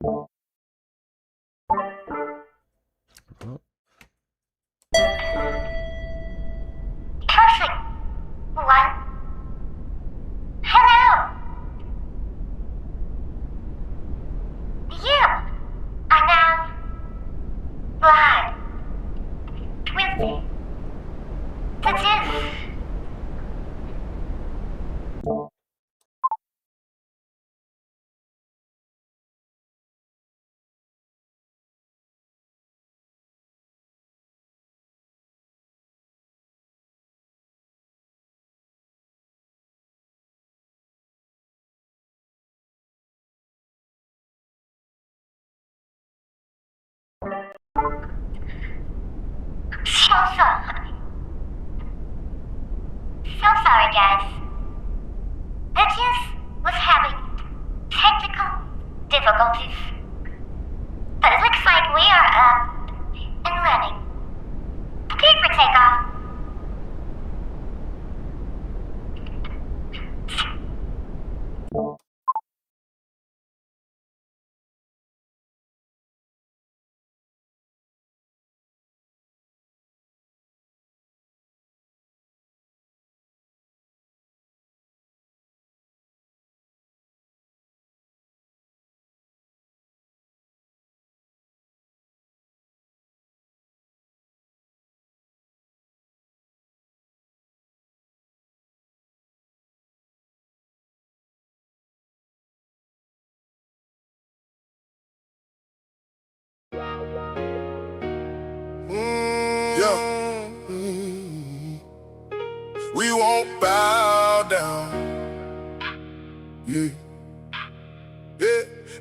Perfect. One. Hello. You are now live with the Tiff. So sorry, guys. The Tiff was having technical difficulties. But it looks like we are up and running. Prepare for takeoff. We won't bow down. Yeah.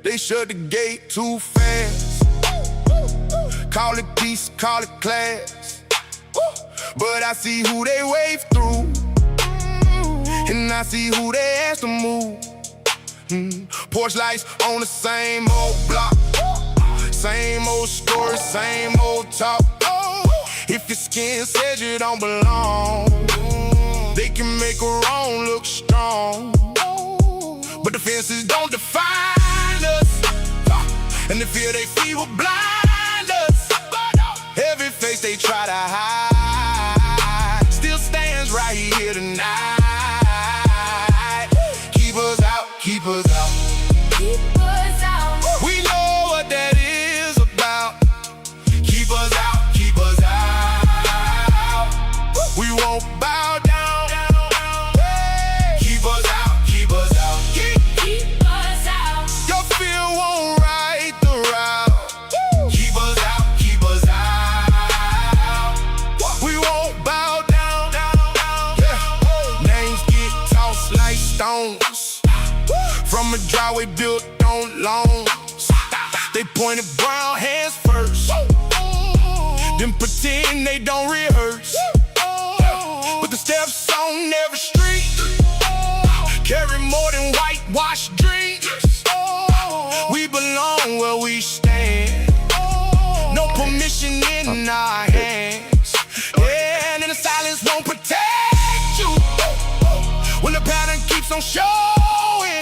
They shut the gate too fast. Call it peace, call it class. But I see who they wave through, and I see who they ask to move. Porch lights on the same old block, same old story, same old talk. If your skin says you don't belong, they can make a wrong look strong. But the fences don't define us, and the fear they feel will blind us. Every face they try to hide still stands right here tonight. Keep us out, keep us out, keep us out. We know what that is about. Keep us out, keep us out. We won't bow down. Keep us out, keep us out, keep us out. Your fear won't right the route. Keep us out, keep us out. We won't bow down. Names get tossed like stones from a driveway built on lawns. They pointed brown hands first, then pretend they don't rehearse. But the steps on every street carry more than whitewashed dreams. We belong where we stand, no permission in our hands. Yeah, and the silence won't protect you when the pattern keeps on showing.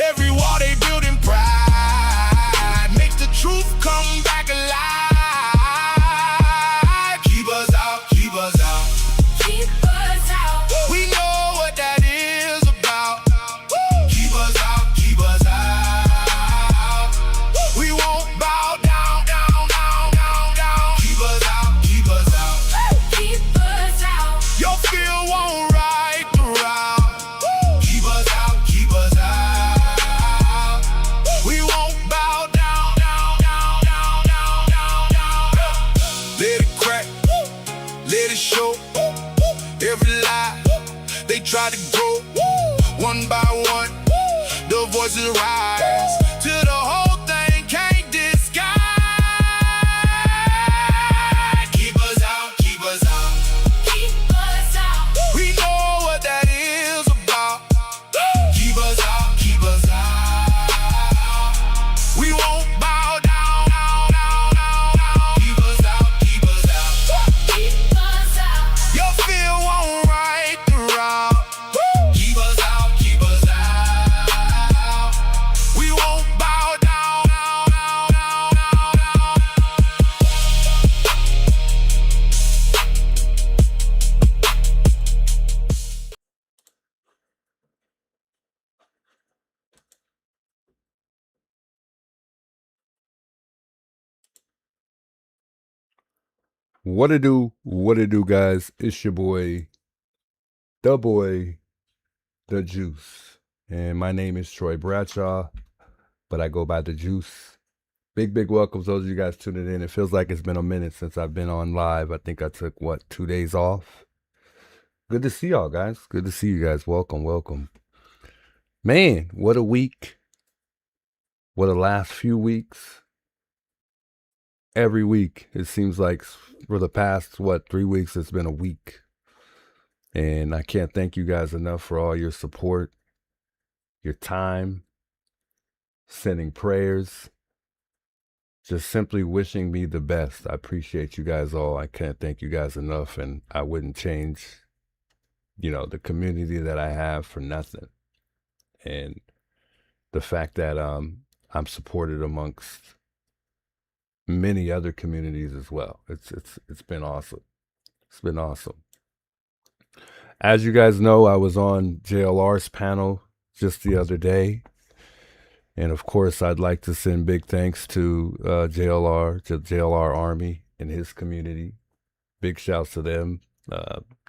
Every wall they build in pride makes the truth come back alive. Keep us out, keep us out, keep us out. We know what that is about. Keep us out, keep us out. We won't bow down. Keep us out, keep us out, keep us out. Your fear won't right the route. Keep us out, keep us out. We won't bow down. Let it crack, let it show. Every lie they try to grow, one by one the voices rise till the whole thing can't disguise. Keep us out, keep us out, keep us out. We know what that is about. Keep us out, keep us out. We won't bow down. Keep us out, keep us out, keep us out. Your fear won't right the route. Keep us out, keep us out. We won't What it do, guys? It's your boy, the Juice. And my name is Troy Bradshaw, but I go by the Juice. Big welcomes those of you guys tuning in. It feels like it's been a minute since I've been on live. I think I took, 2 days off? Good to see y'all, guys. Good to see you guys. Welcome. Man, what a week. What a last few weeks. Every week, it seems like for the past, 3 weeks, it's been a week. And I can't thank you guys enough for all your support, your time, sending prayers, just simply wishing me the best. I appreciate you guys all. I can't thank you guys enough, and I wouldn't change, the community that I have for nothing. And the fact that I'm supported amongst many other communities as well. It's been awesome. It's been awesome. As you guys know, I was on JLR's panel just the other day. And of course, I'd like to send big thanks to JLR Army and his community. Big shouts to them.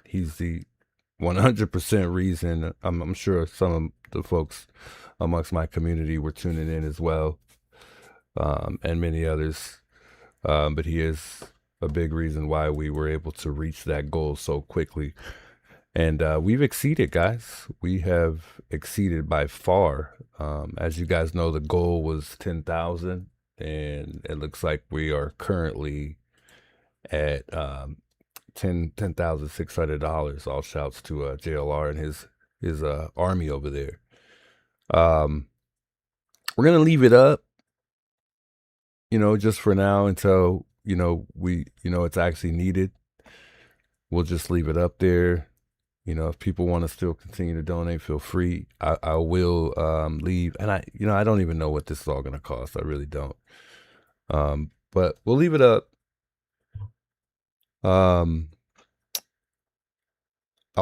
He's the 100% reason. I'm sure some of the folks amongst my community were tuning in as well, and many others. But he is a big reason why we were able to reach that goal so quickly. And we've exceeded, guys. We have exceeded by far. As you guys know, the goal was 10,000, and it looks like we are currently at $10,600. All shouts to JLR and his army over there. We're gonna leave it up, just for now until it's actually needed. We'll just leave it up there. If people want to still continue to donate, feel free. I will leave, and I don't even know what this is all going to cost. I really don't. But we'll leave it up. I'll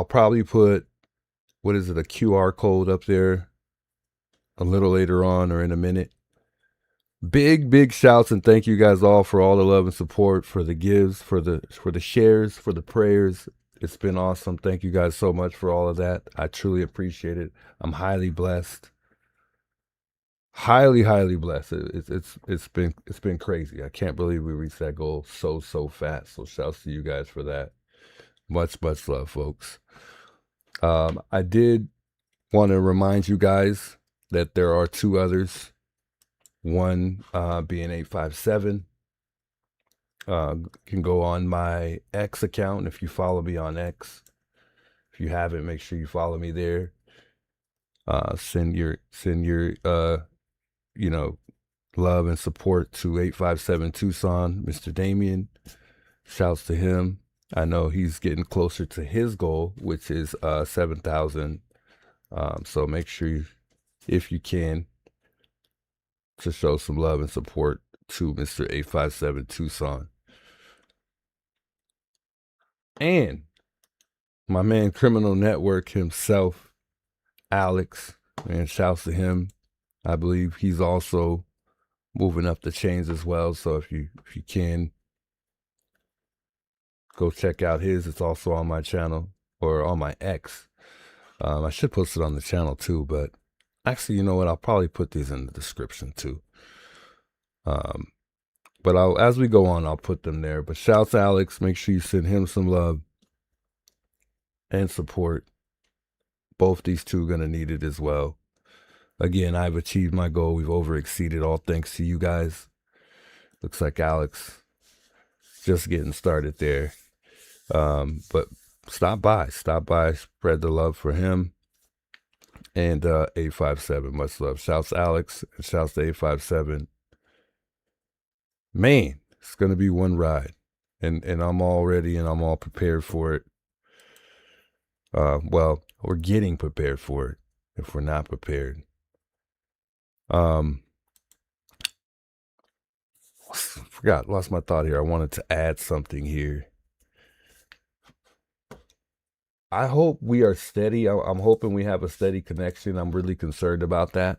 probably put, a QR code up there a little later on or in a minute. Big shouts and thank you guys all for all the love and support, for the gives, for the shares, for the prayers. It's been awesome. Thank you guys so much for all of that. I truly appreciate it. I'm highly blessed. Highly blessed. It's been crazy. I can't believe we reached that goal so fast. So shouts to you guys for that. Much love, folks. I did want to remind you guys that there are 2 others. One being 857. Can go on my X account if you follow me on X. If you haven't, make sure you follow me there. Send your love and support to 857 Tucson, Mr. Damien. Shouts to him. I know he's getting closer to his goal, which is 7,000. So make sure if you can, to show some love and support to Mr. 857 Tucson. And my man Criminal Network himself, Alex, and shouts to him. I believe he's also moving up the chains as well. So if you can, go check out his. It's also on my channel, or on my X. I should post it on the channel too, but actually, you know what? I'll probably put these in the description too. But as we go on, I'll put them there. But shouts to Alex. Make sure you send him some love and support. Both these 2 are going to need it as well. Again, I've achieved my goal. We've over-exceeded, all thanks to you guys. Looks like Alex just getting started there. But stop by, spread the love for him. And 857, much love. Shouts to Alex and shouts to 857. Man, it's going to be one ride. And I'm all ready and I'm all prepared for it. Well, we're getting prepared for it if we're not prepared. Lost my thought here. I wanted to add something here. I hope we are steady. I'm hoping we have a steady connection. I'm really concerned about that.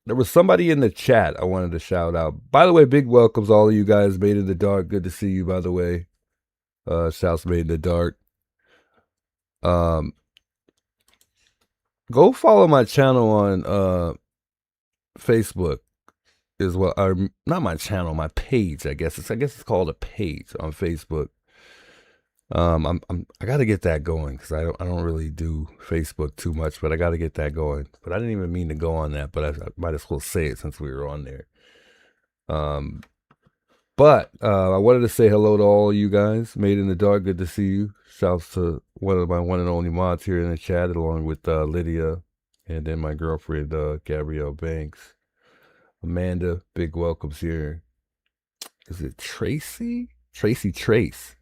There was somebody in the chat I wanted to shout out. By the way, big welcomes all of you guys. Made in the Dark. Good to see you, by the way. Shouts Made in the Dark. Go follow my channel on Facebook as well. Not my channel, my page, I guess. I guess it's called a page on Facebook. I got to get that going because I don't really do Facebook too much, but I got to get that going. But I didn't even mean to go on that, but I might as well say it since we were on there. But I wanted to say hello to all you guys. Made in the Dark, good to see you. Shouts to one of my one and only mods here in the chat, along with Lydia, and then my girlfriend Gabrielle Banks. Amanda, big welcomes here. Is it Tracy? Tracy Trace.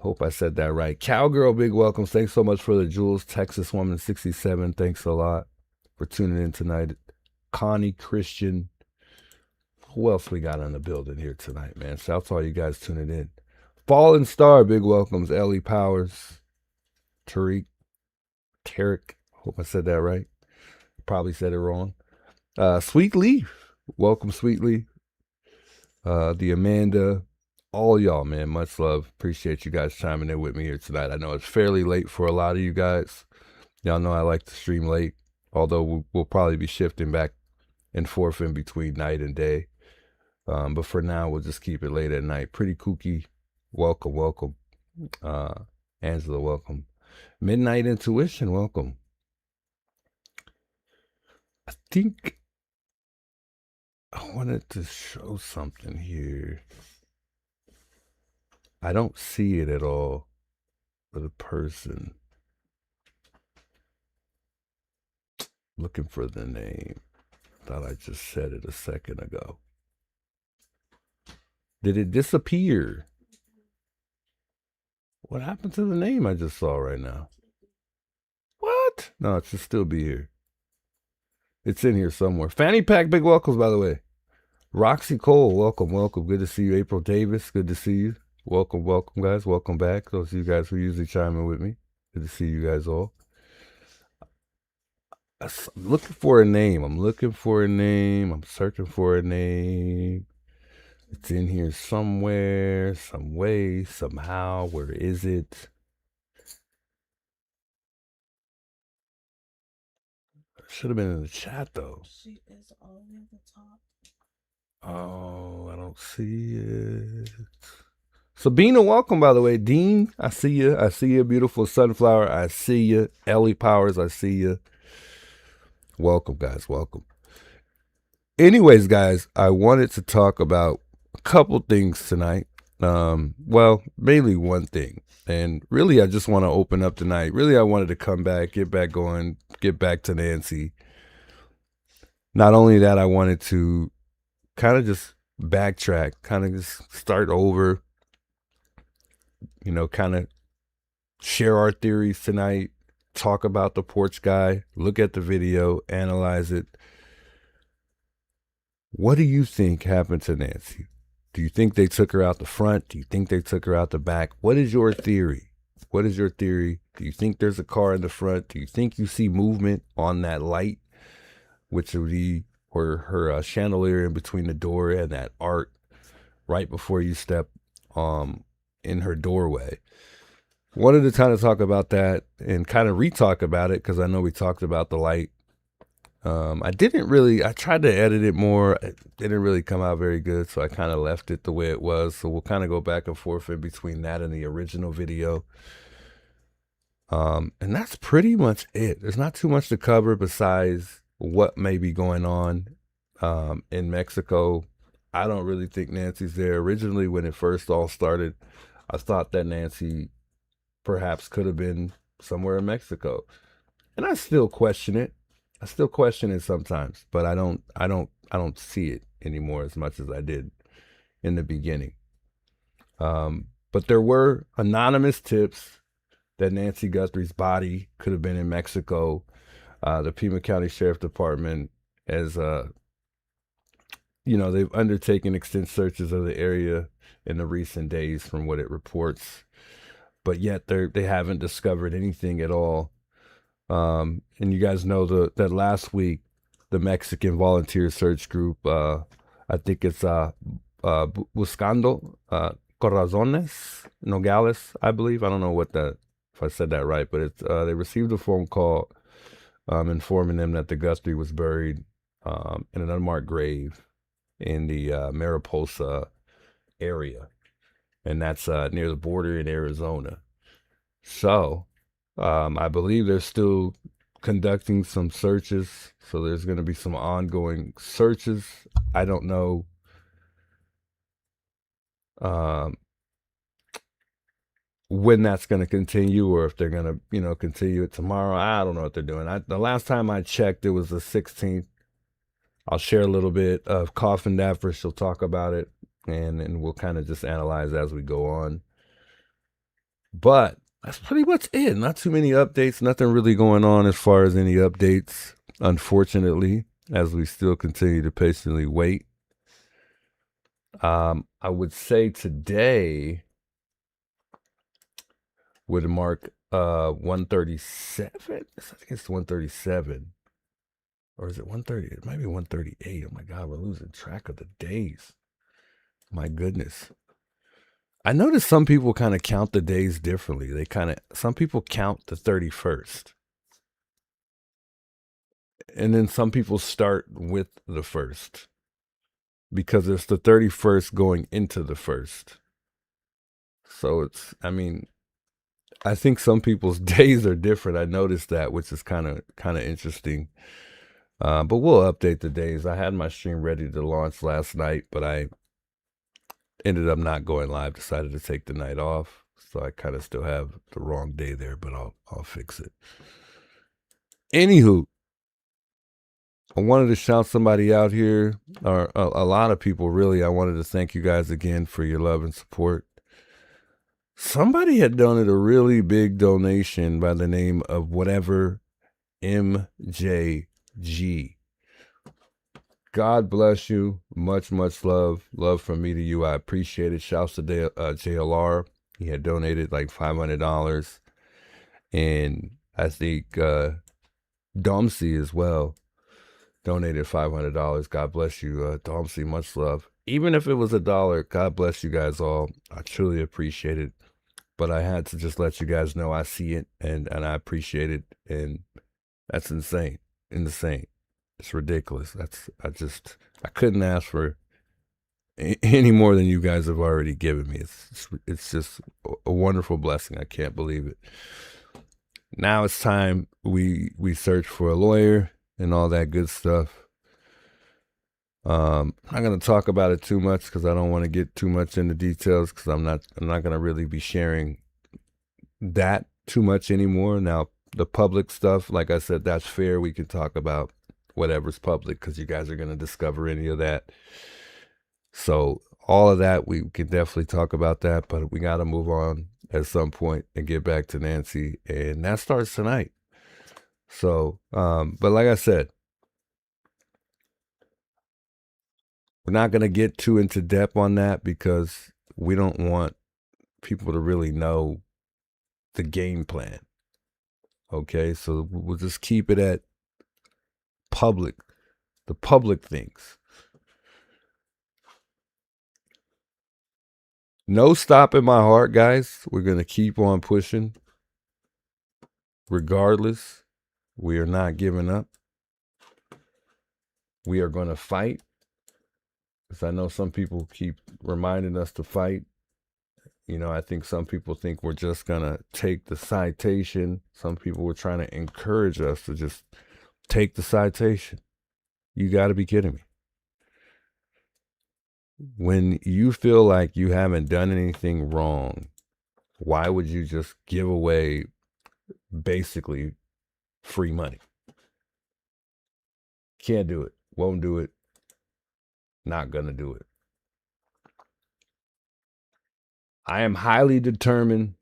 Hope I said that right. Cowgirl, big welcomes. Thanks so much for the jewels. Texas Woman 67, thanks a lot for tuning in tonight. Connie Christian. Who else we got in the building here tonight, man? Shouts to all you guys tuning in. Fallen Star, big welcomes. Ellie Powers. Tariq. Tarek. Hope I said that right. Probably said it wrong. Sweet Leaf. Welcome, Sweet Leaf. The Amanda. All y'all, man, much love. Appreciate you guys chiming in with me here tonight. I know it's fairly late for a lot of you guys. Y'all know I like to stream late, although we'll probably be shifting back and forth in between night and day. But for now, we'll just keep it late at night. Pretty kooky. Welcome, welcome. Angela, welcome. Midnight Intuition, welcome. I think I wanted to show something here. I don't see it at all for the person. Looking for the name. Thought I just said it a second ago. Did it disappear? What happened to the name I just saw right now? What? No, it should still be here. It's in here somewhere. Fanny Pack, big welcomes, by the way. Roxy Cole, welcome, welcome. Good to see you. April Davis, good to see you. Welcome, welcome, guys. Welcome back. Those of you guys who usually chime in with me. Good to see you guys all. I'm looking for a name. I'm looking for a name. I'm searching for a name. It's in here somewhere, some way, somehow. Where is it? Should have been in the chat, though. She is all the way at the top. Oh, I don't see it. Sabina, welcome, by the way. Dean, I see you. I see you. Beautiful Sunflower, I see you. Ellie Powers, I see you. Welcome, guys. Welcome. Anyways, guys, I wanted to talk about a couple things tonight. Well, mainly one thing. And really, I just want to open up tonight. Really, I wanted to come back, get back going, get back to Nancy. Not only that, I wanted to kind of just backtrack, kind of just start over. You know, kind of share our theories tonight, talk about the porch guy, look at the video, analyze it. What do you think happened to Nancy? Do you think they took her out the front? Do you think they took her out the back? What is your theory? What is your theory? Do you think there's a car in the front? Do you think you see movement on that light, which would be her chandelier in between the door and that arc right before you step in her doorway? Wanted to kind of talk about that and kind of re-talk about it because I know we talked about the light. I tried to edit it more. It didn't really come out very good, so I kind of left it the way it was. So we'll kind of go back and forth in between that and the original video. And that's pretty much it. There's not too much to cover besides what may be going on in Mexico. I don't really think Nancy's there. Originally, when it first all started, I thought that Nancy perhaps could have been somewhere in Mexico. And I still question it. I still question it sometimes, but I don't see it anymore as much as I did in the beginning. But there were anonymous tips that Nancy Guthrie's body could have been in Mexico. The Pima County Sheriff Department has, they've undertaken extensive searches of the area in the recent days from what it reports, but yet they haven't discovered anything at all. And you guys know that last week the Mexican volunteer search group. I think it's Buscando Corazones Nogales, I believe. I don't know if I said that right, but it's they received a phone call informing them that the Guthrie was buried in an unmarked grave in the Mariposa area, and that's near the border in Arizona. So I believe they're still conducting some searches, so there's going to be some ongoing searches. I don't know when that's going to continue, or if they're going to, continue it tomorrow. I don't know what they're doing. The last time I checked, it was the 16th. I'll share a little bit of Coffin Dapper. She'll talk about it, and we'll kind of just analyze as we go on. But that's pretty much it. Not too many updates. Nothing really going on as far as any updates, unfortunately, as we still continue to patiently wait. I would say today would mark 137. I think it's 137. Or is it 130? It might be 138. Oh my God, we're losing track of the days. My goodness. I noticed some people kind of count the days differently. Some people count the 31st. And then some people start with the 1st. Because it's the 31st going into the 1st. So I think some people's days are different. I noticed that, which is kind of interesting. But we'll update the days. I had my stream ready to launch last night, but I ended up not going live. Decided to take the night off, so I kind of still have the wrong day there, but I'll fix it. Anywho, I wanted to shout somebody out here, or a lot of people really. I wanted to thank you guys again for your love and support. Somebody had donated a really big donation by the name of whatever MJG. God bless you. Much, much love. Love from me to you. I appreciate it. Shouts to JLR. He had donated like $500. And I think Domsey as well donated $500. God bless you, Domsey. Much love. Even if it was $1, God bless you guys all. I truly appreciate it. But I had to just let you guys know I see it and I appreciate it. And that's insane. It's ridiculous. I couldn't ask for any more than you guys have already given me. It's just a wonderful blessing. I can't believe it. Now it's time we search for a lawyer and all that good stuff. I'm not going to talk about it too much because I don't want to get too much into details, because I'm not going to really be sharing that too much anymore. Now, the public stuff, like I said, that's fair. We can talk about whatever's public because you guys are going to discover any of that. So all of that, we can definitely talk about that, but we got to move on at some point and get back to Nancy, and that starts tonight. So, but like I said, we're not going to get too into depth on that because we don't want people to really know the game plan. Okay, so we'll just keep it at the public things. No stop in my heart, guys. We're going to keep on pushing. Regardless, we are not giving up. We are going to fight. Because I know some people keep reminding us to fight. I think some people think we're just going to take the citation. Some people were trying to encourage us to just take the citation. You got to be kidding me. When you feel like you haven't done anything wrong, why would you just give away basically free money? Can't do it. Won't do it. Not gonna do it. I am highly determined,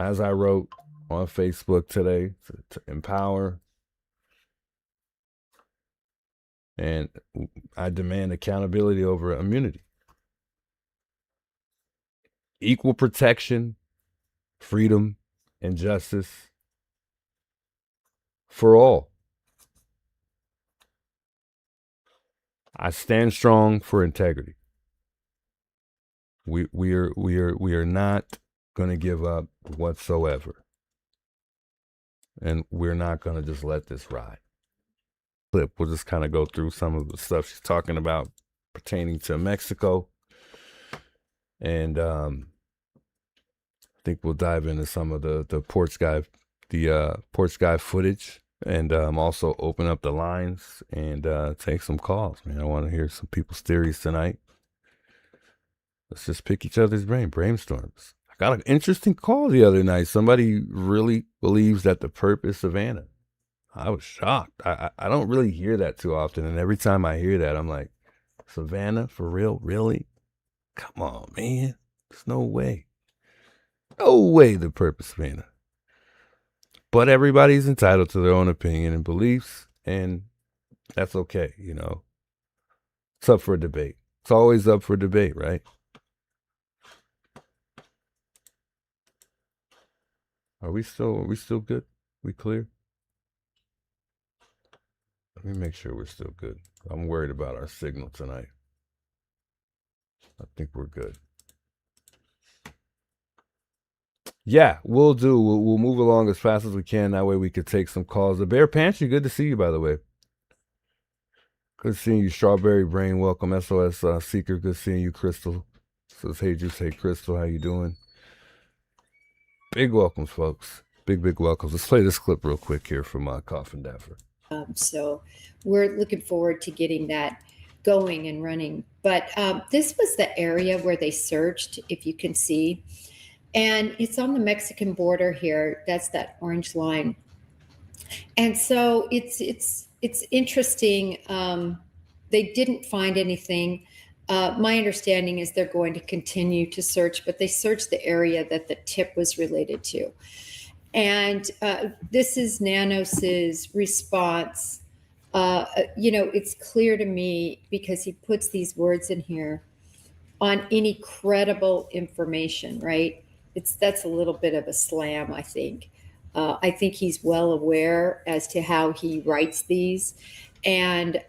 as I wrote on Facebook today, to empower, and I demand accountability over immunity. Equal protection, freedom, and justice for all. I stand strong for integrity. We are not going to give up whatsoever. And we're not going to just let this ride. Clip, we'll just kind of go through some of the stuff she's talking about pertaining to Mexico. And I think we'll dive into some of the porch guy footage, and also open up the lines and take some calls. Man, I want to hear some people's theories tonight. Let's just pick each other's brainstorms. I got an interesting call the other night. Somebody really believes that the Perp is Savannah. I was shocked. I don't really hear that too often, and every time I hear that, I'm like, Savannah, for real? Really? Come on, man. There's no way. No way the Perp is Savannah. But everybody's entitled to their own opinion and beliefs, and that's okay, you know. It's up for a debate. It's always up for debate, right? Are we still good? We clear? Let me make sure we're still good. I'm worried about our signal tonight. I think we're good. Yeah, we'll do. We'll move along as fast as we can. That way we could take some calls. The Bear Pantry, good to see you, by the way. Good seeing you, Strawberry Brain. Welcome, SOS Seeker. Good seeing you, Crystal. Says, hey, Juice. Hey, Crystal. How you doing? Big welcomes, folks. Big welcomes. Let's play this clip real quick here from Coffin Dapper. So we're looking forward to getting that going and running. But this was the area where they searched, if you can see. And it's on the Mexican border here. That's that orange line. And so it's interesting. They didn't find anything. My understanding is they're going to continue to search, but they searched the area that the tip was related to. And this is Nanos's response. It's clear to me because he puts these words in here on any credible information, right? That's a little bit of a slam, I think. I think he's well aware as to how he writes these. And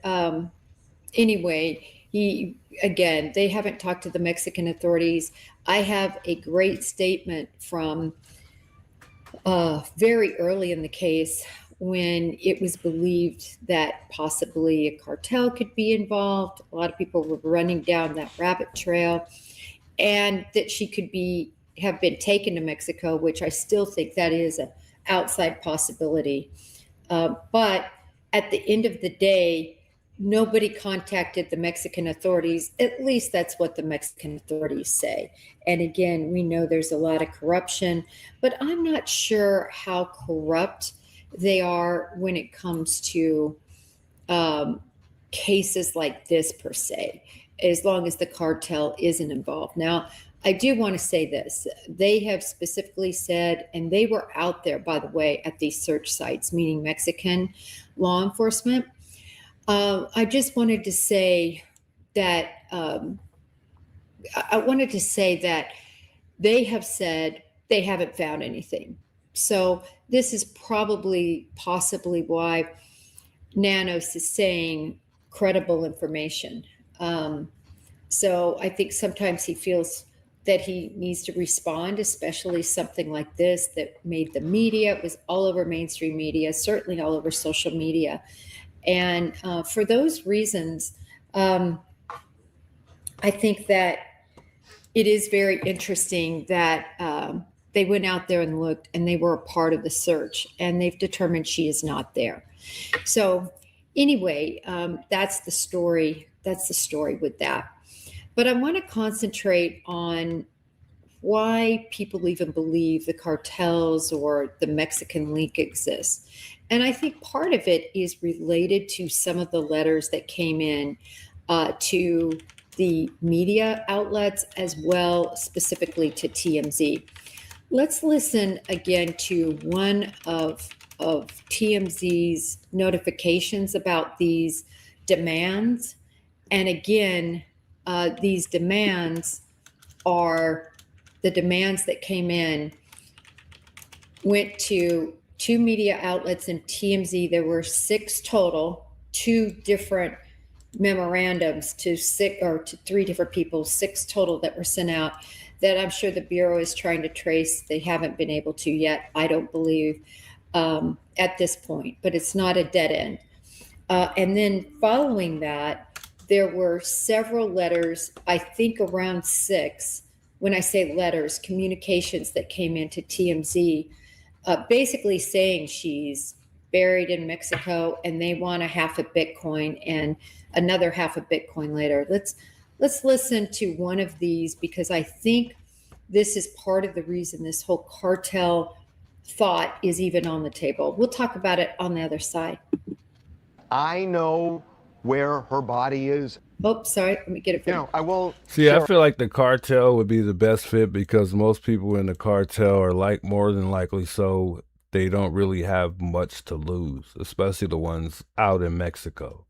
anyway, they haven't talked to the Mexican authorities. I have a great statement from very early in the case when it was believed that possibly a cartel could be involved. A lot of people were running down that rabbit trail, and that she could have been taken to Mexico, which I still think that is an outside possibility. But at the end of the day, nobody contacted the Mexican authorities. At least that's what the Mexican authorities say. And again, we know there's a lot of corruption, but I'm not sure how corrupt they are when it comes to cases like this per se, as long as the cartel isn't involved. Now, I do want to say this. They have specifically said, and they were out there, by the way, at these search sites, meaning Mexican law enforcement. I just wanted to say that they have said they haven't found anything. So this is possibly why Nanos is saying credible information. So I think sometimes he feels that he needs to respond, especially something like this that made the media. It was all over mainstream media, certainly all over social media. And for those reasons, I think that it is very interesting that they went out there and looked, and they were a part of the search, and they've determined she is not there. So anyway, that's the story. That's the story with that. But I want to concentrate on why people even believe the cartels or the Mexican link exists. And I think part of it is related to some of the letters that came in to the media outlets, as well specifically to TMZ. Let's listen again to one of TMZ's notifications about these demands. And again, these demands are the demands that came in, went to two media outlets and TMZ. There were 6 total, 2 different memorandums to to 3 different people, 6 total that were sent out that I'm sure the Bureau is trying to trace. They haven't been able to yet, I don't believe, at this point, but it's not a dead end. And then following that, there were several letters, I think around 6, when I say letters, communications that came into TMZ, basically saying she's buried in Mexico and they want a half a Bitcoin and another half a Bitcoin later. Let's listen to one of these, because I think this is part of the reason this whole cartel thought is even on the table. We'll talk about it on the other side. I know where her body is. Oh, sorry. Let me get it. You know, I will. See, I feel like the cartel would be the best fit because most people in the cartel are like more than likely so they don't really have much to lose, especially the ones out in Mexico.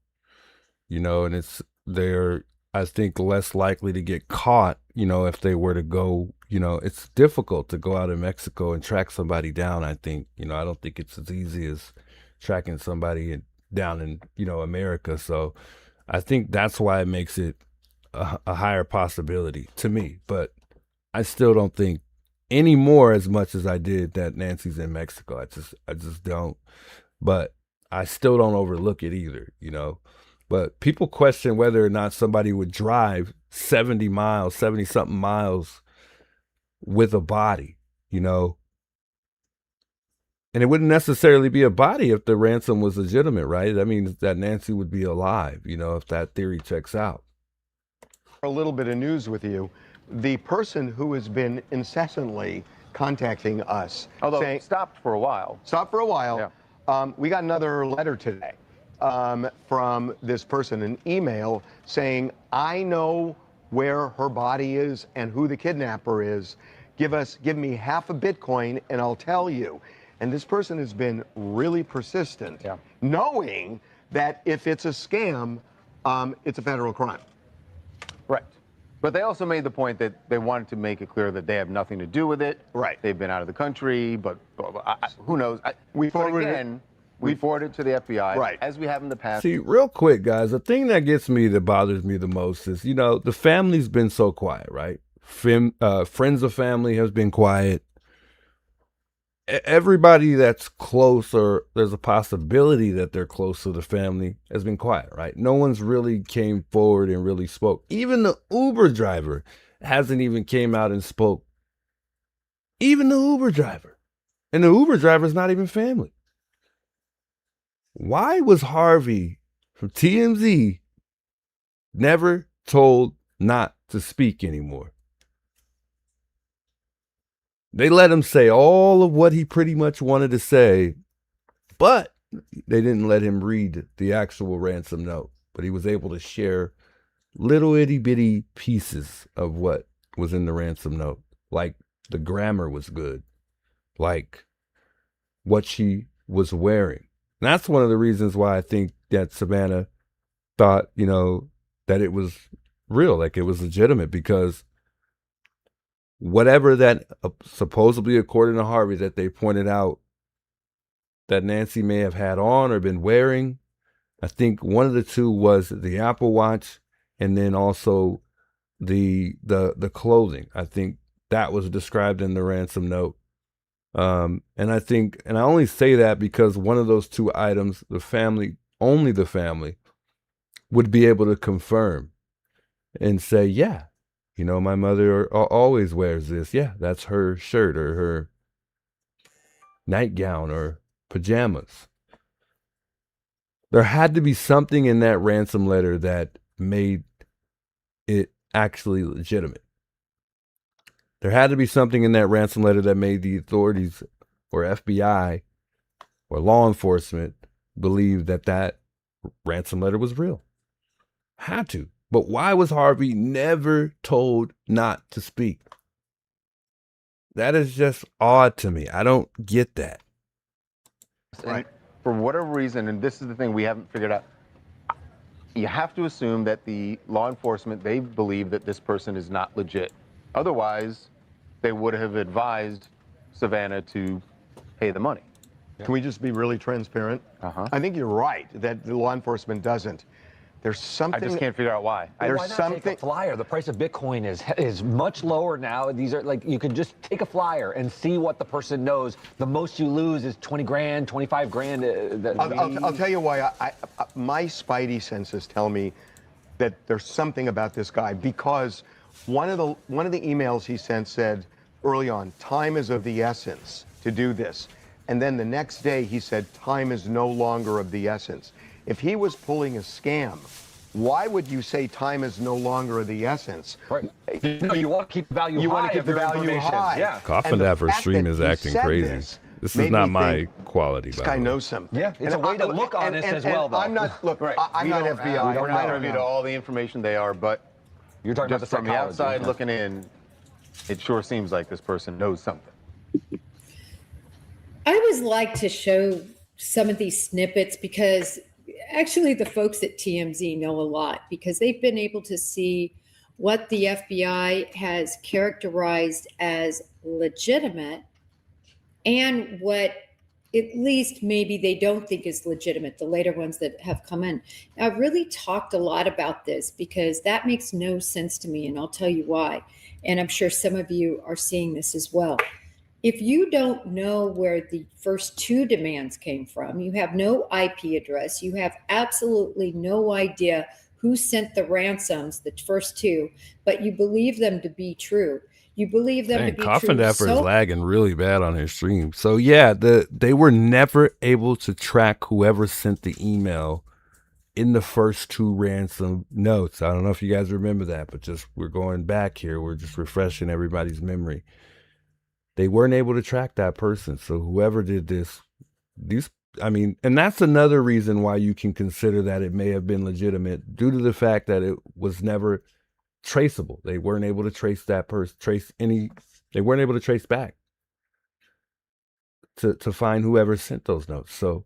You know, and they're, I think, less likely to get caught, you know, if they were to go, you know, it's difficult to go out in Mexico and track somebody down, I think. You know, I don't think it's as easy as tracking somebody down in, you know, America. So I think that's why it makes it a higher possibility to me. But I still don't think anymore as much as I did that Nancy's in Mexico. I just don't. But I still don't overlook it either, you know. But people question whether or not somebody would drive 70 something miles with a body, you know. And it wouldn't necessarily be a body if the ransom was legitimate, right? That means that Nancy would be alive, you know, if that theory checks out. A little bit of news with you. The person who has been incessantly contacting us, although saying, stopped for a while. Yeah. We got another letter today from this person, an email saying, I know where her body is and who the kidnapper is. Give me half a Bitcoin and I'll tell you. And this person has been really persistent, knowing that if it's a scam, it's a federal crime. Right. But they also made the point that they wanted to make it clear that they have nothing to do with it. Right. They've been out of the country, but who knows? We forwarded it to the FBI, right, as we have in the past. See, real quick, guys, the thing that bothers me the most is, you know, the family's been so quiet, right? Friends of family has been quiet. Everybody that's close, or there's a possibility that they're close to the family, has been quiet, right? No one's really came forward and really spoke. Even the Uber driver hasn't even came out and spoke. Even the Uber driver. And the Uber driver is not even family. Why was Harvey from TMZ never told not to speak anymore? They let him say all of what he pretty much wanted to say, but they didn't let him read the actual ransom note. But he was able to share little itty bitty pieces of what was in the ransom note. Like the grammar was good, like what she was wearing. And that's one of the reasons why I think that Savannah thought, you know, that it was real, like it was legitimate, because whatever that supposedly, according to Harvey, that they pointed out that Nancy may have had on or been wearing, I think one of the two was the Apple Watch, and then also the clothing. I think that was described in the ransom note. And I think, and I only say that because one of those two items, the family, only the family, would be able to confirm and say, yeah, you know, my mother always wears this. Yeah, that's her shirt or her nightgown or pajamas. There had to be something in that ransom letter that made it actually legitimate. There had to be something in that ransom letter that made the authorities or FBI or law enforcement believe that that ransom letter was real. Had to. But why was Harvey never told not to speak? That is just odd to me. I don't get that. Right. For whatever reason, and this is the thing we haven't figured out, you have to assume that the law enforcement, they believe that this person is not legit. Otherwise, they would have advised Savannah to pay the money. Can we just be really transparent? I think you're right that the law enforcement doesn't. There's something. I just can't figure out why. There's Why not something. take a flyer? The price of Bitcoin is much lower now. These are like, you can just take a flyer and see what the person knows. The most you lose is 20 grand, 25 grand. I'll tell you why. My spidey senses tell me that there's something about this guy, because one of the emails he sent said early on, time is of the essence to do this. And then the next day he said, time is no longer of the essence. If he was pulling a scam, why would you say time is no longer of the essence? Right. No, you want to keep the value high. You want to keep of the your value information. high. Yeah. Coffin And the Dapper fact stream that is he acting said crazy. This is made not me my think, quality. This by guy the way. knows something. Yeah, it's a way to look honest as well, though. I'm not, look, Right. I'm We not don't- FBI. We're I not don't privy to know. all the information they are, but You're talking just about the from the psychology. outside Yeah. looking in, it sure seems like this person knows something. I always like to show some of these snippets because actually the folks at TMZ know a lot, because they've been able to see what the FBI has characterized as legitimate and what at least maybe they don't think is legitimate, the later ones that have come in. I've really talked a lot about this because that makes no sense to me, and I'll tell you why. And I'm sure some of you are seeing this as well. If you don't know where the first two demands came from, you have no IP address, you have absolutely no idea who sent the ransoms, the first two, but you believe them to be true. You believe them Dang, to be Coffin true. Dapper is lagging really bad on his stream. So yeah, they were never able to track whoever sent the email in the first two ransom notes. I don't know if you guys remember that, but just we're going back here. We're just refreshing everybody's memory. They weren't able to track that person. So whoever did this, and that's another reason why you can consider that it may have been legitimate, due to the fact that it was never traceable. They weren't able to trace that person, they weren't able to trace back to find whoever sent those notes. So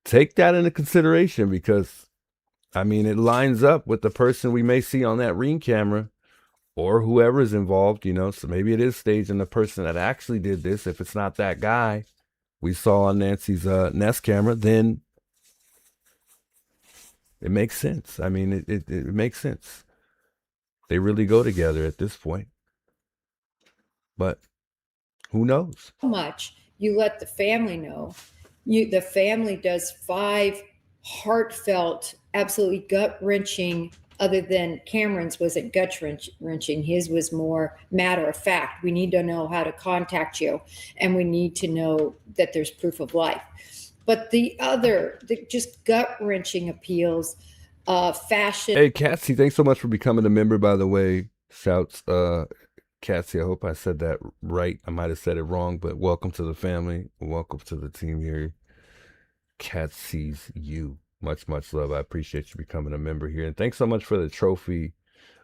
take that into consideration, because it lines up with the person we may see on that Ring camera or whoever is involved, so maybe it is staged, and the person that actually did this, if it's not that guy we saw on Nancy's Nest camera, then it makes sense. It makes sense. They really go together at this point. But who knows? Much you let the family know. The family does 5 heartfelt, absolutely gut-wrenching, other than Cameron's wasn't gut-wrenching. His was more matter of fact. We need to know how to contact you, and we need to know that there's proof of life. But the just gut-wrenching appeals, fashion. Hey, Catsy, thanks so much for becoming a member, by the way. Shouts, Catsy, I hope I said that right. I might have said it wrong, but welcome to the family. Welcome to the team here. Catsy's you. Much, much love. I appreciate you becoming a member here. And thanks so much for the trophy,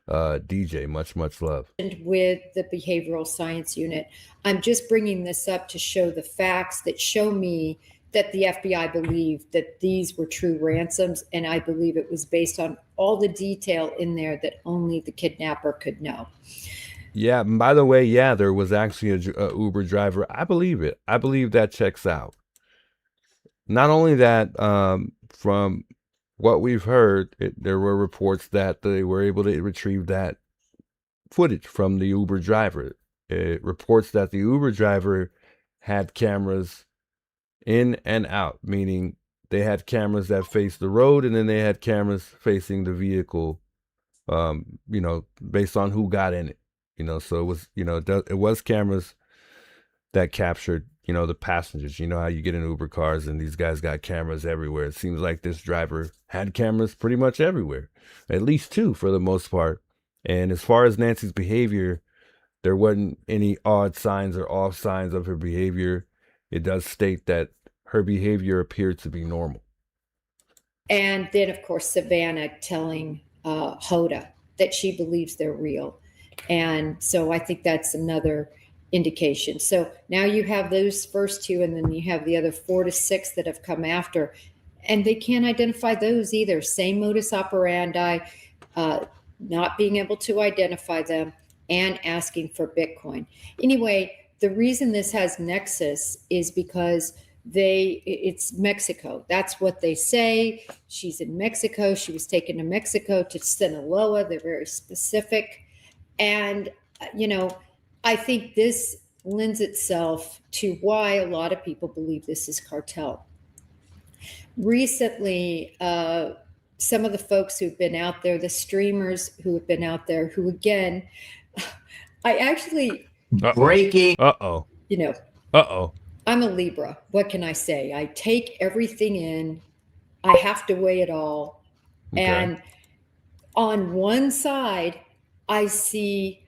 DJ. Much, much love. With the behavioral science unit. I'm just bringing this up to show the facts that show me that the FBI believed that these were true ransoms, and I believe it was based on all the detail in there that only the kidnapper could know. Yeah, and by the way, yeah, there was actually a Uber driver. I believe it. I believe that checks out. Not only that, from what we've heard, there were reports that they were able to retrieve that footage from the Uber driver. It reports that the Uber driver had cameras in and out, meaning they had cameras that faced the road, and then they had cameras facing the vehicle, based on who got in it. So it was, it was cameras that captured, the passengers. You know how you get in Uber cars and these guys got cameras everywhere. It seems like this driver had cameras pretty much everywhere, at least 2 for the most part. And as far as Nancy's behavior, there wasn't any odd signs or off signs of her behavior. It does state that her behavior appeared to be normal. And then, of course, Savannah telling Hoda that she believes they're real. And so I think that's another indication. So now you have those first 2, and then you have the other 4 to 6 that have come after, and they can't identify those either. Same modus operandi, not being able to identify them and asking for Bitcoin. Anyway, the reason this has nexus is because it's Mexico. That's what they say. She's in Mexico. She was taken to Mexico, to Sinaloa. They're very specific. And, I think this lends itself to why a lot of people believe this is cartel. Recently, some of the folks who've been out there, the streamers who have been out there, who again, I actually breaking. Uh-oh. I'm a Libra. What can I say? I take everything in. I have to weigh it all. Okay. And on one side, I see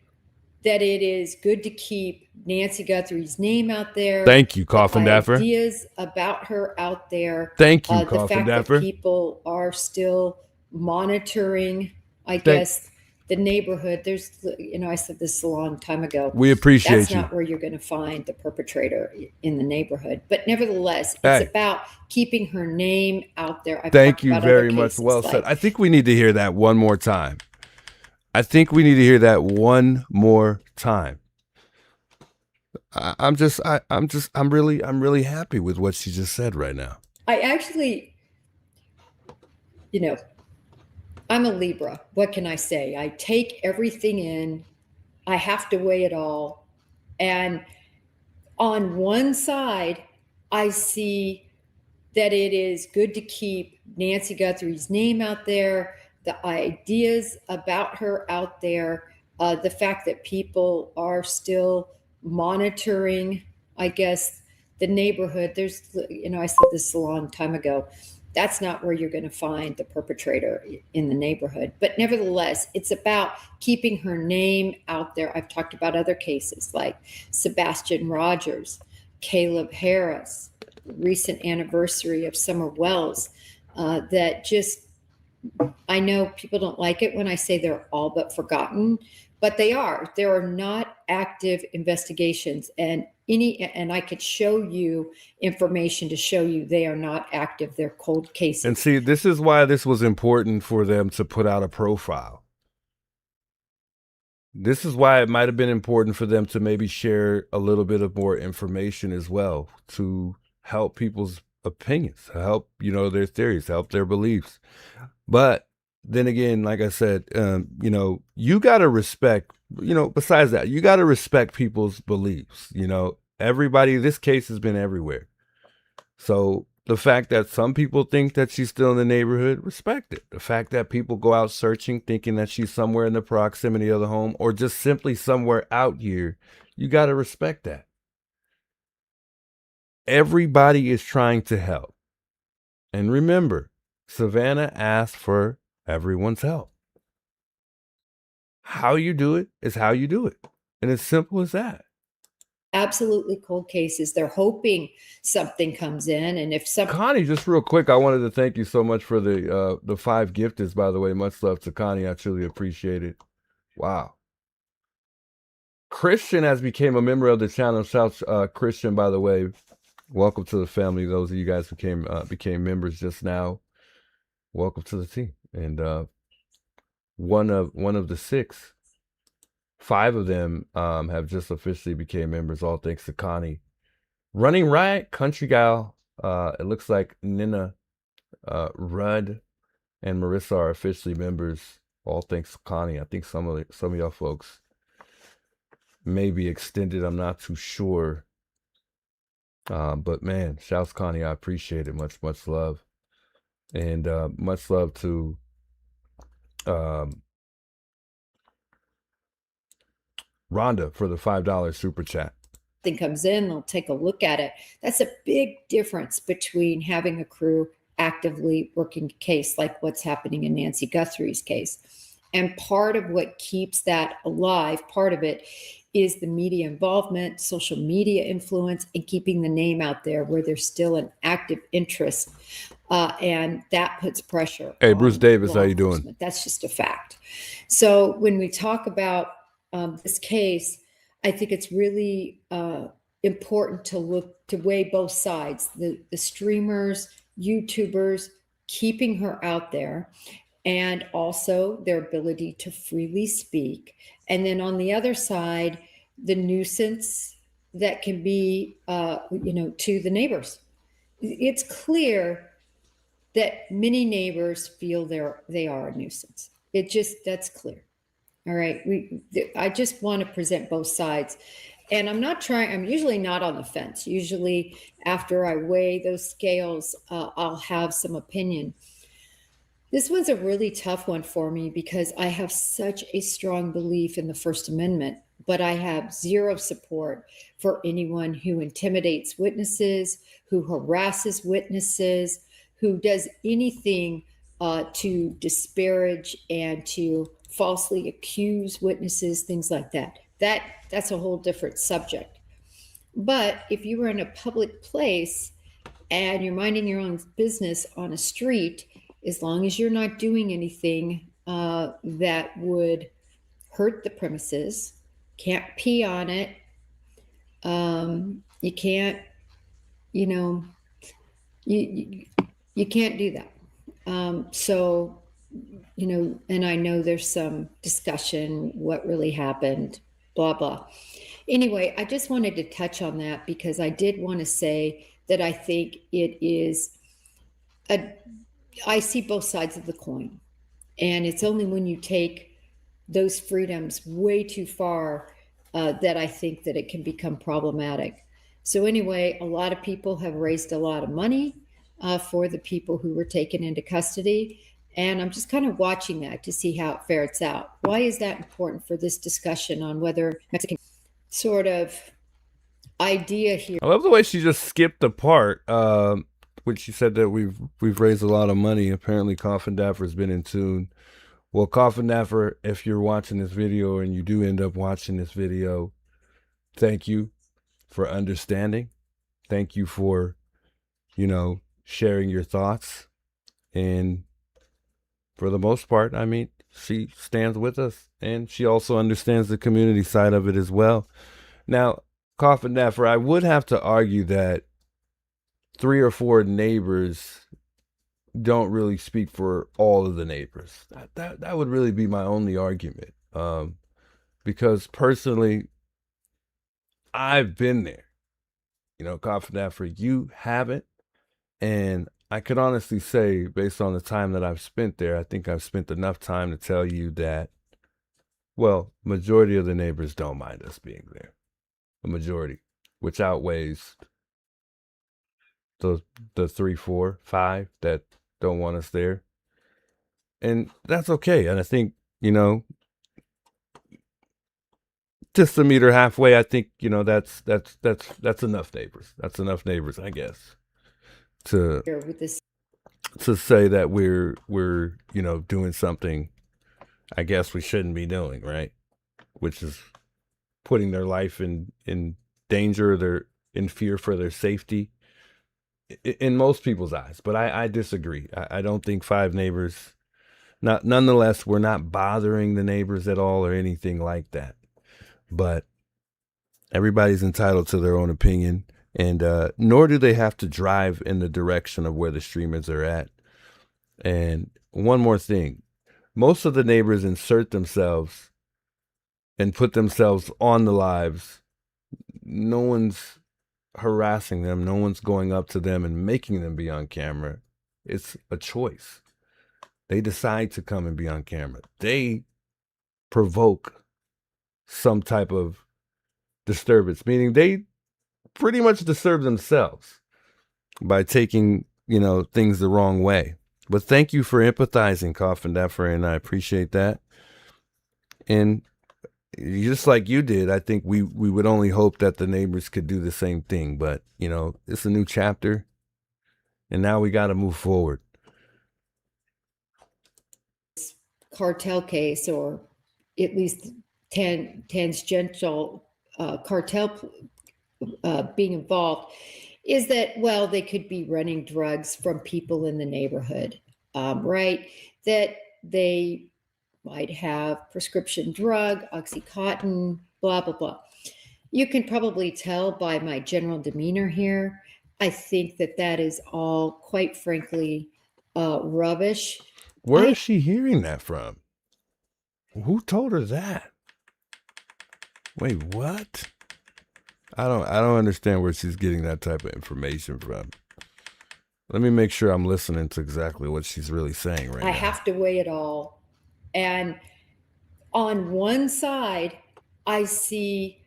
that it is good to keep Nancy Guthrie's name out there. Thank you, Coffin Dapper. Ideas about her out there. Thank you, the Coffin fact Dapper. that people are still monitoring, I guess, the neighborhood. There's, I said this a long time ago. We appreciate That's you. not where you're going to find the perpetrator in the neighborhood. But nevertheless, it's about keeping her name out there. Thank you very much. Well said. I think we need to hear that one more time. I'm really happy with what she just said right now. I actually, I'm a Libra. What can I say? I take everything in. I have to weigh it all. And on one side, I see that it is good to keep Nancy Guthrie's name out there, the ideas about her out there, the fact that people are still monitoring, I guess, the neighborhood. There's, I said this a long time ago. That's not where you're going to find the perpetrator in the neighborhood. But nevertheless, it's about keeping her name out there. I've talked about other cases like Sebastian Rogers, Caleb Harris, recent anniversary of Summer Wells, that just, I know people don't like it when I say they're all but forgotten, but they are. There are not active investigations, and I could show you information to show you they are not active. They're cold cases. And see, this is why this was important for them to put out a profile. This is why it might have been important for them to maybe share a little bit of more information as well, to help people's opinions, help, their theories, help their beliefs. But then again, like I said, you got to respect, besides that, you got to respect people's beliefs. Everybody, this case has been everywhere. So the fact that some people think that she's still in the neighborhood, respect it. The fact that people go out searching, thinking that she's somewhere in the proximity of the home or just simply somewhere out here, you got to respect that. Everybody is trying to help. And remember, Savannah asked for everyone's help. How you do it is how you do it. And it's simple as that. Absolutely cold cases. They're hoping something comes in. And if something... Connie, just real quick, I wanted to thank you so much for the 5 gifteds, by the way. Much love to Connie. I truly appreciate it. Wow. Christian has became a member of the channel. Shouts, Christian, by the way. Welcome to the family. Those of you guys who became members just now. Welcome to the team. And one of the 6, 5 of them have just officially became members, all thanks to Connie. Running Riot, Country Gal, it looks like Nina, Rudd, and Marissa are officially members, all thanks to Connie. I think some of y'all folks may be extended, I'm not too sure. But man, shouts Connie, I appreciate it. Much love. And much love to Rhonda for the $5 super chat. Thing comes in, they'll take a look at it. That's a big difference between having a crew actively working a case like what's happening in Nancy Guthrie's case. And part of what keeps that alive, part of it is the media involvement, social media influence, and keeping the name out there where there's still an active interest. And that puts pressure. Hey, Bruce Davis, how you doing? That's just a fact. So when we talk about this case, I think it's really important to weigh both sides, the streamers, YouTubers, keeping her out there, and also their ability to freely speak. And then on the other side, the nuisance that can be, to the neighbors. it's clear that many neighbors feel they are a nuisance. That's clear. All right. I just want to present both sides. And I'm usually not on the fence. Usually after I weigh those scales, I'll have some opinion. This one's a really tough one for me because I have such a strong belief in the First Amendment, but I have zero support for anyone who intimidates witnesses, who harasses witnesses, who does anything to disparage and to falsely accuse witnesses, things like that. That's a whole different subject. But if you were in a public place and you're minding your own business on a street, as long as you're not doing anything that would hurt the premises, can't pee on it, you can't, you can't do that. So, and I know there's some discussion, what really happened, blah, blah. Anyway, I just wanted to touch on that because I did want to say that I think it is I see both sides of the coin. And it's only when you take those freedoms way too far that I think that it can become problematic. So anyway, a lot of people have raised a lot of money for the people who were taken into custody. And I'm just kind of watching that to see how it fares out. Why is that important for this discussion on whether Mexican sort of idea here? I love the way she just skipped the part which she said that we've raised a lot of money. Apparently Coffin Daffer's been in tune. Well, Coffin Daffer, if you're watching this video and you do end up watching this video, thank you for understanding. Thank you for, sharing your thoughts. And for the most part, I mean, she stands with us and she also understands the community side of it as well. Now, Coffin Daffer, I would have to argue that 3 or 4 neighbors don't really speak for all of the neighbors. That would really be my only argument. Because personally, I've been there. Coffin Daffer, you haven't. And I can honestly say, based on the time that I've spent there, I think I've spent enough time to tell you that, well, majority of the neighbors don't mind us being there. A majority, which outweighs the 3, 4, 5 that don't want us there. And that's okay. And I think, just to meet her halfway, I think, that's enough neighbors. That's enough neighbors, I guess, to say that we're doing something I guess we shouldn't be doing, right? Which is putting their life in danger, they're in fear for their safety in most people's eyes. But I disagree. I don't think 5 neighbors, nonetheless, we're not bothering the neighbors at all or anything like that. But everybody's entitled to their own opinion, and nor do they have to drive in the direction of where the streamers are at. And one more thing, most of the neighbors insert themselves and put themselves on the lives. No one's harassing them. No one's going up to them and making them be on camera. It's a choice. They decide to come and be on camera. They provoke some type of disturbance, meaning they pretty much disturb themselves by taking, things the wrong way. But thank you for empathizing, Coffin Daffer, and I appreciate that. And just like you did, I think we would only hope that the neighbors could do the same thing. But, it's a new chapter, and now we got to move forward. Cartel case, or at least tangential cartel being involved, is that, well, they could be running drugs from people in the neighborhood, right? That they might have prescription drug, Oxycontin, blah, blah, blah. You can probably tell by my general demeanor here. I think that is all, quite frankly, rubbish. Where is she hearing that from? Who told her that? Wait, what? I don't understand where she's getting that type of information from. Let me make sure I'm listening to exactly what she's really saying right I now. have to weigh it all. And on one side, I see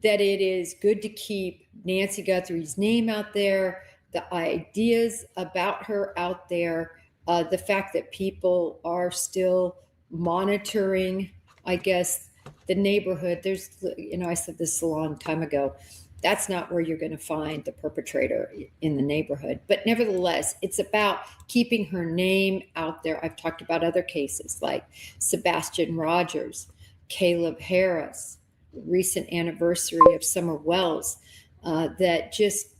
that it is good to keep Nancy Guthrie's name out there, the ideas about her out there, the fact that people are still monitoring, I guess, the neighborhood. There's, I said this a long time ago. That's not where you're going to find the perpetrator in the neighborhood. But nevertheless, it's about keeping her name out there. I've talked about other cases like Sebastian Rogers, Caleb Harris, recent anniversary of Summer Wells, that just,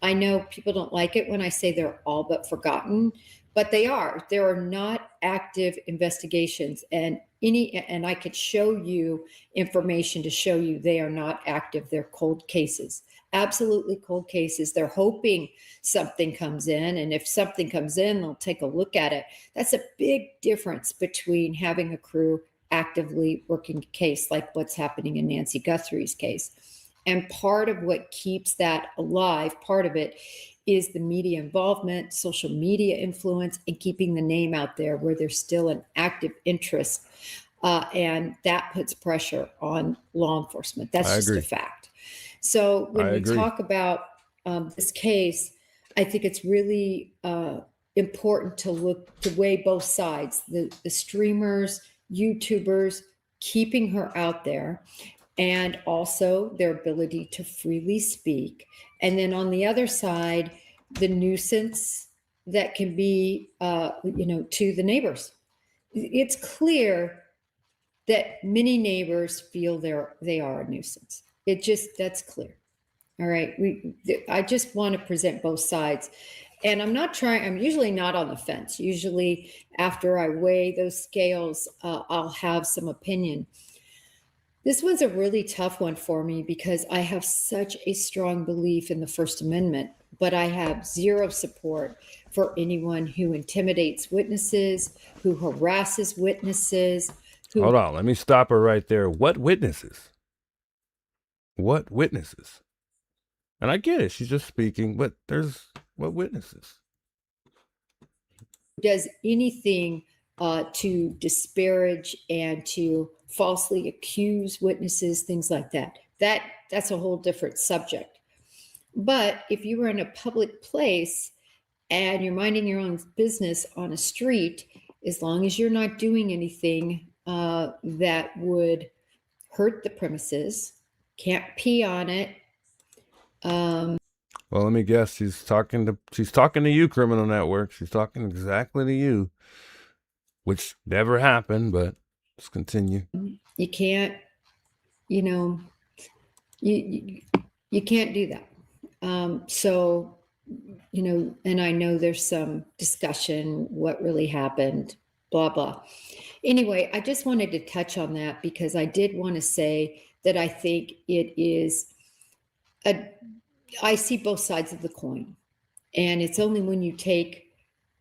I know people don't like it when I say they're all but forgotten, but they are. There are not active investigations, and I could show you information to show you they are not active. They're cold cases, absolutely cold cases. They're hoping something comes in, and if something comes in, they'll take a look at it. That's a big difference between having a crew actively working a case like what's happening in Nancy Guthrie's case. And part of what keeps that alive, part of it is the media involvement, social media influence, and keeping the name out there where there's still an active interest. And that puts pressure on law enforcement. That's just a fact. So when we talk about this case, I think it's really important to weigh both sides, the streamers, YouTubers, keeping her out there, and also their ability to freely speak. And then on the other side, the nuisance that can be, to the neighbors. It's clear that many neighbors feel they are a nuisance. That's clear. All right. I just want to present both sides. And I'm usually not on the fence. Usually after I weigh those scales, I'll have some opinion. This one's a really tough one for me because I have such a strong belief in the First Amendment, but I have zero support for anyone who intimidates witnesses, who harasses witnesses. Hold on, let me stop her right there. What witnesses? What witnesses? And I get it, she's just speaking, but what witnesses? Does anything to disparage and to falsely accuse witnesses, things like that. That's a whole different subject. But if you were in a public place and you're minding your own business on a street, as long as you're not doing anything that would hurt the premises, can't pee on it. Well, let me guess. She's talking to you, Criminal Network. She's talking exactly to you, which never happened, but let's continue. You can't, you can't do that. So, and I know there's some discussion, what really happened, blah, blah. Anyway, I just wanted to touch on that because I did want to say that I think it is I see both sides of the coin. And it's only when you take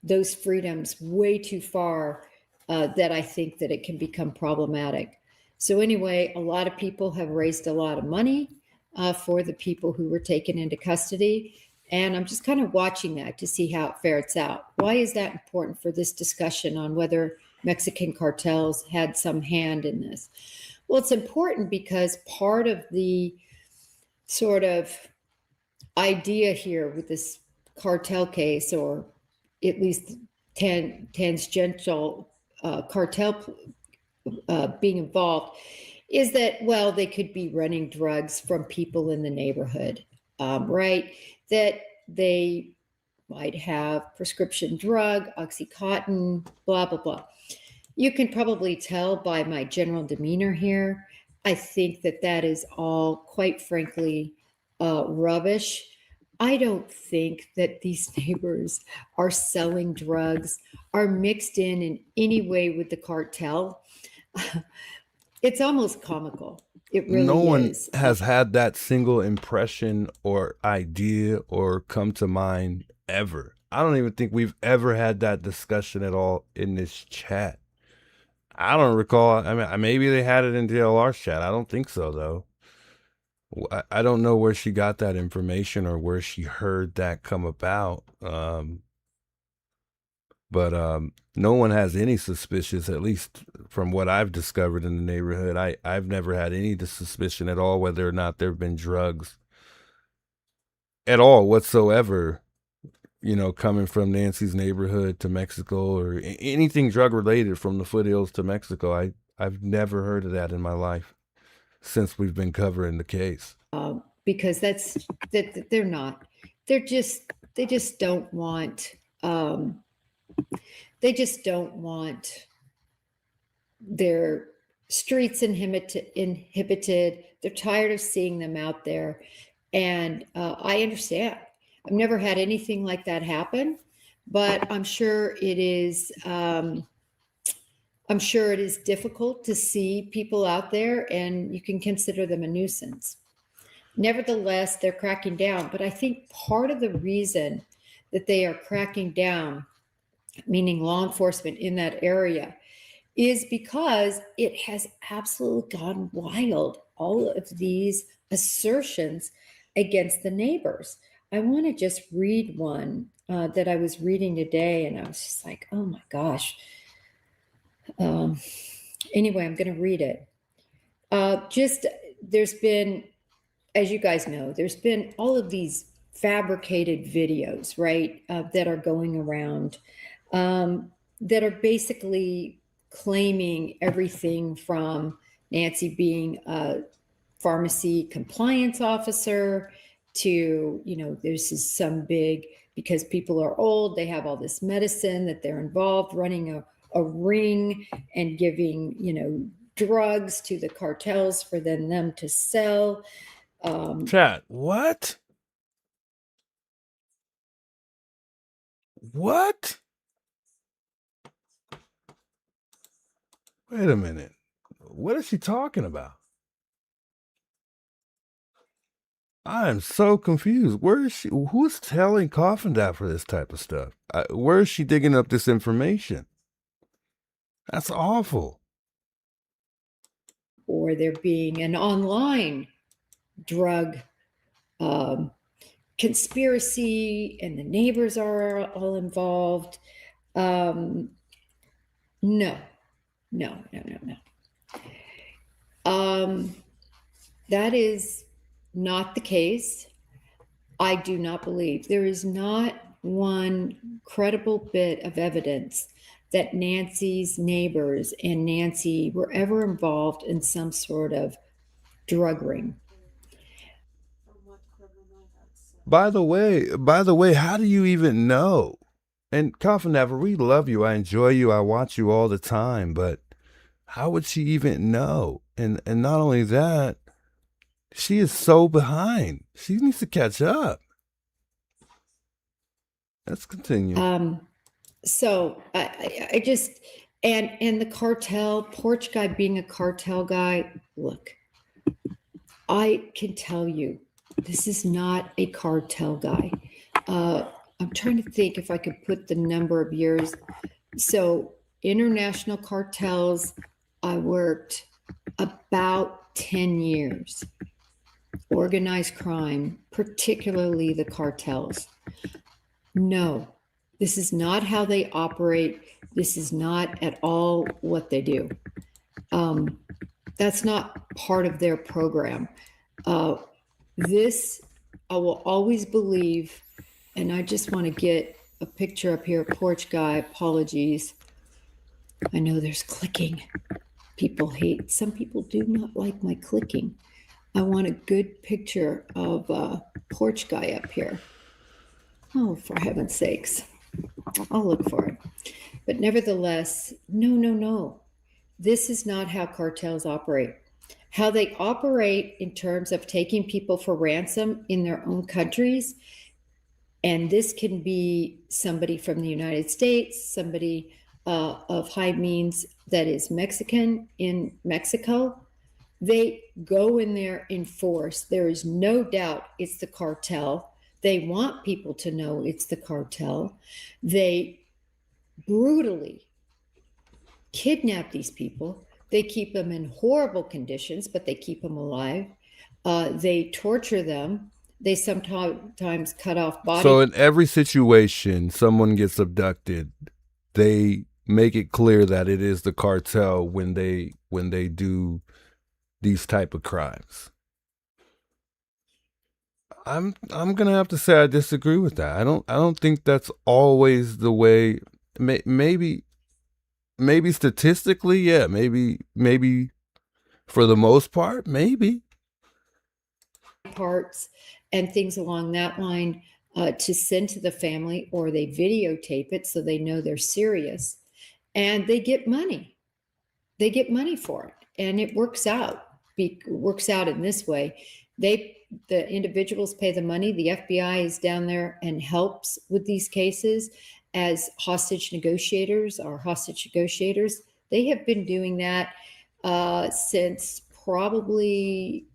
those freedoms way too far that I think that it can become problematic. So anyway, a lot of people have raised a lot of money for the people who were taken into custody. And I'm just kind of watching that to see how it fares out. Why is that important for this discussion on whether Mexican cartels had some hand in this? Well, it's important because part of the sort of idea here with this cartel case, or at least tangential cartel being involved, is that, well, they could be running drugs from people in the neighborhood, right? That they might have prescription drug, Oxycontin, blah, blah, blah. You can probably tell by my general demeanor here. I think that is all, quite frankly, rubbish. I don't think that these neighbors are selling drugs, are mixed in any way with the cartel. It's almost comical. It really is. No one has had that single impression or idea or come to mind ever. I don't even think we've ever had that discussion at all in this chat. I don't recall. I mean, maybe they had it in DLR's chat. I don't think so, though. I don't know where she got that information or where she heard that come about. But no one has any suspicions, at least from what I've discovered in the neighborhood. I've never had any suspicion at all whether or not there have been drugs at all whatsoever, coming from Nancy's neighborhood to Mexico, or anything drug related from the foothills to Mexico. I've never heard of that in my life since we've been covering the case. Because they're not. They just don't want. They just don't want their streets inhibited. They're tired of seeing them out there. And I understand. I've never had anything like that happen, but I'm sure it is. I'm sure it is difficult to see people out there, and you can consider them a nuisance. Nevertheless, they're cracking down. But I think part of the reason that they are cracking down, meaning law enforcement in that area, is because it has absolutely gone wild. All of these assertions against the neighbors. I want to just read one that I was reading today, and I was just like, oh my gosh. Anyway, I'm going to read it. There's been, as you guys know, there's been all of these fabricated videos, right, that are going around that are basically claiming everything from Nancy being a pharmacy compliance officer to, this is some big, because people are old, they have all this medicine that they're involved running a ring and giving, drugs to the cartels for them to sell. Chat, what? What? Wait a minute. What is she talking about? I am so confused. Where is she? Who's telling Coffin that for this type of stuff? Where is she digging up this information? That's awful. Or there being an online drug conspiracy, and the neighbors are all involved. No. That is not the case. I do not believe there is not one credible bit of evidence that Nancy's neighbors and Nancy were ever involved in some sort of drug ring. By the way, how do you even know? And Coffin Never, we love you. I enjoy you. I watch you all the time. But how would she even know? And not only that, she is so behind. She needs to catch up. Let's continue. So I just, and the cartel, Porch Guy being a cartel guy, look, I can tell you, this is not a cartel guy. I'm trying to think if I could put the number of years. So international cartels, I worked about 10 years. Organized crime, particularly the cartels. No, this is not how they operate. This is not at all what they do. That's not part of their program. This, I will always believe, and I just want to get a picture up here. Porch Guy, apologies. I know there's clicking. Some people do not like my clicking. I want a good picture of Porch Guy up here. Oh, for heaven's sakes. I'll look for it. But nevertheless, no. This is not how cartels operate. How they operate in terms of taking people for ransom in their own countries. And this can be somebody from the United States, somebody of high means that is Mexican in Mexico. They go in there in force. There is no doubt it's the cartel. They want people to know it's the cartel. They brutally kidnap these people. They keep them in horrible conditions, but they keep them alive. They torture them. They sometimes cut off body. So in every situation, someone gets abducted, they make it clear that it is the cartel when they do these type of crimes. I'm gonna have to say I disagree with that. I don't think that's always the way. Maybe statistically, yeah. Maybe for the most part, maybe. Parts and things along that line to send to the family, or they videotape it so they know they're serious, and they get money. They get money for it, and it works out. Works out in this way. The individuals pay the money. The FBI is down there and helps with these cases as hostage negotiators. They have been doing that since probably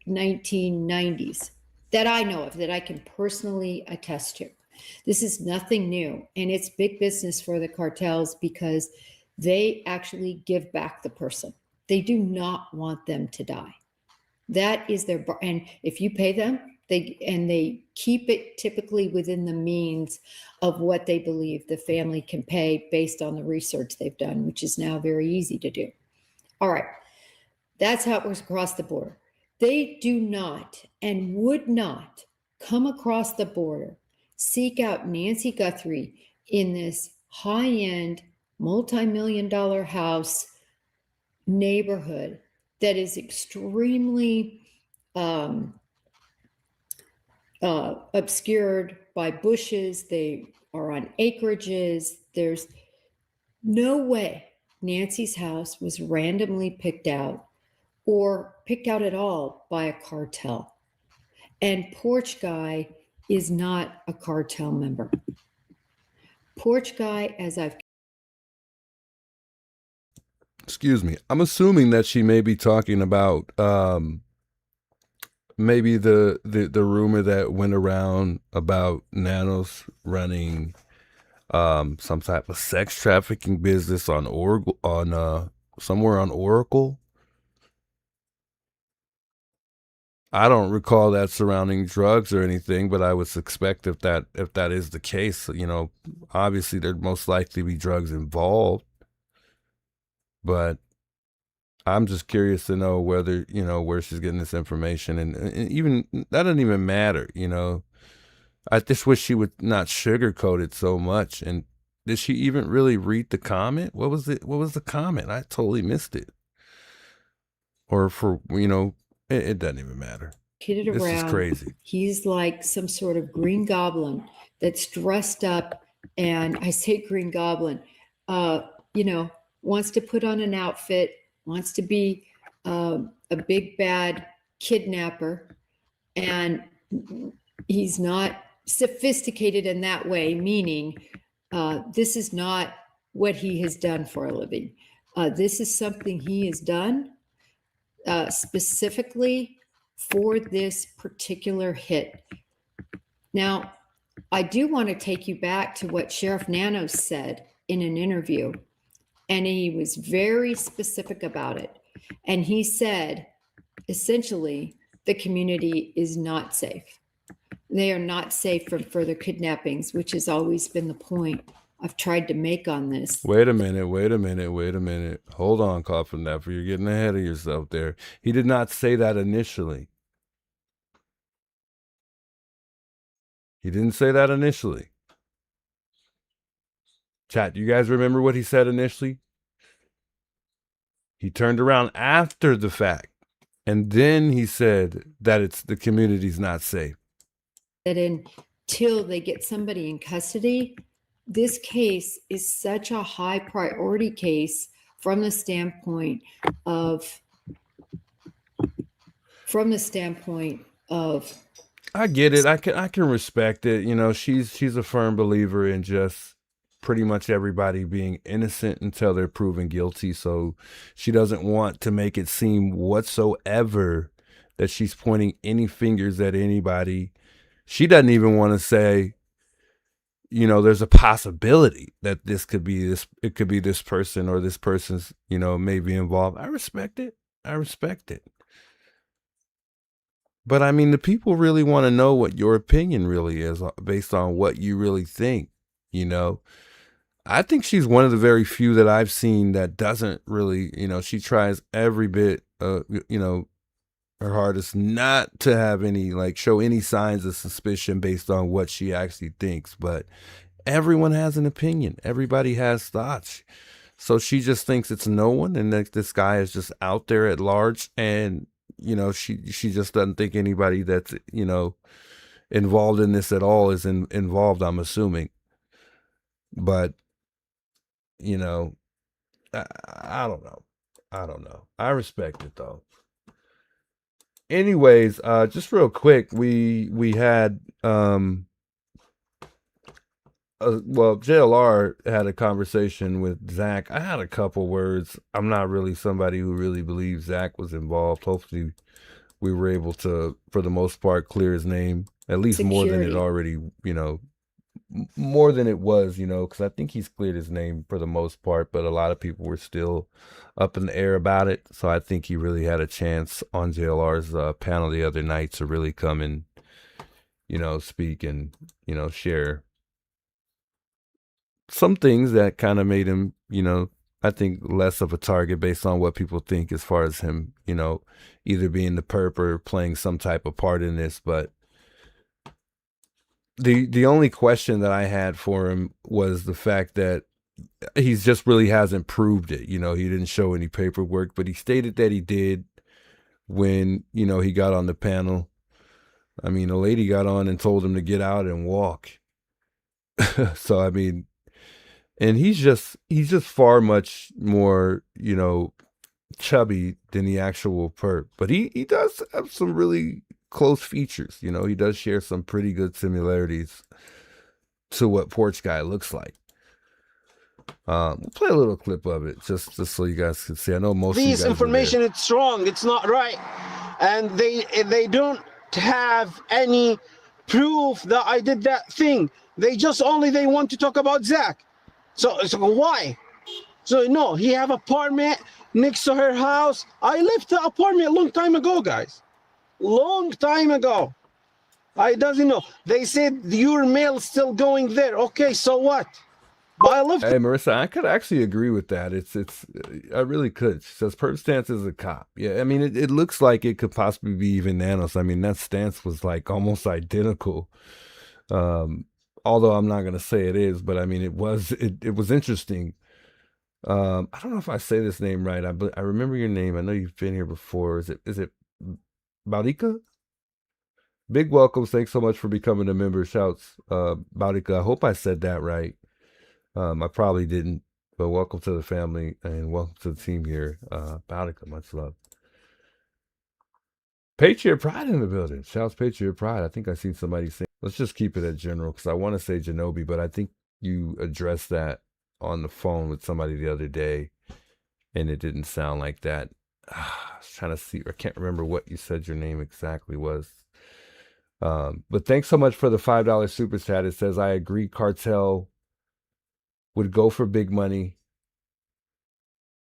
1990s that I know of, that I can personally attest to. This is nothing new, and it's big business for the cartels because they actually give back the person. They do not want them to die. That is their, and if you pay them, they keep it typically within the means of what they believe the family can pay based on the research they've done, which is now very easy to do. All right. That's how it works across the border. They do not and would not come across the border, seek out Nancy Guthrie in this high-end, multi-million-dollar house neighborhood that is extremely obscured by bushes. They are on acreages. There's no way Nancy's house was randomly picked out or picked out at all by a cartel. And Porch Guy is not a cartel member. Porch Guy, as I've Excuse me. I'm assuming that she may be talking about maybe the rumor that went around about Nanos running some type of sex trafficking business on Oracle, on somewhere on Oracle. I don't recall that surrounding drugs or anything, but I would suspect if that is the case, you know, obviously there'd most likely be drugs involved. But I'm just curious to know whether, you know, where she's getting this information, and even that doesn't even matter, you know. I just wish she would not sugarcoat it so much. And did she even really read the comment? What was the comment? I totally missed it. Or for, you know, it doesn't even matter. kidded This is around. crazy. He's like some sort of green goblin that's dressed up, and I say green goblin, you know, wants to put on an outfit, wants to be a big bad kidnapper, and he's not sophisticated in that way, meaning this is not what he has done for a living. This is something he has done specifically for this particular hit. Now, I do want to take you back to what Sheriff Nanos said in an interview, and he was very specific about it. And he said, essentially, the community is not safe. They are not safe from further kidnappings, which has always been the point I've tried to make on this. Wait a minute. Hold on, Coffin Napper. You're getting ahead of yourself there. He did not say that initially. He didn't say that initially. Chat, do you guys remember what he said initially? He turned around after the fact, and then he said that it's the community's not safe. That until they get somebody in custody, this case is such a high priority case from the standpoint of I get it. I can respect it. You know, she's a firm believer in just pretty much everybody being innocent until they're proven guilty. So she doesn't want to make it seem whatsoever that she's pointing any fingers at anybody. She doesn't even want to say, you know, there's a possibility that this could be this, it could be this person, or this person's, you know, may be involved. I respect it. But I mean, the people really want to know what your opinion really is based on what you really think, you know? I think she's one of the very few that I've seen that doesn't really, she tries every bit, her hardest not to have any, like, show any signs of suspicion based on what she actually thinks. But everyone has an opinion. Everybody has thoughts. So she just thinks it's no one, and that this guy is just out there at large, and she just doesn't think anybody that's involved in this at all is involved, I'm assuming. But I don't know. I respect it though. Anyways, just real quick, we had well, JLR had a conversation with Zach. I had a couple words. I'm not really somebody who really believes Zach was involved. Hopefully we were able to, for the most part, clear his name, at least more than it already, more than it was, because I think he's cleared his name for the most part, but a lot of people were still up in the air about it. So I think he really had a chance on JLR's panel the other night to really come and, speak and, share some things that kind of made him, I think less of a target based on what people think as far as him, either being the perp or playing some type of part in this. But the only question that I had for him was the fact that he's just really hasn't proved it. He didn't show any paperwork, but he stated that he did when, he got on the panel. I mean, a lady got on and told him to get out and walk. So, I mean, and he's just far much more, chubby than the actual perp. But he does have some really close features. He does share some pretty good similarities to what Porch Guy looks like. We'll play a little clip of it just so you guys can see. I know most of you guys information, it's wrong, it's not right, and they don't have any proof that I did that thing. They want to talk about Zach. So why? So no, he have apartment next to her house. I left the apartment a long time ago, guys. Long time ago. I doesn't know. They said your mail still going there. Okay, so what? But I left. Hey, Marissa, I could actually agree with that. It's I really could. She says Perp stance is a cop. Yeah, I mean, it looks like it could possibly be even Nanos. I mean, that stance was like almost identical. Although I'm not gonna say it is, but I mean, it was interesting. I don't know if I say this name right. I remember your name. I know you've been here before. Is it Baudika? Big welcome. Thanks so much for becoming a member. Shouts, Baudika. I hope I said that right. I probably didn't, but welcome to the family and welcome to the team here. Baudika, much love. Patriot Pride in the building. Shouts Patriot Pride. I think I seen somebody say, let's just keep it at general because I want to say Genobi, but I think you addressed that on the phone with somebody the other day and it didn't sound like that. I was trying to see, I can't remember what you said your name exactly was. But thanks so much for the $5 super chat. It says, I agree, cartel would go for big money.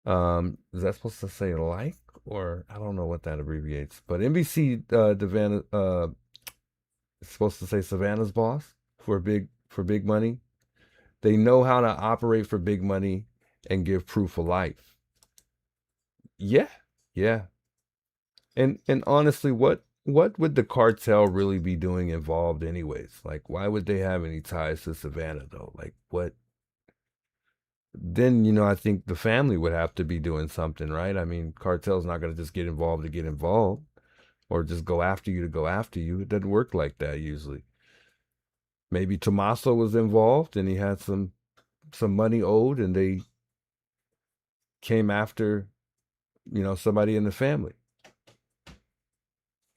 Is that supposed to say like? Or I don't know what that abbreviates, but NBC it's supposed to say Savannah's boss for big money. They know how to operate for big money and give proof of life. Yeah. And honestly, what would the cartel really be doing involved anyways? Like, why would they have any ties to Savannah though? Like, what? Then, I think the family would have to be doing something, right? I mean, cartel's not going to just get involved to get involved or just go after you to go after you. It doesn't work like that usually. Maybe Tommaso was involved and he had some money owed and they came after, somebody in the family.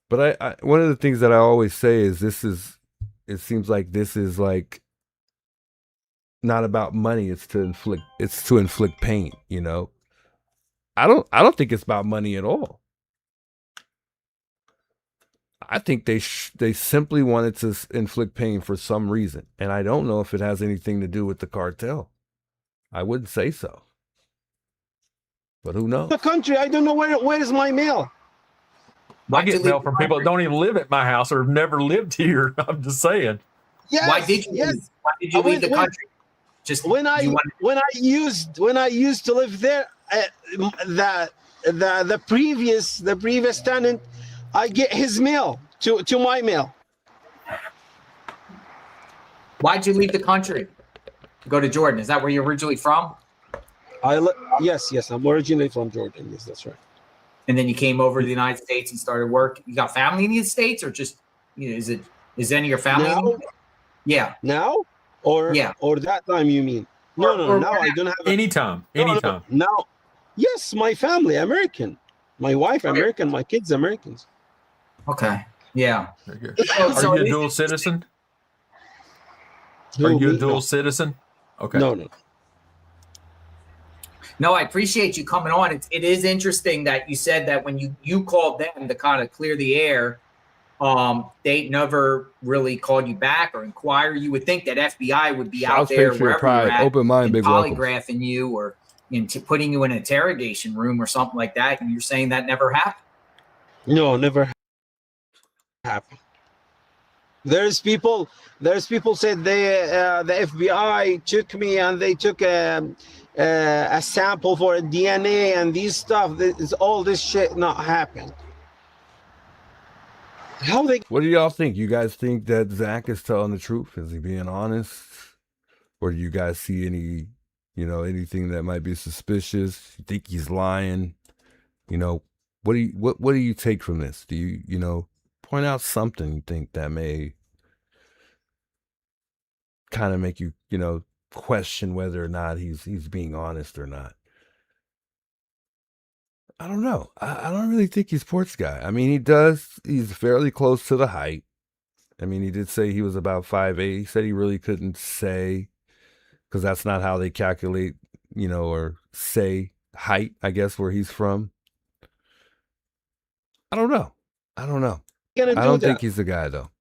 But I one of the things that I always say is it seems like this is like not about money. It's to inflict pain, I don't think it's about money at all. I think they simply wanted to inflict pain for some reason. And I don't know if it has anything to do with the cartel. I wouldn't say so. But who knows? The country, I don't know where is my mail. I get mail from people that don't even live at my house or have never lived here. I'm just saying. Yes, Why did you? yes. Why did you leave the When- country? Just when I you wanted- when I used to live there, the previous tenant, I get his mail to my mail. Why'd you leave the country to go to Jordan? Is that where you're originally from? Yes, I'm originally from Jordan. Yes, that's right. And then you came over to the United States and started work. You got family in the States, or just is any of your family? Now? Yeah. Now or that time you mean? No. Now I don't have anytime. Now, yes, my family American, my wife American, my kids Americans. Okay. Yeah. Are you a dual citizen? Are you a dual citizen? Okay. No. No, I appreciate you coming on. It is interesting that you said that when you called them to kind of clear the air, they never really called you back or inquire. You would think that FBI would be out there wherever you're at, open mind, big polygraphing you or into putting you in an interrogation room or something like that. And you're saying that never happened? No, never happened. There's people said the FBI took me and they took a sample for a DNA and these stuff. All this shit not happened. What do y'all think? You guys think that Zach is telling the truth? Is he being honest? Or do you guys see any, anything that might be suspicious? You think he's lying? What do you take from this? Do you, point out something you think that may kind of make you, question whether or not he's being honest or not? I don't know. I don't really think he's porch guy. I mean, he's fairly close to the height. I mean, he did say he was about 5'8". He said he really couldn't say, because that's not how they calculate, or say height, I guess, where he's from. I don't know. I don't think he's the guy, though.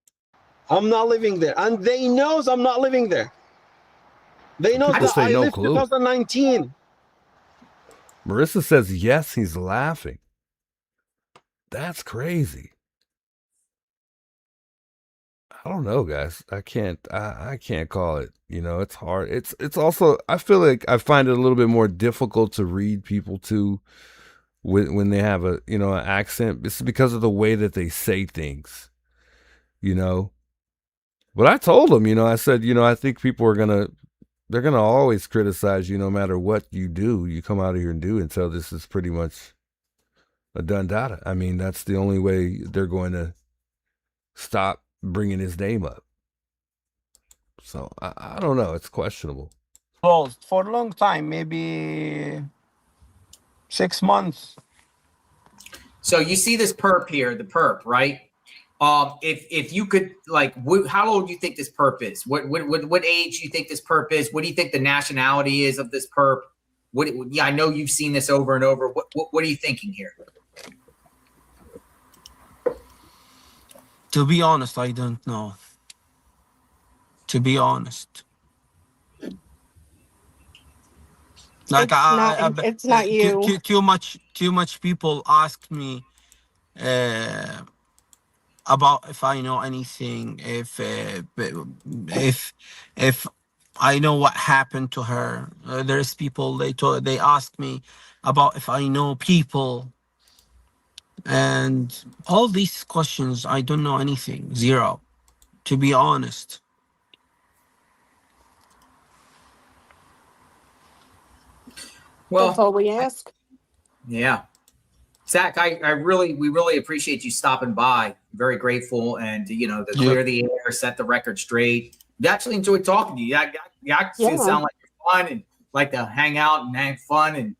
I'm not living there. And they knows I'm not living there. They know that I lived 2019. Marissa says, yes, he's laughing. That's crazy. I don't know, guys. I can't call it. It's hard. It's also, I feel like I find it a little bit more difficult to read people too when they have an accent. It's because of the way that they say things, But I told them, I said, I think people they're going to always criticize you no matter what you do. You come out of here and do until this is pretty much a done data. I mean, that's the only way they're going to stop bringing his name up. So I don't know. It's questionable. Well, for a long time, maybe 6 months. So you see this perp here, the perp, right? If you could, how old do you think this perp is? What age do you think this perp is? What do you think the nationality is of this perp? I know you've seen this over and over. What are you thinking here? To be honest, I don't know. To be honest. Like it's not you. Too much people ask me about if I know anything, if I know what happened to her. There's people they ask me about if I know people, and all these questions I don't know anything. Zero, to be honest. Well, that's all we ask. Yeah. Zach, we really appreciate you stopping by. Very grateful, and to clear the air, set the record straight. We actually enjoyed talking to you. You actually sound like you're fun and like to hang out and have fun. And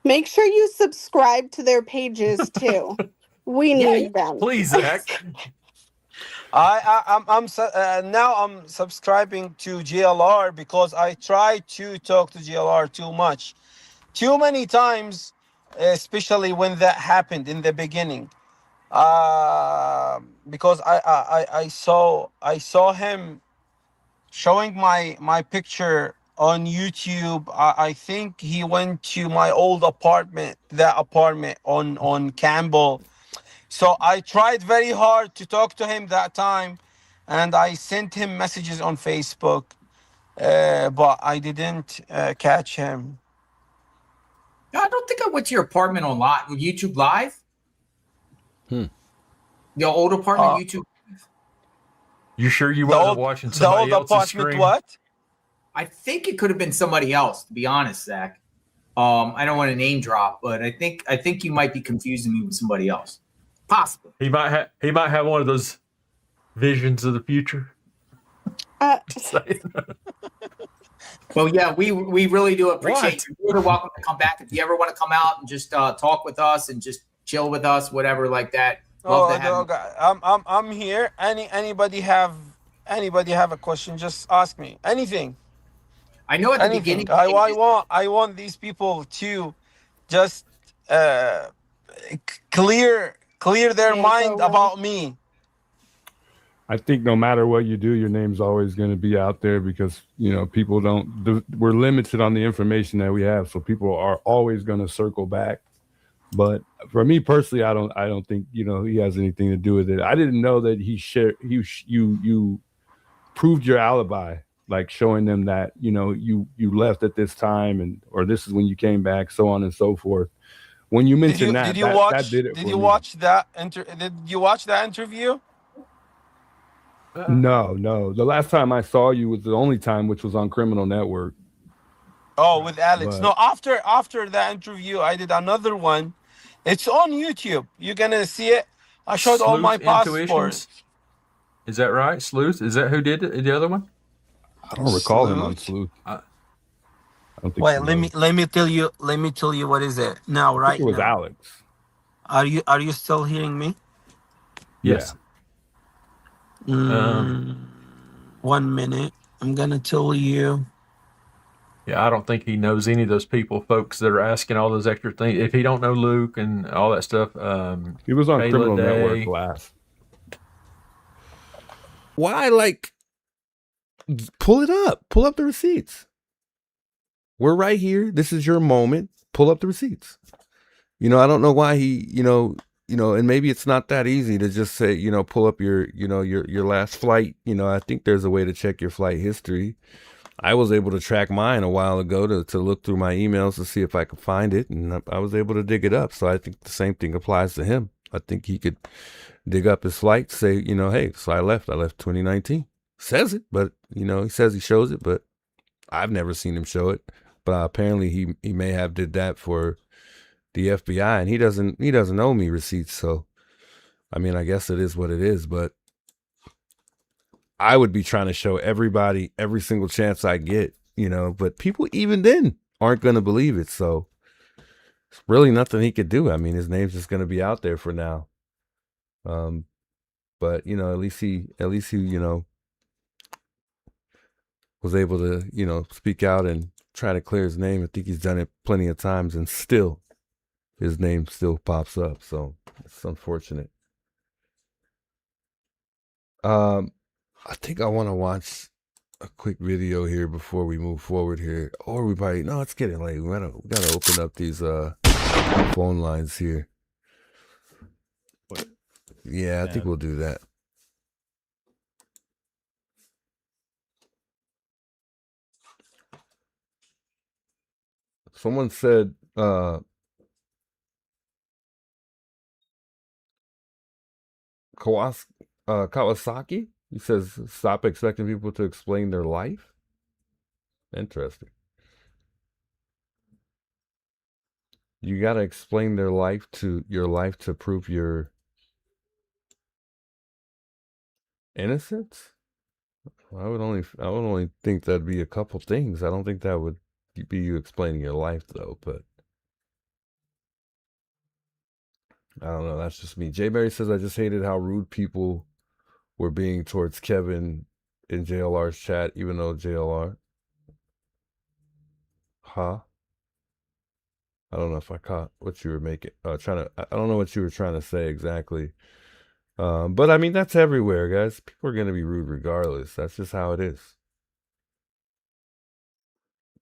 make sure you subscribe to their pages too. We need them. Please, Zach. I'm now I'm subscribing to GLR because I try to talk to GLR too many times, especially when that happened in the beginning. Because I saw him showing my picture on YouTube. I think he went to my old apartment, that apartment on Campbell. So I tried very hard to talk to him that time, and I sent him messages on Facebook, but I didn't catch him. I don't think I went to your apartment on YouTube Live. The old apartment YouTube. You sure you wasn't watching somebody else's screen? What? I think it could have been somebody else, to be honest, Zach. I don't want to name drop, but I think you might be confusing me with somebody else. Possibly. He might have one of those visions of the future. Just saying. Well, yeah, we really do appreciate you. You're welcome to come back if you ever want to come out and just talk with us and just chill with us, whatever like that. Love to have you. I'm here. Anybody have a question? Just ask me anything. I know at the beginning. I want these people to just clear their mind about me. I think no matter what you do, your name's always going to be out there because, you know, people we're limited on the information that we have. So people are always going to circle back. But for me personally, I don't think, you know, he has anything to do with it. I didn't know that you proved your alibi, like showing them that, you know, you left at this time or this is when you came back, so on and so forth. When you mentioned that did it for me. Did you watch that interview? No. The last time I saw you was the only time, which was on Criminal Network. Oh, with Alex. No, after that interview, I did another one. It's on YouTube. You're gonna see it. I showed all my passports. Is that right? Sleuth? Is that who did it? The other one? I don't recall him on Sleuth. I don't think. Wait, let me tell you what is it now, right? It was now. Alex. Are you still hearing me? Yes. 1 minute. I'm gonna tell you. Yeah, I don't think he knows any of those folks that are asking all those extra things. If he don't know Luke and all that stuff, he was on Criminal Network last. Why, pull it up. Pull up the receipts. We're right here. This is your moment. Pull up the receipts. You know, I don't know why he, you know, and maybe it's not that easy to just say, you know, pull up your last flight. You know, I think there's a way to check your flight history. I was able to track mine a while ago to look through my emails to see if I could find it, and I was able to dig it up. So I think the same thing applies to him. I think he could dig up his flight, say, you know, hey, so I left 2019. Says it, but, you know, he says he shows it, but I've never seen him show it. But apparently he may have did that for the FBI, and he doesn't owe me receipts. So, I mean, I guess it is what it is, but I would be trying to show everybody every single chance I get, you know, but people even then aren't going to believe it. So it's really nothing he could do. I mean, his name's just going to be out there for now. But you know, at least he, you know, was able to, you know, speak out and try to clear his name. I think he's done it plenty of times and still his name still pops up. So it's unfortunate. I think I want to watch a quick video here before we move forward here. Or no, it's getting late. We gotta open up these phone lines here. Yeah, I think we'll do that. Someone said Kawasaki? He says, stop expecting people to explain their life. Interesting. You got to explain your life to prove your innocence. I would only think that'd be a couple things. I don't think that would be you explaining your life, though. But I don't know. That's just me. Jay Berry says, I just hated how rude people were being towards Kevin in JLR's chat, even though JLR. Huh? I don't know if I caught what you were making. I don't know what you were trying to say exactly. But I mean, that's everywhere, guys. People are going to be rude regardless. That's just how it is.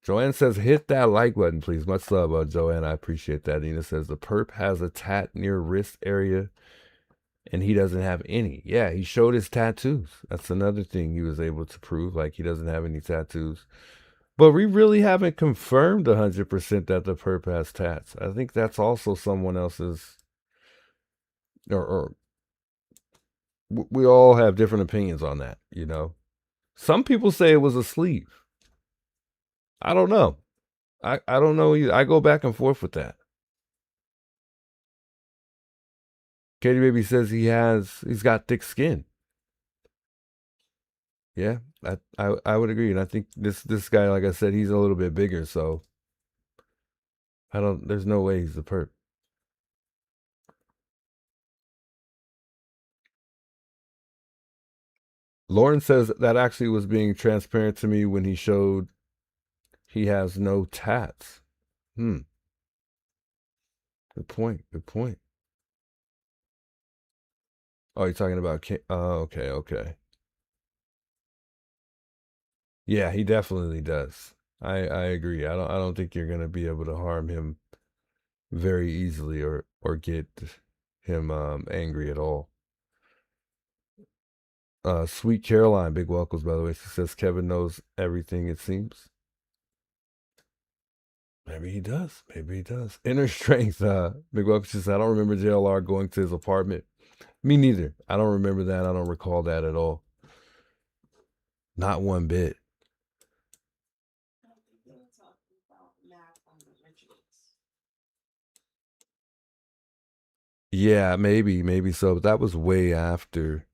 Joanne says, hit that like button, please. Much love, Joanne. I appreciate that. Nina says, the perp has a tat near wrist area and he doesn't have any. Yeah, he showed his tattoos. That's another thing he was able to prove, like he doesn't have any tattoos. But we really haven't confirmed 100% that the perp has tats. I think that's also someone else's, or we all have different opinions on that, you know. Some people say it was a sleeve. I don't know. I don't know either. I go back and forth with that. Katie Baby says he's got thick skin. Yeah, I would agree. And I think this guy, like I said, he's a little bit bigger, so there's no way he's the perp. Lauren says that actually was being transparent to me when he showed he has no tats. Good point. Good point. Oh, you're talking about okay, okay. Yeah, he definitely does. I agree. I don't think you're gonna be able to harm him very easily or get him angry at all. Sweet Caroline, big welcomes by the way. She says Kevin knows everything, it seems. Maybe he does. Maybe he does. Inner strength. Big welcome. She says, I don't remember JLR going to his apartment. Me neither. I don't remember that. I don't recall that at all. Not one bit. I don't think they were talking about Mac on the rituals. Yeah, maybe so. But that was way after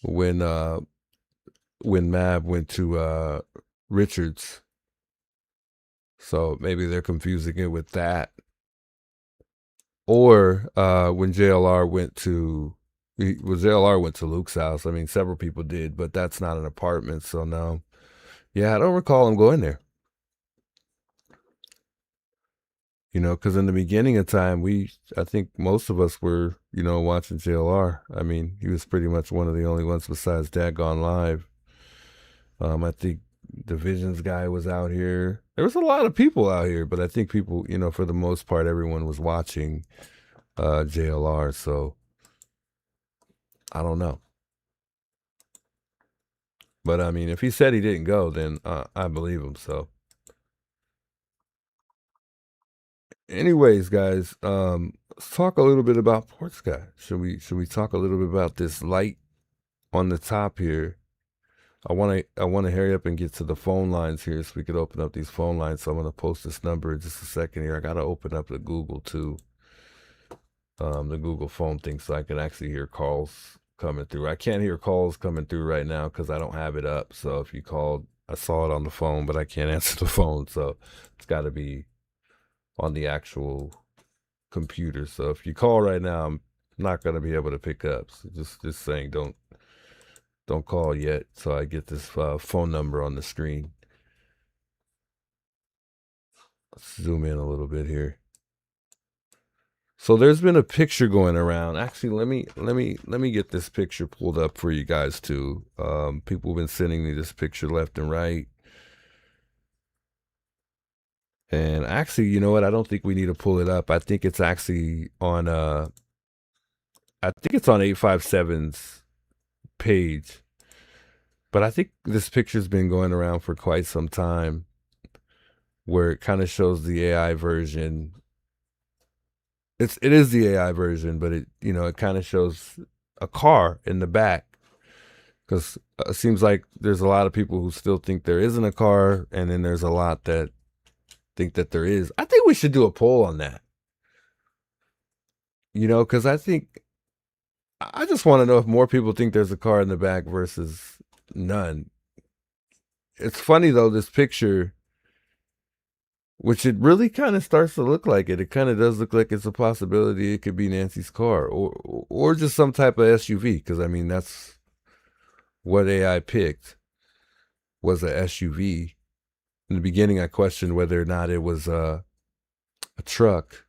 when Mav went to Richards. So maybe they're confusing it with that. Or when JLR went to Luke's house. I mean, several people did, but that's not an apartment, so no. Yeah, I don't recall him going there. You know, because in the beginning of time, I think most of us were, you know, watching JLR. I mean, he was pretty much one of the only ones besides Dad Gone Live. I think the Visions guy was out here. There was a lot of people out here, but I think people, you know, for the most part, everyone was watching JLR. So I don't know. But I mean, if he said he didn't go, then I believe him. So anyways, guys, let's talk a little bit about Porch Guy. Should we talk a little bit about this light on the top here? I want to hurry up and get to the phone lines here so we could open up these phone lines. So I'm going to post this number in just a second here. I got to open up the Google too. The Google phone thing so I can actually hear calls coming through. I can't hear calls coming through right now because I don't have it up. So if you called, I saw it on the phone, but I can't answer the phone. So it's got to be on the actual computer. So if you call right now, I'm not going to be able to pick up. So just saying, don't call yet. So I get this phone number on the screen. Let's zoom in a little bit here. So there's been a picture going around. Actually, let me get this picture pulled up for you guys too. People have been sending me this picture left and right. And actually, you know what? I don't think we need to pull it up. I think it's actually on 857's page. But I think this picture's been going around for quite some time where it kind of shows the AI version. It is the AI version, but it kind of shows a car in the back because it seems like there's a lot of people who still think there isn't a car, and then there's a lot that think that there is. I think we should do a poll on that. You know, because I just want to know if more people think there's a car in the back versus none. It's funny though, this picture, which it really kind of starts to look like it. It kind of does look like it's a possibility it could be Nancy's car or just some type of SUV. Because I mean, that's what AI picked, was a SUV. In the beginning, I questioned whether or not it was a truck.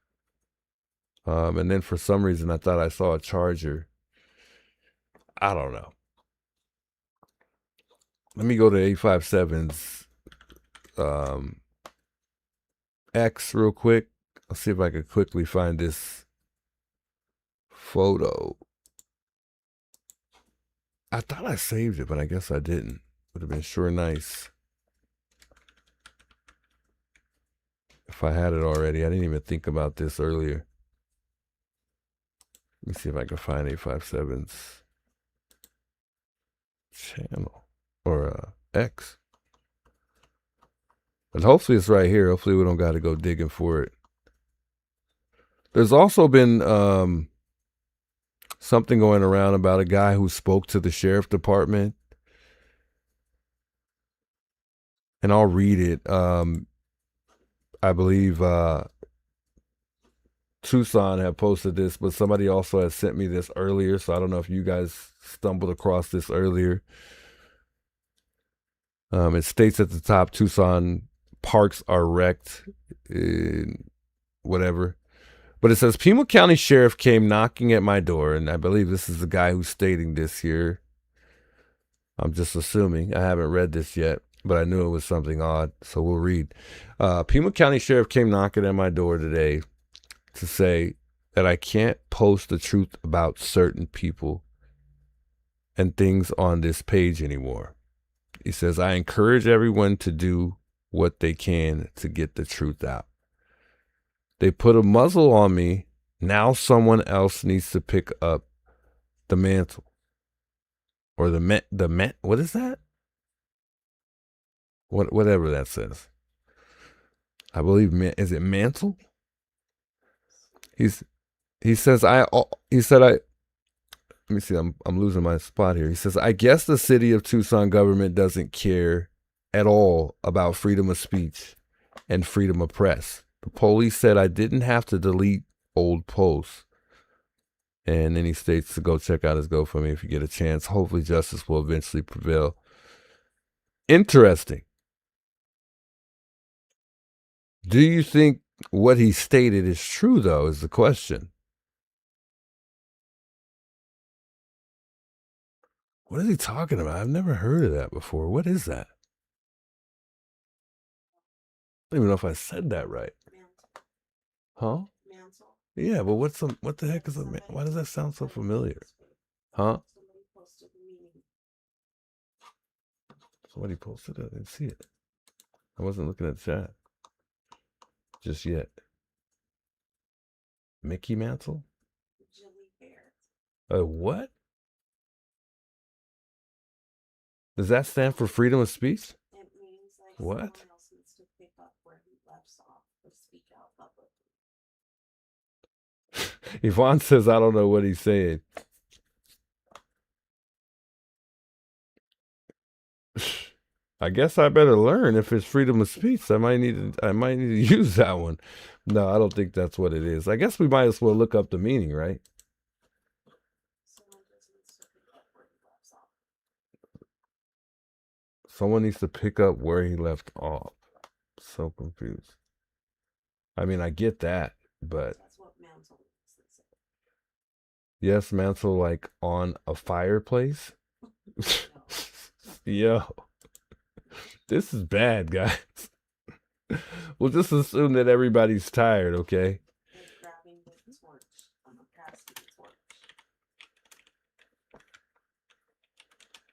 And then for some reason, I thought I saw a Charger. I don't know. Let me go to 857's X real quick. I'll see if I can quickly find this photo. I thought I saved it, but I guess I didn't. Would have been sure nice if I had it already. I didn't even think about this earlier. Let me see if I can find 857's channel or X. But hopefully it's right here. Hopefully we don't got to go digging for it. There's also been something going around about a guy who spoke to the sheriff department. And I'll read it. I believe Tucson had posted this, but somebody also had sent me this earlier. So I don't know if you guys stumbled across this earlier. It states at the top, Tucson parks are wrecked, whatever. But it says, Pima County Sheriff came knocking at my door. And I believe this is the guy who's stating this here. I'm just assuming. I haven't read this yet, but I knew it was something odd. So we'll read. Pima County Sheriff came knocking at my door today to say that I can't post the truth about certain people and things on this page anymore. He says, I encourage everyone to do what they can to get the truth out. They put a muzzle on me. Now someone else needs to pick up the mantle. Or what is that? Whatever that says. I believe, is it mantle? He said, let me see, I'm losing my spot here. He says, I guess the city of Tucson government doesn't care at all about freedom of speech and freedom of press. The police said I didn't have to delete old posts. And then he states to go check out his GoFundMe if you get a chance. Hopefully justice will eventually prevail. Interesting. Do you think what he stated is true, though, is the question. What is he talking about? I've never heard of that before. What is that? I don't even know if I said that right. Huh? Yeah, but what the heck is why does that sound so familiar? Huh? Somebody posted it. I didn't see it. I wasn't looking at the chat just yet. Mickey Mantle? What? Does that stand for freedom of speech? It means like What? someone else needs to pick up where he left off or speak out publicly. Yvonne says, I don't know what he's saying. I guess I better learn if it's freedom of speech. I might need to use that one. No, I don't think that's what it is. I guess we might as well look up the meaning, right? Someone needs to pick up where he left off. So confused. I mean, I get that, but That's what mantle means. yes, mantle like on a fireplace. Yo, this is bad, guys. We'll just assume that everybody's tired, okay? Like grabbing the torch on the past of the torch.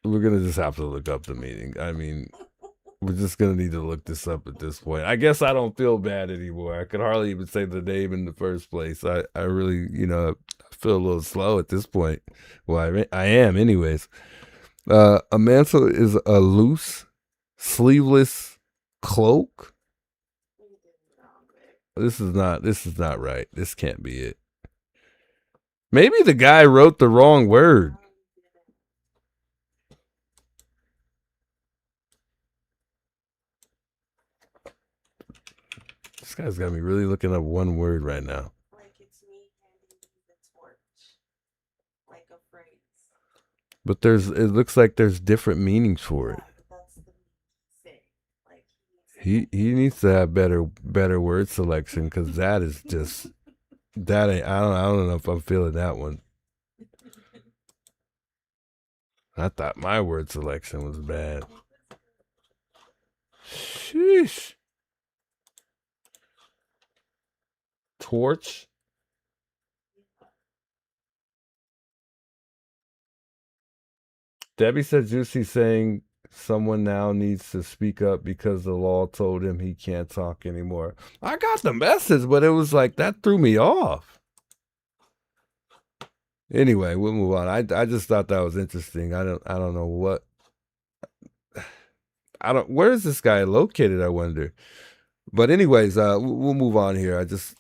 We're gonna just have to look up the meaning. I mean, we're just gonna need to look this up at this point. I guess I don't feel bad anymore. I could hardly even say the name in the first place. I really, I feel a little slow at this point. Well, I am anyways. A mantle is a loose, sleeveless cloak. This is not right. This can't be it. Maybe the guy wrote the wrong word. This guy's got me really looking up one word right now. Like it's me handing you the torch. Like a phrase. But it looks like there's different meanings for it. Yeah, but that's the thing. Like He needs to have better word selection, because that is just that ain't I don't know if I'm feeling that one. I thought my word selection was bad. Sheesh. Torch. Debbie said Juicy saying someone now needs to speak up because the law told him he can't talk anymore. I got the message, but it was like that threw me off. Anyway, we'll move on. I just thought that was interesting. I don't know what where is this guy located, I wonder. But anyways, we'll move on here. I just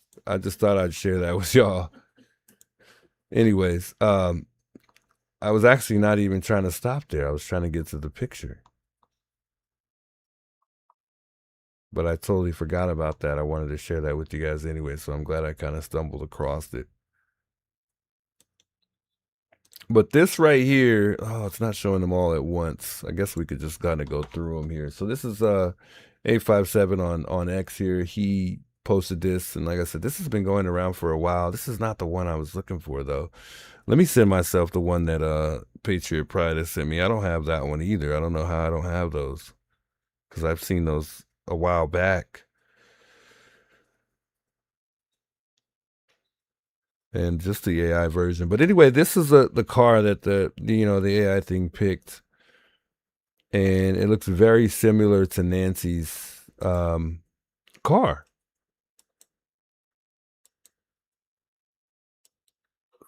thought I'd share that with y'all. Anyways, I was actually not even trying to stop there. I was trying to get to the picture. But I totally forgot about that. I wanted to share that with you guys anyway, so I'm glad I kind of stumbled across it. But this right here, oh, it's not showing them all at once. I guess we could just kind of go through them here. So this is 857 on X here. He posted this, and like I said, this has been going around for a while. This is not the one I was looking for, though. Let me send myself the one that Patriot Pride has sent me. I don't have that one either. I don't know how I don't have those, because I've seen those a while back. And just the AI version. But anyway, this is the car that the AI thing picked. And it looks very similar to Nancy's car.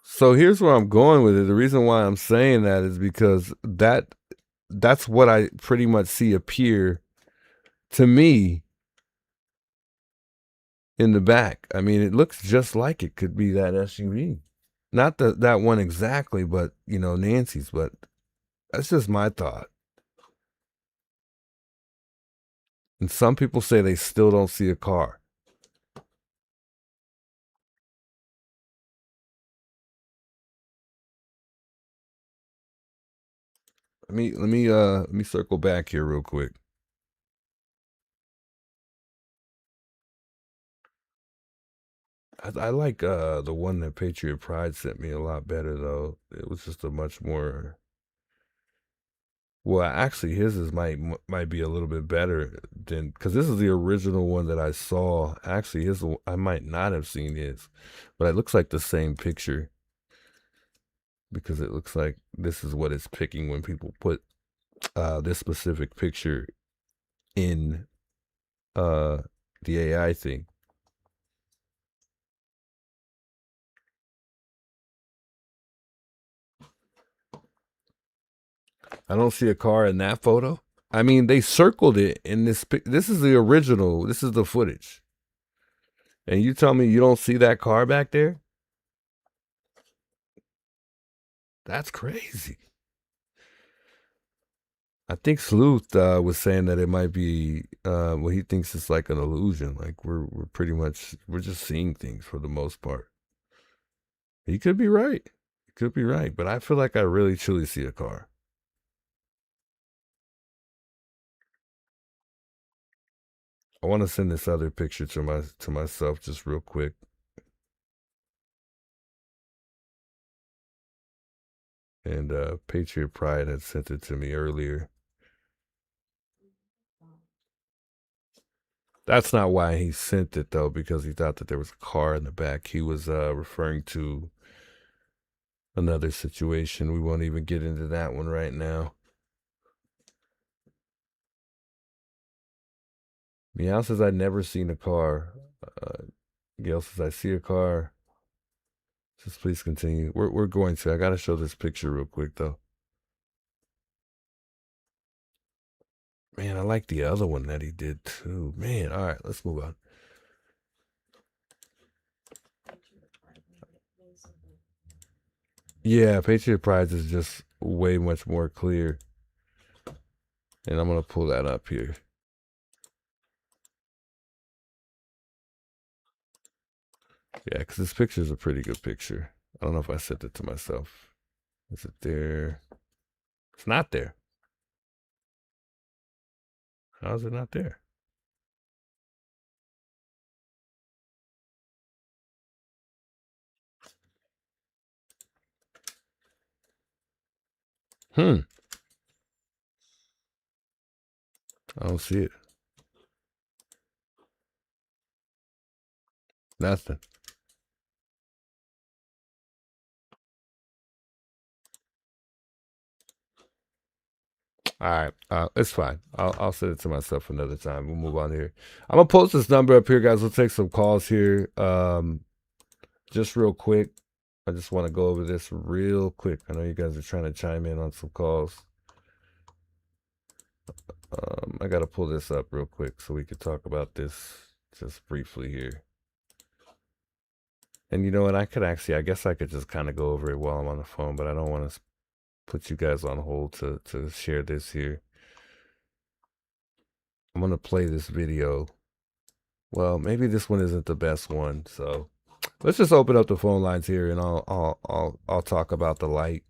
So here's where I'm going with it. The reason why I'm saying that is because that's what I pretty much see appear to me in the back. I mean, it looks just like it could be that SUV. Not that one exactly, but, Nancy's. But that's just my thought. And some people say they still don't see a car. Let me circle back here real quick. I like the one that Patriot Pride sent me a lot better, though. It was just a much more. Well, actually, his might be a little bit better than, because this is the original one that I saw. Actually, I might not have seen his, but it looks like the same picture, because it looks like this is what it's picking when people put this specific picture in the AI thing. I don't see a car in that photo. I mean, they circled it in this. This is the original. This is the footage. And you tell me you don't see that car back there? That's crazy. I think Sleuth was saying that it might be, well, he thinks it's like an illusion. Like we're just seeing things for the most part. He could be right. He could be right. But I feel like I really truly see a car. I want to send this other picture to myself just real quick. And Patriot Pride had sent it to me earlier. That's not why he sent it, though, because he thought that there was a car in the back. He was referring to another situation. We won't even get into that one right now. Meow says, I've never seen a car. Gail says, I see a car. Just please continue. We're going to. I got to show this picture real quick, though. Man, I like the other one that he did, too. Man, all right, let's move on. Yeah, Patriot Pride is just way much more clear. And I'm going to pull that up here. Yeah, because this picture is a pretty good picture. I don't know if I sent it to myself. Is it there? It's not there. How is it not there? I don't see it. Nothing. All right, it's fine. I'll send it to myself another time. We'll move on here. I'm gonna post this number up here, guys. We'll take some calls here. Just real quick. I just want to go over this real quick. I know you guys are trying to chime in on some calls. I gotta pull this up real quick so we can talk about this just briefly here. And you know what? I guess I could just kind of go over it while I'm on the phone, but I don't want to put you guys on hold to share this here. I'm gonna play this video. Well, maybe this one isn't the best one, so let's just open up the phone lines here, and I'll talk about the light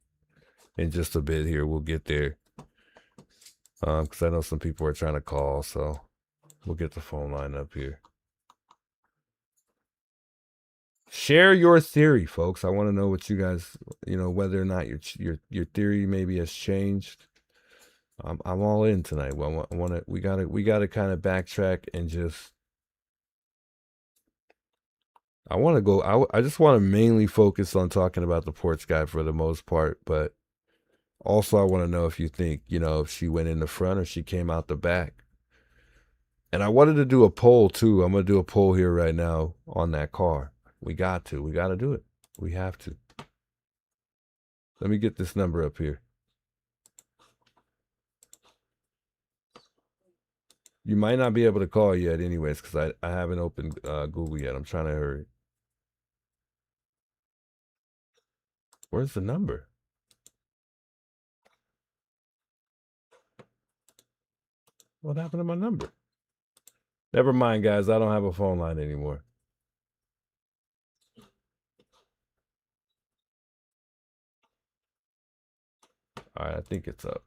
in just a bit here. We'll get there, because I know some people are trying to call, so we'll get the phone line up here. Share your theory, folks. I want to know what you guys, whether or not your theory maybe has changed. I'm all in tonight. Well, we gotta kind of backtrack and just. I just want to mainly focus on talking about the porch guy for the most part, but also I want to know if you think, if she went in the front or she came out the back. And I wanted to do a poll too. I'm gonna do a poll here right now on that car. We got to do it. We have to. Let me get this number up here. You might not be able to call yet anyways, because I haven't opened Google yet. I'm trying to hurry. Where's the number? What happened to my number? Never mind, guys. I don't have a phone line anymore. All right, I think it's up.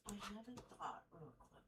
I had a thought real quick.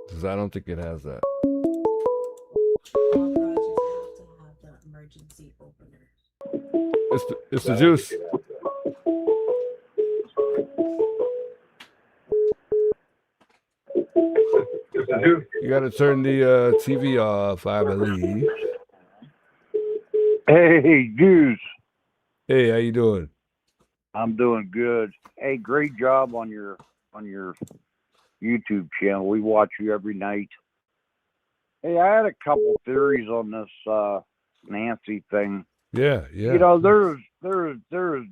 Because I don't think it has that. All garages have to have the emergency opener. It's the juice. You got to turn the TV off, I believe. Hey, Goose. Hey, how you doing? I'm doing good. Hey, great job on your YouTube channel. We watch you every night. Hey, I had a couple theories on this Nancy thing. Yeah. There's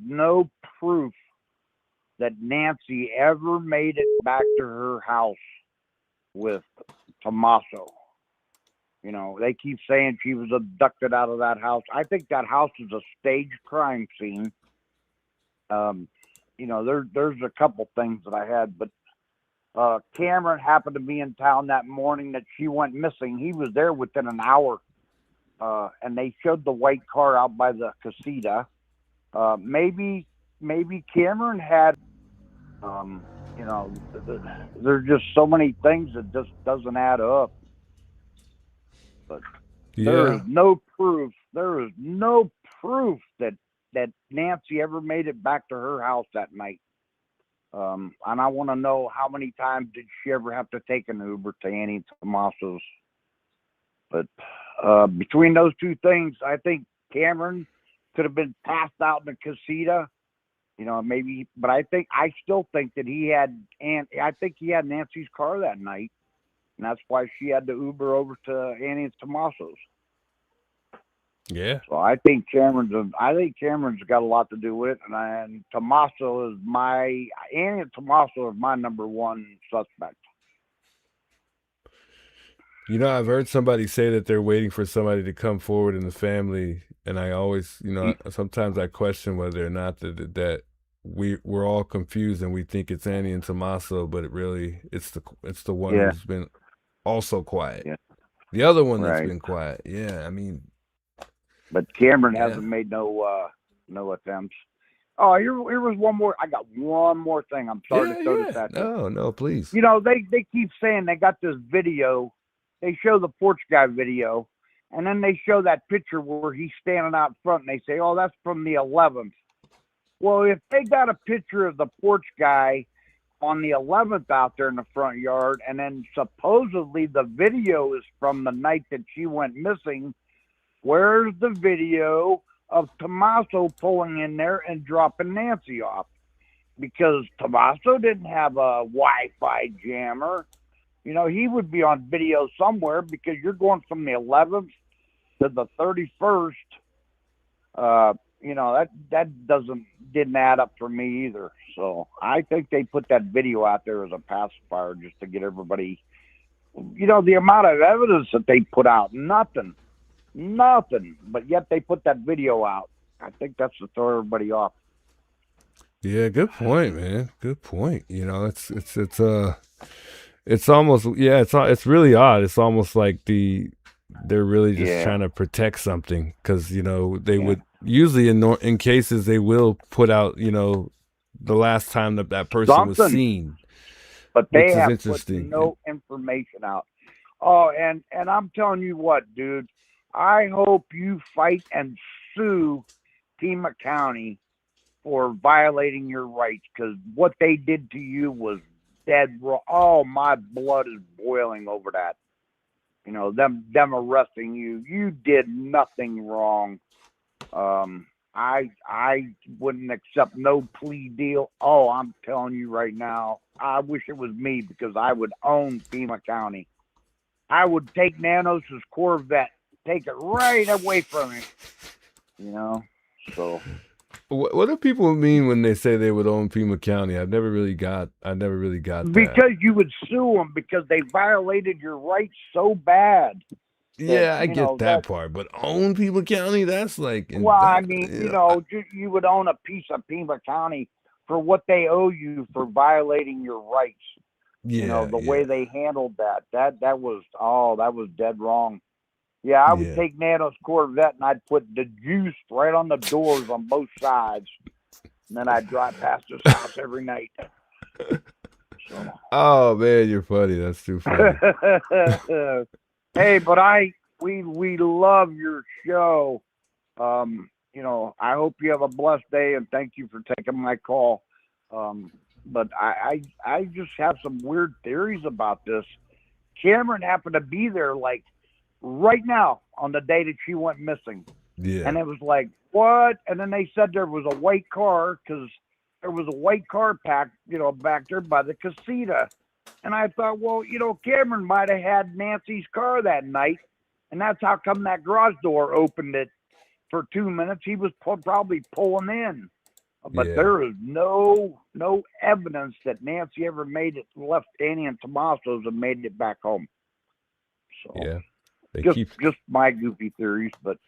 no proof that Nancy ever made it back to her house with Tommaso. They keep saying she was abducted out of that house. I think that house is a staged crime scene. There's a couple things that I had, but Cameron happened to be in town that morning that she went missing. He was there within an hour, and they showed the white car out by the casita. Maybe Cameron had, there's just so many things that just doesn't add up. But there is no proof. There is no proof that Nancy ever made it back to her house that night. And I want to know how many times did she ever have to take an Uber to Annie Tommaso's. But between those two things, I think Cameron could have been passed out in the casita. Maybe, but I still think that I think he had Nancy's car that night, and that's why she had to Uber over to Annie Tommaso's. Yeah. So I think Cameron's got a lot to do with it, and Tommaso is Annie and Tommaso is my number one suspect. I've heard somebody say that they're waiting for somebody to come forward in the family, and I always, sometimes I question whether or not that we're all confused and we think it's Annie and Tommaso, but it's the one who's been also quiet. Yeah. The other one that's Right. been quiet. Yeah, I mean, But Cameron yeah. hasn't made no attempts. Oh, here was one more. I got one more thing. I'm sorry to throw this at you. No, please. You know, they keep saying they got this video. They show the porch guy video, and then they show that picture where he's standing out front, and they say, "Oh, that's from the 11th." Well, if they got a picture of the porch guy on the 11th out there in the front yard, and then supposedly the video is from the night that she went missing, where's the video of Tommaso pulling in there and dropping Nancy off? Because Tommaso didn't have a Wi-Fi jammer. You know, he would be on video somewhere, because you're going from the 11th to the 31st. You know, that didn't add up for me either. So I think they put that video out there as a pacifier just to get everybody, you know, the amount of evidence that they put out, nothing, but yet they put that video out. I think that's to throw everybody off. Yeah, good point, man. Good point. You know, it's almost, yeah, it's really odd. It's almost like they're really just trying to protect something, because, you know, they would usually in cases they will put out, you know, the last time that person was seen. But they which have is interesting. put no information out. Oh, and I'm telling you what, dude, I hope you fight and sue Pima County for violating your rights, because what they did to you was dead wrong. Oh, my blood is boiling over that. You know, them arresting you. You did nothing wrong. I wouldn't accept no plea deal. Oh, I'm telling you right now, I wish it was me, because I would own Pima County. I would take Nanos' Corvette, take it right away from him. You know, so. What do people mean when they say they would own Pima County? I never really got that. Because you would sue them, because they violated your rights so bad. Yeah, I get that part, but own Pima County, that's like... Well, I mean, you know, you would own a piece of Pima County for what they owe you for violating your rights. Yeah, you know, the way they handled that was dead wrong. Yeah, I would take Nano's Corvette and I'd put the juice right on the doors on both sides. And then I'd drive past his house every night. So. Oh, man, you're funny. That's too funny. Hey, but we love your show. You know, I hope you have a blessed day, and thank you for taking my call. But I just have some weird theories about this. Cameron happened to be there like right now on the day that she went missing. Yeah. And it was like, what? And then they said there was a white car, because there was a white car packed, you know, back there by the casita. And I thought, well, you know, Cameron might have had Nancy's car that night, and that's how come that garage door opened it for 2 minutes. He was probably pulling in. But there is no evidence that Nancy ever left Annie and Tommaso's and made it back home. So yeah, just my goofy theories, but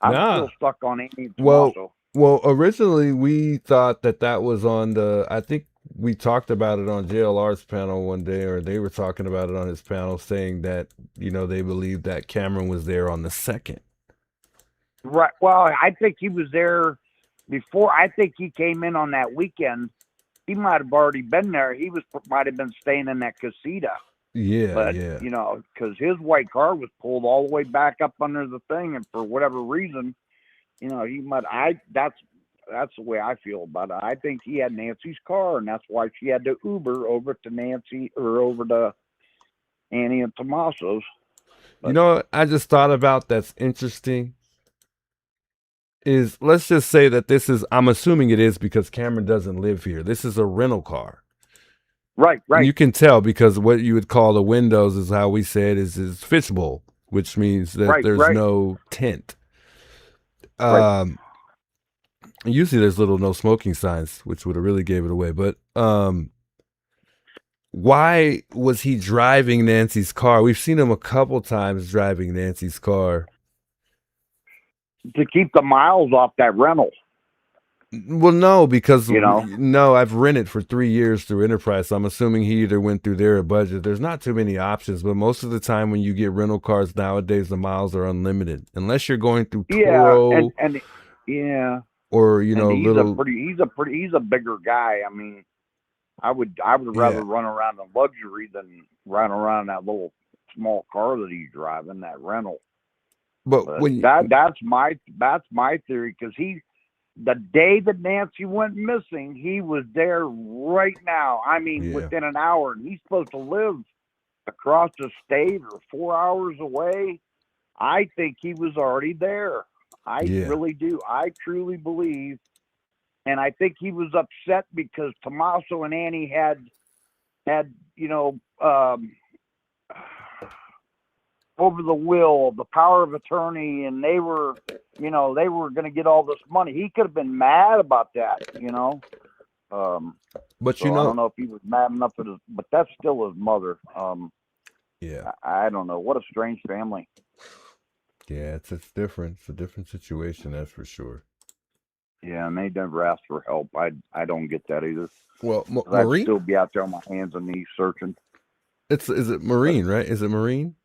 I'm still stuck on Annie and Tommaso. Well, originally we thought that was on I think we talked about it on JLR's panel one day, or they were talking about it on his panel, saying that, you know, they believed that Cameron was there on the 2nd. Right. Well, I think he was there before. I think he came in on that weekend. He might have already been there. He might have been staying in that casita. Yeah, but, you know, because his white car was pulled all the way back up under the thing, and for whatever reason, you know, he might. That's the way I feel about it. I think he had Nancy's car, and that's why she had to Uber over to Nancy, or over to Annie and Tommaso's. But, you know what I just thought about that's interesting is, let's just say that this is, I'm assuming it is because Cameron doesn't live here. This is a rental car. Right. And you can tell because what you would call the windows is how we say it is fishbowl, which means that there's no tint. Usually there's little no smoking signs, which would have really gave it away. But why was he driving Nancy's car? We've seen him a couple times driving Nancy's car. To keep the miles off that rental. Well, no, because You know? no, I've rented for 3 years through Enterprise. So I'm assuming he either went through their budget. There's not too many options, but most of the time when you get rental cars nowadays, the miles are unlimited, unless you're going through Yeah, Toro and yeah, or you and know little. he's a bigger guy. I mean, I would rather Yeah, run around in luxury than run around in that little small car that he's driving, that rental. but But when that's my theory, because the day that Nancy went missing, he was there right now. I mean, yeah, within an hour, and he's supposed to live across the state or 4 hours away. I think he was already there. I yeah, really do. I truly believe. And I think he was upset because Tommaso and Annie had over the will, the power of attorney, and they were going to get all this money. He could have been mad about that. but So I don't know if he was mad enough at but that's still his mother. yeah, I don't know. What a strange family. yeah, it's different. It's a different situation, that's for sure. Yeah, and they never asked for help. I don't get that either. Well, 'Cause I'd Marine, still be out there on my hands and knees searching. is it But Marine, right? Is it Marine?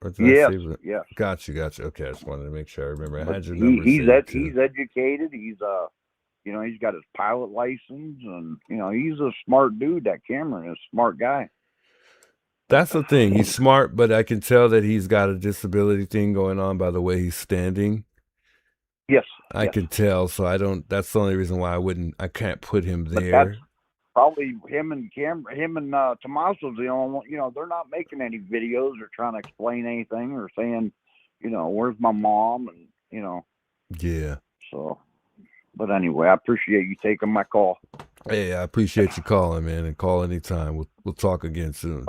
Or did I yes, save it? yes. Gotcha. Okay, I just wanted to make sure I remember. I But had your number saved too. he's educated. He's he's got his pilot license, and he's a smart dude. That Cameron is a smart guy. That's the thing. He's smart, but I can tell that he's got a disability thing going on by the way he's standing. Yes, I yes. can tell, so I don't. That's the only reason why I can't put him But that's there. probably him and Tommaso's the only one. They're not making any videos or trying to explain anything or saying, where's my mom, and Yeah. So, but anyway, I appreciate you taking my call. Hey, I appreciate you calling, man, and call anytime. We'll talk again soon.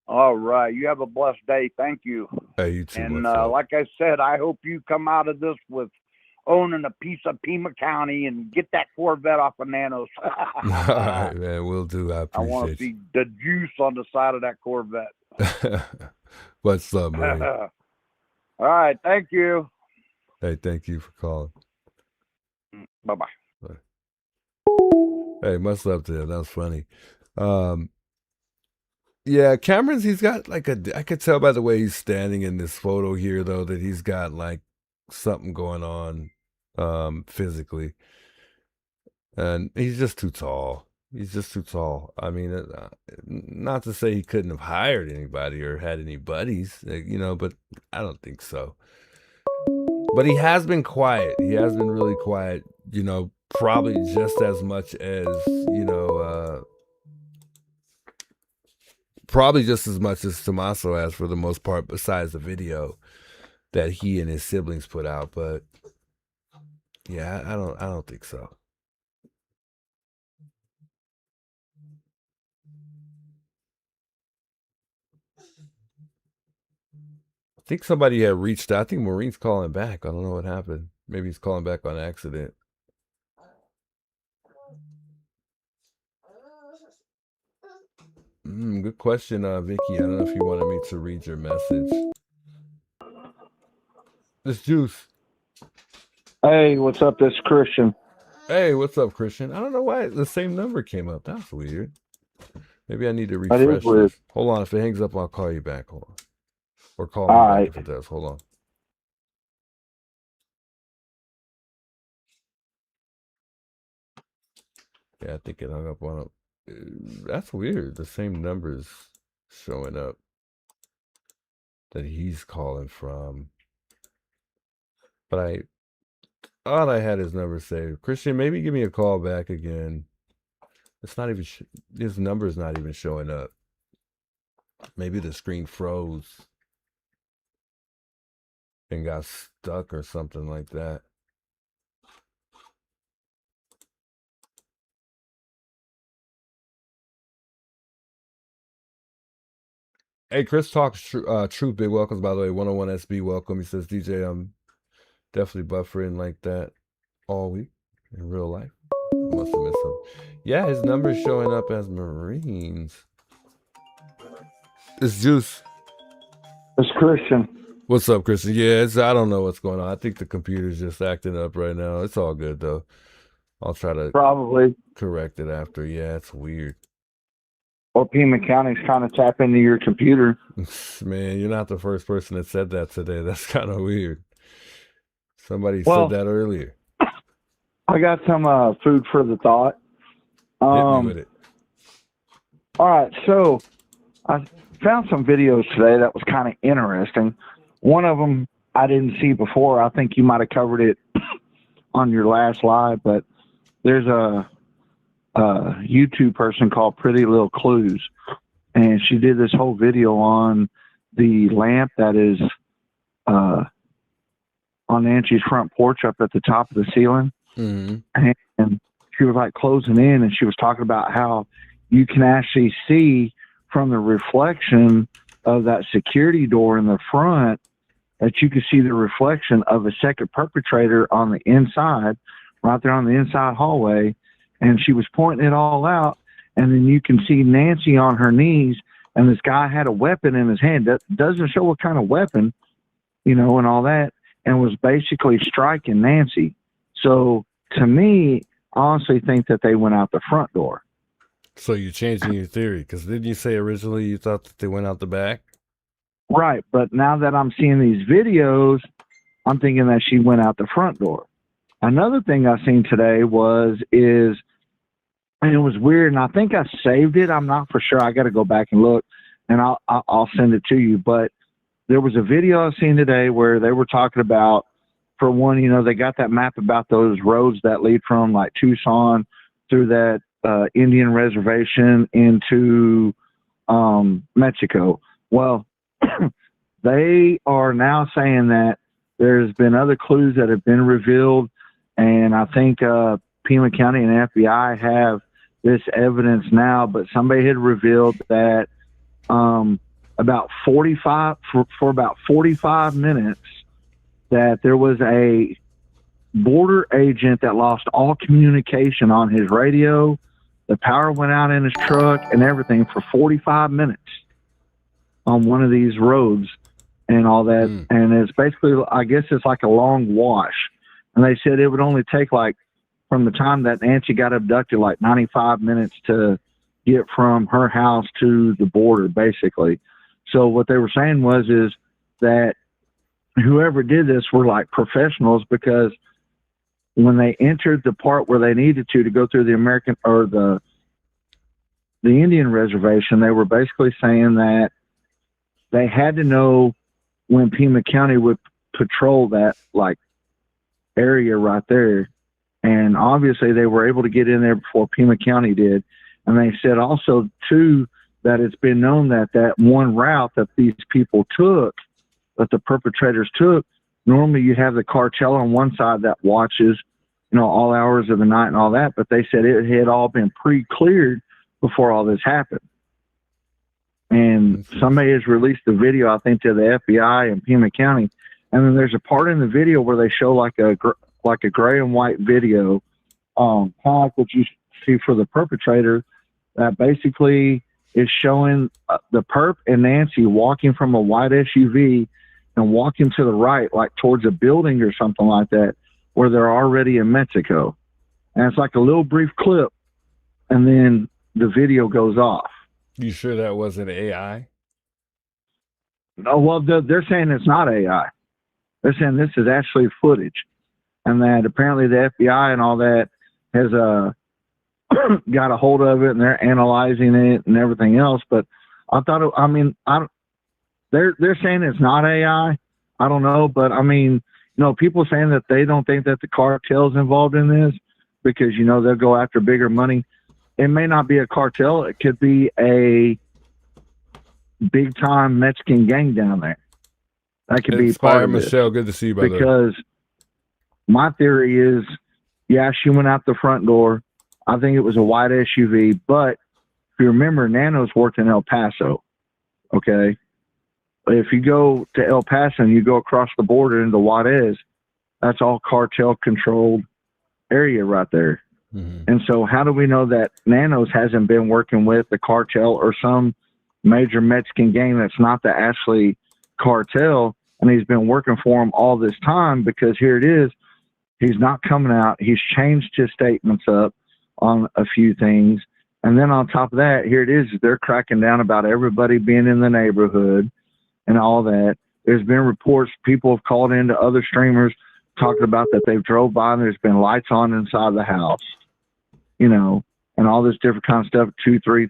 All right, you have a blessed day. Thank you. Hey, you too. And much love. like I said, I hope you come out of this with owning a piece of Pima County and get that Corvette off of Nanos. All right, man. We'll do. I I want to appreciate see the juice on the side of that Corvette. you. What's up, Marine? All right, thank you. Hey, thank you for calling. Bye-bye. Bye. Hey, much love to him. That was funny. Yeah, Cameron's, he's got like I could tell by the way he's standing in this photo here, though, that he's got like something going on physically. And he's just too tall. He's just too tall. I mean, not to say he couldn't have hired anybody or had any buddies, but I don't think so. But he has been quiet. He has been really quiet, probably just as much as, probably just as much as Tommaso has for the most part, besides the video that he and his siblings put out. But yeah, I don't think so. I think somebody had reached out. I think Maureen's calling back. I don't know what happened. Maybe he's calling back on accident. Good question, Vicky. I don't know if you wanted me to read your message. This Juice. Hey, what's up? This Christian. Hey, what's up, Christian? I don't know why the same number came up. That's weird. Maybe I need to That is refresh weird. this. Hold on. If it hangs up, I'll call you back. Hold on. Or call me All back right. if it does. Hold on. Yeah, I think it hung up on it. That's weird. The same numbers showing up that he's calling from. But I thought I had his number saved. Christian, maybe give me a call back again. It's not even, his number's not even showing up. Maybe the screen froze and got stuck or something like that. Hey, Chris talks truth. Big welcomes, by the way. 101 SB, welcome. He says, DJ, I'm definitely buffering like that all week in real life. I must have missed him. Yeah, his number's showing up as Marines. It's Juice. It's Christian. What's up, Christian? Yeah, I don't know what's going on. I think the computer's just acting up right now. It's all good, though. I'll try to Probably. correct it after. Yeah, it's weird. Or Pima County's kind of tap into your computer. Man, you're not the first person that said that today. That's kind of weird. Somebody Well, said that earlier. I got some food for the thought. Hit me with it. All right, so I found some videos today that was kind of interesting. One of them I didn't see before. I think you might have covered it on your last live, but there's a YouTube person called Pretty Little Clues, and she did this whole video on the lamp that is on Nancy's front porch up at the top of the ceiling. Mm-hmm. And she was like closing in, and she was talking about how you can actually see from the reflection of that security door in the front that you can see the reflection of a second perpetrator on the inside, right there on the inside hallway. And she was pointing it all out. And then you can see Nancy on her knees, and this guy had a weapon in his hand. That doesn't show what kind of weapon, and all that, and was basically striking Nancy. So to me, I honestly think that they went out the front door. So you're changing your theory, because didn't you say originally you thought that they went out the back? Right, but now that I'm seeing these videos, I'm thinking that she went out the front door. Another thing I seen today and it was weird, and I think I saved it. I'm not for sure. I got to go back and look, and I'll send it to you. But there was a video I seen today where they were talking about, for one, they got that map about those roads that lead from like Tucson through that Indian reservation into Mexico. Well, they are now saying that there's been other clues that have been revealed, and I think Pima County and FBI have this evidence now, but somebody had revealed that about 45 minutes that there was a border agent that lost all communication on his radio. The power went out in his truck and everything for 45 minutes on one of these roads and all that. And it's basically, I guess it's like a long wash. And they said it would only take from the time that Nancy got abducted, 95 minutes to get from her house to the border, basically. So what they were saying is that whoever did this were professionals, because when they entered the part where they needed to go through the American or the Indian reservation, they were basically saying that they had to know when Pima County would patrol that area right there. And obviously they were able to get in there before Pima County did. And they said also too, that it's been known that one route that these people took, that the perpetrators took, normally you have the cartel on one side that watches, all hours of the night and all that. But they said it had all been pre-cleared before all this happened. And somebody has released the video, I think, to the FBI and Pima County. And then there's a part in the video where they show like a gray and white video, kind of like what you see for the perpetrator, that basically is showing the perp and Nancy walking from a white SUV and walking to the right, towards a building or something like that, where they're already in Mexico. And it's like a little brief clip, and then the video goes off. You sure that wasn't AI? No, well, they're saying it's not AI. They're saying this is actually footage, and that apparently the FBI and all that has got a hold of it, and they're analyzing it and everything else. But I thought, they're saying it's not AI. I don't know, but people saying that they don't think that the cartel's involved in this because they'll go after bigger money. It may not be a cartel. It could be a big time Mexican gang down there. That could be part of it. Michelle, good to see you, brother. Because my theory is, yeah, she went out the front door. I think it was a white SUV, but if you remember, Nano's worked in El Paso. Okay. But if you go to El Paso and you go across the border into Juarez, that's all cartel controlled area right there. Mm-hmm. And so how do we know that Nanos hasn't been working with the cartel or some major Mexican gang that's not the Ashley cartel, and he's been working for them all this time? Because here it is, He's not coming out. He's changed his statements up on a few things. And then on top of that, here it is. They're cracking down about everybody being in the neighborhood and all that. There's been reports. People have called into other streamers talking about that they've drove by and there's been lights on inside the house, you know, and all this different kind of stuff. 2:30,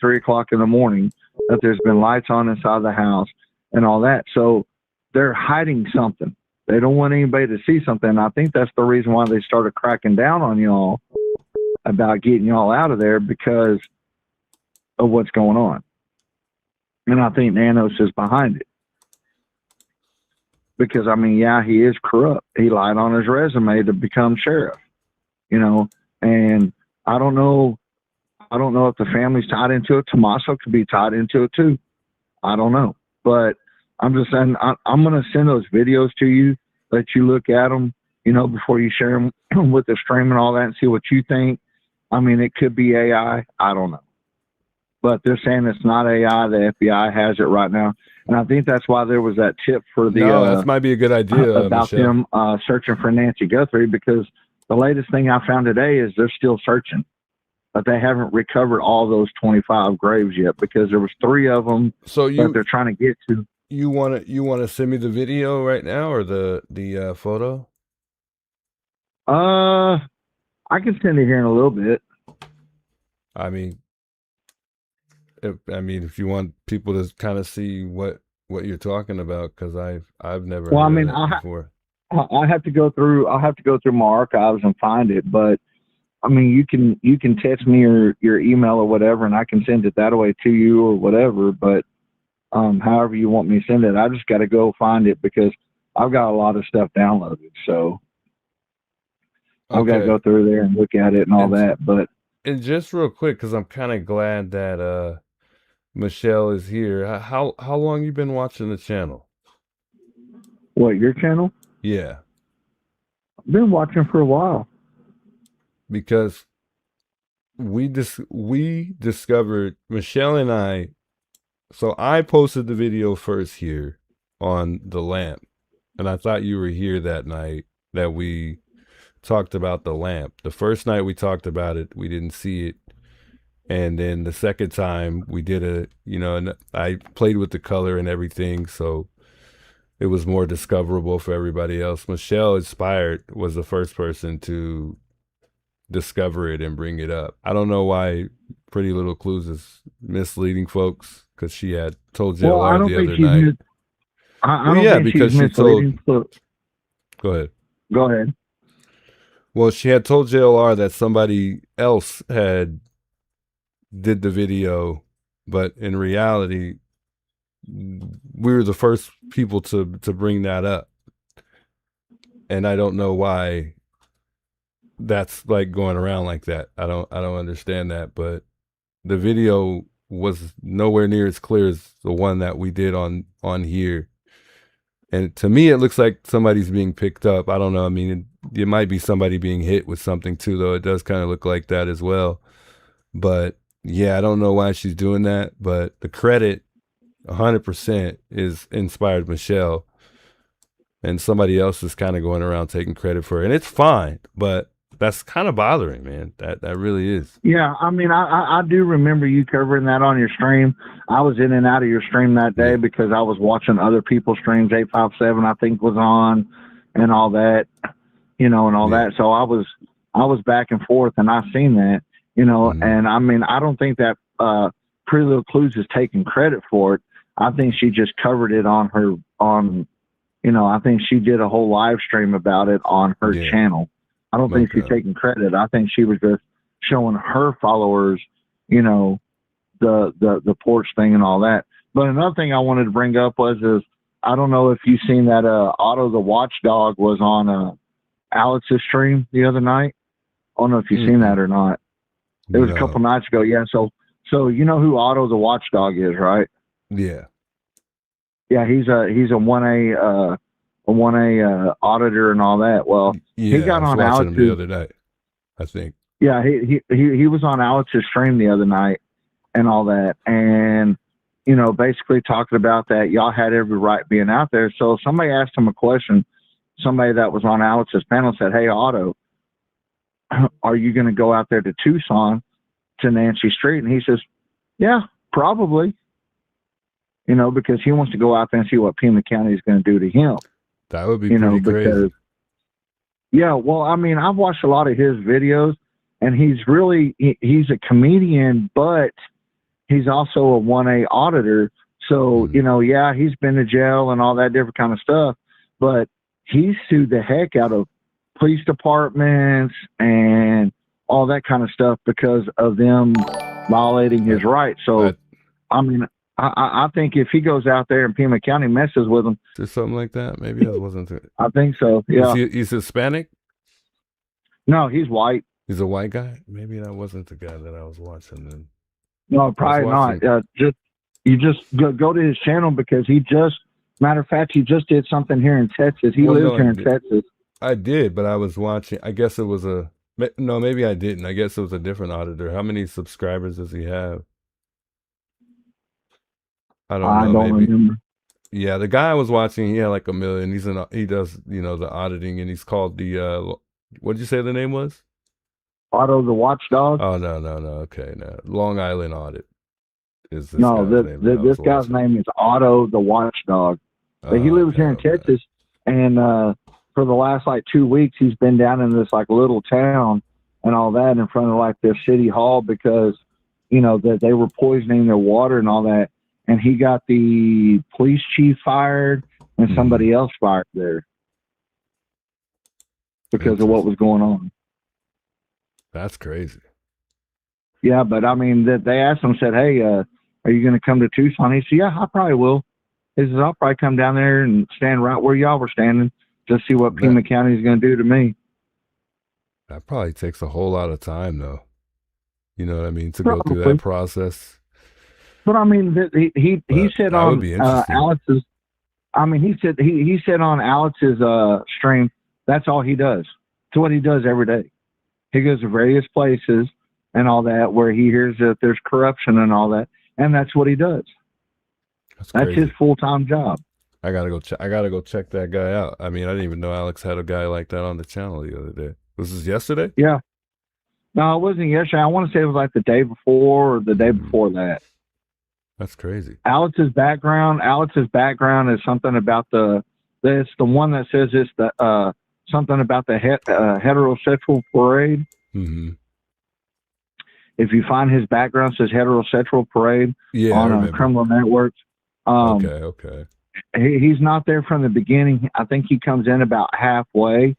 3 o'clock in the morning, that there's been lights on inside the house and all that. So they're hiding something. They don't want anybody to see something. I think that's the reason why they started cracking down on y'all about getting y'all out of there, because of what's going on. And I think Nanos is behind it. Because, I mean, yeah, he is corrupt. He lied on his resume to become sheriff, you know, and I don't know if the family's tied into it. Tommaso could be tied into it too. I don't know. But I'm just saying, I'm going to send those videos to you, let you look at them, you know, before you share them with the stream and all that, and see what you think. I mean, it could be AI. I don't know. But they're saying it's not AI. The FBI has it right now. And I think that's why there was that tip for the... No, that might be a good idea, about Michelle. them searching for Nancy Guthrie, because the latest thing I found today is they're still searching. But they haven't recovered all those 25 graves yet, because there was 3 of them that they're trying to get to. You want to send me the video right now, or the photo? I can send it here in a little bit. I mean, if you want people to kind of see what you're talking about, because I've never heard of that before. I have to go through my archives and find it, but I mean, you can text me your email or whatever, and I can send it that way to you or whatever. But however you want me to send it, I just got to go find it, because I've got a lot of stuff downloaded, so I've got to go through there and look at it and all that. But and just real quick, because I'm kind of glad that Michelle is here. How long you been watching the channel? What, your channel? Yeah, I've been watching for a while. Because we discovered, Michelle and I, so I posted the video first here on the lamp, and I thought you were here that night that we talked about the lamp. The first night we talked about it, we didn't see it, and then the second time we did and I played with the color and everything, so it was more discoverable for everybody else. Michelle Inspired was the first person to discover it and bring it up. I don't know why Pretty Little Clues is misleading folks, because she had told JLR the other night. I don't think because she's she told. misleading. Go ahead. Go ahead. Well, she had told JLR that somebody else did the video, but in reality, we were the first people to bring that up, and I don't know why that's like going around like that. I don't understand that, but the video was nowhere near as clear as the one that we did on here. And to me, it looks like somebody's being picked up. I don't know. I mean, it might be somebody being hit with something too, though. It does kind of look like that as well. But yeah, I don't know why she's doing that, but the credit 100% is Inspired Michelle, and somebody else is kind of going around taking credit for it. And it's fine, but that's kind of bothering, man. That really is. Yeah, I mean, I do remember you covering that on your stream. I was in and out of your stream that day because I was watching other people's streams. 857, I think, was on, and all that, and all that. So I was back and forth, and I seen that, And I mean, I don't think that Pretty Little Clues is taking credit for it. I think she just covered it on her I think she did a whole live stream about it on her channel. I don't think she's taking credit. I think she was just showing her followers, the porch thing and all that. But another thing I wanted to bring up is I don't know if you've seen that Otto the Watchdog was on Alex's stream the other night. I don't know if you've seen that or not. It was a couple nights ago. Yeah. So you know who Otto the Watchdog is, right? Yeah. Yeah, he's a 1A auditor and all that. Well, yeah, he got on Alex's the other night, I think. Yeah, he was on Alex's stream the other night and all that, and basically talking about that y'all had every right being out there. So somebody asked him a question, somebody that was on Alex's panel said, "Hey, Otto, are you going to go out there to Tucson to Nancy Street?" And he says, "Yeah, probably." You know, because he wants to go out there and see what Pima County is going to do to him. That would be pretty crazy. Because, yeah, well, I mean, I've watched a lot of his videos, and he's a comedian, but he's also a 1A auditor. So, you know, yeah, he's been to jail and all that different kind of stuff, but he sued the heck out of police departments and all that kind of stuff because of them violating his rights. So, I mean, I think if he goes out there and Pima County messes with him, just something like that. Maybe that wasn't it. I think so. Yeah. He's Hispanic? No, he's white. He's a white guy? Maybe that wasn't the guy that I was watching then. No, probably not. You just go to his channel because matter of fact, he just did something here in Texas. He lives here in Texas. I did, but I was watching. I guess it was no, maybe I didn't. I guess it was a different auditor. How many subscribers does he have? I don't know. Maybe. Remember. Yeah, the guy I was watching, he had like 1 million. He does, you know, the auditing, and he's called the what did you say the name was? Otto the Watchdog. Oh no. Okay, no. Long Island Audit is this this guy's name is Otto the Watchdog. But he lives here in Texas, and for the last like 2 weeks, he's been down in this like little town and all that in front of like their city hall because, you know, that they were poisoning their water and all that. And he got the police chief fired and somebody else fired there because of what was going on. That's crazy. Yeah, but I mean, they asked him, said, "Hey, are you going to come to Tucson?" He said, "Yeah, I probably will." He says, "I'll probably come down there and stand right where y'all were standing, just see what Pima County is going to do to me." That probably takes a whole lot of time, though. You know what I mean? To go through that process. But I mean, he said on Alex's. I mean, he said on Alex's stream. That's all he does. It's what he does every day. He goes to various places and all that where he hears that there's corruption and all that, and that's what he does. That's his full-time job. I gotta go check that guy out. I mean, I didn't even know Alex had a guy like that on the channel the other day. Was this yesterday? Yeah. No, it wasn't yesterday. I want to say it was like the day before or the day before that. That's crazy. Alex's background is something about it's the one that says it's the something about the heterosexual parade. Mm-hmm. If you find his background, it says heterosexual parade on Criminal Networks. Okay. He's not there from the beginning. I think he comes in about halfway,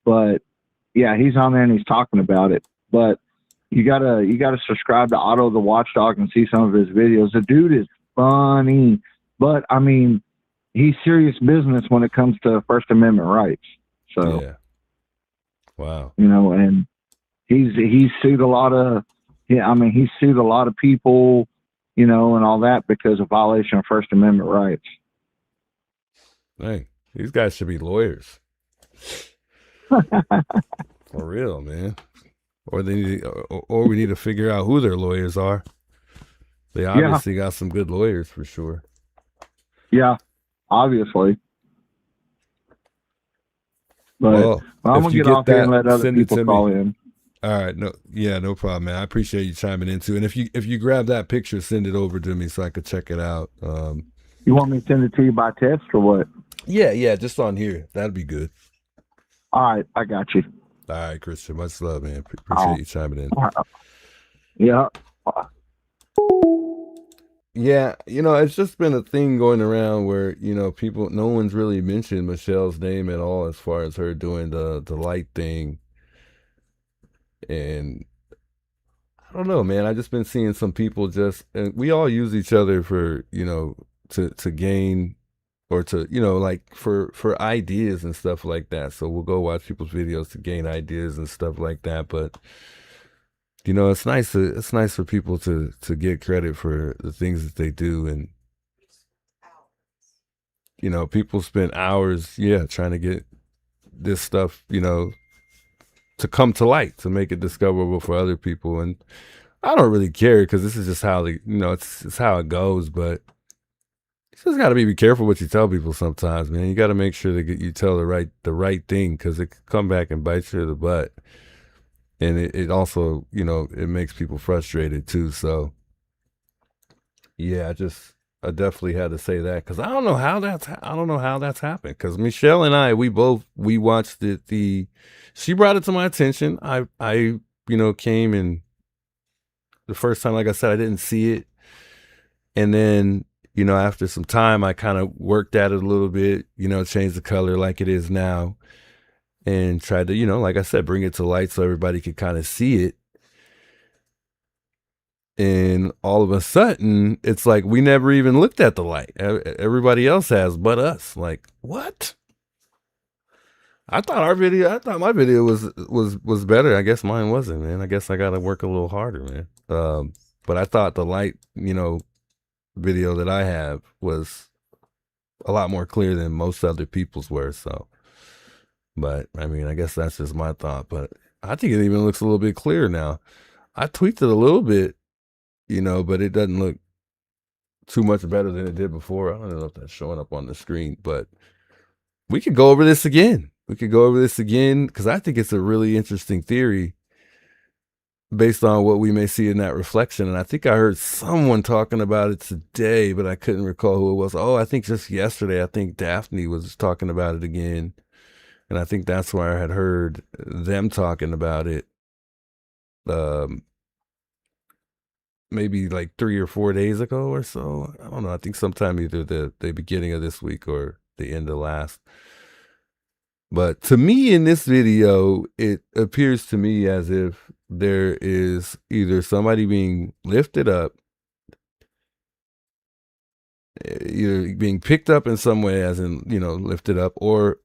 but yeah, he's on there and he's talking about it. But you gotta subscribe to Otto the Watchdog and see some of his videos. The dude is funny, but I mean, he's serious business when it comes to First Amendment rights. So, yeah. Wow. You know, and he's sued a lot of people, you know, and all that because of violation of First Amendment rights. Dang, these guys should be lawyers. For real, man. Or we need to figure out who their lawyers are. They obviously got some good lawyers for sure. Yeah, obviously. But I'm gonna get off here and let other people call in. All right, no problem, man. I appreciate you chiming in too. And if you grab that picture, send it over to me so I could check it out. You want me to send it to you by text or what? Yeah, just on here. That'd be good. All right, I got you. All right, Christian. Much love, man. Appreciate you chiming in. Yeah. Yeah, you know, it's just been a thing going around where, you know, no one's really mentioned Michelle's name at all as far as her doing the light thing. And I don't know, man. I just been seeing some people and we all use each other for, you know, to gain or to, you know, like for ideas and stuff like that. So we'll go watch people's videos to gain ideas and stuff like that. But you know, it's nice for people to get credit for the things that they do. And you know, people spend hours, trying to get this stuff, you know, to come to light, to make it discoverable for other people. And I don't really care because this is just how it's how it goes. But You just got to be careful what you tell people sometimes, man. You got to make sure that you tell the right thing, because it could come back and bite you in the butt. And it also, it makes people frustrated too. So yeah, I definitely had to say that, because I don't know how that's happened. Because Michelle and I, we watched it. She brought it to my attention. I came, and the first time, like I said, I didn't see it. And then, after some time, I kind of worked at it a little bit, changed the color like it is now, and tried to, like I said, bring it to light so everybody could kind of see it. And all of a sudden, it's like we never even looked at the light. Everybody else has, but us. Like, what? I thought my video was better. I guess mine wasn't, man. I guess I got to work a little harder, man. But I thought the light, video that I have was a lot more clear than most other people's were. So, but I mean, I guess that's just my thought. But I think it even looks a little bit clearer now. I tweaked it a little bit, but it doesn't look too much better than it did before. I don't know if that's showing up on the screen, but we could go over this again. Because I think it's a really interesting theory based on what we may see in that reflection. And I think I heard someone talking about it today, but I couldn't recall who it was. Oh, I think just yesterday, I think Daphne was talking about it again. And I think that's where I had heard them talking about it. Maybe like 3 or 4 days ago or so. I don't know. I think sometime either the beginning of this week or the end of last. But to me, in this video, it appears to me as if there is either somebody being lifted up, either being picked up in some way, as in, lifted up, or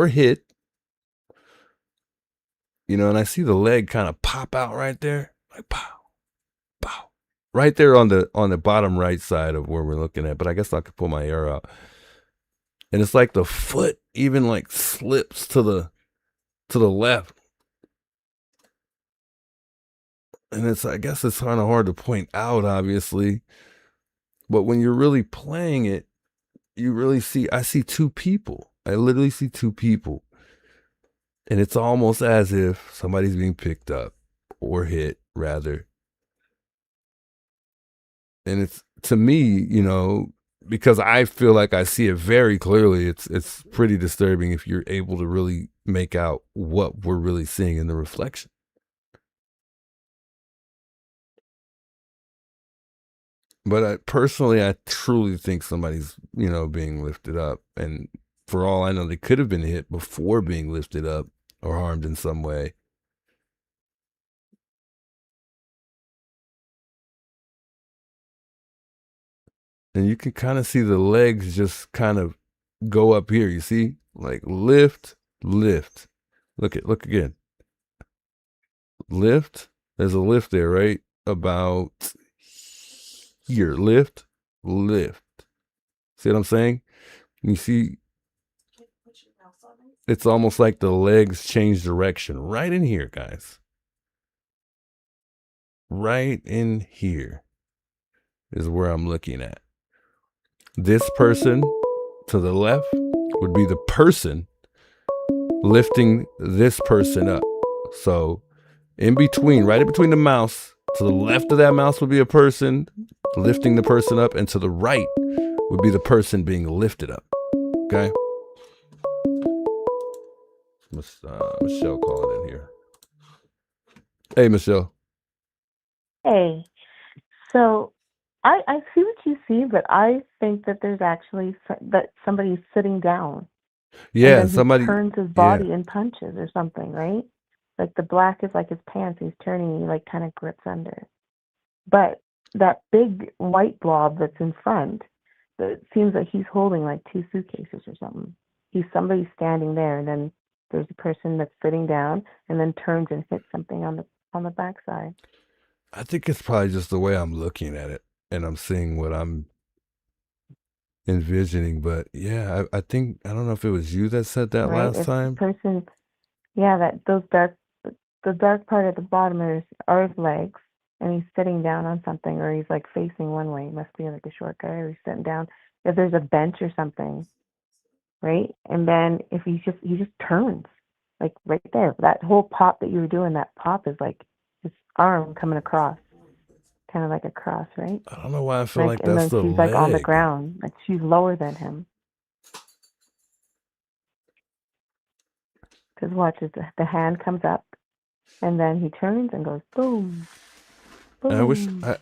hit. And I see the leg kind of pop out right there, like pow, pow, right there on the bottom right side of where we're looking at. But I guess I could pull my arrow out, and it's like the foot even like slips to the left. And I guess it's kind of hard to point out, obviously, but when you're really playing it, you really I see two people. I literally see two people. And it's almost as if somebody's being picked up or hit, rather. And it's, to me, because I feel like I see it very clearly, it's pretty disturbing if you're able to really make out what we're really seeing in the reflection. But I truly think somebody's, being lifted up. And for all I know, they could have been hit before being lifted up or harmed in some way. And you can kind of see the legs just kind of go up here. You see? Like lift, lift. Look again. Lift. There's a lift there, right? About here. Lift, lift. See what I'm saying? You see, it's almost like the legs change direction. Right in here, guys. Right in here is where I'm looking at. This person to the left would be the person lifting this person up. So in between, right in between the mouse, to the left of that mouse would be a person lifting the person up, and to the right would be the person being lifted up. Okay? Michelle calling in here. Hey, Michelle. Hey, so I see what you see, but I think that there's actually that somebody's sitting down. Yeah, and then somebody. he turns his body and punches or something, right? Like the black is like his pants. He's turning, he like kind of grips under. But that big white blob that's in front, it seems like he's holding like 2 suitcases or something. Somebody standing there, and then there's a person that's sitting down and then turns and hits something on the backside. I think it's probably just the way I'm looking at it, and I'm seeing what I'm envisioning. But yeah, I think, I don't know if it was you that said that Right? last If time. the person, that the dark part at the bottom are his legs, and he's sitting down on something, or he's like facing one way. He must be like a short guy, or he's sitting down, if there's a bench or something, right? And then if he just turns, like right there, that whole pop that you were doing, that pop is like his arm coming across, kind of like a cross, right? I don't know why I feel like And that's then the she's like on the leg. ground, like she's lower than him. Because watch, the hand comes up, and then he turns and goes boom, boom.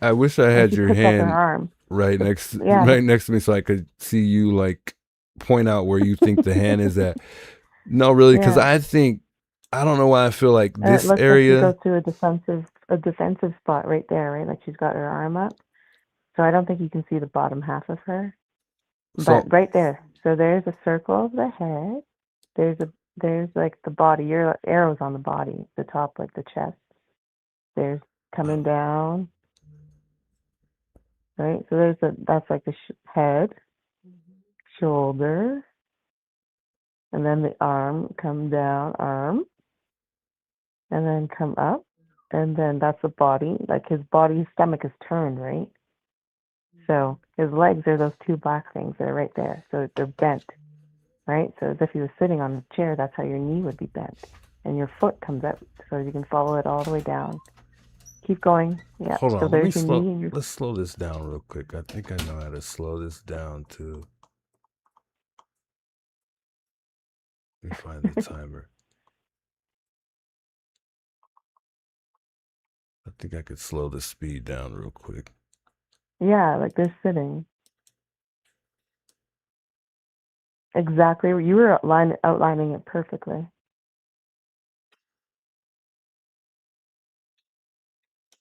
I wish I And had she your puts up her hand arm. right next Yeah. right next to me so I could see you like point out where you think the hand is at. No, really, because Yeah. I don't know why I feel like It this looks like she area. goes to a defensive spot right there, right? Like she's got her arm up. So I don't think you can see the bottom half of her. So But right there. So there's a circle of the head. There's like the body. Your arrows on the body, the top, like the chest. There's coming down. Right? So that's like the head, shoulder, and then the arm, come down, arm, and then come up, and then that's the body. Like his stomach is turned, right? So his legs are those two black things that are right there. So they're bent, right? So as if he was sitting on a chair, that's how your knee would be bent. And your foot comes up so you can follow it all the way down. Keep going. Yeah. hold So on, there's your knee and your let's slow this down real quick. I think I know how to slow this down too. Let me find the timer. I think I could slow the speed down real quick. yeah, like they're sitting. Exactly. You were outlining it perfectly.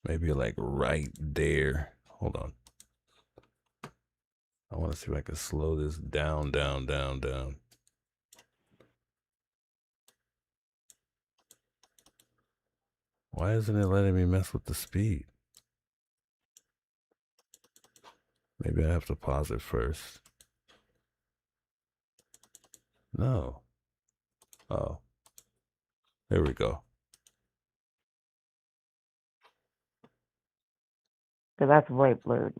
Maybe like right there. Hold on. I want to see if I can slow this down. Why isn't it letting me mess with the speed? Maybe I have to pause it first. No. Oh. There we go. So that's way blurred.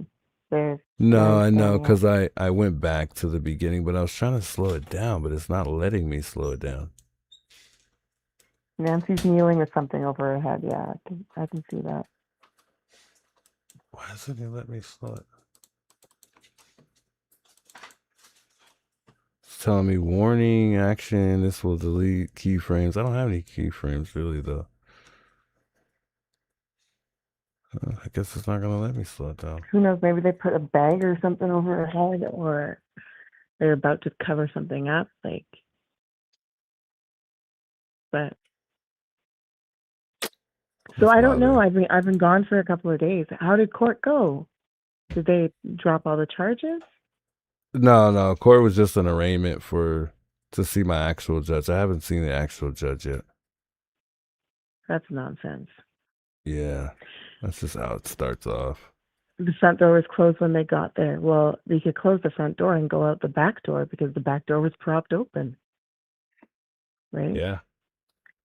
No, I know, because I went back to the beginning, but I was trying to slow it down, but it's not letting me slow it down. Nancy's kneeling with something over her head. Yeah, I can see that. Why doesn't it let me slow it? It's telling me warning, action, this will delete keyframes. I don't have any keyframes really though. I guess it's not gonna let me slow it down. Who knows? Maybe they put a bag or something over her head, or they're about to cover something up. Like, but so I don't know. I've been gone for a couple of days. How did court go? Did they drop all the charges? No. Court was just an arraignment to see my actual judge. I haven't seen the actual judge yet. That's nonsense. Yeah, that's just how it starts off. The front door was closed when they got there. Well, they could close the front door and go out the back door because the back door was propped open. Right? Yeah.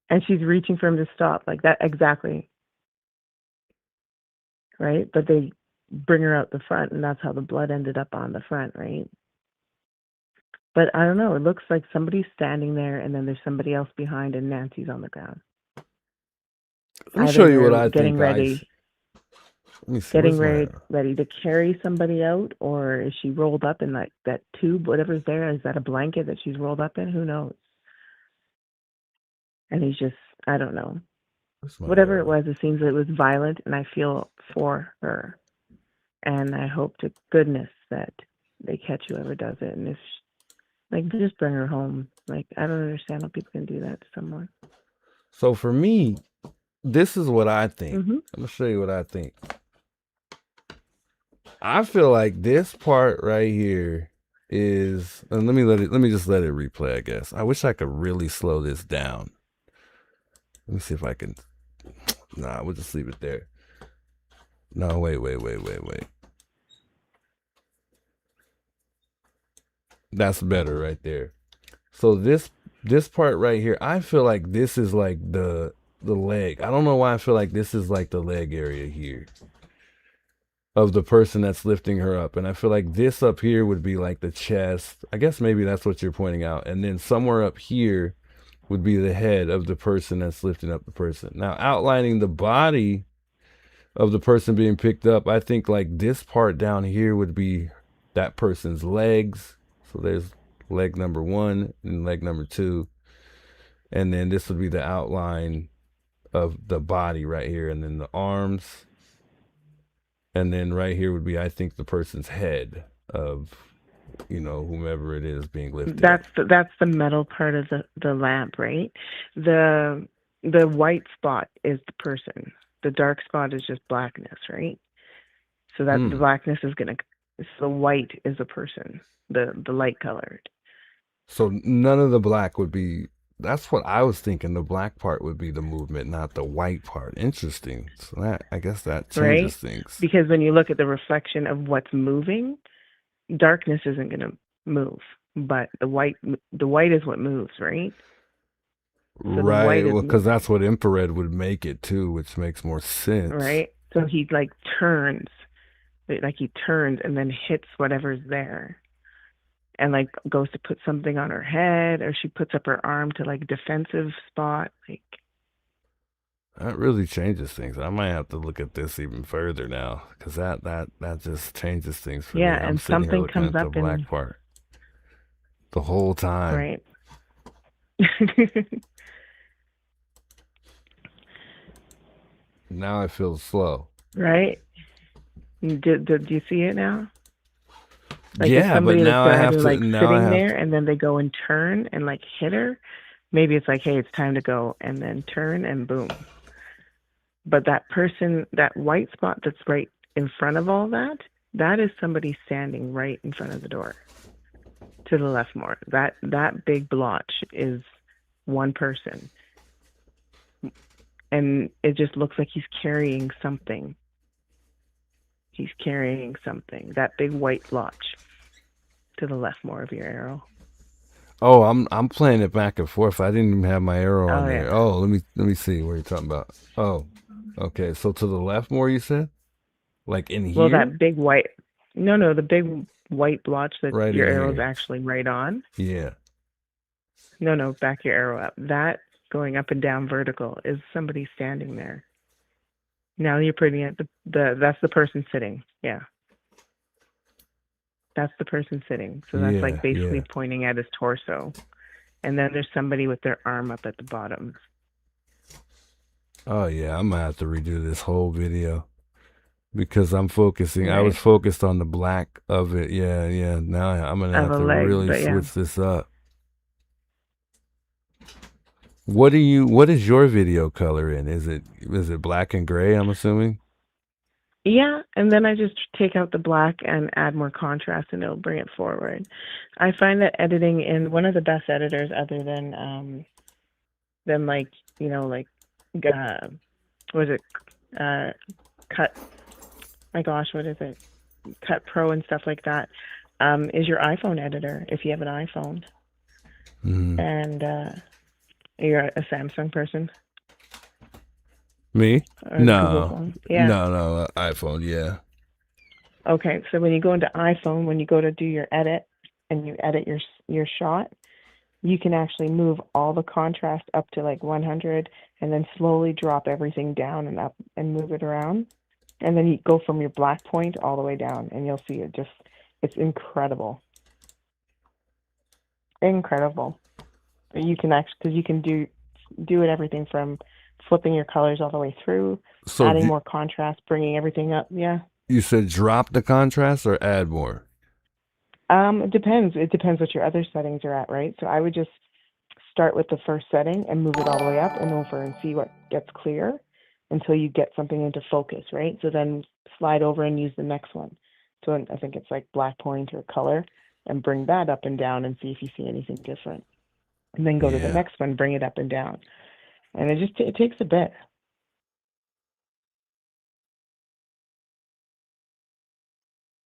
And she's reaching for him to stop, like that, exactly. Right? But they bring her out the front, and that's how the blood ended up on the front, right? But I don't know. It looks like somebody's standing there, and then there's somebody else behind, and Nancy's on the ground. Let me show you what I getting think. ready. Let me see. Getting ready to carry somebody out, or is she rolled up in like that tube, whatever's there? Is that a blanket that she's rolled up in? Who knows? And he's just, I don't know. Whatever it was, it seems it was violent, and I feel for her. And I hope to goodness that they catch whoever does it. And if, like, just bring her home. Like, I don't understand how people can do that to someone. So for me, this is what I think. Mm-hmm. I'm gonna show you what I think. I feel like this part right here is, and let me just let it replay, I guess. I wish I could really slow this down. Let me see if I can. Nah, we'll just leave it there. No, wait. That's better right there. So this part right here, I feel like this is like the leg. I don't know why I feel like this is like the leg area here. of the person that's lifting her up. And I feel like this up here would be like the chest. I guess maybe that's what you're pointing out. And then somewhere up here would be the head of the person that's lifting up the person. Now, outlining the body of the person being picked up, I think like this part down here would be that person's legs. So there's leg number 1 and leg number 2. And then this would be the outline of the body right here. And then the arms. And then right here would be, I think, the person's head of, you know, whomever it is being lifted. That's the metal part of the lamp, right? The white spot is the person. The dark spot is just blackness, right? So that the blackness is gonna. So the white is a person. The light colored. So none of the black would be. That's what I was thinking. The black part would be the movement, not the white part. Interesting. So that, I guess that changes things. Because when you look at the reflection of what's moving, darkness isn't going to move, but the white is what moves, right? So right. Well, because that's what infrared would make it too, which makes more sense. Right. So he like turns and then hits whatever's there. And like goes to put something on her head, or she puts up her arm to like defensive spot. Like that really changes things. I might have to look at this even further now, because that just changes things for me. I'm and something comes up the black part the whole time. Right. Now I feel slow. Right. Did you see it now? Like yeah, but now I have to like sitting there, and then they go and turn and like hit her. Maybe it's like, hey, it's time to go, and then turn and boom. But that person, that white spot that's right in front of all that, that is somebody standing right in front of the door. To the left more. That big blotch is one person, and it just looks like he's carrying something. He's carrying something. That big white blotch. To the left more of your arrow. Oh, I'm playing it back and forth. I didn't even have my arrow on there. Yeah. Oh, let me see what you're talking about. Oh, okay. So to the left more, you said? Like in here? Well, that big white. No, the big white blotch that right your arrow's actually right on. Yeah. No, back your arrow up. That going up and down vertical is somebody standing there. Now you're putting it that's the person sitting. Yeah. That's the person sitting. So that's like basically pointing at his torso. And then there's somebody with their arm up at the bottom. Oh yeah, I'm gonna have to redo this whole video because I'm focusing. Right. I was focused on the black of it. Yeah. Now I'm gonna have to really switch this up. What is your video color in? Is it black and gray, I'm assuming? Yeah, and then I just take out the black and add more contrast, and it'll bring it forward. I find that editing in one of the best editors, other than like, you know, like Cut? My gosh, what is it? Cut Pro and stuff like that. Is your iPhone editor if you have an iPhone, and you're a Samsung person. Me? No. Yeah. No, iPhone, yeah. Okay, so when you go into iPhone, when you go to do your edit and you edit your shot, you can actually move all the contrast up to like 100 and then slowly drop everything down and up and move it around. And then you go from your black point all the way down, and you'll see it's incredible. Incredible. You can actually, because you can do it everything from flipping your colors all the way through, adding more contrast, bringing everything up. Yeah. You said drop the contrast or add more? It depends. It depends what your other settings are at, right? So I would just start with the first setting and move it all the way up and over and see what gets clear until you get something into focus, right? So then slide over and use the next one. So I think it's like black point or color, and bring that up and down and see if you see anything different. And then go to the next one, bring it up and down. And it takes a bit.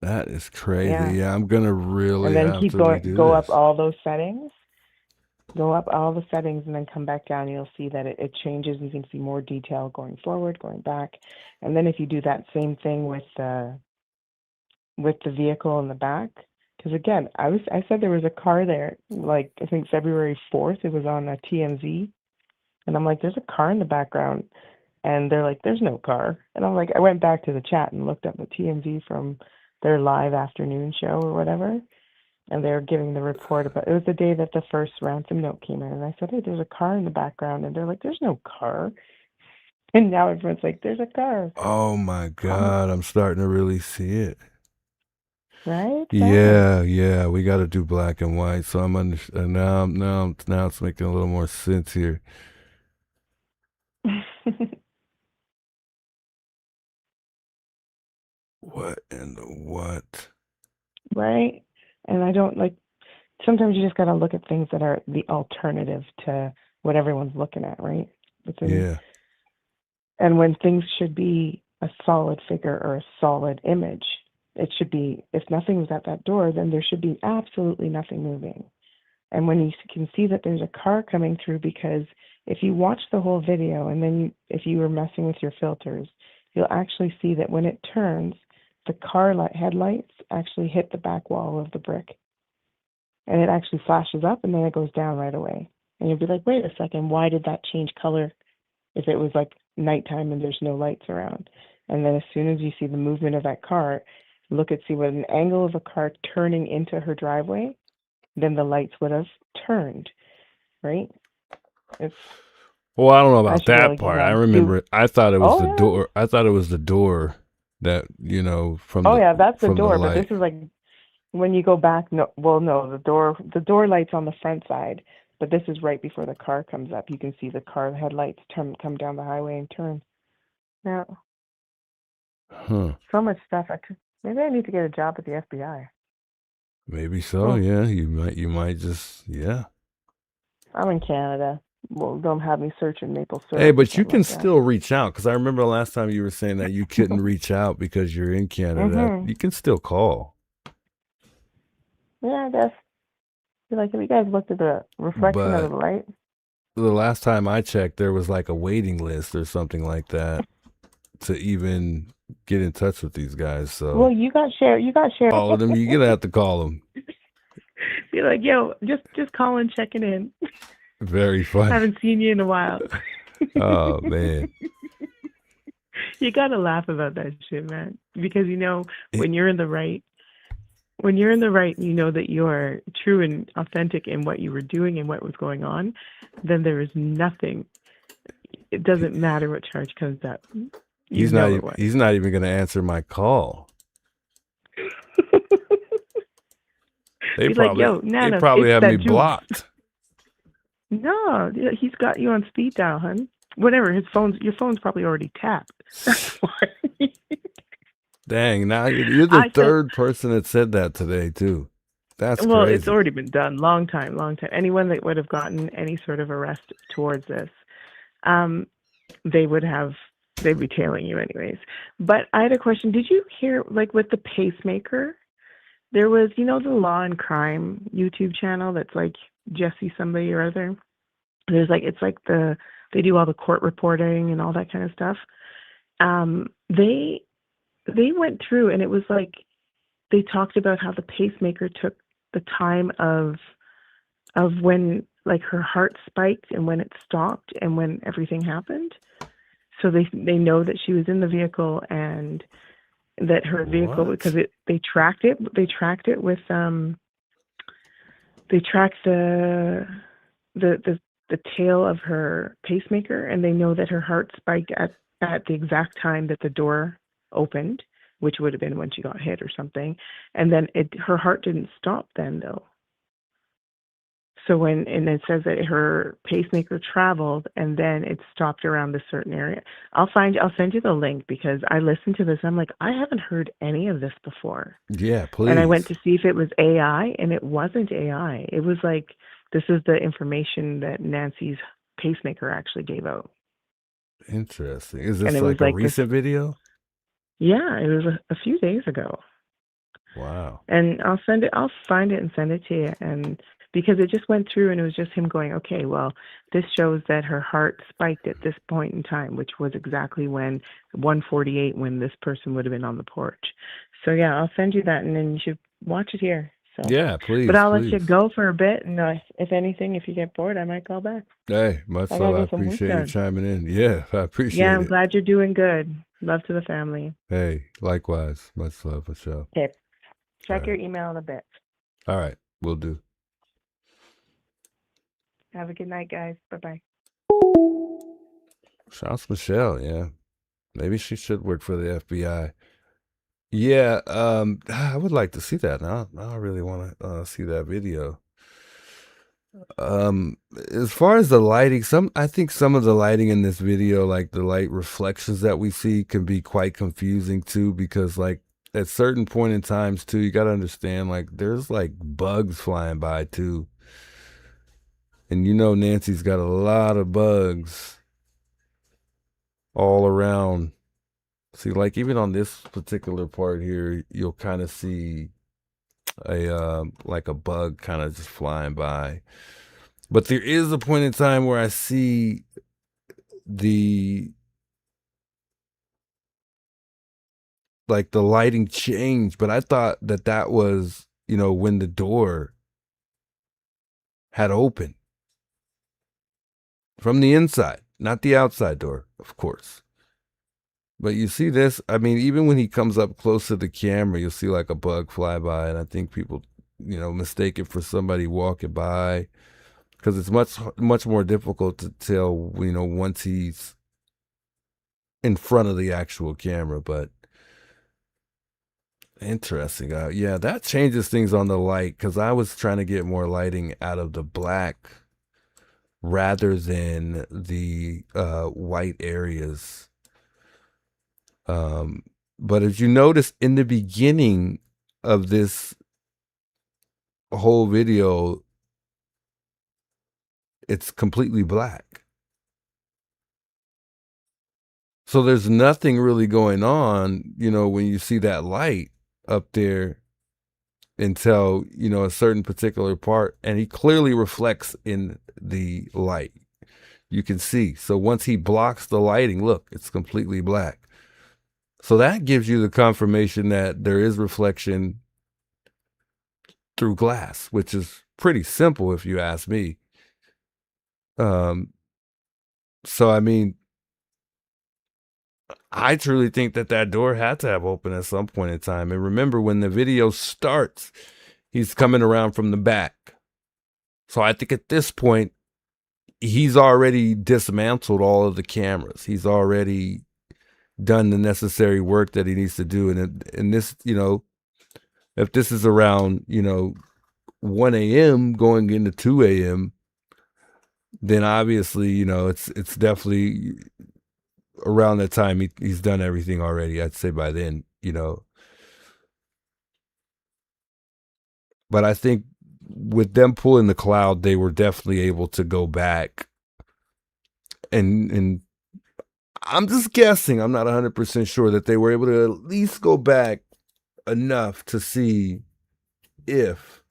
That is crazy. Yeah, I'm gonna really and then have keep to going. redo Go this. up all those settings. Go up all the settings and then come back down. You'll see that it changes. You can see more detail going forward, going back. And then if you do that same thing with with the vehicle in the back. Because again, I said there was a car there, like I think February 4th. It was on a TMZ, and I'm like, there's a car in the background, and they're like, there's no car, and I'm like, I went back to the chat and looked up the TMZ from their live afternoon show or whatever, and they were giving the report about it was the day that the first ransom note came in, and I said, hey, there's a car in the background, and they're like, there's no car, and now everyone's like, there's a car. Oh my God, I'm starting to really see it. Right? Yeah, we got to do black and white. So I'm now it's making a little more sense here. What in the what? Right? And I don't like, sometimes you just got to look at things that are the alternative to what everyone's looking at, right? Yeah. And when things should be a solid figure or a solid image, it should be, if nothing was at that door, then there should be absolutely nothing moving. And when you can see that there's a car coming through, because if you watch the whole video and then if you were messing with your filters, you'll actually see that when it turns, the car headlights actually hit the back wall of the brick. And it actually flashes up and then it goes down right away. And you'll be like, wait a second, why did that change color if it was like nighttime and there's no lights around? And then as soon as you see the movement of that car, see what an angle of a car turning into her driveway, then the lights would have turned, right? Well, I don't know about that part. I remember I thought it was the door. Yeah. I thought it was the door that, from that's the from door, but light. this is like when you go back, no, the door light's on the front side, but this is right before the car comes up. You can see the car headlights come down the highway and turn. Yeah. Huh. So much stuff. Maybe I need to get a job at the FBI. Maybe so, yeah. You might just, yeah. I'm in Canada. Well, don't have me searching maple syrup. Hey, but you something can like that. still reach out, because I remember the last time you were saying that you couldn't reach out because you're in Canada. You can still call. Yeah, I guess. Have you guys looked at the reflection of the light? The last time I checked, there was like a waiting list or something like that to even get in touch with these guys. So well, you got share. all of them, you're gonna have to call them. Be like, yo, just calling, checking in. Very funny. Haven't seen you in a while. Oh man. You gotta laugh about that shit, man. Because when you're in the right, you know that you're true and authentic in what you were doing and what was going on, then there is nothing. It doesn't matter what charge comes up. He's not even going to answer my call. They probably have me blocked. No, he's got you on speed dial, hun. Whatever, your phone's probably already tapped. That's why. Dang, now you're the third person that said that today too. That's well, crazy. It's already been done, long time. Anyone that would have gotten any sort of arrest towards this, they'd be tailing you anyways. But I had a question. Did you hear, with the pacemaker, there was, the Law and Crime YouTube channel that's like Jesse somebody or other. There's they do all the court reporting and all that kind of stuff. They went through, and it was they talked about how the pacemaker took the time of when her heart spiked and when it stopped and when everything happened. So they know that she was in the vehicle and that her vehicle, because they tracked it with they tracked the tail of her pacemaker, and they know that her heart spiked at the exact time that the door opened, which would have been when she got hit or something. And then her heart didn't stop then though. So and it says that her pacemaker traveled and then it stopped around a certain area. I'll send you the link, because I listened to this. I'm like, I haven't heard any of this before. Yeah, please. And I went to see if it was AI, and it wasn't AI. It was this is the information that Nancy's pacemaker actually gave out. Interesting. Is this a recent video? Yeah, it was a few days ago. Wow. And I'll find it and send it to you. And because it just went through and it was just him going, okay, well, this shows that her heart spiked at this point in time, which was exactly when 1:48, when this person would have been on the porch. So yeah, I'll send you that, and then you should watch it here. So Yeah, please, but I'll let you please. go for a bit, and if anything, if you get bored, I might call back. Hey, much I love. gotta I get some work appreciate you done. chiming in. Yeah, I Yeah, appreciate I'm it. glad you're doing good. Love to the family. Hey, likewise. Much love for sure. Okay, check All your right. email in a bit. All right, we'll do. Have a good night, guys. Bye-bye. Shouts Michelle, yeah. Maybe she should work for the FBI. Yeah, I would like to see that. Now I really want to see that video. As far as the lighting, I think some of the lighting in this video, like the light reflections that we see, can be quite confusing too, because like at certain point in times too, you got to understand, like there's like bugs flying by too. And you know Nancy's got a lot of bugs all around. See, like even on this particular part here, you'll kind of see a like a bug kind of just flying by. But there is a point in time where I see the lighting change, but I thought that was, you know, when the door had opened from the inside, not the outside door, of course. But you see this, I mean, even when he comes up close to the camera, you'll see like a bug fly by, and I think people, you know, mistake it for somebody walking by, because it's much more difficult to tell, you know, once he's in front of the actual camera. But interesting. Yeah, that changes things on the light, because I was trying to get more lighting out of the black rather than the white areas. But as you notice in the beginning of this whole video, it's completely black. So there's nothing really going on, you know, when you see that light up there until, you know, a certain particular part, and he clearly reflects in the light. You can see. So once he blocks the lighting, look, it's completely black. So that gives you the confirmation that there is reflection through glass, which is pretty simple if you ask me. So I mean, I truly think that door had to have opened at some point in time. And remember, when the video starts, he's coming around from the back. So I think at this point, he's already dismantled all of the cameras. He's already done the necessary work that he needs to do. And this, you know, if this is around, you know, 1 a.m. going into 2 a.m., then obviously, you know, it's definitely around that time he's done everything already. I'd say by then, you know. But I think with them pulling the cloud, they were definitely able to go back and I'm just guessing, I'm not 100% sure, that they were able to at least go back enough to see if,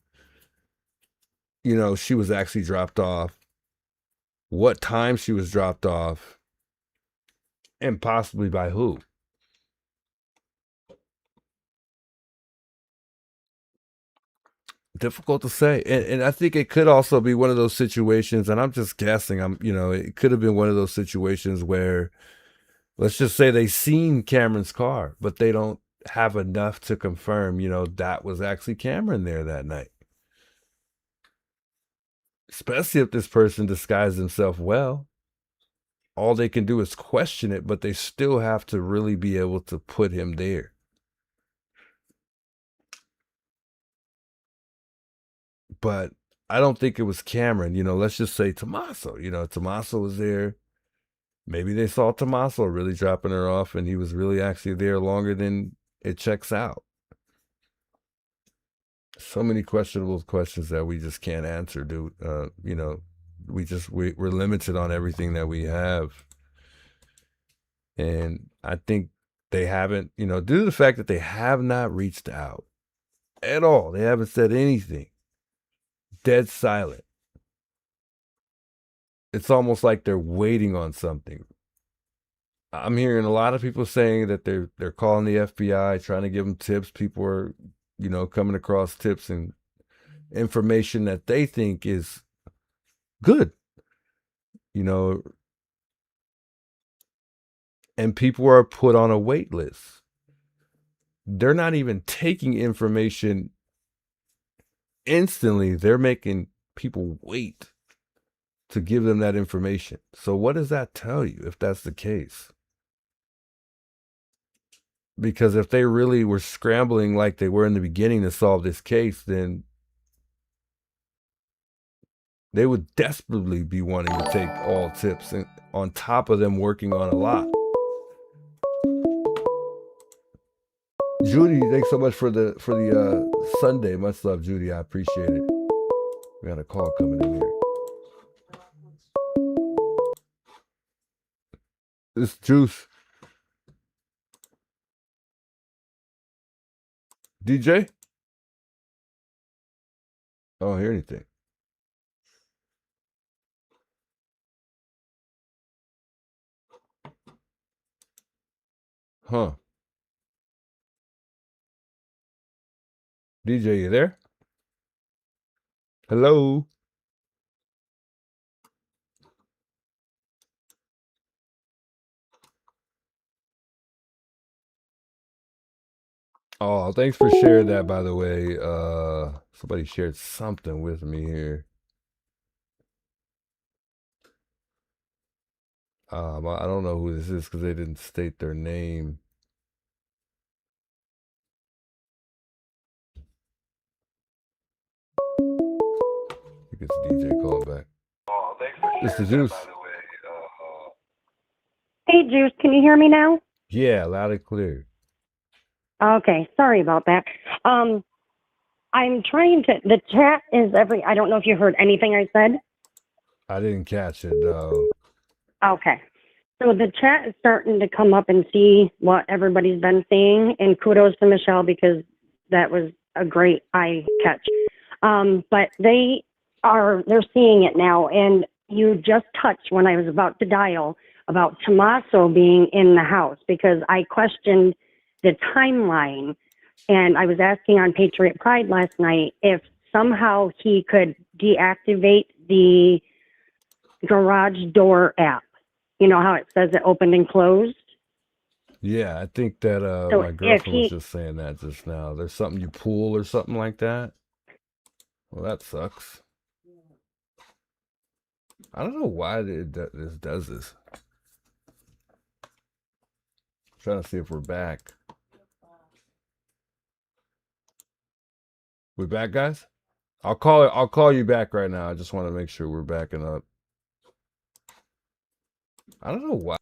you know, she was actually dropped off, what time she was dropped off, and possibly by who. Difficult to say. And I think it could also be one of those situations, and I'm just guessing, you know, it could have been one of those situations where, let's just say they seen Cameron's car, but they don't have enough to confirm, you know, that was actually Cameron there that night. Especially if this person disguised himself well. All they can do is question it, but they still have to really be able to put him there. But I don't think it was Cameron. You know, let's just say Tommaso. You know, Tommaso was there. Maybe they saw Tommaso really dropping her off, and he was really actually there longer than it checks out. So many questionable questions that we just can't answer, dude. You know, we're limited on everything that we have. And I think they haven't, you know, due to the fact that they have not reached out at all. They haven't said anything. Dead silent. It's almost like they're waiting on something. I'm hearing a lot of people saying that they're calling the FBI, trying to give them tips. People are, coming across tips and information that they think is good, and people are put on a wait list. They're not even taking information instantly. They're making people wait to give them that information. So what does that tell you if that's the case? Because if they really were scrambling like they were in the beginning to solve this case, then they would desperately be wanting to take all tips, and on top of them working on a lot. Judy, thanks so much for the Sunday. Much love, Judy. I appreciate it. We got a call coming in here. This Juice. DJ? I don't hear anything. Huh. DJ, you there? Hello? Oh, thanks for sharing that, by the way. Somebody shared something with me here. I don't know who this is because they didn't state their name. I think it's DJ calling back. Oh, thanks for It's the sharing Juice. that, by the way. Hey, Juice, can you hear me now? Yeah, loud and clear. Okay, sorry about that. I'm trying to, the chat is I don't know if you heard anything I said. I didn't catch it, though. Okay. So the chat is starting to come up and see what everybody's been saying, and kudos to Michelle because that was a great eye catch. But they're seeing it now, and you just touched when I was about to dial about Tommaso being in the house because I questioned the timeline, and I was asking on Patriot Pride last night if somehow he could deactivate the garage door app. You know how it says it opened and closed? Yeah, I think that So my if girlfriend was he, just saying that just now. There's something you pull or something like that. Well, that sucks. I don't know why this does this. Trying to see if we're back. We back, guys? I'll call you back right now. I just want to make sure we're backing up. I don't know why.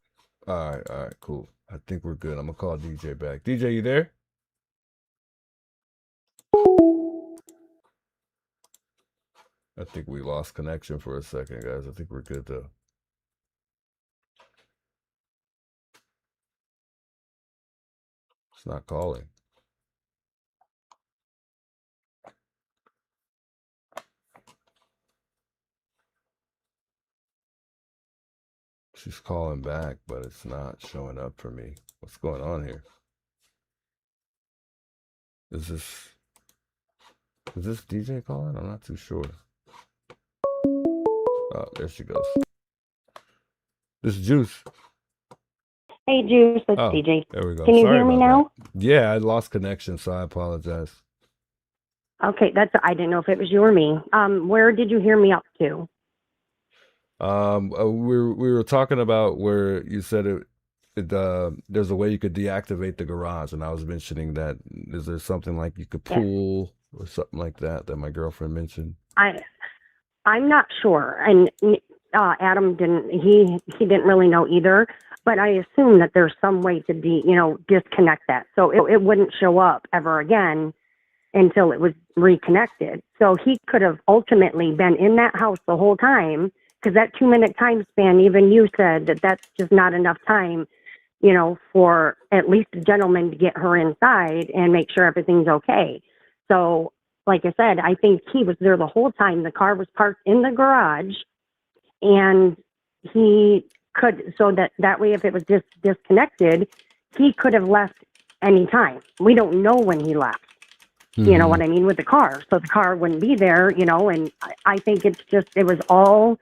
All right, cool. I think we're good. I'm gonna call DJ back. DJ, you there? I think we lost connection for a second, guys. I think we're good though. It's not calling. She's calling back, but it's not showing up for me. What's going on here? Is this DJ calling? I'm not too sure. Oh, there she goes. This is Juice. hey, Juice, it's Oh, DJ. there we go. Can you Sorry hear me about now? that. Yeah, I lost connection, so I apologize. Okay, I didn't know if it was you or me. Where did you hear me up to? We were talking about where you said there's a way you could deactivate the garage, and I was mentioning that. Is there something like you could Yeah. pull or something like that my girlfriend mentioned? I'm not sure, and Adam he didn't really know either. But I assume that there's some way to disconnect that, so it wouldn't show up ever again until it was reconnected. So he could have ultimately been in that house the whole time because that 2-minute time span, even you said that that's just not enough time, for at least a gentleman to get her inside and make sure everything's okay. So, like I said, I think he was there the whole time. The car was parked in the garage, and he could, so that way, if it was just disconnected, he could have left any time. We don't know when he left. You know what I mean, with the car. So the car wouldn't be there, you know, and I think it was all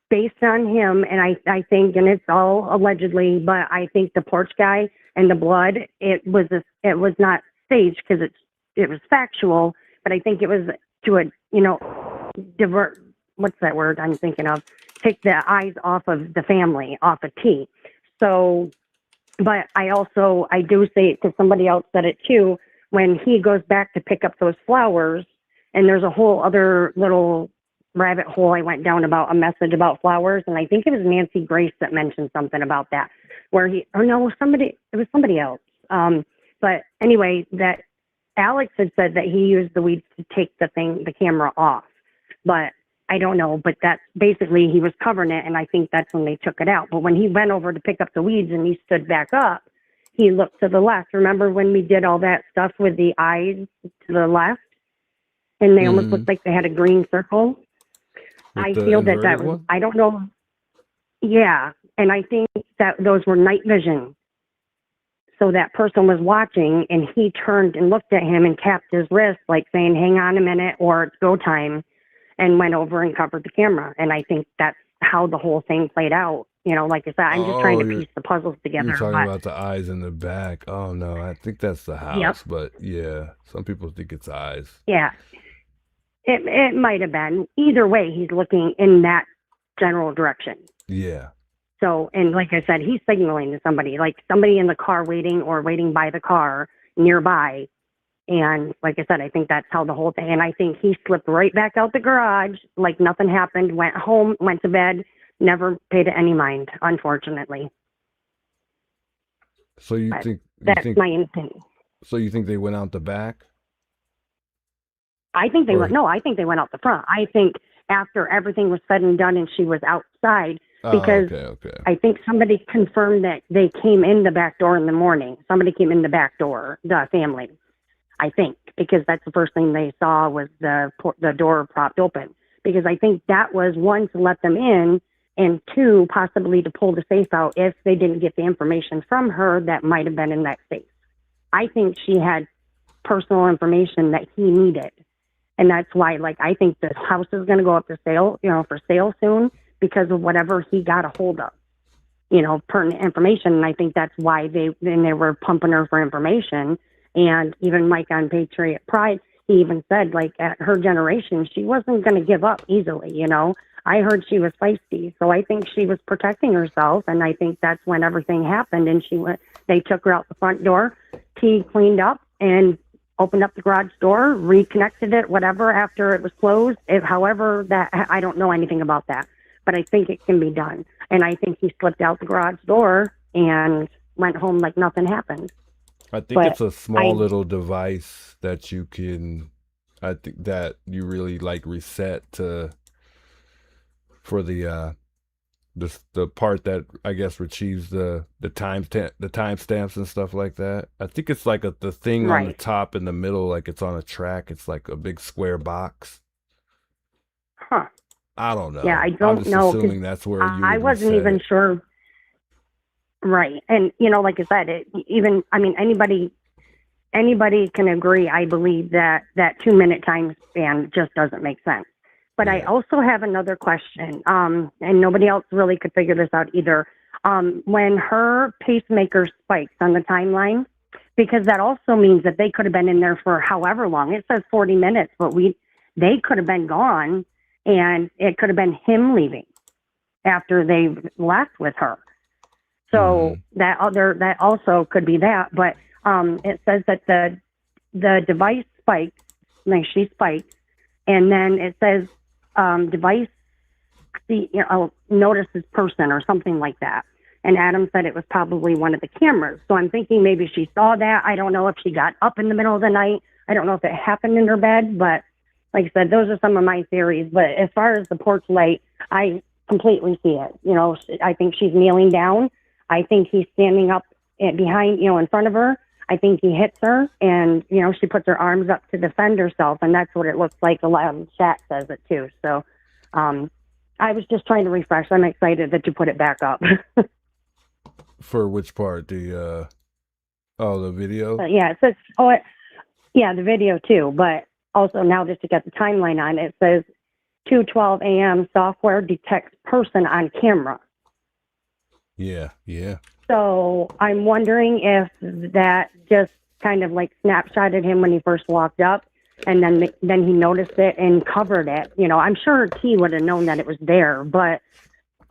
based on him. And I think, and it's all allegedly, but I think the porch guy and the blood, it was not staged because it was factual, but I think it was to divert, what's that word I'm thinking of? Take the eyes off of the family, off of T. So, but I do say it, because somebody else said it too, when he goes back to pick up those flowers, and there's a whole other little rabbit hole I went down about a message about flowers, and I think it was Nancy Grace that mentioned something about that, where it was somebody else. But anyway, that Alex had said that he used the weeds to take the camera off, but I don't know, but that's basically, he was covering it, and I think that's when they took it out. But when he went over to pick up the weeds and he stood back up, he looked to the left. Remember when we did all that stuff with the eyes to the left? And they almost looked like they had a green circle? I feel that was, I don't know. Yeah. And I think that those were night vision. So that person was watching, and he turned and looked at him and tapped his wrist, like saying, hang on a minute, or it's go time, and went over and covered the camera. And I think that's how the whole thing played out. You know, like I said, I'm just trying to piece the puzzles together. You're talking about the eyes in the back. Oh, no, I think that's the house. But, yeah, some people think it's eyes. Yeah. It might have been. Either way, he's looking in that general direction. Yeah. So, and like I said, he's signaling to somebody, like somebody in the car waiting or waiting by the car nearby. And like I said, I think that's how the whole thing, and I think he slipped right back out the garage like nothing happened, went home, went to bed, never paid it any mind, unfortunately. So that's my opinion. So you think they went out the back? I think they went out the front. I think after everything was said and done and she was outside, because okay. I think somebody confirmed that they came in the back door in the morning. Somebody came in the back door, the family, I think, because that's the first thing they saw was the door propped open. Because I think that was, one, to let them in, and two, possibly to pull the safe out if they didn't get the information from her that might have been in that safe. I think she had personal information that he needed. And that's why, like, I think the house is going to go up for sale, for sale soon, because of whatever he got a hold of, pertinent information. And I think that's why they were pumping her for information. And even Mike on Patriot Pride, he even said, like, at her generation, she wasn't going to give up easily, I heard she was feisty. So I think she was protecting herself. And I think that's when everything happened. And they took her out the front door. T cleaned up and opened up the garage door, reconnected it, whatever, after it was closed. However, that, I don't know anything about that, but I think it can be done. And I think he slipped out the garage door and went home like nothing happened. I think it's a small little device that you can, I think that you really like reset for the part that I guess retrieves the timestamps and stuff like that. I think it's like the thing on the top in the middle, like it's on a track. It's like a big square box. Huh. I don't know. Yeah, I don't I'm just know. assuming that's where I wasn't even sure. Right. And, like I said, anybody can agree, I believe, that 2-minute time span just doesn't make sense. But I also have another question, and nobody else really could figure this out either. When her pacemaker spikes on the timeline, because that also means that they could have been in there for however long. It says 40 minutes, but they could have been gone, and it could have been him leaving after they left with her. So that also could be that. But it says that the device spikes, like she spikes, and then it says device notices person or something like that. And Adam said it was probably one of the cameras. So I'm thinking maybe she saw that. I don't know if she got up in the middle of the night. I don't know if it happened in her bed, but like I said, those are some of my theories. But as far as the porch light, I completely see it. I think she's kneeling down. I think he's standing up behind, in front of her. I think he hits her, and, she puts her arms up to defend herself, and that's what it looks like. A lot of chat says it too. So I was just trying to refresh. I'm excited that you put it back up. For which part? The the video? Yeah, it says, yeah, the video too, but also now just to get the timeline on it, says 2:12 a.m. software detects person on camera. Yeah, yeah. So I'm wondering if that just kind of like snapshotted him when he first walked up, and then he noticed it and covered it. You know, I'm sure T would have known that it was there, but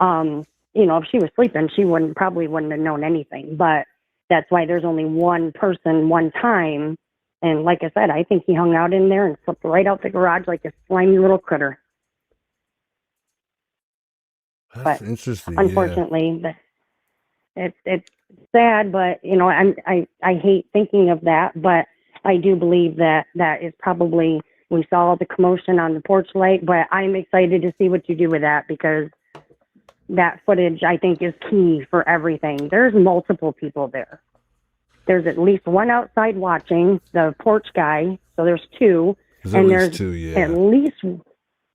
you know, if she was sleeping, she probably wouldn't have known anything. But that's why there's only one person, one time. And like I said, I think he hung out in there and slipped right out the garage like a slimy little critter. That's But interesting. unfortunately, it's sad. But you know, I hate thinking of that. But I do believe that is probably, we saw the commotion on the porch light. But I'm excited to see what you do with that, because that footage, I think, is key for everything. There's multiple people there. There's at least one outside watching, the porch guy. So there's two. There's two, yeah. At least,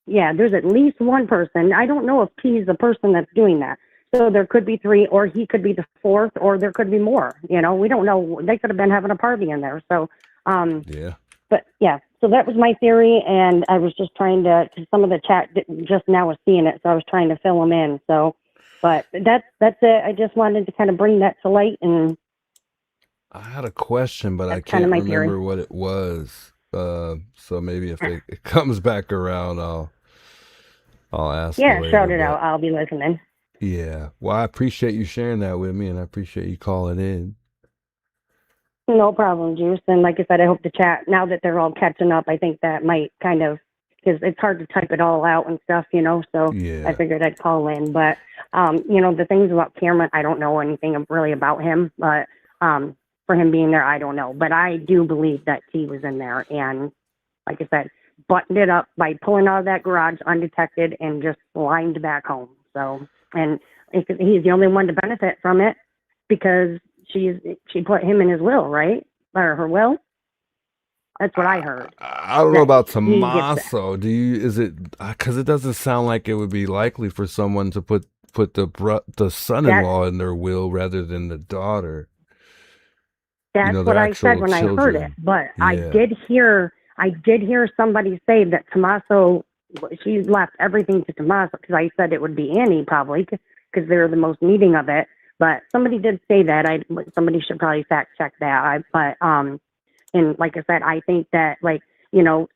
there's at least one person. I don't know if T's the person that's doing that. So there could be three, or he could be the fourth, or there could be more. You know, we don't know. They could have been having a party in there. So, yeah. But yeah, so that was my theory, and I was just trying to, some of the chat just now was seeing it, so I was trying to fill them in. So, but that's it. I just wanted to kind of bring that to light, and I had a question, but I that's kind can't of my remember theory. what it was. So maybe if it comes back around, I'll ask you Yeah, later. shout it But out. I'll be listening. yeah, well, I appreciate you sharing that with me, and I appreciate you calling in. No problem, Juice. And like I said, I hope the chat, now that they're all catching up, I think that might kind of, because it's hard to type it all out and stuff, you know, so Yeah. I figured I'd call in. But, you know, the things about Cameron, I don't know anything really about him, but for him being there, I don't know. But I do believe that T was in there, and like I said, buttoned it up by pulling out of that garage undetected and just lined back home. So, and he's the only one to benefit from it, because she put him in his will, right? Or her will? That's what I heard. I don't know about He gets Tommaso. Is it, because it doesn't sound like it would be likely for someone to put the son-in-law in their will rather than the daughter. That's their what I said actual when I heard it. children. But Yeah. I did hear somebody say that Tommaso, she left everything to Tommaso, because I said it would be Annie probably, because they're the most needing of it. But somebody did say that. Somebody should probably fact check that. And like I said, I think that, like, you know,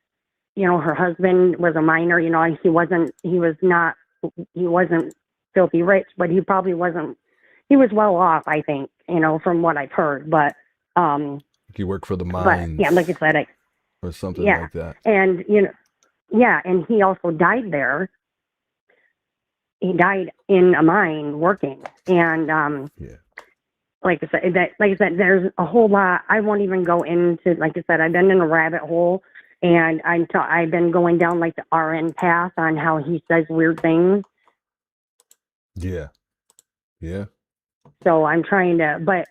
her husband was a minor. You know, he wasn't filthy rich, but he probably wasn't. He was well off, I think. You know, from what I've heard. But You work for the but mines. yeah, like I said, or something yeah, like that. and you know, yeah, and he also died there. He died in a mine working, and like I said, there's a whole lot. I won't even go into. Like I said, I've been in a rabbit hole, and I've been going down like the RN path on how he says weird things. Yeah. Yeah. So I'm trying to, but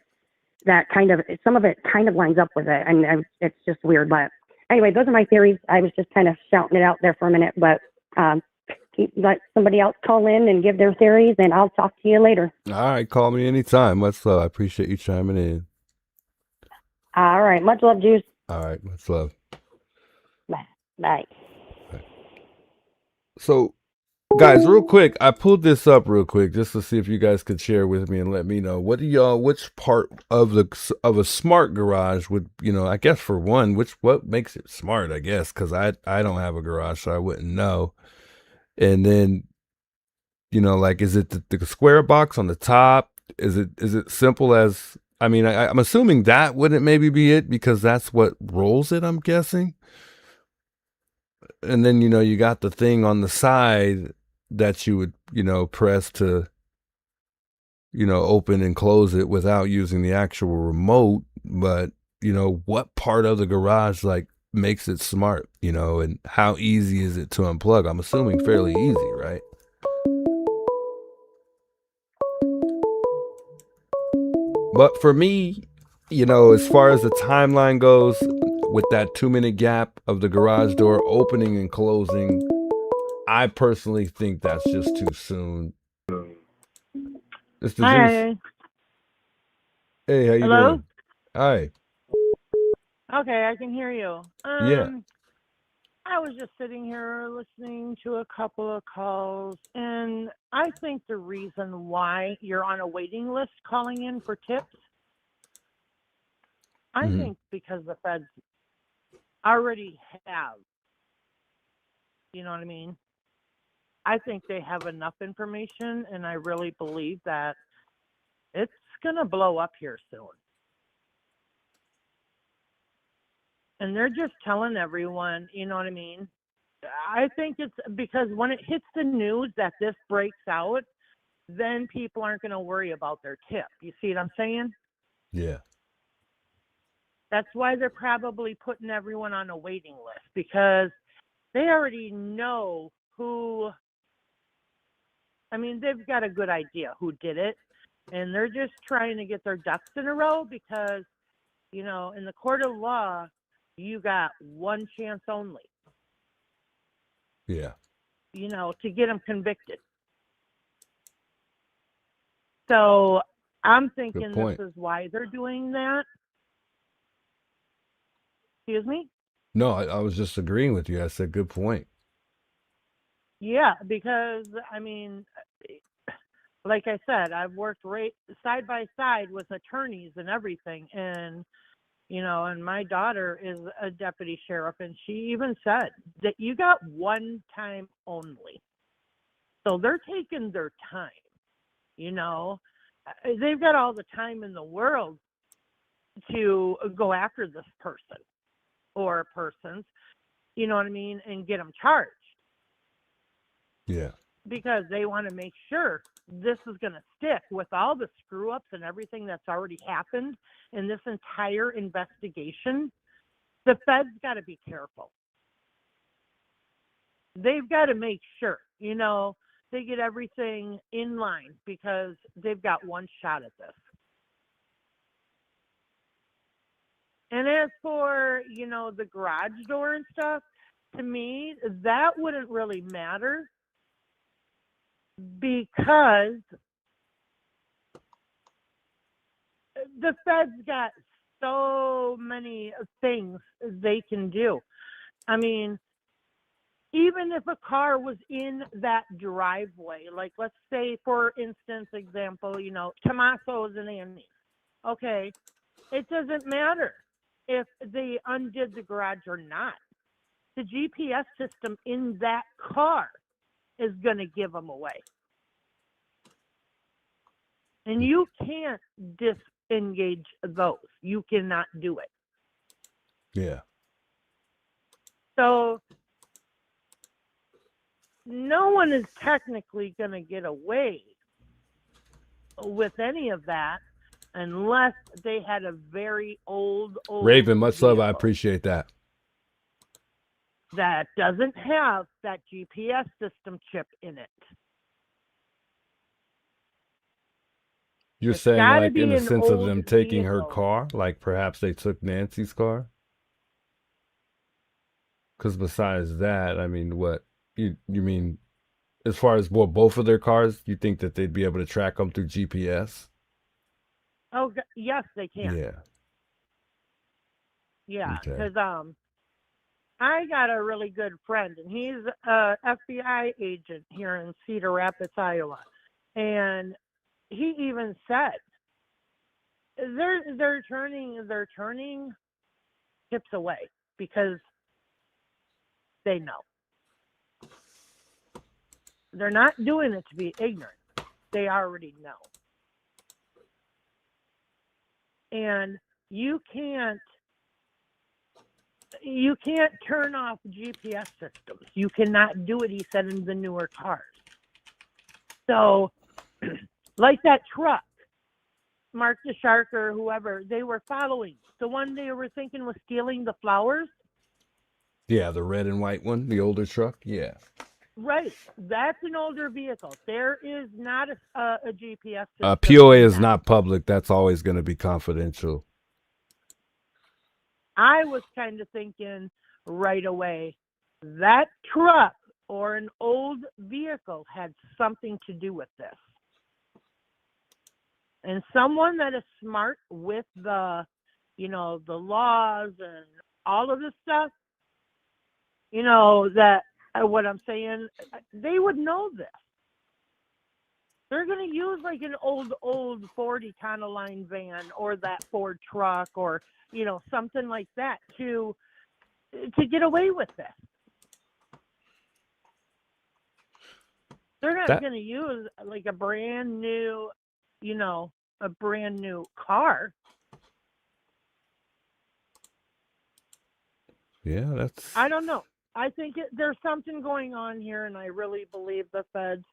that kind of, some of it kind of lines up with it, and it's just weird. But anyway, those are my theories. I was just kind of shouting it out there for a minute, but let somebody else call in and give their theories, and I'll talk to you later. All right, call me anytime. Much love. I appreciate you chiming in. All right, much love, Juice. All right, much love. Bye. Bye. So, guys, real quick, I pulled this up real quick just to see if you guys could share with me and let me know which part of a smart garage would, I guess for one, what makes it smart, I guess, because I don't have a garage, so I wouldn't know. And then, like, is it the square box on the top? Is it simple as, I'm assuming that wouldn't maybe be it, because that's what rolls it, I'm guessing. And then, you got the thing on the side that you would, press to, open and close it without using the actual remote. But, what part of the garage, like, makes it smart, and how easy is it to unplug? I'm assuming fairly easy, right? But for me, as far as the timeline goes, with that 2-minute gap of the garage door opening and closing, I personally think that's just too soon. It's the Hi. Hey, how you Hello? doing? Hi. Okay, I can hear you. Yeah. I was just sitting here listening to a couple of calls, and I think the reason why you're on a waiting list calling in for tips, I Mhm. think because the feds already have, you know what I mean? I think they have enough information, and I really believe that it's going to blow up here soon. And they're just telling everyone, you know what I mean? I think it's because when it hits the news that this breaks out, then people aren't going to worry about their tip. You see what I'm saying? Yeah. That's why they're probably putting everyone on a waiting list, because they already know who, I mean, they've got a good idea who did it, and they're just trying to get their ducks in a row because, you know, in the court of law, you got one chance only, Yeah. you know, to get them convicted. So I'm thinking this point. is why they're doing that. Excuse me? No, I was just agreeing with you. I said good point. Yeah, because, I mean, like I said, I've worked right side by side with attorneys and everything. And, you know, and my daughter is a deputy sheriff, and she even said that you got one time only. So they're taking their time, you know. They've got all the time in the world to go after this person or persons, you know what I mean, and get them charged. Yeah. Because they want to make sure this is going to stick with all the screw ups and everything that's already happened in this entire investigation. The feds got to be careful. They've got to make sure, you know, they get everything in line because they've got one shot at this. And as for, you know, the garage door and stuff, to me, that wouldn't really matter because the feds got so many things they can do. I mean, even if a car was in that driveway, like let's say, for instance, example, you know, Tommaso's and Annie's. Okay, it doesn't matter if they undid the garage or not. The GPS system in that car is going to give them away. And you can't disengage those. You cannot do it. Yeah. So no one is technically going to get away with any of that unless they had a very old Raven, much love. I vehicle appreciate that. that doesn't have that GPS system chip in it. You're saying, gotta like, be in the an sense of old them taking her vehicle. car, like perhaps they took Nancy's car? Because besides that, I mean, what you mean as far as both of their cars? You think that they'd be able to track them through GPS? Oh, yes, they can. Yeah. Yeah, Okay. because I got a really good friend, and he's a FBI agent here in Cedar Rapids, Iowa, and he even said they're turning tips away because they know. They're not doing it to be ignorant. They already know. And you can't turn off GPS systems. You cannot do it, he said, in the newer cars. So, like that truck, Mark the Shark or whoever, they were following. The one they were thinking was stealing the flowers. Yeah, the red and white one, the older truck. Yeah. Right. That's an older vehicle. There is not a GPS system. POA is not public. That's always going to be confidential. I was kind of thinking right away, that truck or an old vehicle had something to do with this. And someone that is smart with the, you know, the laws and all of this stuff, you know, that what I'm saying, they would know this. They're going to use like an old 40 kind of line van or that Ford truck or, you know, something like that to get away with this. They're not going to use like a brand new, you know, a brand new car. Yeah, that's. I don't know. I think there's something going on here, and I really believe the feds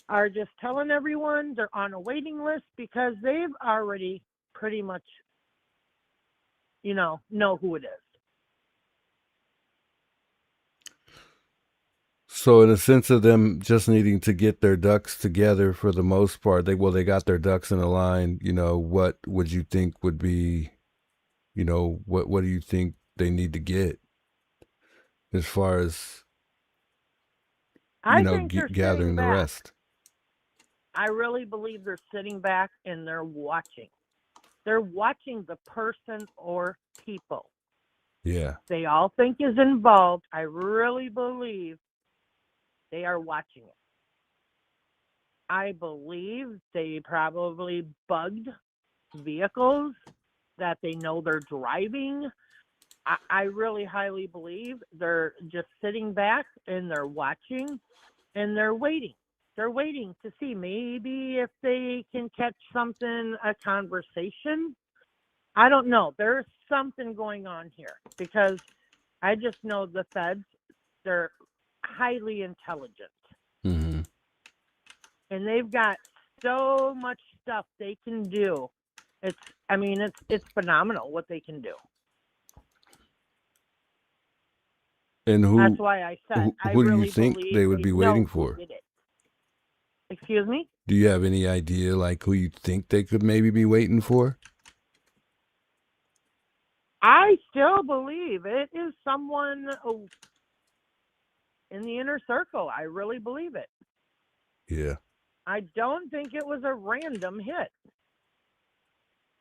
are just telling everyone they're on a waiting list because they've already pretty much, you know who it is. So in a sense of them just needing to get their ducks together for the most part, they got their ducks in a line. You know, what would you think would be, you know, what do you think they need to get as far as, you know, gathering the rest? I really believe they're sitting back and they're watching. They're watching the person or people. Yeah. They all think is involved. I really believe they are watching it. I believe they probably bugged vehicles that they know they're driving. I really highly believe they're just sitting back and they're watching and they're waiting. They're waiting to see maybe if they can catch something, a conversation. I don't know. There's something going on here because I just know the feds, they're highly intelligent. Mm-hmm. And they've got so much stuff they can do. It's phenomenal what they can do. And that's why I said who do you think they would be waiting for? Excuse me? Do you have any idea like who you think they could maybe be waiting for? I still believe it is someone in the inner circle. I really believe it. Yeah. I don't think it was a random hit.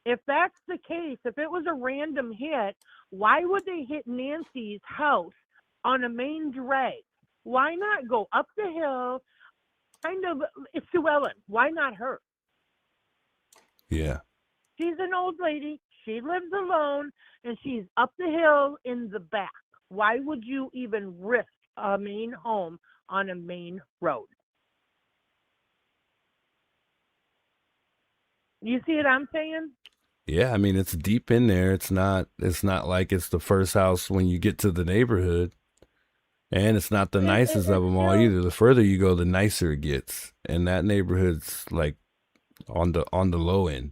If that's the case, if it was a random hit, why would they hit Nancy's house on a main drag? Why not go up the hill? It's Sue Ellen. Why not her? Yeah. She's an old lady. She lives alone, and she's up the hill in the back. Why would you even risk a main home on a main road? You see what I'm saying? Yeah, I mean it's deep in there. It's not like it's the first house when you get to the neighborhood. And it's not the nicest of them all either. The further you go, the nicer it gets. And that neighborhood's like on the low end.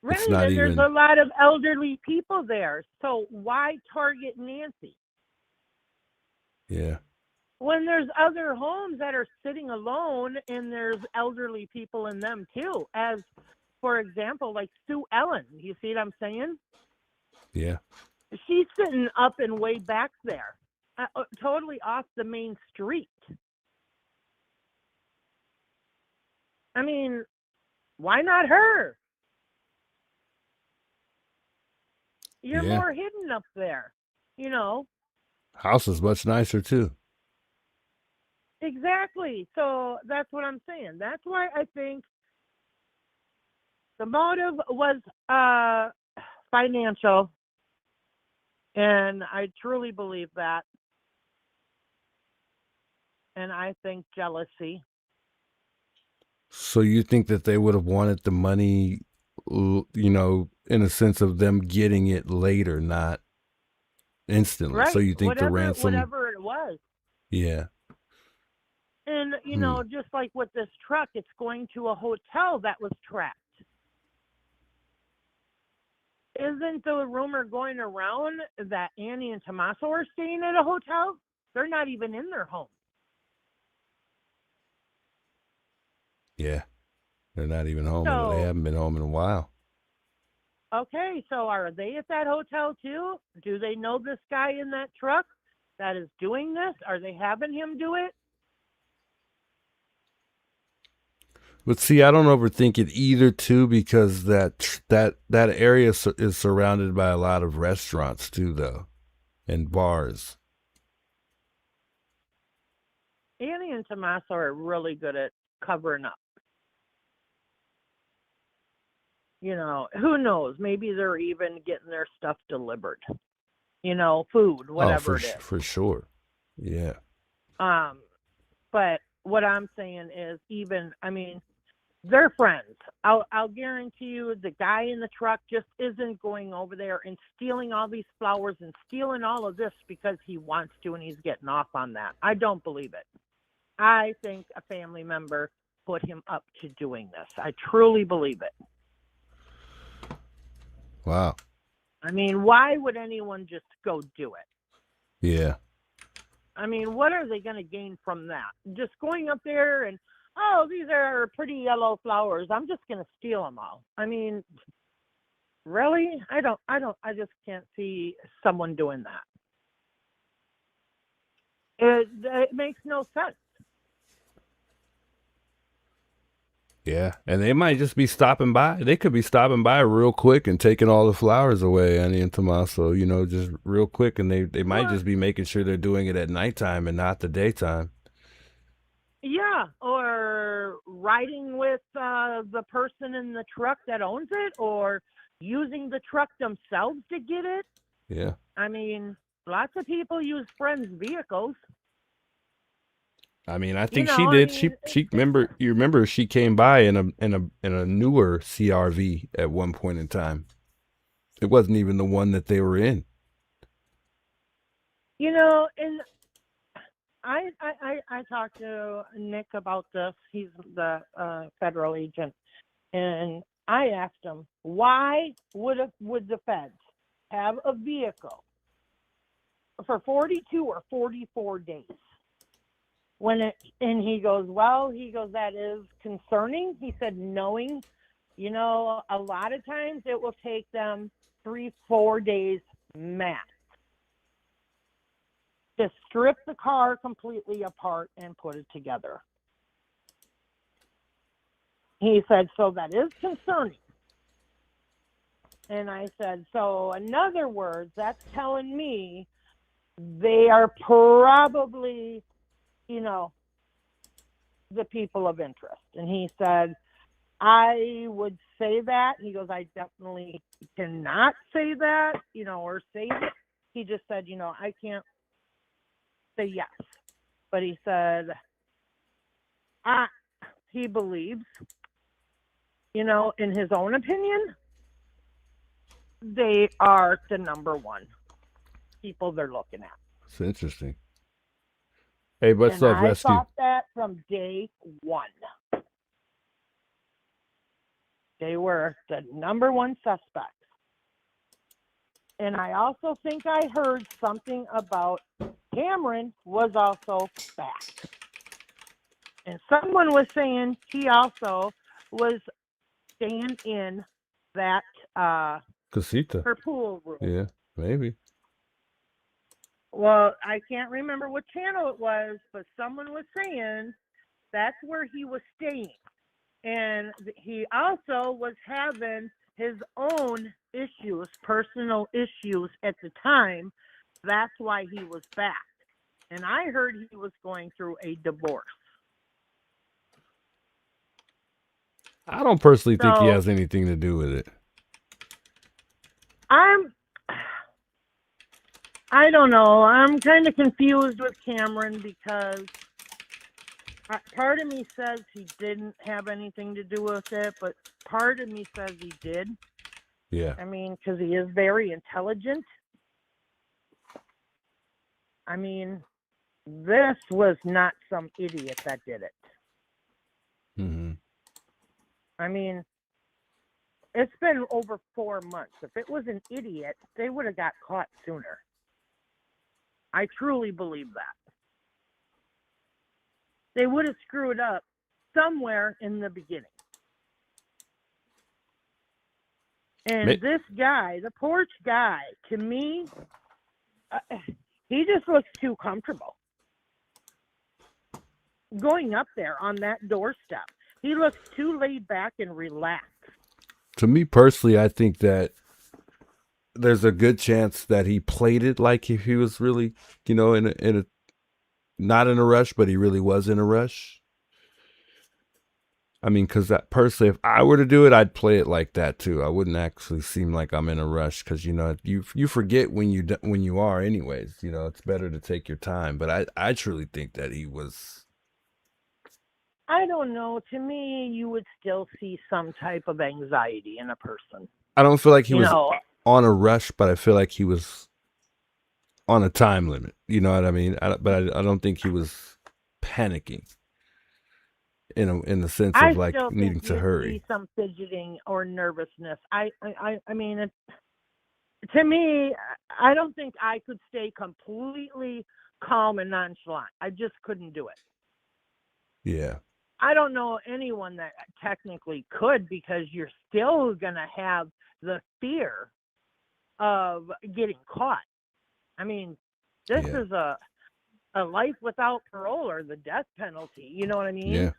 Right, it's not and even... there's a lot of elderly people there. So why target Nancy? Yeah. When there's other homes that are sitting alone and there's elderly people in them too. As, for example, like Sue Ellen. You see what I'm saying? Yeah. She's sitting up and way back there. Totally off the main street. I mean, why not her? You're more hidden up there, you know. House is much nicer too. Exactly. So that's what I'm saying. That's why I think the motive was financial, and I truly believe that. And I think jealousy. So you think that they would have wanted the money, you know, in a sense of them getting it later, not instantly. Right. So you think the ransom... Whatever it was. Yeah. And, you know, just like with this truck, it's going to a hotel that was trapped. Isn't the rumor going around that Annie and Tommaso are staying at a hotel? They're not even in their home. Yeah. They're not even home. They haven't been home in a while. Okay, so are they at that hotel too? Do they know this guy in that truck that is doing this? Are they having him do it? But see, I don't overthink it either, too, because that area is surrounded by a lot of restaurants too, though, and bars. Annie and Tommaso are really good at covering up. You know, who knows? Maybe they're even getting their stuff delivered. You know, food, whatever it is. For sure. Yeah. But what I'm saying is, they're friends. I'll guarantee you the guy in the truck just isn't going over there and stealing all these flowers and stealing all of this because he wants to and he's getting off on that. I don't believe it. I think a family member put him up to doing this. I truly believe it. Wow. I mean, why would anyone just go do it? Yeah. I mean, what are they going to gain from that? Just going up there and, oh, these are pretty yellow flowers, I'm just going to steal them all. I mean, really? I just can't see someone doing that. It makes no sense. Yeah, and they might just be stopping by. They could be stopping by real quick and taking all the flowers away, Annie and Tommaso, you know, just real quick. And they might just be making sure they're doing it at nighttime and not the daytime. Yeah, or riding with the person in the truck that owns it, or using the truck themselves to get it. Yeah. I mean, lots of people use friends' vehicles. I mean, I think You she know, did. I mean, She remember she came by in a newer CRV at one point in time. It wasn't even the one that they were in. You know, and I talked to Nick about this. He's the federal agent, and I asked him, why would the feds have a vehicle for 42 or 44 days? And he goes, that is concerning. He said, knowing, you know, a lot of times it will take them 3-4 days max to strip the car completely apart and put it together. He said, so that is concerning. And I said, so in other words, that's telling me they are probably, you know, the people of interest. And he said, I would say that. He goes, I definitely cannot say that, you know, or say it. He just said, you know, I can't say yes. But he said, he believes, you know, in his own opinion, they are the number one people they're looking at. It's interesting. Hey, what's up, I Rescue? thought that from day one. They were the number one suspects. And I also think I heard something about Cameron was also back. And someone was saying he also was staying in that Casita. her pool room. Yeah, maybe. Well, I can't remember what channel it was, but someone was saying that's where he was staying. And he also was having his own issues, personal issues at the time. That's why he was back. And I heard he was going through a divorce. I don't personally think he has anything to do with it. I don't know. I'm kind of confused with Cameron because part of me says he didn't have anything to do with it, but part of me says he did. Yeah. I mean, because he is very intelligent. I mean, this was not some idiot that did it. Mm-hmm. I mean, it's been over 4 months. If it was an idiot, they would have got caught sooner. I truly believe that. They would have screwed up somewhere in the beginning. And this guy, the porch guy, to me, He just looks too comfortable going up there on that doorstep. He looks too laid back and relaxed. To me personally, I think that there's a good chance that he played it like if he was really, in a not in a rush, but he really was in a rush. I mean, because that personally, if I were to do it, I'd play it like that too. I wouldn't actually seem like I'm in a rush because you forget when you are anyways. It's better to take your time. But I truly think that he was. I don't know. To me, you would still see some type of anxiety in a person. I don't feel like he was on a rush, but I feel like he was on a time limit. You know what I mean? But I don't think he was panicking. In the sense of like needing to hurry. See some fidgeting or nervousness. I mean, to me, I don't think I could stay completely calm and nonchalant. I just couldn't do it. Yeah. I don't know anyone that technically could, because you're still gonna have the fear of getting caught. I mean, this is a life without parole or the death penalty. You know what I mean? Yeah.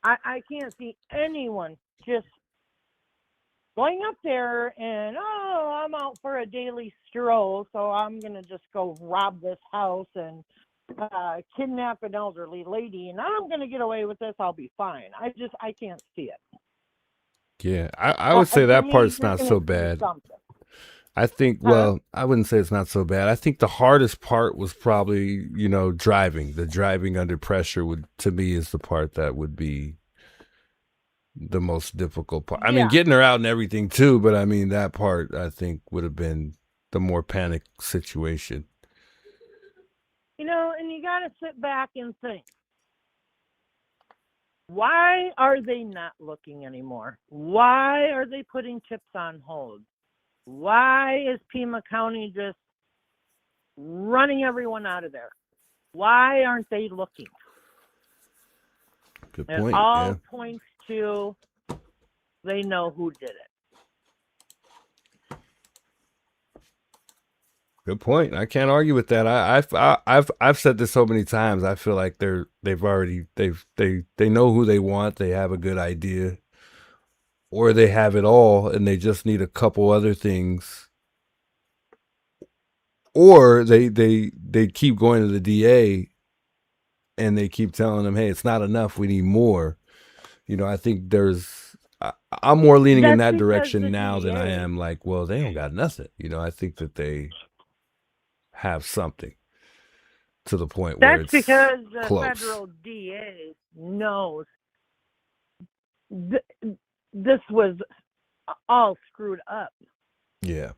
I can't see anyone just going up there and, I'm out for a daily stroll, so I'm going to just go rob this house and kidnap an elderly lady, and I'm going to get away with this. I'll be fine. I can't see it. Yeah, I would say that part's not so bad. I think, well, I wouldn't say it's not so bad. I think the hardest part was probably, driving. The driving under pressure to me, is the part that would be the most difficult part. I mean, getting her out and everything too, but I mean, that part I think would have been the more panic situation. And you got to sit back and think, why are they not looking anymore? Why are they putting tips on hold? Why is Pima County just running everyone out of there? Why aren't they looking? Good point. It all points to they know who did it. Good point. I can't argue with that. I've said this so many times. I feel like they know who they want. They have a good idea, or they have it all, and they just need a couple other things. Or they keep going to the DA, and they keep telling them, "Hey, it's not enough. We need more." I think I'm more leaning in that direction now than I am like, well, they don't got nothing. I think that they have something to the point where it's because the close. Federal DA knows this was all screwed up. Yeah.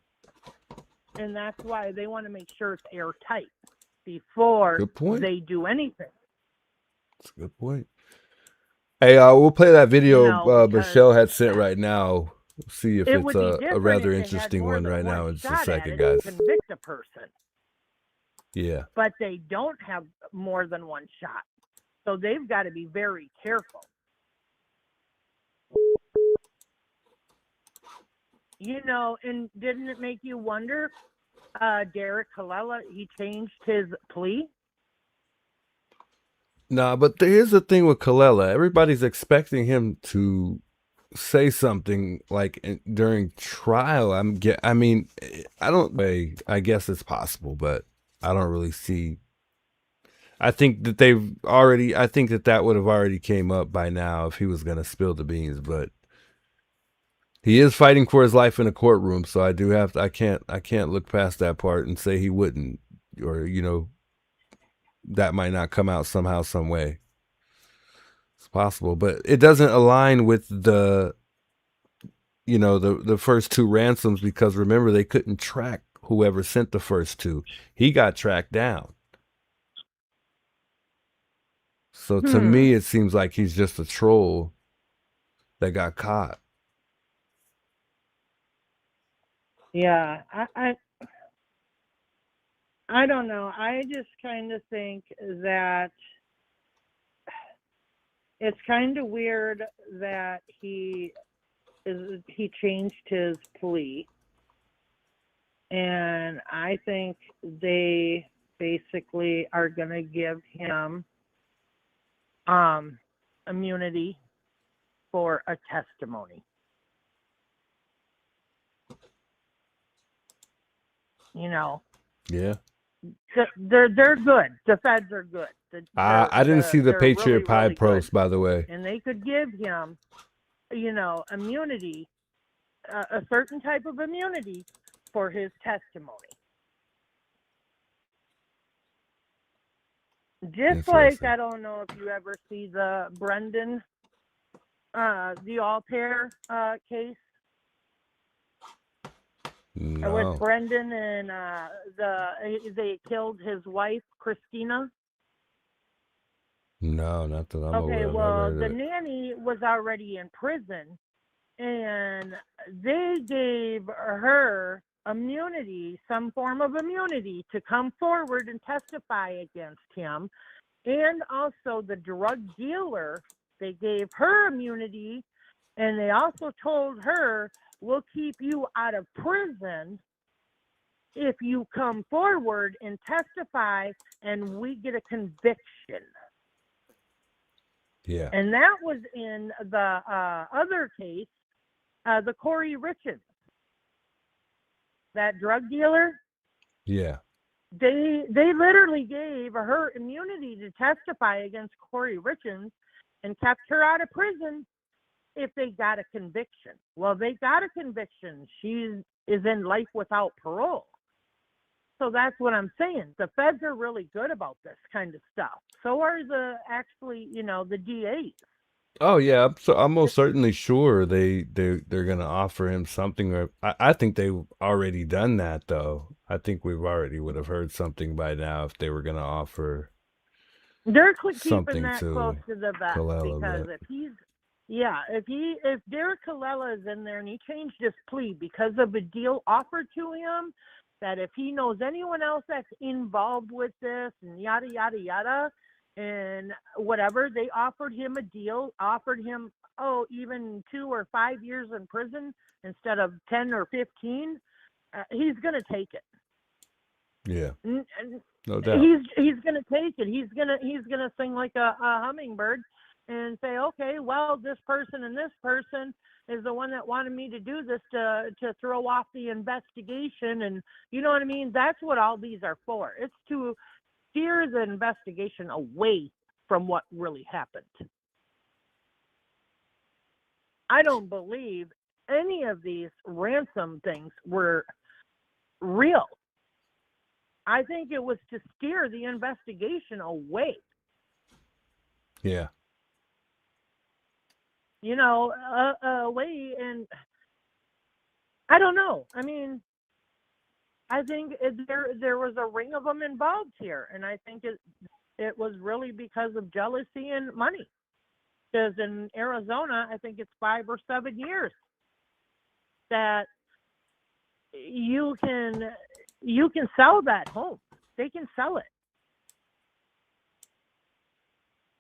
And that's why they want to make sure it's airtight before they do anything. That's a good point. Hey, we'll play that video Michelle had sent right now. See if it's a rather interesting one right now in just a second, guys. Convict a person. Yeah. But they don't have more than one shot. So they've got to be very careful. And didn't it make you wonder, Derek Colella, he changed his plea? Nah, but here's the thing with Colella. Everybody's expecting him to say something like during trial. I guess it's possible, but I don't really see. I think that that would have already came up by now if he was going to spill the beans, but he is fighting for his life in a courtroom. So I can't look past that part and say he wouldn't, or, that might not come out somehow, some way. It's possible, but it doesn't align with the first two ransoms, because remember, they couldn't track whoever sent the first two. He got tracked down. So to me, it seems like he's just a troll that got caught. Yeah, I don't know. I just kind of think that it's kind of weird that he changed his plea. And I think they basically are going to give him immunity for a testimony. You know. Yeah. They're good. The feds are good. I didn't see the they're Patriot really, Pie really post, good. by the way. And they could give him, you know, immunity, a certain type of immunity for his testimony. Just like, I don't know if you ever see the Brendan, the all-pair case. No. With Brendan and they killed his wife, Christina. No, not that I'm aware Okay, of. well, the nanny was already in prison, and they gave her immunity, some form of immunity, to come forward and testify against him. And also the drug dealer, they gave her immunity, and they also told her, we'll keep you out of prison if you come forward and testify and we get a conviction. Yeah. And that was in the other case, the Corey Richards, that drug dealer. Yeah. They literally gave her immunity to testify against Corey Richards and kept her out of prison if they got a conviction. Well, they got a conviction. She is in life without parole. So that's what I'm saying. The feds are really good about this kind of stuff. So are the DAs. Oh yeah, so I'm most certainly sure they're gonna offer him something. Or I think they've already done that though. I think we've already would have heard something by now if they were gonna offer. They're keeping something that to close to the vest Colella, because but if Derek Colella is in there and he changed his plea because of a deal offered to him, that if he knows anyone else that's involved with this and yada yada yada and whatever, they offered him a deal, offered him even 2 or 5 years in prison instead of 10 or 15. He's gonna take it. Yeah. No doubt. He's gonna take it. He's gonna sing like a hummingbird and say, okay, well, this person and this person is the one that wanted me to do this to throw off the investigation, and you know what I mean? That's what all these are for. It's to steer the investigation away from what really happened. I don't believe any of these ransom things were real. I think it was to steer the investigation away. Yeah. Away, and I don't know. I mean, I think there was a ring of them involved here, and I think it was really because of jealousy and money. Because in Arizona, I think it's 5 or 7 years that you can sell that home. They can sell it.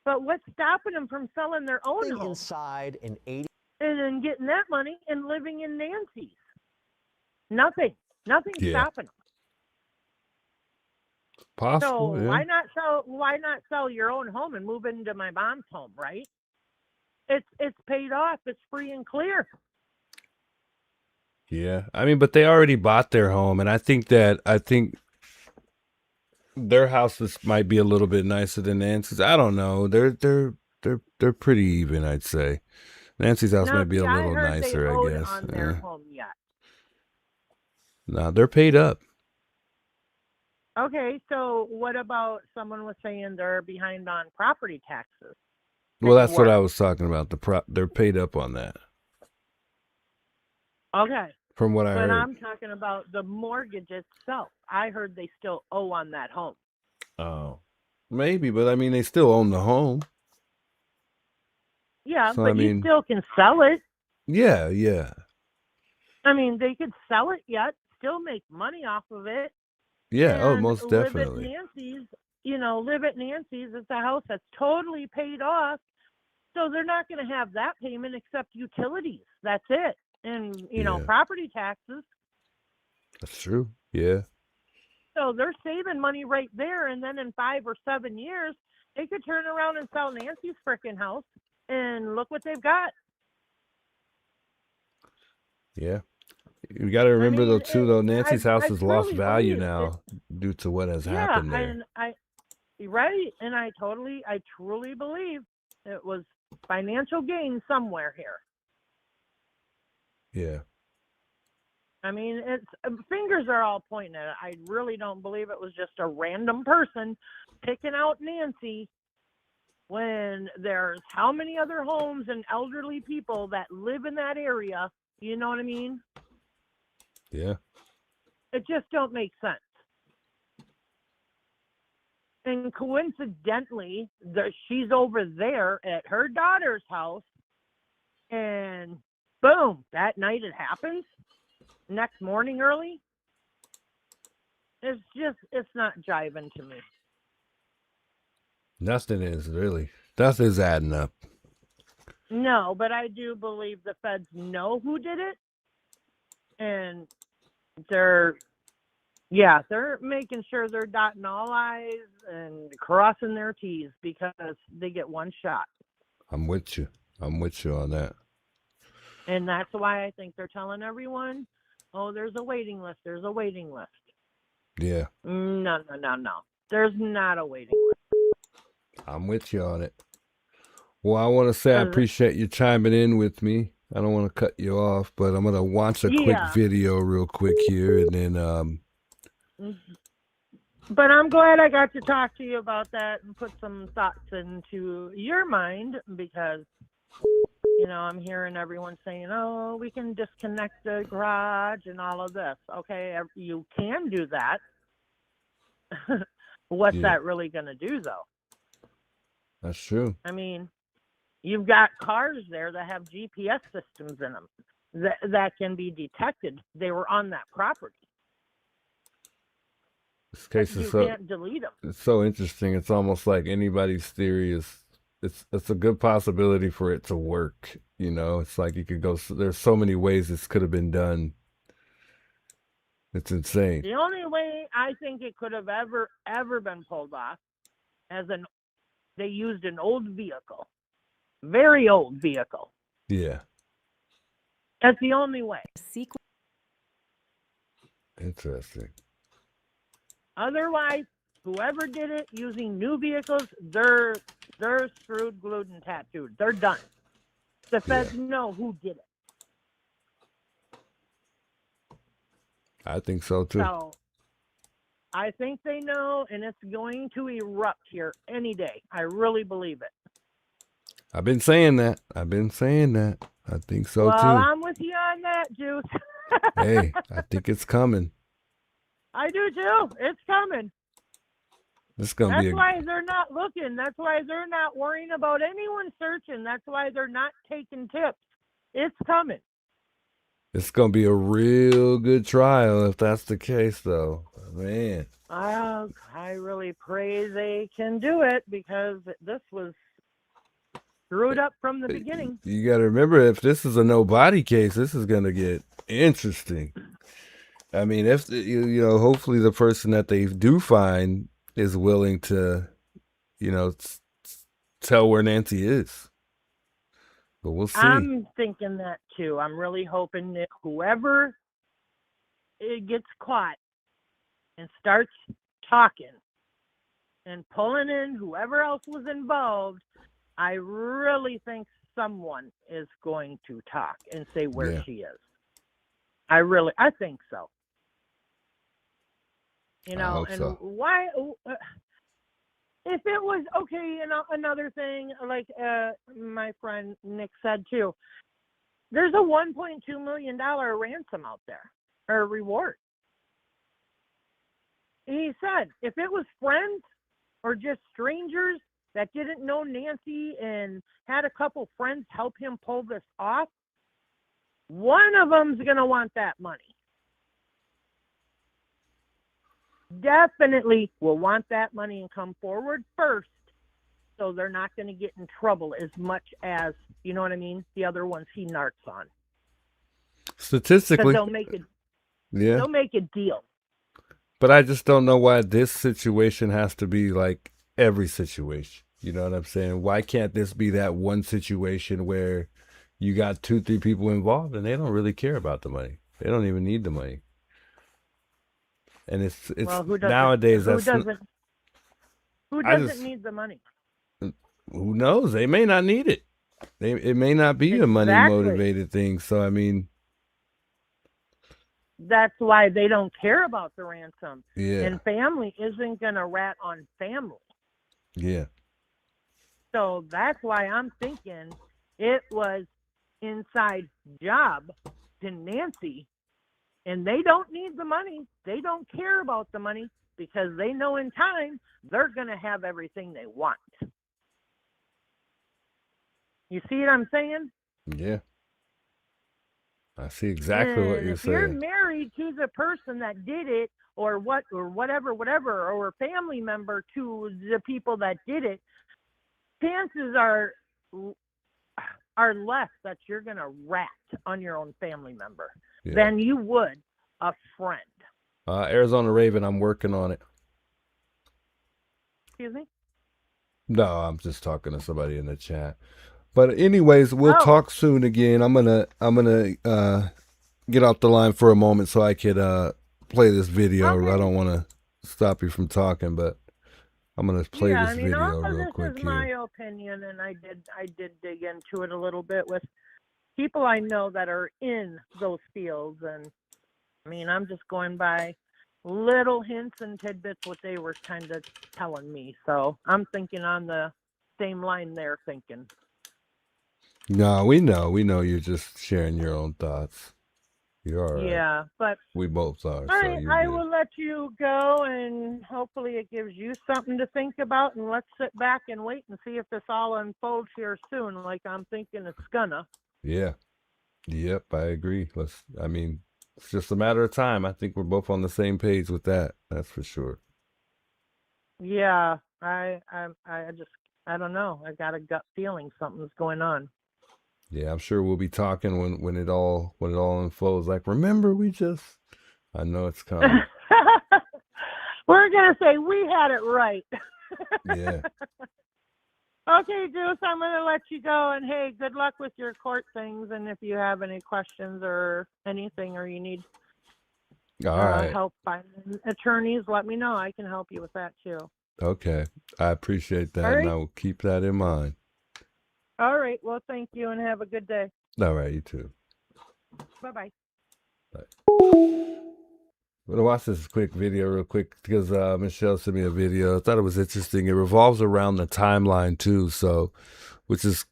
But what's stopping them from selling their own home? Inside an 80 and then getting that money and living in Nancy's? Nothing. Nothing's stopping them. Possible. So yeah. why not sell your own home and move into my mom's home, right? It's paid off. It's free and clear. Yeah. I mean, but they already bought their home, and I think their houses might be a little bit nicer than Nancy's. I don't know. They're pretty even, I'd say. Nancy's house might be a little nicer, I guess. On their home yet. No, they're paid up. Okay, so what about someone was saying they're behind on property taxes? Well, that's what I was talking about. They're paid up on that. Okay. From what I heard. But I'm talking about the mortgage itself. I heard they still owe on that home. Oh, maybe, but I mean, they still own the home. Yeah, So, but I mean, you still can sell it. Yeah, yeah. I mean, they could sell it yet, still make money off of it. Yeah, and most live definitely. at Nancy's, live at Nancy's. It's a house that's totally paid off. So they're not going to have that payment except utilities. That's it. And, property taxes. That's true. Yeah. So they're saving money right there, and then in 5 or 7 years, they could turn around and sell Nancy's frickin' house, and look what they've got. Yeah. You got to remember though too though, Nancy's house I has lost truly value believe now due to what has Yeah, happened there. and right, and I truly believe it was financial gain somewhere here. Yeah. I mean, it's fingers are all pointing at it. I really don't believe it was just a random person picking out Nancy when there's how many other homes and elderly people that live in that area. You know what I mean? Yeah. It just don't make sense. And coincidentally, she's over there at her daughter's house, and boom, that night it happens. Next morning early. It's not jiving to me. Nothing is really. Nothing's adding up. No, but I do believe the feds know who did it, and they're making sure they're dotting all I's and crossing their T's because they get one shot. I'm with you. I'm with you on that. And that's why I think they're telling everyone, oh, there's a waiting list. There's a waiting list. Yeah. No. There's not a waiting list. I'm with you on it. Well, I want to say I appreciate you chiming in with me. I don't want to cut you off, but I'm going to watch a quick video real quick here and then But I'm glad I got to talk to you about that and put some thoughts into your mind because, you know, I'm hearing everyone saying, oh, we can disconnect the garage and all of this. Okay, you can do that. What's that really going to do, though? That's true. I mean, you've got cars there that have GPS systems in them that can be detected. They were on that property. This case is You can't delete them. It's so interesting. It's almost like anybody's theory is it's a good possibility for it to work. You know, it's like you could go. There's so many ways this could have been done. It's insane. The only way I think it could have ever been pulled off they used an old vehicle, very old vehicle. Yeah. That's the only way. Interesting. Otherwise, whoever did it using new vehicles, they're screwed, glued, and tattooed. They're done. The feds know who did it. I think so too. So I think they know, and it's going to erupt here any day. I really believe it. I've been saying that. I think so well, too. I'm with you on that, Juice. Hey, I think it's coming. I do too. It's coming. It's gonna That's why they're not looking. That's why they're not worrying about anyone searching. That's why they're not taking tips. It's coming. It's gonna be a real good trial if that's the case, though. Man. I really pray they can do it because this was screwed up from the beginning. You got to remember, if this is a no body case, this is gonna get interesting. I mean, if you know, hopefully the person that they do find is willing to, you know, tell where Nancy is. But we'll see. I'm thinking that too. I'm really hoping that whoever it gets caught and starts talking and pulling in whoever else was involved, I really think someone is going to talk and say where she is. I think so. You know, and why, if it was, okay, you know, another thing, like my friend Nick said too, there's a $1.2 million ransom out there, or reward. He said, if it was friends or just strangers that didn't know Nancy and had a couple friends help him pull this off, one of them's going to want that money. Definitely will want that money and come forward first, so they're not going to get in trouble as much as, you know what I mean, the other ones he narcs on. Statistically, they'll make a deal. But I just don't know why this situation has to be like every situation. You know what I'm saying? Why can't this be that one situation where you got 2-3 people involved and they don't really care about the money? They don't even need the money. And it's Well, who doesn't? nowadays Who that's doesn't? Who I doesn't just need the money? who knows? They may not need it. It may not be a money Exactly. motivated thing. So I mean, That's why they don't care about the ransom. yeah, And family isn't going to rat on family. yeah. So that's why I'm thinking it was inside job to Nancy, and they don't need the money. They don't care about the money because they know in time they're going to have everything they want. You see what I'm saying? Yeah. I see exactly what And you're if you're saying. married to the person that did it, or whatever, or a family member to the people that did it, chances are less that you're gonna rat on your own family member than you would a friend. Arizona Raven, I'm working on it. Excuse me? No, I'm just talking to somebody in the chat. But anyways, we'll talk soon again. I'm gonna get off the line for a moment so I could play this video. Okay. I don't want to stop you from talking, but I'm gonna play this video all of real this quick is here. my opinion, and I did dig into it a little bit with people I know that are in those fields, and I mean, I'm just going by little hints and tidbits what they were kind of telling me. So I'm thinking on the same line they're thinking. No, we know you're just sharing your own thoughts. You're all right. Yeah, but We both are. all So right, you're I good. will let you go, and hopefully it gives you something to think about, and let's sit back and wait and see if this all unfolds here soon, like I'm thinking it's gonna. Yeah. Yep, I agree. I mean, it's just a matter of time. I think we're both on the same page with that. That's for sure. Yeah, I don't know. I got a gut feeling something's going on. Yeah, I'm sure we'll be talking when it all unfolds. Like, remember, I know it's coming. We're gonna say we had it right. Yeah. Okay, Deuce, I'm gonna let you go, and hey, good luck with your court things. And if you have any questions or anything, or you need All right. help finding attorneys, let me know. I can help you with that too. Okay. I appreciate that, All right. and I will keep that in mind. All right. Well, thank you, and have a good day. All right, you too. Bye-bye. I'm gonna watch this quick video real quick because Michelle sent me a video. I thought it was interesting. It revolves around the timeline too, so which is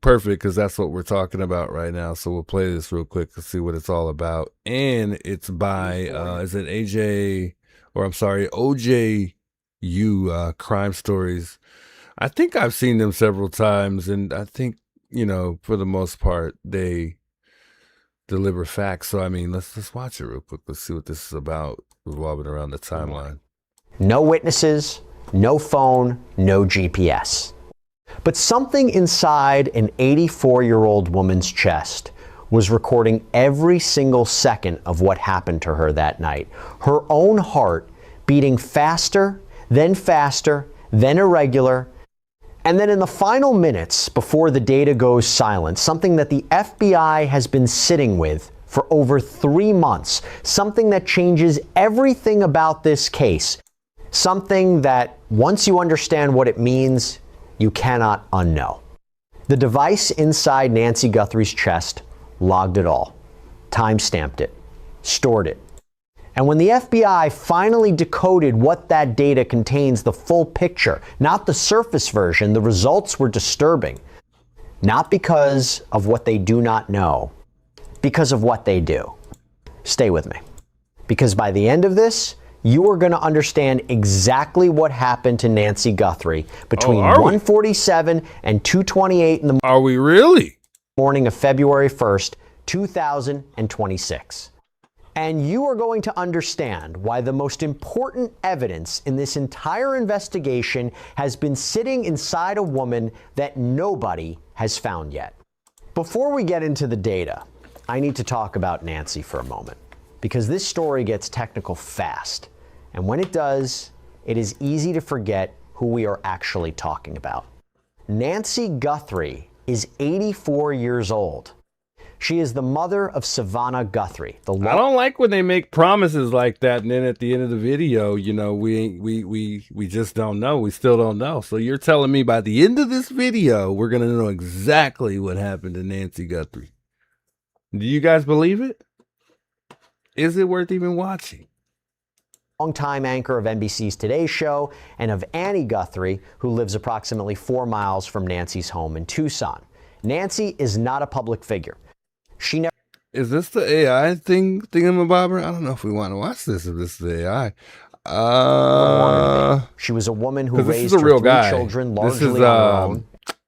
perfect because that's what we're talking about right now. So we'll play this real quick to see what it's all about. And it's by is it OJU Crime Stories. I think I've seen them several times, and I think, for the most part, they deliver facts. So I mean, let's watch it real quick. Let's see what this is about, revolving around the timeline. No witnesses, no phone, no GPS. But something inside an 84-year-old woman's chest was recording every single second of what happened to her that night. Her own heart beating faster, then irregular. And then in the final minutes before the data goes silent, something that the FBI has been sitting with for over 3 months, something that changes everything about this case, something that once you understand what it means, you cannot unknow. The device inside Nancy Guthrie's chest logged it all, time-stamped it, stored it. And when the FBI finally decoded what that data contains, the full picture, not the surface version, the results were disturbing. Not because of what they do not know, because of what they do. Stay with me. Because by the end of this, you are going to understand exactly what happened to Nancy Guthrie between 1:47 and 2:28 in the morning. Are we really? Morning of February 1st, 2026. And you are going to understand why the most important evidence in this entire investigation has been sitting inside a woman that nobody has found yet. Before we get into the data, I need to talk about Nancy for a moment, because this story gets technical fast. And when it does, it is easy to forget who we are actually talking about. Nancy Guthrie is 84 years old. She is the mother of Savannah Guthrie. I don't like when they make promises like that, and then at the end of the video, you know, we just don't know. We still don't know. So you're telling me by the end of this video, we're gonna know exactly what happened to Nancy Guthrie. Do you guys believe it? Is it worth even watching? Longtime anchor of NBC's Today Show and of Annie Guthrie, who lives approximately 4 miles from Nancy's home in Tucson. Nancy is not a public figure. She never. Is this the AI thingamabobber? I don't know if we want to watch this. If this is the AI. She was a woman who raised her her 3 guy. children This largely is on her own.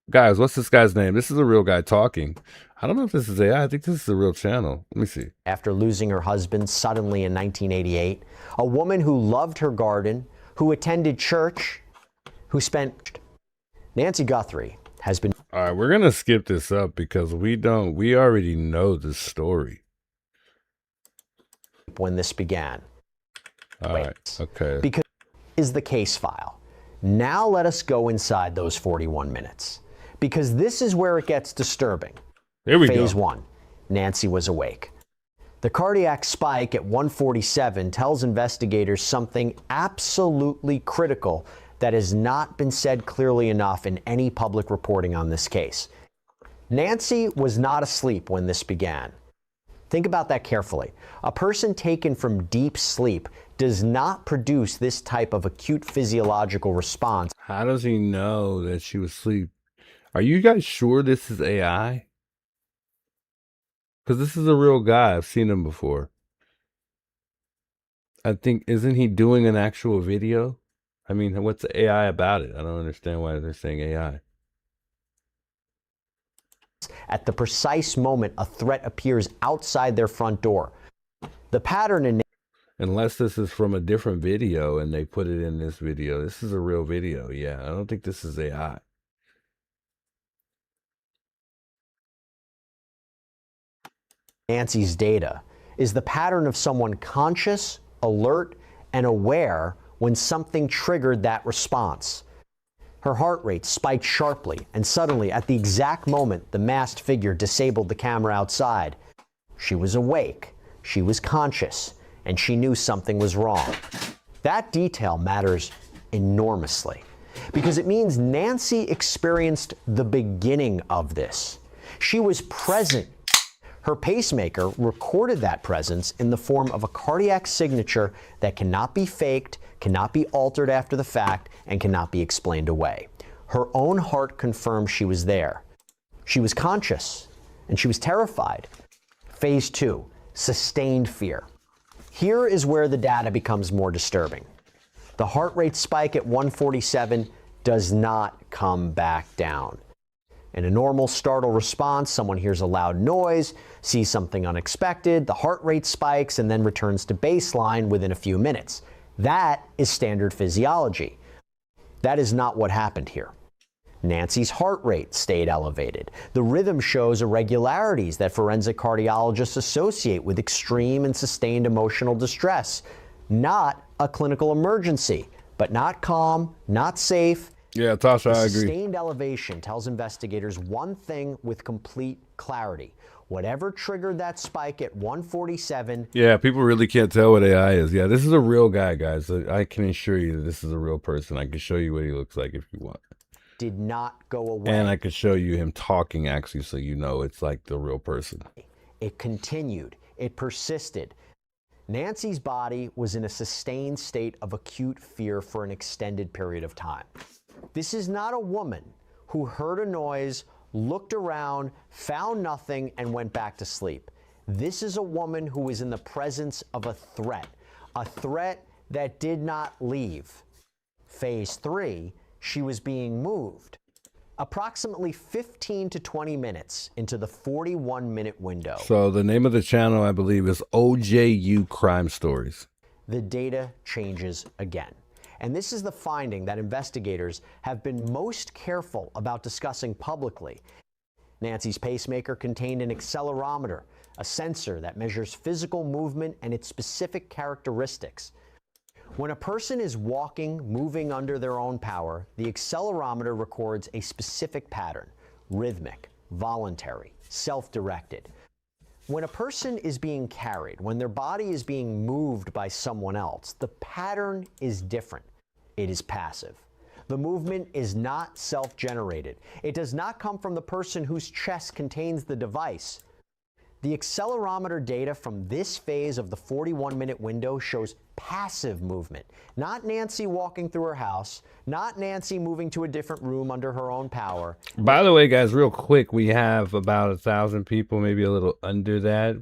guys. What's this guy's name? This is a real guy talking. I don't know if this is AI. I think this is a real channel. Let me see. After losing her husband suddenly in 1988, a woman who loved her garden, who attended church, who spent. Nancy Guthrie has been. All right, we're gonna skip this up because we already know the story. When this began. All right, okay. Because is the case file. Now let us go inside those 41 minutes, because this is where it gets disturbing. Here we go. Phase 1. Nancy was awake. The cardiac spike at 147 tells investigators something absolutely critical that has not been said clearly enough in any public reporting on this case. Nancy was not asleep when this began. Think about that carefully. A person taken from deep sleep does not produce this type of acute physiological response. How does he know that she was asleep? Are you guys sure this is AI? Because this is a real guy. I've seen him before. I think, isn't he doing an actual video? I mean, what's the AI about it? I don't understand why they're saying AI. At the precise moment a threat appears outside their front door. The pattern in. Unless this is from a different video and they put it in this video. This is a real video. Yeah, I don't think this is AI. Nancy's data is the pattern of someone conscious, alert, and aware when something triggered that response. Her heart rate spiked sharply, and suddenly, at the exact moment the masked figure disabled the camera outside, she was awake, she was conscious, and she knew something was wrong. That detail matters enormously, because it means Nancy experienced the beginning of this. She was present. Her pacemaker recorded that presence in the form of a cardiac signature that cannot be faked, cannot be altered after the fact, and cannot be explained away. Her own heart confirmed she was there. She was conscious, and she was terrified. Phase 2, sustained fear. Here is where the data becomes more disturbing. The heart rate spike at 147 does not come back down. In a normal startle response, someone hears a loud noise, sees something unexpected, the heart rate spikes, and then returns to baseline within a few minutes. That is standard physiology. That is not what happened here. Nancy's heart rate stayed elevated. The rhythm shows irregularities that forensic cardiologists associate with extreme and sustained emotional distress. Not a clinical emergency, but not calm, not safe. Yeah, Tasha, I agree. Sustained elevation tells investigators one thing with complete clarity. Whatever triggered that spike at 147. Yeah, people really can't tell what AI is. Yeah, this is a real guy, guys. I can assure you that this is a real person. I can show you what he looks like if you want. Did not go away. And I could show you him talking, actually, so you know it's like the real person. It continued. It persisted. Nancy's body was in a sustained state of acute fear for an extended period of time. This is not a woman who heard a noise, looked around, found nothing, and went back to sleep. This is a woman who was in the presence of a threat that did not leave. Phase 3, she was being moved. Approximately 15 to 20 minutes into the 41-minute window. So the name of the channel, I believe, is OJU Crime Stories. The data changes again. And this is the finding that investigators have been most careful about discussing publicly. Nancy's pacemaker contained an accelerometer, a sensor that measures physical movement and its specific characteristics. When a person is walking, moving under their own power, the accelerometer records a specific pattern: rhythmic, voluntary, self-directed. When a person is being carried, when their body is being moved by someone else, the pattern is different. It is passive. The movement is not self-generated. It does not come from the person whose chest contains the device. The accelerometer data from this phase of the 41-minute window shows passive movement, not Nancy walking through her house, not Nancy moving to a different room under her own power. By the way, guys, real quick, we have about 1,000 people, maybe a little under that.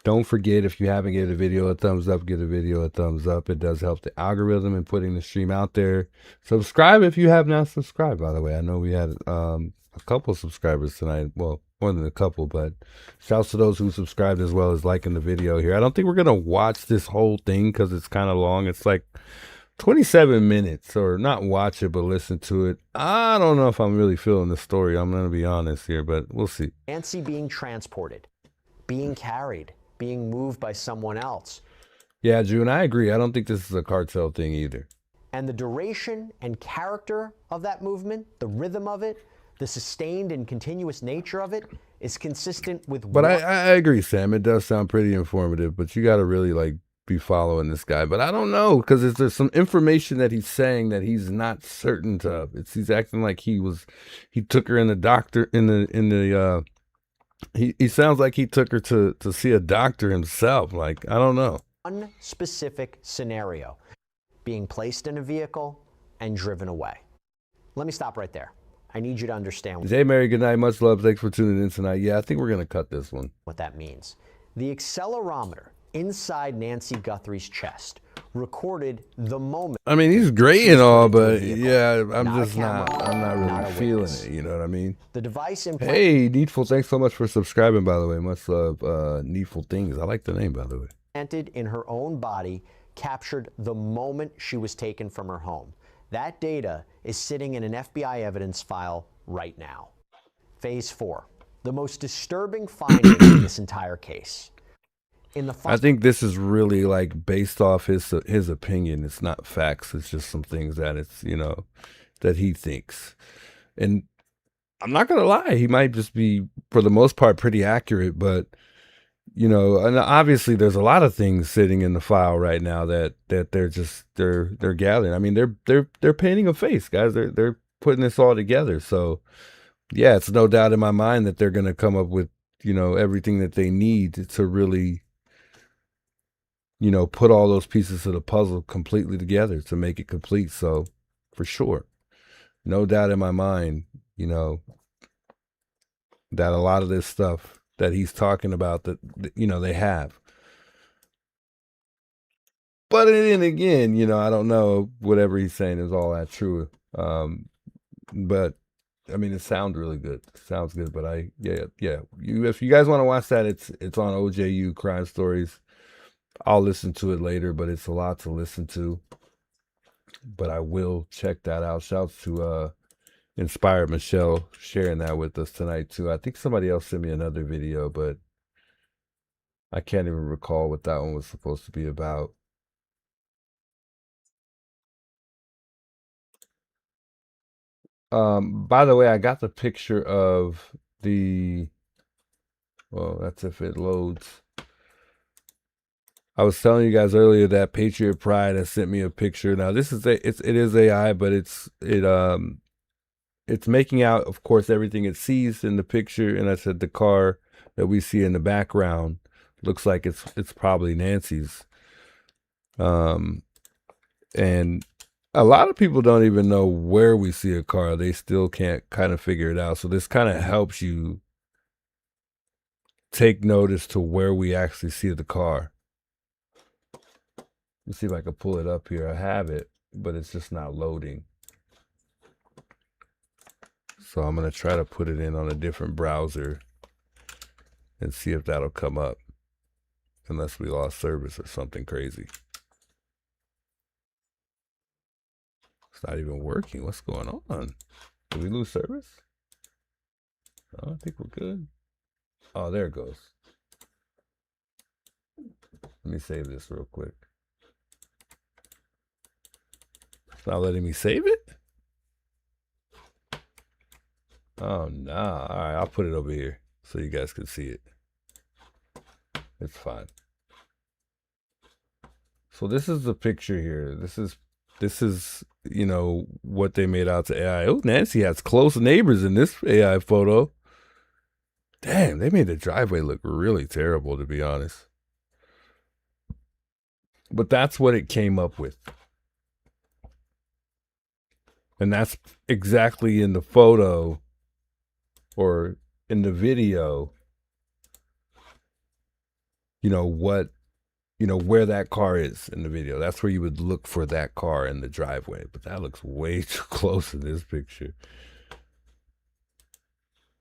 Don't forget, if you haven't given the video a thumbs up, give the video a thumbs up. It does help the algorithm in putting the stream out there. Subscribe if you have not subscribed, by the way. I know we had a couple subscribers tonight. Well, more than a couple, but shouts to those who subscribed as well as liking the video here. I don't think we're going to watch this whole thing because it's kind of long. It's like 27 minutes, or not watch it, but listen to it. I don't know if I'm really feeling the story. I'm going to be honest here, but we'll see. Nancy being transported, being carried, being moved by someone else. Yeah, June, I agree. I don't think this is a cartel thing either. And the duration and character of that movement, the rhythm of it, the sustained and continuous nature of it is consistent with... But I agree, Sam. It does sound pretty informative, but you got to really like be following this guy. But I don't know, because there's some information that he's saying that he's not certain of. He's acting like he took her in the doctor he sounds like he took her to see a doctor himself. Like, I don't know. One specific scenario: being placed in a vehicle and driven away. Let me stop right there. I need you to understand. Jay Mary, good night. Much love. Thanks for tuning in tonight. Yeah, I think we're going to cut this one. What that means. The accelerometer inside Nancy Guthrie's chest recorded the moment. I mean, he's great and all, but yeah, I'm not really feeling it. You know what I mean? The device Hey, Needful, thanks so much for subscribing, by the way. Much love, Needful Things. I like the name, by the way. Implanted in her own body captured the moment she was taken from her home. That data is sitting in an FBI evidence file right now. Phase 4, the most disturbing finding in this entire case. I think this is really like based off his opinion. It's not facts. It's just some things that that he thinks. And I'm not going to lie. He might just be, for the most part, pretty accurate, but and obviously there's a lot of things sitting in the file right now that they're gathering. I mean, they're painting a face, guys. They're putting this all together. So yeah, it's no doubt in my mind that they're going to come up with, everything that they need to really, put all those pieces of the puzzle completely together to make it complete. So for sure, no doubt in my mind, that a lot of this stuff that he's talking about that, they have. But then again, I don't know, whatever he's saying is all that true. But I mean, it sounds really good. It sounds good, but if you guys want to watch that, it's on OJU Crime Stories. I'll listen to it later, but it's a lot to listen to. But I will check that out. Shouts to Inspired Michelle sharing that with us tonight too. I think somebody else sent me another video, but I can't even recall what that one was supposed to be about. By the way, I got the picture of well, that's if it loads. I was telling you guys earlier that Patriot Pride has sent me a picture. Now this is it is AI, but it's making out, of course, everything it sees in the picture. And I said the car that we see in the background looks like it's probably Nancy's. And a lot of people don't even know where we see a car. They still can't kind of figure it out. So this kind of helps you take notice to where we actually see the car. Let's see if I can pull it up here. I have it, but it's just not loading. So I'm going to try to put it in on a different browser and see if that'll come up. Unless we lost service or something crazy. It's not even working. What's going on? Did we lose service? Oh, I think we're good. Oh, there it goes. Let me save this real quick. It's not letting me save it? Oh, no. All right, I'll put it over here so you guys can see it. It's fine. So this is the picture here. This is, you know, what they made out to AI. Oh, Nancy has close neighbors in this AI photo. Damn, they made the driveway look really terrible, to be honest. But that's what it came up with. And that's exactly in the photo or in the video, you know, where that car is in the video. That's where you would look for that car in the driveway. But that looks way too close in this picture.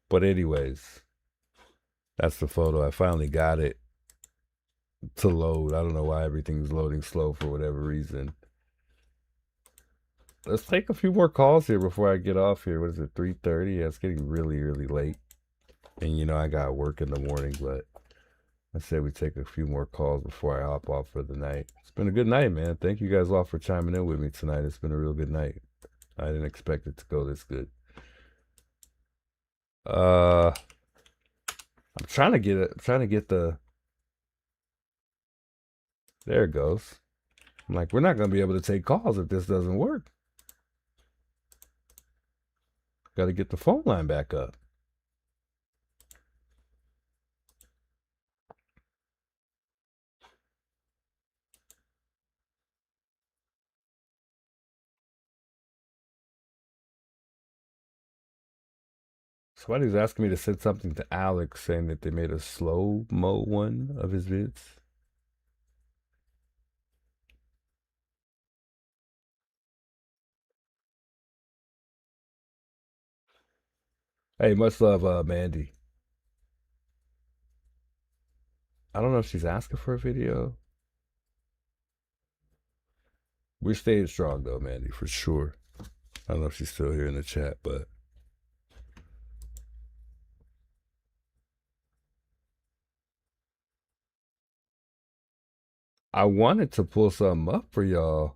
But anyways, that's the photo. I finally got it to load. I don't know why everything's loading slow for whatever reason. Let's take a few more calls here before I get off here. What is it, 3:30? Yeah, it's getting really, really late. And, you know, I got work in the morning, but I said we take a few more calls before I hop off for the night. It's been a good night, man. Thank you guys all for chiming in with me tonight. It's been a real good night. I didn't expect it to go this good. I'm trying to get it. I'm trying to get the... There it goes. I'm like, we're not going to be able to take calls if this doesn't work. Got to get the phone line back up. Somebody's asking me to send something to Alex saying that they made a slow-mo one of his vids. Hey, much love, Mandy. I don't know if she's asking for a video. We're staying strong, though, Mandy, for sure. I don't know if she's still here in the chat, but... I wanted to pull something up for y'all.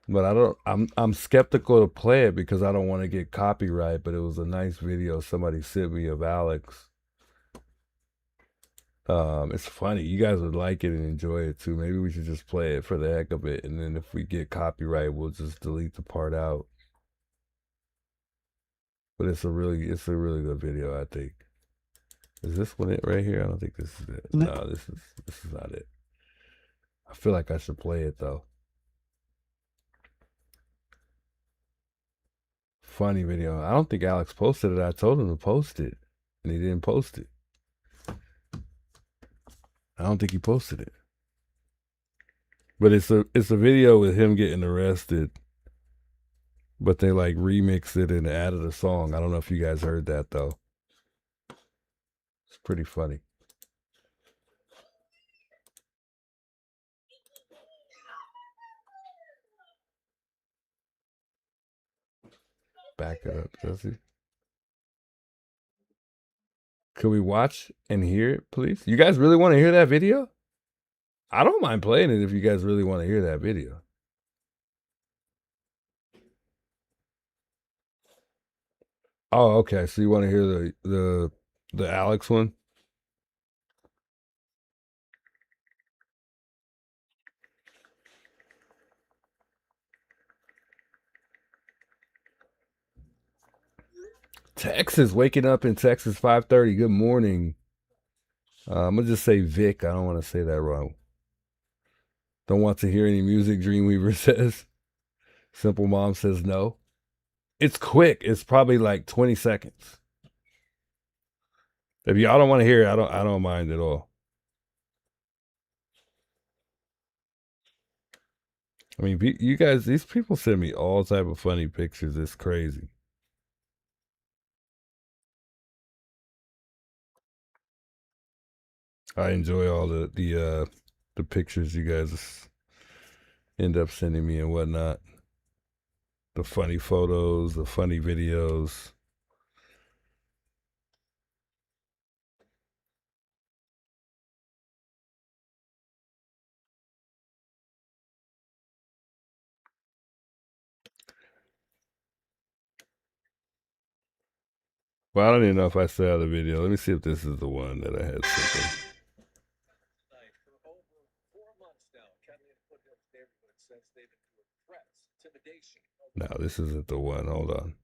But I'm skeptical to play it because I don't want to get copyright, but it was a nice video somebody sent me of Alex. It's funny. You guys would like it and enjoy it too. Maybe we should just play it for the heck of it, and then if we get copyright, we'll just delete the part out. But it's a really good video, I think. Is this one it right here? I don't think this is it. No, this is not it. I feel like I should play it though. Funny video. I don't think Alex posted it. I told him to post it, and he didn't post it. I don't think he posted it. But it's a video with him getting arrested. But they like remixed it and added a song. I don't know if you guys heard that though. It's pretty funny. Back it up, does he? Could we watch and hear it, please? You guys really want to hear that video? I don't mind playing it if you guys really want to hear that video. Oh, okay. So you want to hear the Alex one? Texas, waking up in Texas, 5:30. Good morning. I'm gonna just say Vic. I don't want to say that wrong. Don't want to hear any music, Dreamweaver says. Simple Mom says no. It's quick. It's probably like 20 seconds. If y'all don't want to hear it, I don't mind at all. I mean, you guys, these people send me all type of funny pictures. It's crazy. I enjoy all the pictures you guys end up sending me and whatnot. The funny photos, the funny videos. Well, I don't even know if I saw the video. Let me see if this is the one that I had something. No, this isn't the one. Hold on.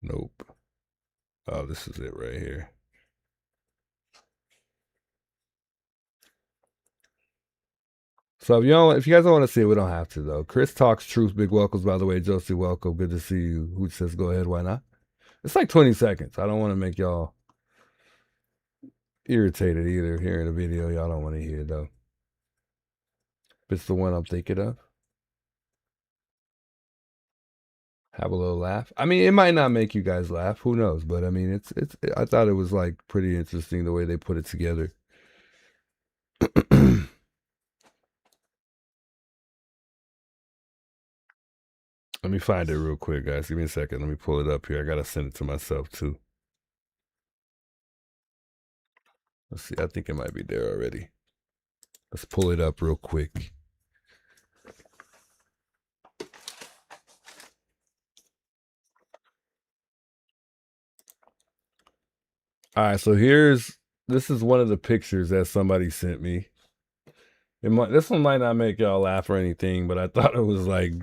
Nope. Oh, this is it right here. So if you guys don't want to see it, we don't have to though. Chris Talks Truth. Big welcomes, by the way. Josie, welcome. Good to see you. Who says go ahead? Why not? It's like 20 seconds. I don't want to make y'all irritated either hearing a video y'all don't want to hear though. If it's the one I'm thinking of. Have a little laugh. I mean, it might not make you guys laugh. Who knows? But I mean, I thought it was like pretty interesting the way they put it together. Let me find it real quick, guys. Give me a second. Let me pull it up here. I gotta send it to myself too. Let's see. I think it might be there already. Let's pull it up real quick. All right, so this is one of the pictures that somebody sent me. This one might not make y'all laugh or anything, but I thought it was like,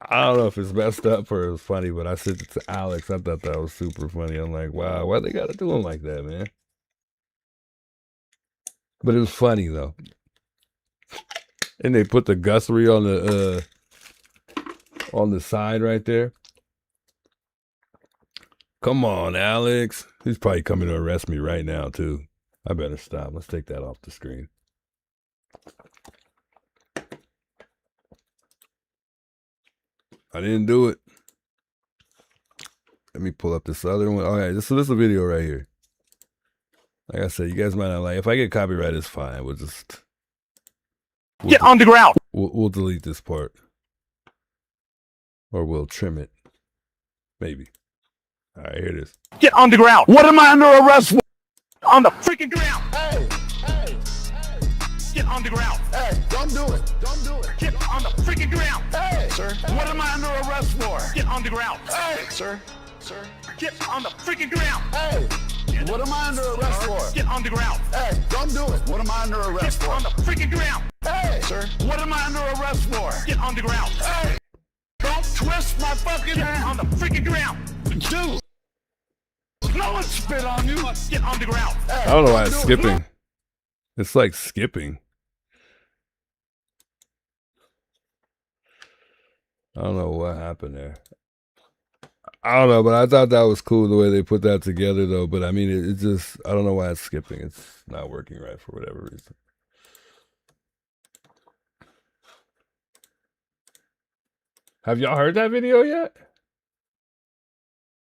I don't know if it's messed up or it was funny, but I sent it to Alex. I thought that was super funny. I'm like, wow, why they gotta do them like that, man? But it was funny though. And they put the Guthrie on the side right there. Come on, Alex. He's probably coming to arrest me right now, too. I better stop. Let's take that off the screen. I didn't do it. Let me pull up this other one. All right, this is a video right here. Like I said, you guys might not like it. If I get copyright, it's fine. We'll get on the ground. We'll delete this part. Or we'll trim it. Maybe. All right, here it is. Get on the ground. What am I under arrest for? On the freaking ground. Hey. Get on the ground. Hey, don't do it. Don't do it. Get on the freaking ground. Hey, sir. What am I under arrest for? Get on the ground. Hey, sir. Sir. Get on the freaking ground. Hey, what am I under arrest for? Get on the ground. Hey, don't do it. What am I under arrest Get for? on the freaking ground. Hey, sir. What am I under arrest for? Get on the ground. Hey, don't twist my fucking hand. On the freaking ground. Dude. No one spit on you. Get on the ground. I don't know why it's skipping. It's like skipping. I don't know what happened there. I don't know, but I thought that was cool the way they put that together, though. But I mean, it just, I don't know why it's skipping. It's not working right for whatever reason. Have y'all heard that video yet?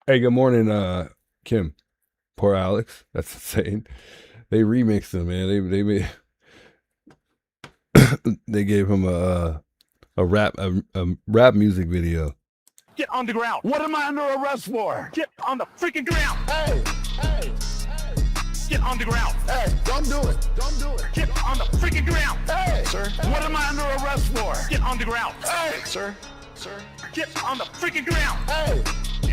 Hey, good morning, Kim. Poor Alex. That's insane. They remixed him, man. They made they gave him a rap music video. Get on the ground. What am I under arrest for? Get on the freaking ground. Hey. Get on the ground. Hey, don't do it. Don't do it. Get on the freaking ground. Hey, sir. What am I under arrest for? Get on the ground. Hey, sir. Sir. Get on the freaking ground. Hey,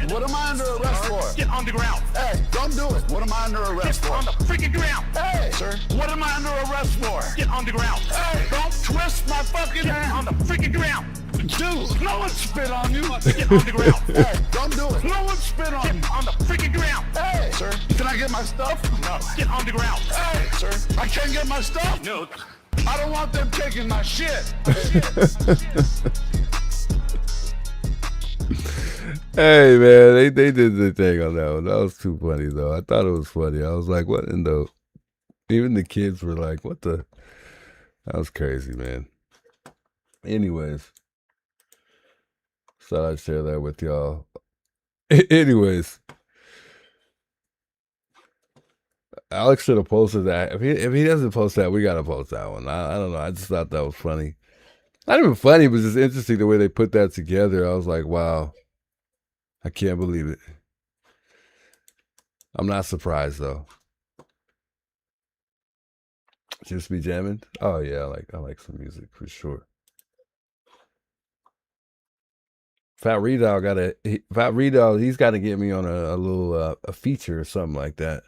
what am I under arrest for? Get on the ground. Hey, don't do it. What am I under arrest Get for? on the freaking ground. Hey, sir. What am I under arrest for? Get on the ground. Hey, don't twist my fucking hand. On the freaking ground. Dude, no one spit on you. Get on the ground. Hey, don't do it. No one spit on you. Get on the freaking ground. Hey, sir. Can I get my stuff? No. Get on the ground. Hey, sir. I can't get my stuff? No. I don't want them taking my shit. Hey man, they did the thing on that one. That was too funny though. I thought it was funny. I was like, what in the? Even the kids were like, what the? That was crazy, man. Anyways, thought I'd share that with y'all. Anyways, Alex should have posted that. If he doesn't post that, we gotta post that one. I don't know. I just thought that was funny. Not even funny, but just interesting the way they put that together. I was like, wow. I can't believe it. I'm not surprised though. Just be jamming. Oh yeah, I like some music for sure. Fat Redog, he's got to get me on a little a feature or something like that.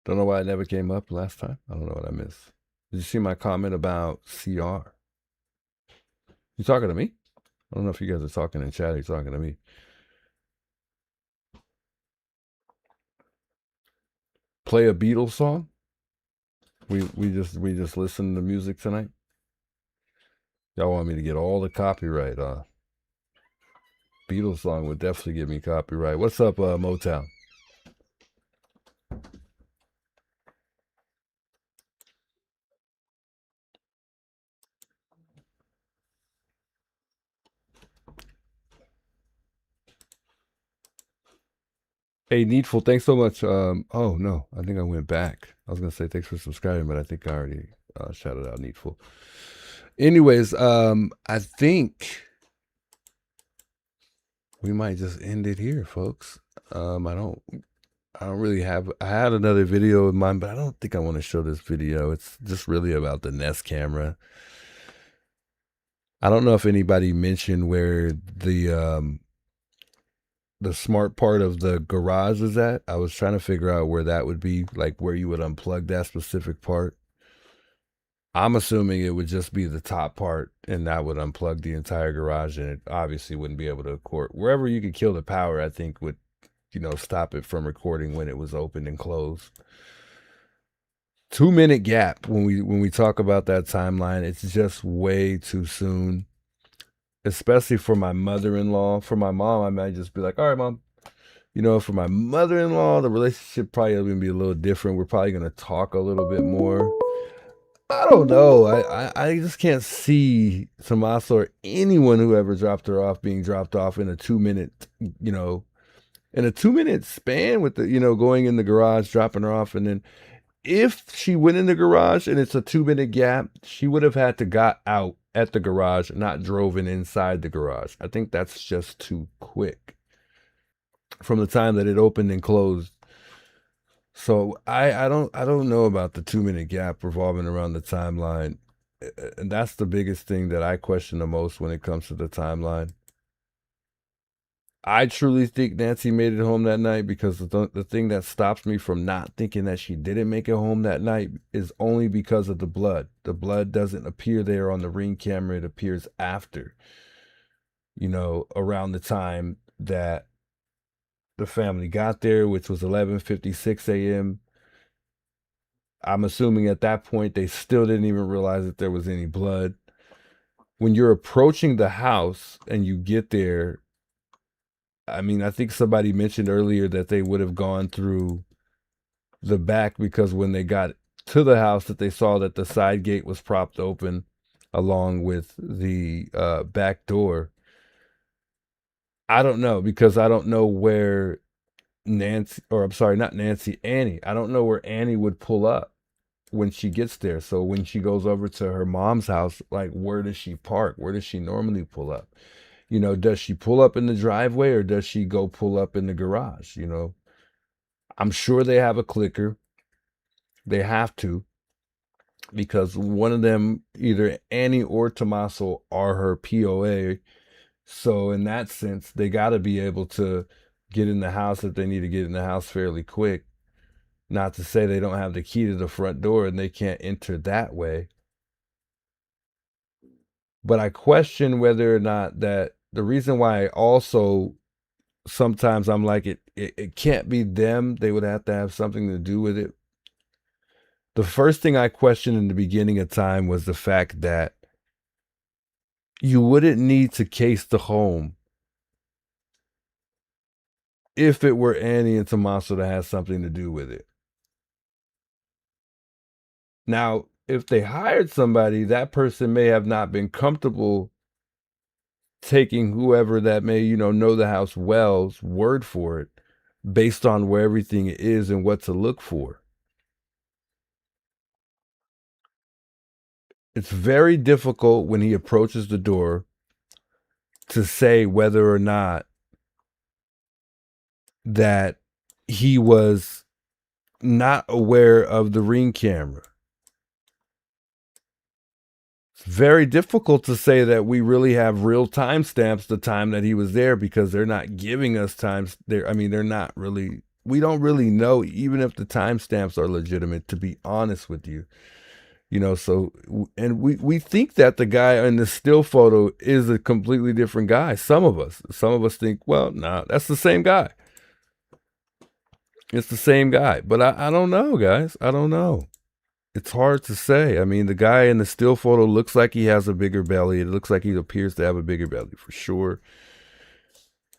Don't know why it never came up last time. I don't know what I missed. Did you see my comment about CR? You talking to me? I don't know if you guys are talking in chat or you're talking to me. Play a Beatles song? We just listen to music tonight? Y'all want me to get all the copyright? Beatles song would definitely give me copyright. What's up, Motown? Hey, Needful, thanks so much. Oh no, I think I went back. I was gonna say thanks for subscribing, but I think I already shouted out Needful. Anyways, I think we might just end it here, folks. I don't really have. I had another video in mind, but I don't think I want to show this video. It's just really about the Nest camera. I don't know if anybody mentioned where the smart part of the garage is at. I was trying to figure out where that would be, like where you would unplug that specific part. I'm assuming it would just be the top part, and that would unplug the entire garage, and it obviously wouldn't be able to record. Wherever you could kill the power, I think would, stop it from recording when it was opened and closed. 2-minute gap when we talk about that timeline, it's just way too soon. Especially for my mother-in-law. For my mom, I might just be like, all right, Mom. For my mother-in-law, the relationship probably going to be a little different. We're probably going to talk a little bit more. I don't know. I just can't see Tommaso or anyone who ever dropped her off being dropped off in a 2-minute, in a 2-minute span with the, going in the garage, dropping her off. And then if she went in the garage and it's a 2-minute gap, she would have had to got out at the garage, not drove in inside the garage. I think that's just too quick from the time that it opened and closed. So I don't know about the 2-minute gap revolving around the timeline. And that's the biggest thing that I question the most when it comes to the timeline. I truly think Nancy made it home that night, because the thing that stops me from not thinking that she didn't make it home that night is only because of the blood. The blood doesn't appear there on the Ring camera. It appears after, around the time that the family got there, which was 11:56 a.m. I'm assuming at that point they still didn't even realize that there was any blood. When you're approaching the house and you get there, I mean, I think somebody mentioned earlier that they would have gone through the back, because when they got to the house that they saw that the side gate was propped open along with the back door. I don't know, because I don't know where Nancy, or I'm sorry, not Nancy, Annie. I don't know where Annie would pull up when she gets there. So when she goes over to her mom's house, like, where does she park? Where does she normally pull up? Does she pull up in the driveway, or does she go pull up in the garage? I'm sure they have a clicker. They have to, because one of them, either Annie or Tommaso, are her POA. So in that sense, they got to be able to get in the house if they need to get in the house fairly quick. Not to say they don't have the key to the front door and they can't enter that way. But I question whether or not that the reason why also sometimes I'm like, it can't be them. They would have to have something to do with it. The first thing I questioned in the beginning of time was the fact that you wouldn't need to case the home if it were Annie and Tommaso to have something to do with it. Now, if they hired somebody, that person may have not been comfortable taking whoever that may, know the house well's word for it, based on where everything is and what to look for. It's very difficult when he approaches the door to say whether or not that he was not aware of the Ring camera. It's very difficult to say that we really have real timestamps the time that he was there, because they're not giving us times there. I mean, they're not really, we don't really know, even if the timestamps are legitimate, to be honest with you. You know, so, and we think that the guy in the still photo is a completely different guy. Some of us think, well, nah, that's the same guy. It's the same guy. But I don't know, guys. I don't know. It's hard to say. I mean, the guy in the still photo looks like he has a bigger belly. It looks like he appears to have a bigger belly for sure.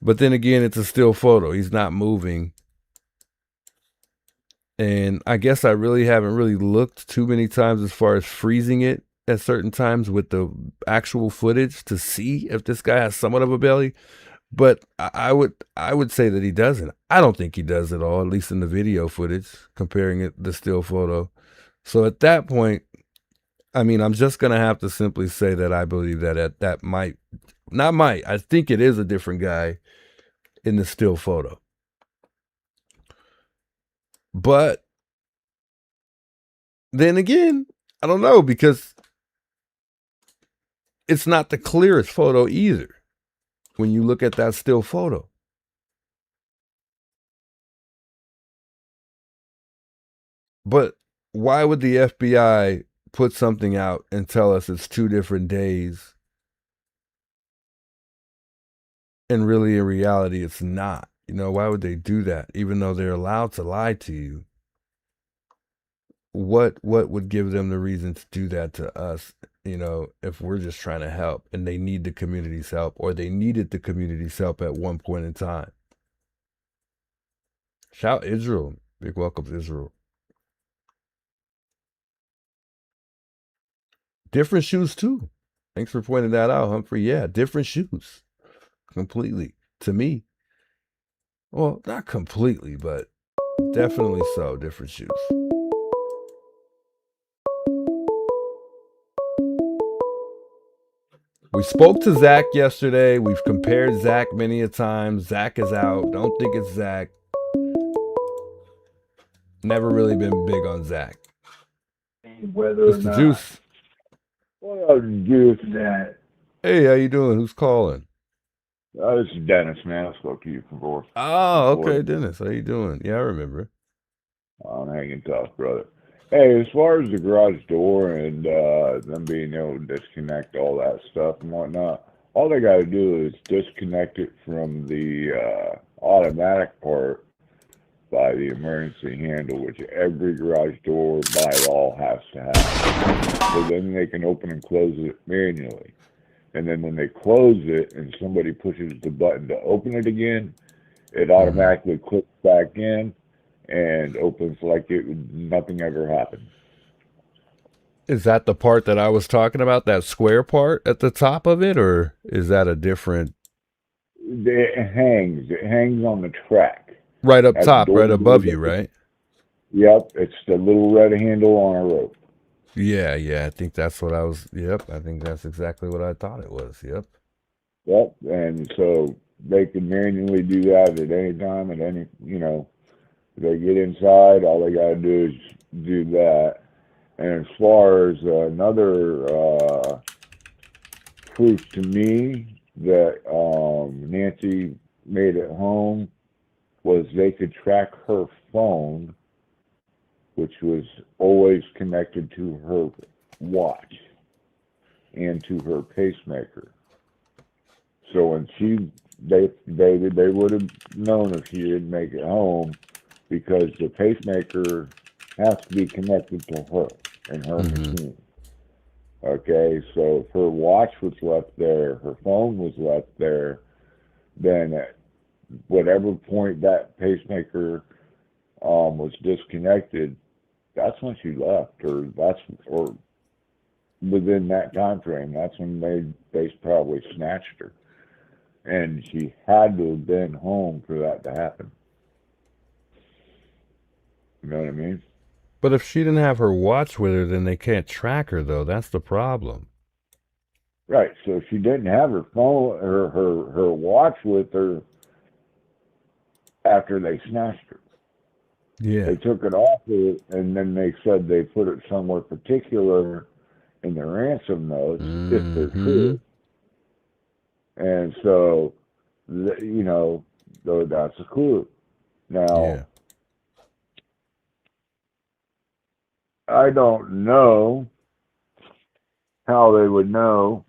But then again, it's a still photo. He's not moving. And I guess I really haven't really looked too many times as far as freezing it at certain times with the actual footage to see if this guy has somewhat of a belly. But I would say that he doesn't. I don't think he does at all, at least in the video footage, comparing it the still photo. So at that point, I mean, I'm just going to have to simply say that I believe that that might, not might, I think it is a different guy in the still photo. But then again, I don't know, because it's not the clearest photo either when you look at that still photo. But why would the FBI put something out and tell us it's 2 different days? And really, in reality, it's not. You know, why would they do that? Even though they're allowed to lie to you. What would give them the reason to do that to us, you know, if we're just trying to help and they need the community's help, or they needed the community's help at one point in time? Shout Israel. Big welcome to Israel. Different shoes too. Thanks for pointing that out, Humphrey. Yeah, different shoes. Completely. To me. Well, not completely, but definitely so. Different shoes. We spoke to Zach yesterday. We've compared Zach many a time. Zach is out. Don't think it's Zach. Never really been big on Zach. Whether or Mr. not. Juice. What up, Juice? That. Hey, how you doing? Who's calling? This is Dennis, man. I spoke to you before. Oh, okay, Dennis. How you doing? Yeah, I remember. I'm hanging tough, brother. Hey, as far as the garage door and them being able to disconnect all that stuff and whatnot, all they got to do is disconnect it from the automatic part by the emergency handle, which every garage door by law has to have. So then they can open and close it manually. And then when they close it and somebody pushes the button to open it again, it automatically clicks back in and opens like nothing ever happened. Is that the part that I was talking about, that square part at the top of it, or is that a different? It hangs on the track. Right up top, right above you, right? Yep, it's the little red handle on a rope. Yeah, I think that's what I was, yep, I think that's exactly what I thought it was, yep. Yep, and so they can manually do that at any time, at any, you know, they get inside, all they got to do is do that. And as far as another proof to me that Nancy made at home was they could track her phone, which was always connected to her watch and to her pacemaker. So when they would have known if she didn't make it home, because the pacemaker has to be connected to her and her machine. Okay, so if her watch was left there, her phone was left there, then at whatever point that pacemaker was disconnected, that's when she left, or within that time frame, that's when they probably snatched her. And she had to have been home for that to happen. You know what I mean? But if she didn't have her watch with her, then they can't track her, though. That's the problem. Right. So she didn't have her phone, her watch with her after they snatched her. Yeah. They took it off her, and then they said they put it somewhere particular in the ransom notes, if they're true. And so, you know, so that's a clue. Now, I don't know how they would know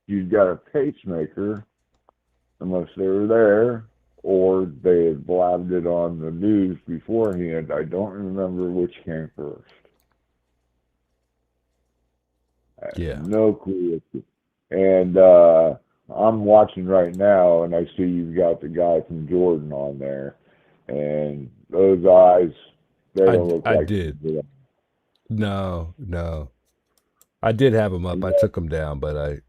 you've got a pacemaker unless they were there or they had blabbed it on the news beforehand. I don't remember which came first. I have no clue. And I'm watching right now, and I see you've got the guy from Jordan on there, and those eyes, they don't look like... I did. No. I did have him up. I took him down, but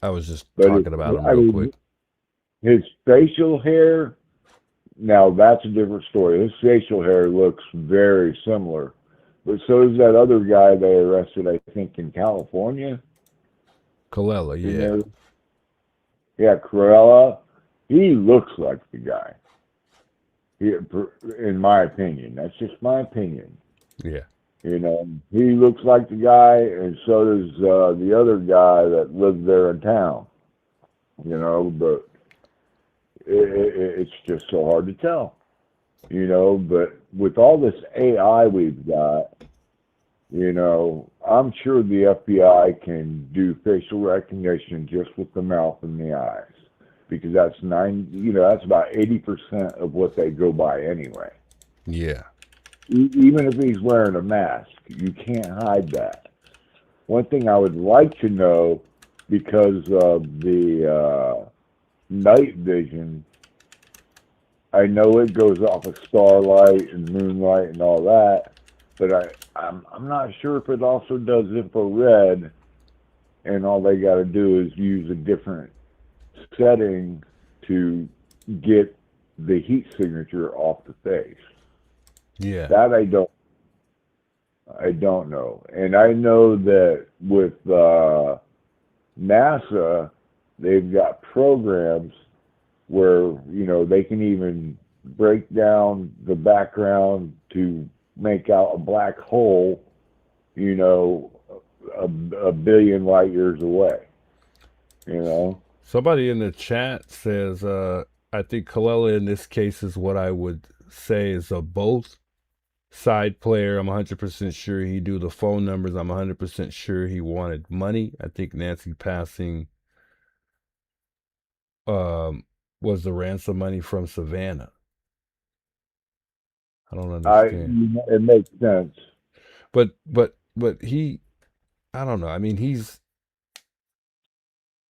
I was just talking about him real quick. His facial hair, now that's a different story. His facial hair looks very similar. But so is that other guy they arrested, I think, in California. Colella, yeah. Yeah, Corella. He looks like the guy. In my opinion. That's just my opinion. Yeah. You know, he looks like the guy, and so does the other guy that lives there in town. You know, but it's just so hard to tell. You know, but with all this AI we've got, you know, I'm sure the FBI can do facial recognition just with the mouth and the eyes, because that's that's about 80% of what they go by anyway. Yeah. Even if he's wearing a mask, you can't hide that. One thing I would like to know, because of the night vision, I know it goes off of starlight and moonlight and all that, but I'm not sure if it also does infrared, and all they got to do is use a different setting to get the heat signature off the face. Yeah. That I don't know. And I know that with NASA, they've got programs where, you know, they can even break down the background to make out a black hole, you know, a billion light years away. You know? Somebody in the chat says, I think Colella in this case is what I would say is a both side player. I'm 100% sure he knew the phone numbers. I'm 100% sure he wanted money. I think Nancy passing was the ransom money from Savannah. I don't understand. It makes sense. But he, I don't know. I mean,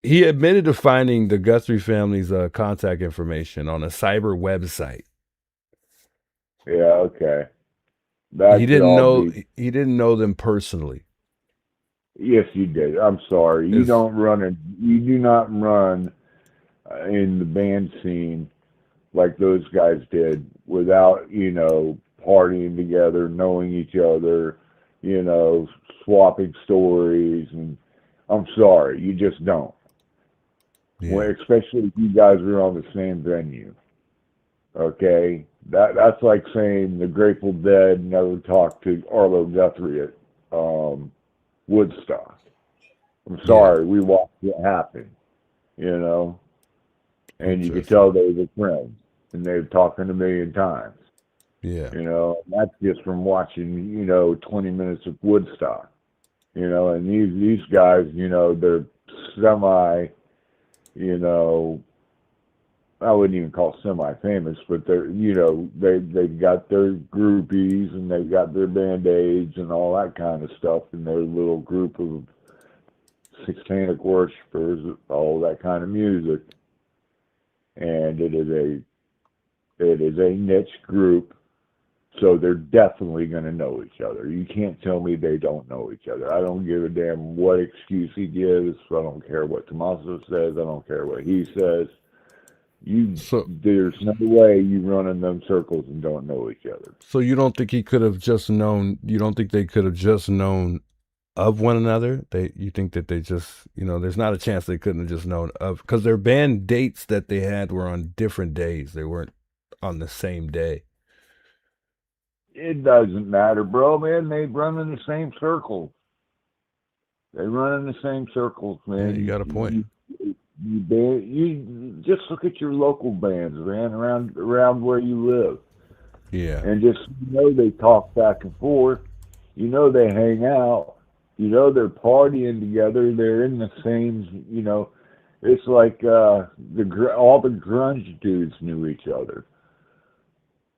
he admitted to finding the Guthrie family's contact information on a cyber website. Yeah, okay. He didn't know them personally. Yes, you did. I'm sorry. You do not run in the band scene like those guys did without, you know, partying together, knowing each other, you know, swapping stories, and I'm sorry, you just don't. Yeah. Well, especially if you guys are on the same venue. Okay? That's like saying the Grateful Dead never talked to Arlo Guthrie at Woodstock. I'm sorry, we watched it happen, you know? And you could tell they were friends, and they were talking a million times. Yeah. You know, that's just from watching, you know, 20 minutes of Woodstock. You know, and these guys, you know, they're semi, you know, I wouldn't even call semi-famous, but they're, you know, they've got their groupies, and they've got their Band-Aids and all that kind of stuff, and their little group of satanic worshipers, all that kind of music. And it is a niche group, so they're definitely going to know each other. You can't tell me they don't know each other. I don't give a damn what excuse he gives. I don't care what Tommaso says. I don't care what he says. There's no way you run in them circles and don't know each other. So you don't think he could have just known? You don't think they could have just known of one another? You think that they just, there's not a chance they couldn't have just known of, because their band dates that they had were on different days. They weren't on the same day. It doesn't matter, bro, man. They run in the same circles. They run in the same circles, man. Yeah, you got a point. You just look at your local bands, man, around where you live. Yeah. And just, they talk back and forth. They hang out. They're partying together. They're in the same, it's like all the grunge dudes knew each other.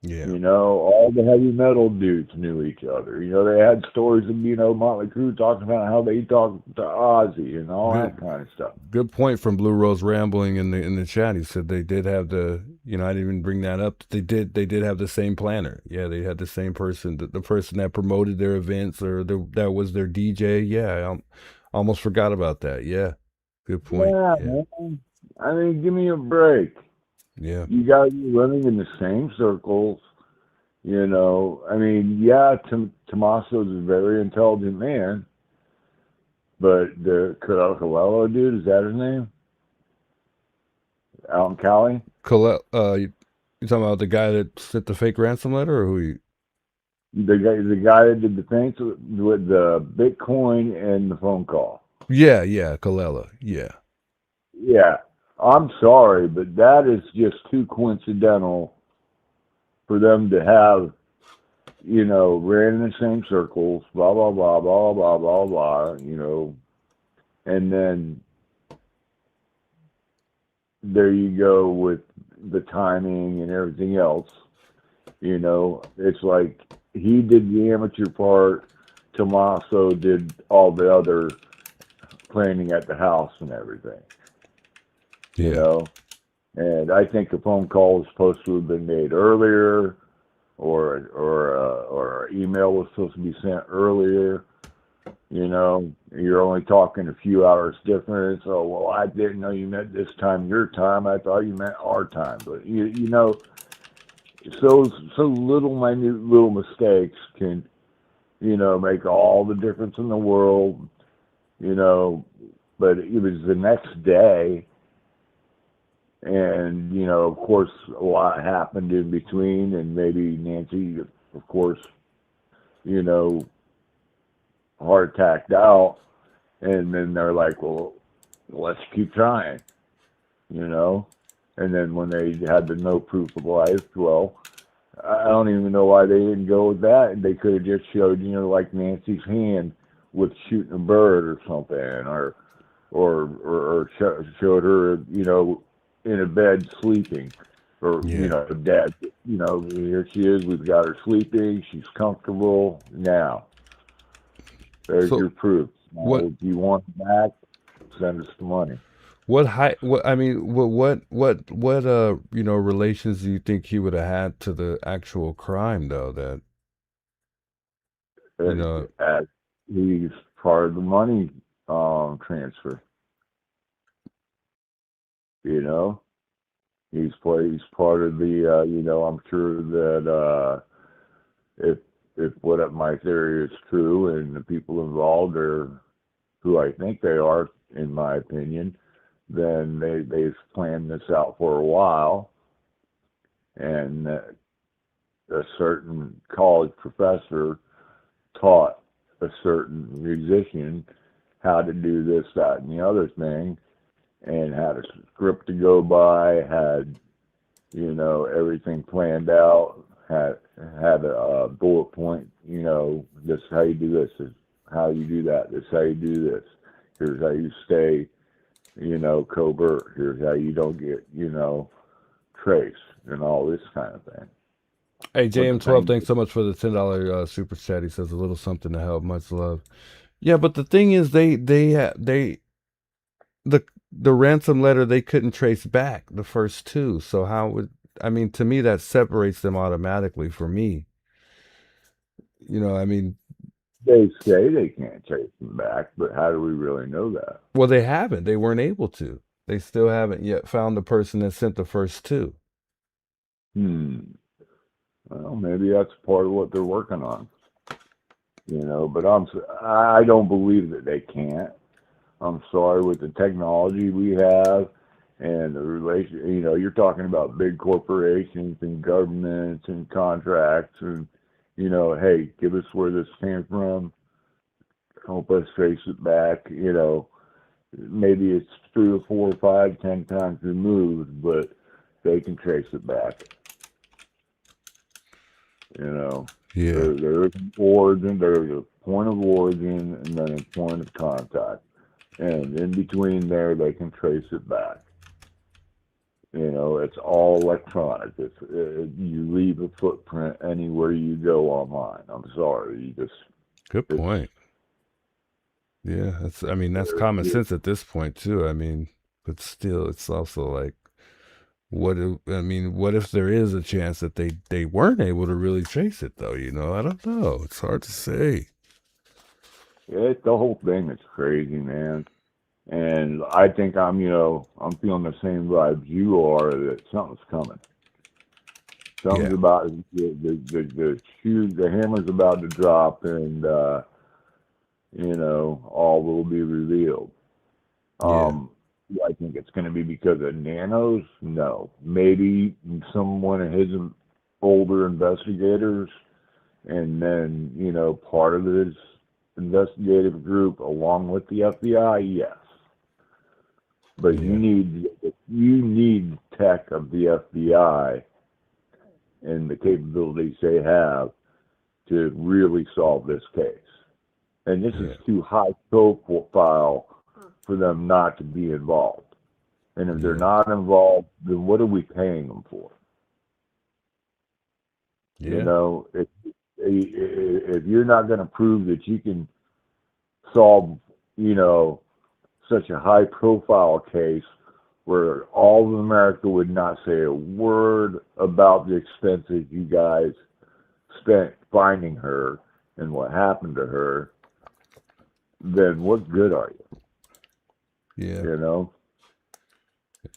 Yeah. All the heavy metal dudes knew each other. They had stories of, Motley Crue talking about how they talked to Ozzy and all that kind of stuff. Good point from Blue Rose Rambling in the chat. He said they did have I didn't even bring that up. They did have the same planner. Yeah, they had the same person, the person that promoted their events, or that was their DJ. Yeah, I almost forgot about that. Yeah, good point. Yeah, man. I mean, give me a break. Yeah. You got to be running in the same circles. I mean, yeah, Tommaso's a very intelligent man, but the Colello dude, is that his name? Out in Cali? You talking about the guy that sent the fake ransom letter, or who you? The guy that did the things with the Bitcoin and the phone call. Yeah, Colella. Yeah. Yeah. I'm sorry, but that is just too coincidental for them to have, ran in the same circles, blah, blah, blah, blah, blah, blah, blah, and then there you go with the timing and everything else. It's like he did the amateur part, Tommaso did all the other planning at the house and everything. Yeah. And I think a phone call was supposed to have been made earlier, or an email was supposed to be sent earlier. You're only talking a few hours difference. Oh, well, I didn't know you meant this time your time. I thought you meant our time. But so little minute little mistakes can, make all the difference in the world. But it was the next day. And, of course, a lot happened in between, and maybe Nancy, of course, heart attacked out, and then they're like, well, let's keep trying, and then when they had the no proof of life, well, I don't even know why they didn't go with that. They could have just showed, like Nancy's hand with shooting a bird or something, or showed her, in a bed sleeping, or dead. Here she is. We've got her sleeping. She's comfortable now. There's your proof. Now, if you want it back, send us the money. What relations do you think he would have had to the actual crime, though? He's part of the money transfer. He's part of the. I'm sure that if what my theory is true, and the people involved are who I think they are, in my opinion, then they've planned this out for a while, and a certain college professor taught a certain musician how to do this, that, and the other thing, and had a script to go by, had everything planned out, had a bullet point, this is how you do this, this is how you do that, this is how you do this, here's how you stay, covert, here's how you don't get, trace, and all this kind of thing. Hey, JM12, thanks so much for the $10 super chat. He says a little something to help. Much love. Yeah, but the thing is, the ransom letter they couldn't trace back the first two. So how would, to me, that separates them automatically for me. They say they can't trace them back, but how do we really know that? Well, they haven't. They weren't able to. They still haven't yet found the person that sent the first two. Well, maybe that's part of what they're working on. you know. But I don't believe that they can't. I'm sorry, with the technology we have and the relation, you know, you're talking about big corporations and governments and contracts and, you know, hey, give us where this came from, help us trace it back, you know. Maybe it's 3 or 4 or 5, 10 times removed, but they can trace it back. You know, Yeah. there's an origin, there's a point of origin, and then a point of contact. And in between there, they can trace it back. You know, it's all electronic. You leave a footprint anywhere you go online. I'm sorry, you just. Good point. Yeah, I mean, that's common sense at this point too. I mean, but still, it's also like, what if there is a chance that they weren't able to really trace it though? You know, I don't know. It's hard to say. The whole thing is crazy, man. And I think I'm feeling the same vibes you are, that something's coming. Something's about the hammer's about to drop, and you know, all will be revealed. I think it's going to be because of nanos. No, maybe one of his older investigators, and then, you know, part of his investigative group along with the FBI. Yes, but you need tech of the FBI and the capabilities they have to really solve this case. And this is too high profile for them not to be involved. And if they're not involved, then what are we paying them for? You know, if you're not going to prove that you can solve, you know, such a high profile case where all of America would not say a word about the expenses you guys spent finding her and what happened to her, then what good are you? Yeah. You know?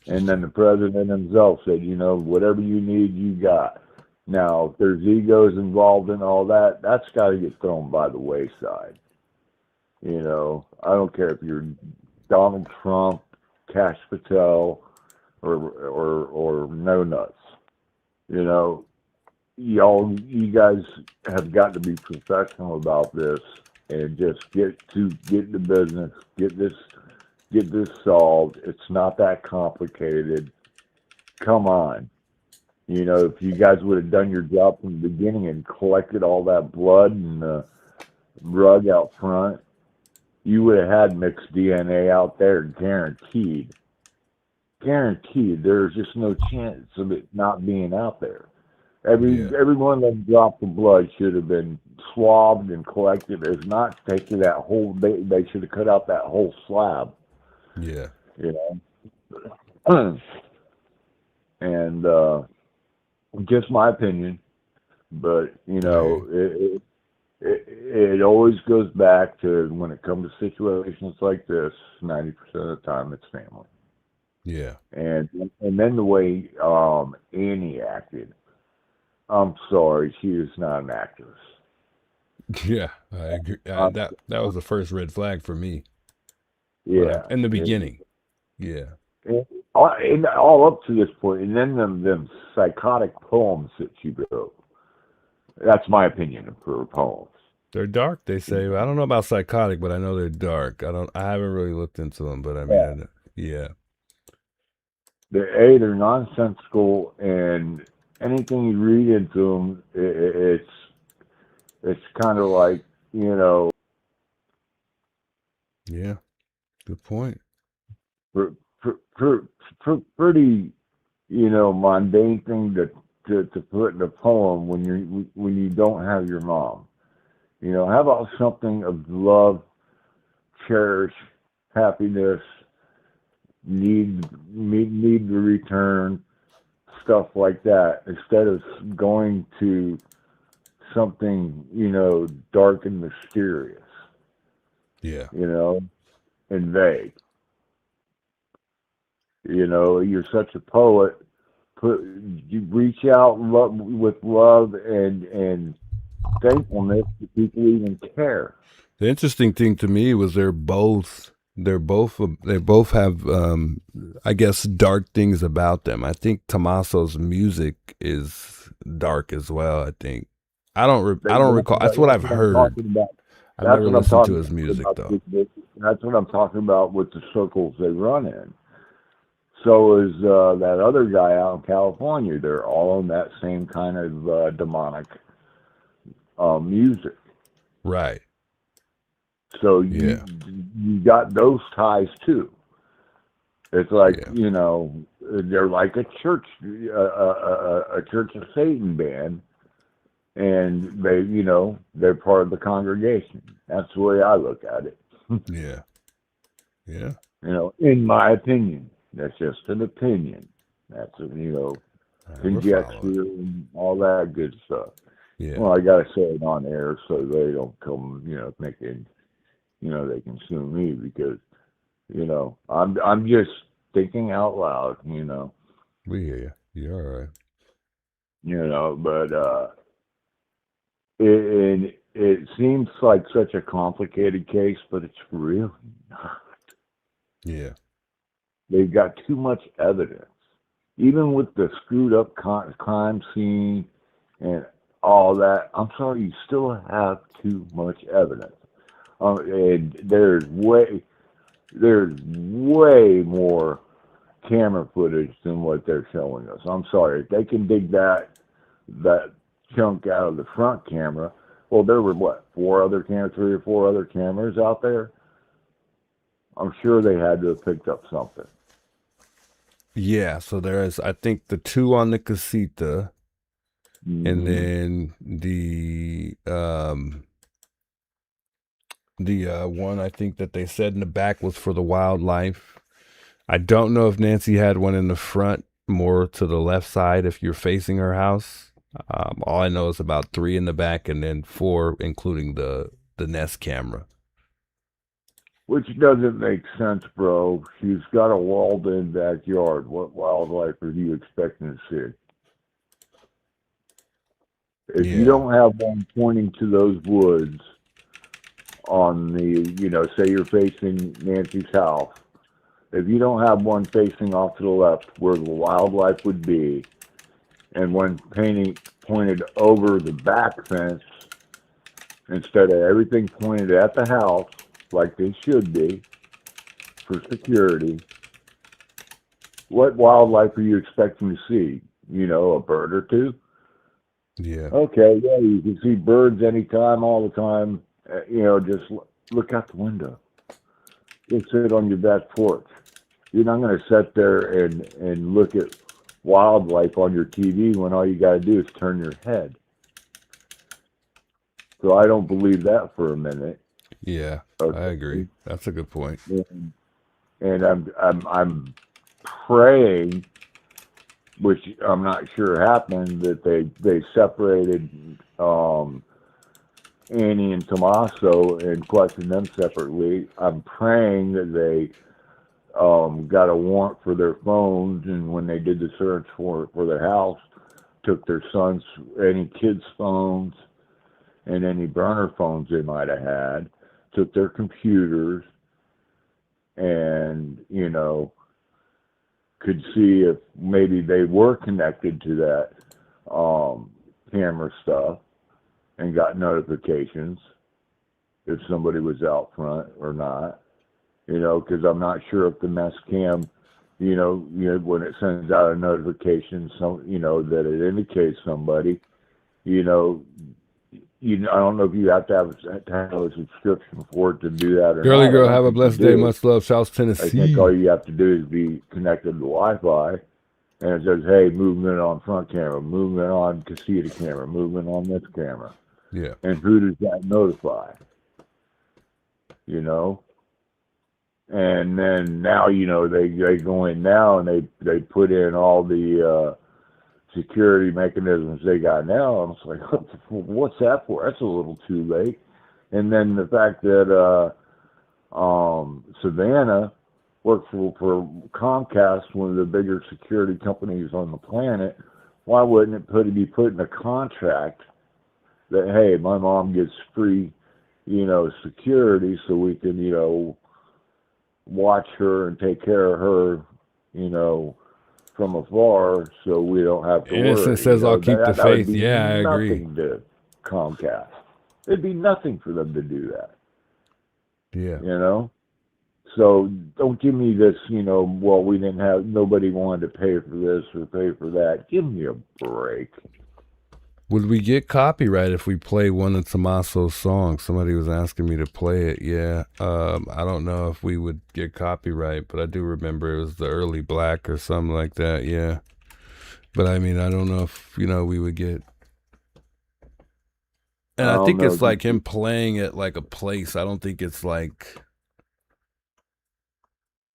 And then the president himself said, you know, whatever you need, you got. Now, if there's egos involved in all that, that's got to get thrown by the wayside. You know, I don't care if you're Donald Trump, Cash Patel, or No Nuts. You know, you guys have got to be professional about this and just get to business, get this solved. It's not that complicated. Come on. You know, if you guys would have done your job from the beginning and collected all that blood and the rug out front, you would have had mixed DNA out there, guaranteed. Guaranteed. There's just no chance of it not being out there. Every one of them drops of blood should have been swabbed and collected. If not, taken that whole. They should have cut out that whole slab. Yeah. You know. And just my opinion, but you know, it always goes back to, when it comes to situations like this, 90% of the time it's family. Yeah. And then the way Annie acted, I'm sorry, she is not an actress. Yeah, I agree. That was the first red flag for me. Yeah. In the beginning. Yeah. And all up to this point, and then them psychotic poems that she wrote. That's my opinion of her poems. They're dark, they say. I don't know about psychotic, but I know they're dark. I haven't really looked into them, but I mean, yeah. They're nonsensical, and anything you read into them, it's kind of like, you know. Yeah, good point. Pretty, you know, mundane thing to put in a poem when you don't have your mom. You know, how about something of love, cherish, happiness, need to return, stuff like that, instead of going to something, you know, dark and mysterious. Yeah. You know, and vague. You know, you're such a poet. You reach out with love and thankfulness that people even care. The interesting thing to me was they both have I guess dark things about them. I think Tommaso's music is dark as well. I think I don't recall. That's what I've heard. I've never listened to his music though. That's what I'm talking about with the circles they run in. So is that other guy out in California. They're all in that same kind of demonic music. Right. So you got those ties too. It's like, you know, they're like a church, a Church of Satan band, and they, you know, they're part of the congregation. That's the way I look at it. Yeah. Yeah. You know, in my opinion, that's just an opinion. That's a, you know, conjecture and all that good stuff. Yeah. Well, I gotta say it on air so they don't come, you know, thinking, you know, they can sue me because, you know, I'm just thinking out loud, you know. We hear you. You're all right. You know, but it seems like such a complicated case, but it's really not. Yeah. They've got too much evidence. Even with the screwed up crime scene and all that, I'm sorry, you still have too much evidence. And there's way more camera footage than what they're showing us. I'm sorry, if they can dig that chunk out of the front camera, well, there were what, 3 or 4 other cameras out there. I'm sure they had to have picked up something. Yeah, so there is, I think, the 2 on the casita, and then the one I think that they said in the back was for the wildlife. I don't know if Nancy had one in the front, more to the left side if you're facing her house. All I know is about 3 in the back, and then 4 including the Nest camera. Which doesn't make sense, bro. She's got a walled-in backyard. What wildlife are you expecting to see? If you don't have one pointing to those woods on the, you know, say you're facing Nancy's house, if you don't have one facing off to the left where the wildlife would be, and one pointed over the back fence, instead of everything pointed at the house, like they should be, for security, what wildlife are you expecting to see? You know, a bird or 2? Yeah. Okay, yeah, you can see birds anytime, all the time. You know, just look out the window. Just sit on your back porch. You're not going to sit there and look at wildlife on your TV when all you got to do is turn your head. So I don't believe that for a minute. Yeah, okay. I agree. That's a good point. And I'm praying, which I'm not sure happened, that they separated Annie and Tommaso and questioned them separately. I'm praying that they got a warrant for their phones, and when they did the search for their house, took their son's, any kids' phones, and any burner phones they might have had, took their computers, and, you know, could see if maybe they were connected to that camera stuff and got notifications if somebody was out front or not, you know, because I'm not sure if the Nest Cam, you know, when it sends out a notification, so, you know, that it indicates somebody, you know, I don't know if you have to have a subscription for it to do that or Girly not. girl, have a blessed day. Much love, South Tennessee. I think all you have to do is be connected to Wi-Fi, and it says, hey, movement on front camera, movement on casita camera, movement on this camera. Yeah. And who does that notify? You know? And then now, you know, they go in now and they put in all the security mechanisms they got now. I'm just like, what's that for? That's a little too late. And then the fact that Savannah worked for Comcast, one of the bigger security companies on the planet, why wouldn't it be put in a contract that, hey, my mom gets free, security so we can, watch her and take care of her, from afar so we don't have to Innocent worry. says, I'll keep the That would faith. be Yeah, I agree. nothing to Comcast. It'd be nothing for them to do that, Yeah. So don't give me this, well, nobody wanted to pay for this or pay for that. Give me a break. Would we get copyright if we play one of Tommaso's songs? Somebody was asking me to play it. Yeah. I don't know if we would get copyright, but I do remember it was the early Black or something like that. Yeah. But I mean, I don't know if, we would get. And I think it's like him playing at like a place. I don't think it's like.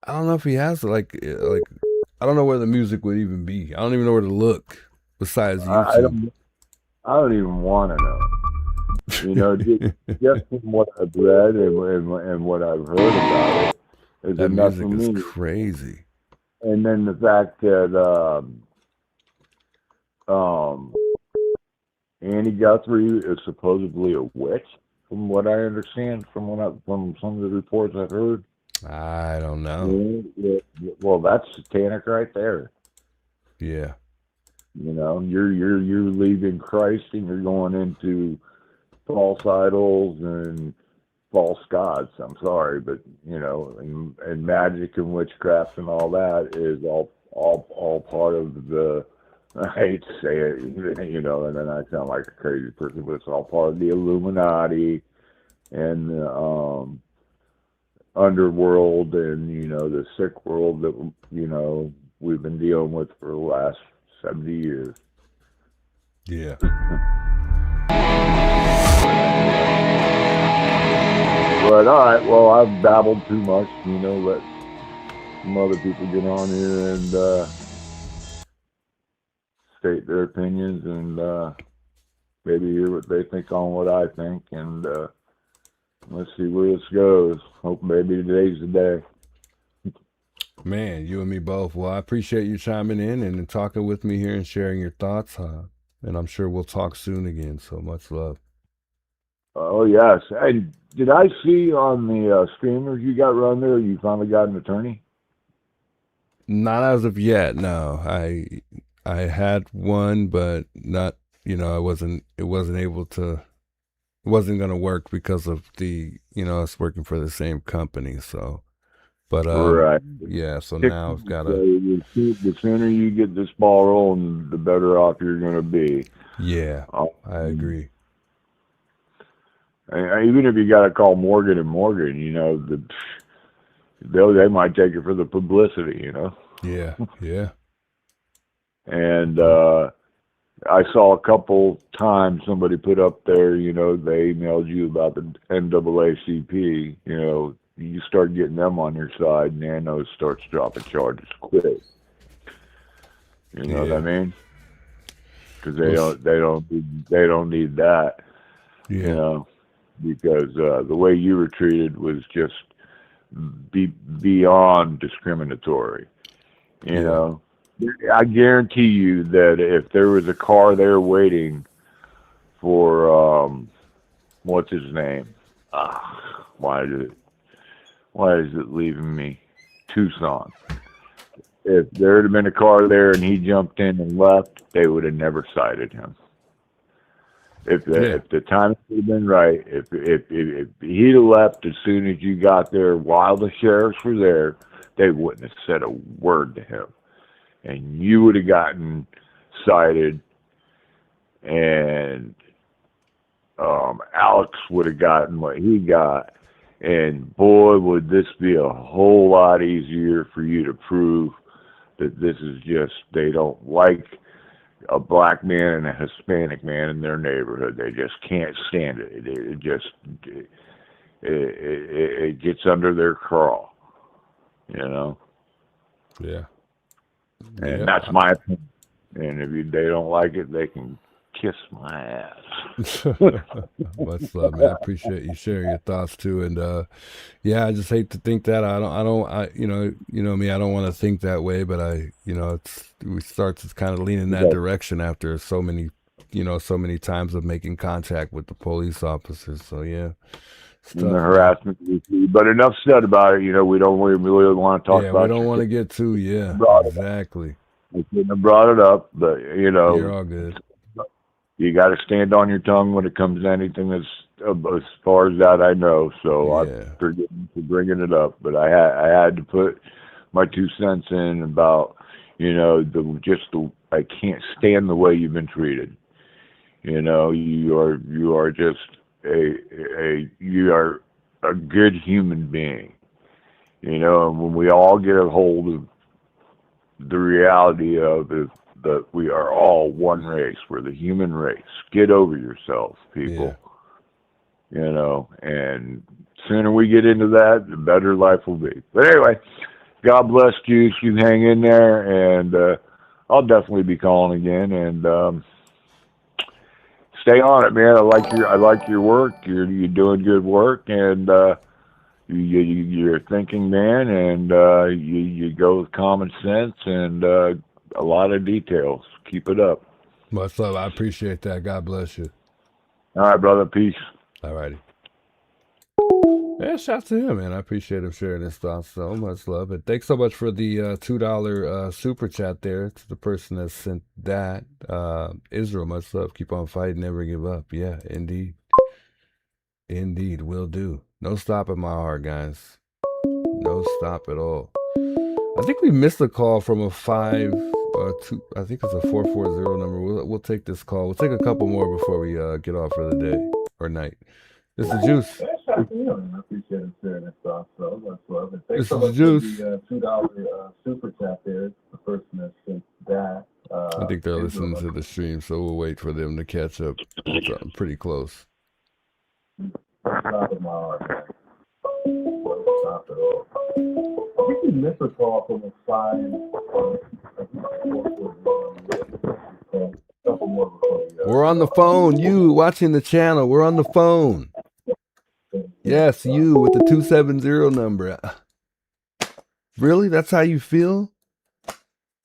I don't know if he has like I don't know where the music would even be. I don't even know where to look besides YouTube. I don't even want to know. Just from what I've read and what I've heard about it, is That enough music for me. is crazy. And then the fact that Nancy Guthrie is supposedly a witch, from what I understand, from some of the reports I've heard. I don't know. Well, that's satanic right there. Yeah. You're leaving Christ and you're going into false idols and false gods. I'm sorry, but and magic and witchcraft and all that is all part of the. I hate to say it, and then I sound like a crazy person, but it's all part of the Illuminati and the underworld and the sick world that we've been dealing with for the last 70 years. Yeah. But all right, well, I've babbled too much. Let some other people get on here and state their opinions and maybe hear what they think on what I think, and let's see where this goes. Hope maybe today's the day. Man, you and me both. Well, I appreciate you chiming in and talking with me here and sharing your thoughts. And I'm sure we'll talk soon again. So much love. Oh, yes. And did I see on the streamers you got run there, you finally got an attorney? Not as of yet, no. I had one, but not, it wasn't going to work because of the, us working for the same company. So, but, right. Yeah, so now I've got to. The sooner you get this ball rolling, the better off you're going to be. Yeah, I agree. Even if you got to call Morgan and Morgan, they might take it for the publicity, Yeah, yeah. And I saw a couple times somebody put up there, they emailed you about the NAACP, you start getting them on your side, Nano starts dropping charges quick. You know what I mean? Because they don't need that. Yeah. Because the way you were treated was just beyond discriminatory. You know, I guarantee you that if there was a car there waiting for what's his name? Why is it leaving me? Tucson. If there had been a car there and he jumped in and left, they would have never cited him. If the timing would have been right, if he'd have left as soon as you got there while the sheriffs were there, they wouldn't have said a word to him. And you would have gotten cited, and Alex would have gotten what he got. And boy, would this be a whole lot easier for you to prove that this is just, they don't like a black man and a Hispanic man in their neighborhood. They just can't stand it. It gets under their craw, Yeah. And that's my opinion. And if they don't like it, they can kiss my ass. Much love, man. I appreciate you sharing your thoughts too. And yeah, I just hate to think that. You know me, I don't want to think that way, but it starts kind of leaning that direction after so many so many times of making contact with the police officers. So yeah, and the harassment. But enough said about it. We don't really want to talk about. We don't want to get too. Yeah, exactly. I shouldn't have brought it up, but you're all good. You got to stand on your tongue when it comes to anything that's as far as that I know. So I'm forgetting for bringing it up, but I had to put my 2 cents in about I can't stand the way you've been treated. You are just you are a good human being. And when we all get a hold of the reality of is that we are all one race. We're the human race. Get over yourselves, people. And sooner we get into that, the better life will be. But anyway, God bless you. You hang in there, and I'll definitely be calling again. And stay on it, man. I like your work. You're doing good work, and you're a thinking man, and you go with common sense and a lot of details. Keep it up. Much love. I appreciate that. God bless you. All right, brother. Peace. All righty. Yeah, shout to him, man. I appreciate him sharing his thoughts. So much love. And thanks so much for the $2 super chat there to the person that sent that. Israel, much love. Keep on fighting. Never give up. Yeah, indeed. Indeed, will do. No stop in my heart, guys. No stop at all. I think we missed a call from a 5-2. I think it's a 440 number. We'll take this call. We'll take a couple more before we get off for the day or night. This is Juice. I appreciate him sharing his thoughts. So much love. And thanks This so is much Juice. for the $2 super chat there. The person that sent that. I think they're listening to the stream, so we'll wait for them to catch up. I'm pretty close. Stop in my heart, man. Stop at all. I think we missed a call from a 5. Couple more before we, We're on the phone. You watching the channel. We're on the phone. Yes, you with the 270 number. Really? That's how you feel?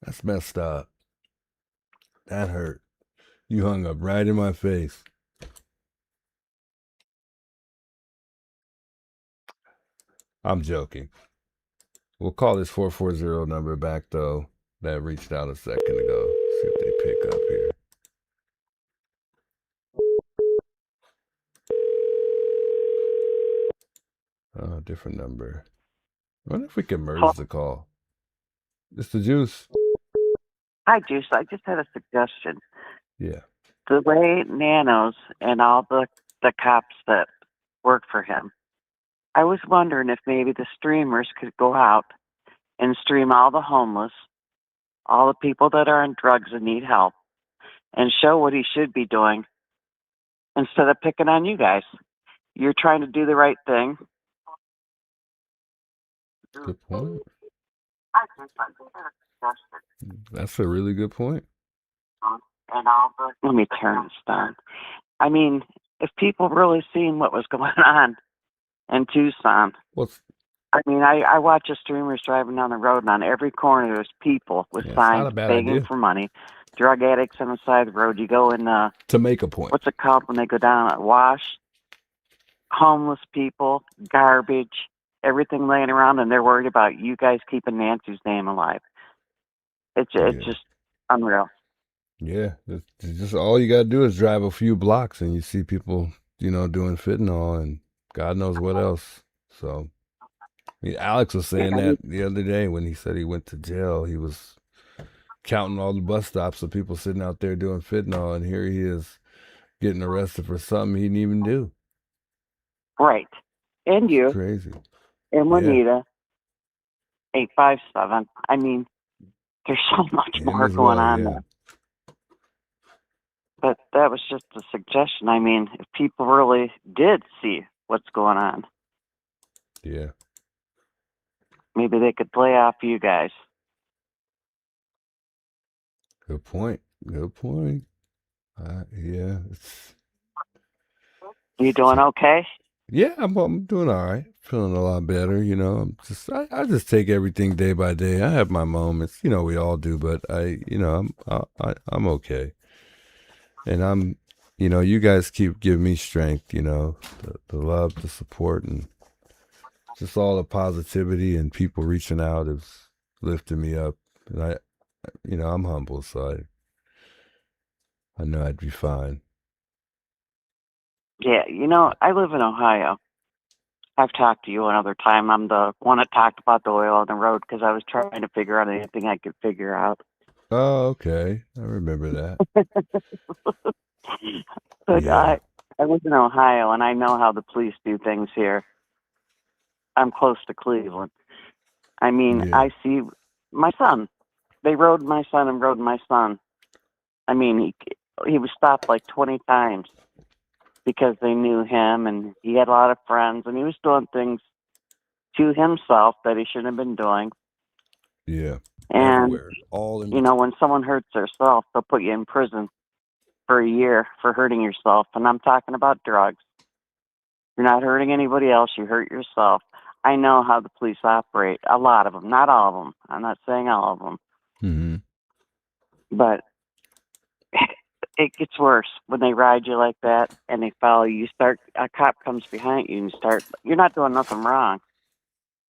That's messed up. That hurt. You hung up right in my face. I'm joking. We'll call this 440 number back, though. That reached out a second ago. See if they pick up here. Oh, different number. I wonder if we can merge the call. It's the Juice. Hi, Juice. I just had a suggestion. Yeah. The way Nanos and all the cops that work for him, I was wondering if maybe the streamers could go out and stream all the homeless, all the people that are on drugs and need help, and show what he should be doing instead of picking on you guys. You're trying to do the right thing. Good point. That's a really good point. Let me turn this down. I mean, if people really seen what was going on in Tucson, I watch the streamers driving down the road, and on every corner there's people with signs begging for money, drug addicts on the side of the road. You go in to make a point. What's it called when they go down at Wash? Homeless people, garbage, everything laying around, and they're worried about you guys keeping Nancy's name alive. It's just unreal. Yeah, it's just all you got to do is drive a few blocks and you see people, doing fentanyl and God knows what else. So, Alex was saying that the other day when he said he went to jail. He was counting all the bus stops of people sitting out there doing fentanyl, and here he is getting arrested for something he didn't even do. Right. And you. Crazy. And Juanita, 857. I mean, there's so much more going on there. But that was just a suggestion. I mean, if people really did see what's going on, yeah, maybe they could play off you guys. Good point. Good point. Yeah. You doing okay? Yeah, I'm doing all right. Feeling a lot better. I just take everything day by day. I have my moments. We all do, but I'm okay. And I'm, you guys keep giving me strength, the love, the support, and just all the positivity and people reaching out is lifting me up. And I'm humble, so I know I'd be fine. Yeah, I live in Ohio. I've talked to you another time. I'm the one that talked about the oil on the road because I was trying to figure out anything I could figure out. Oh, okay. I remember that. But Yeah. I live in Ohio, and I know how the police do things here. I'm close to Cleveland. I mean, Yeah. I see my son. They rode my son and rode my son. I mean, he was stopped like 20 times because they knew him, and he had a lot of friends, and he was doing things to himself that he shouldn't have been doing. Yeah. And, Everywhere. All in when someone hurts themselves, they'll put you in prison for a year for hurting yourself. And I'm talking about drugs. You're not hurting anybody else. You hurt yourself. I know how the police operate. A lot of them. Not all of them. I'm not saying all of them. Mm-hmm. But it gets worse when they ride you like that and they follow you. A cop comes behind you and you're not doing nothing wrong.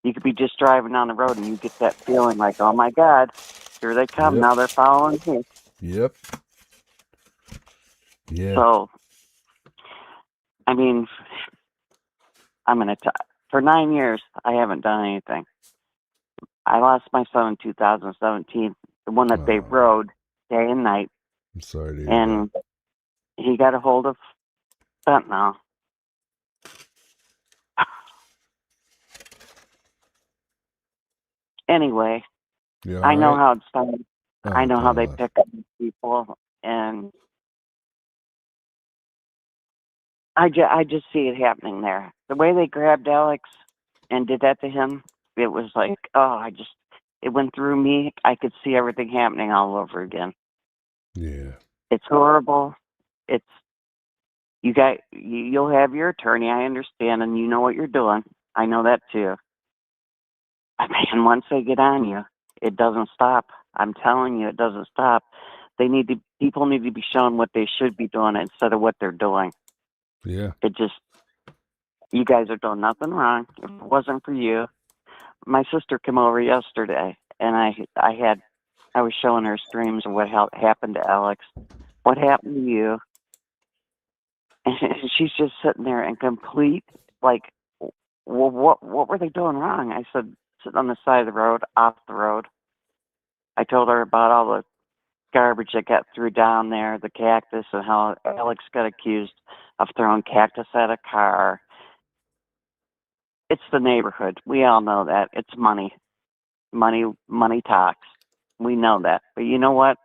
You could be just driving down the road and you get that feeling like, oh my God, here they come. Yep. Now they're following me. Yep. Yeah. So, I mean, for 9 years, I haven't done anything. I lost my son in 2017, the one that they rode day and night. I'm sorry to hear And he got a hold of fentanyl. Anyway, You I know all right? how it's done. Oh, I know how they God. pick up people, and I just see it happening there. The way they grabbed Alex and did that to him, it was like, it went through me. I could see everything happening all over again. Yeah. It's horrible. You'll have your attorney, I understand, and you know what you're doing. I know that too. And once they get on you, it doesn't stop. I'm telling you, it doesn't stop. People need to be shown what they should be doing instead of what they're doing. Yeah. You guys are doing nothing wrong. If it wasn't for you, my sister came over yesterday, and I was showing her streams of what happened to Alex. What happened to you? And she's just sitting there in complete, like, well, what were they doing wrong? I said, sitting on the side of the road, off the road. I told her about all the garbage that got threw down there, the cactus, and how Alex got accused of throwing cactus at a car. It's the neighborhood. We all know that. It's money. Money talks. We know that. But you know what?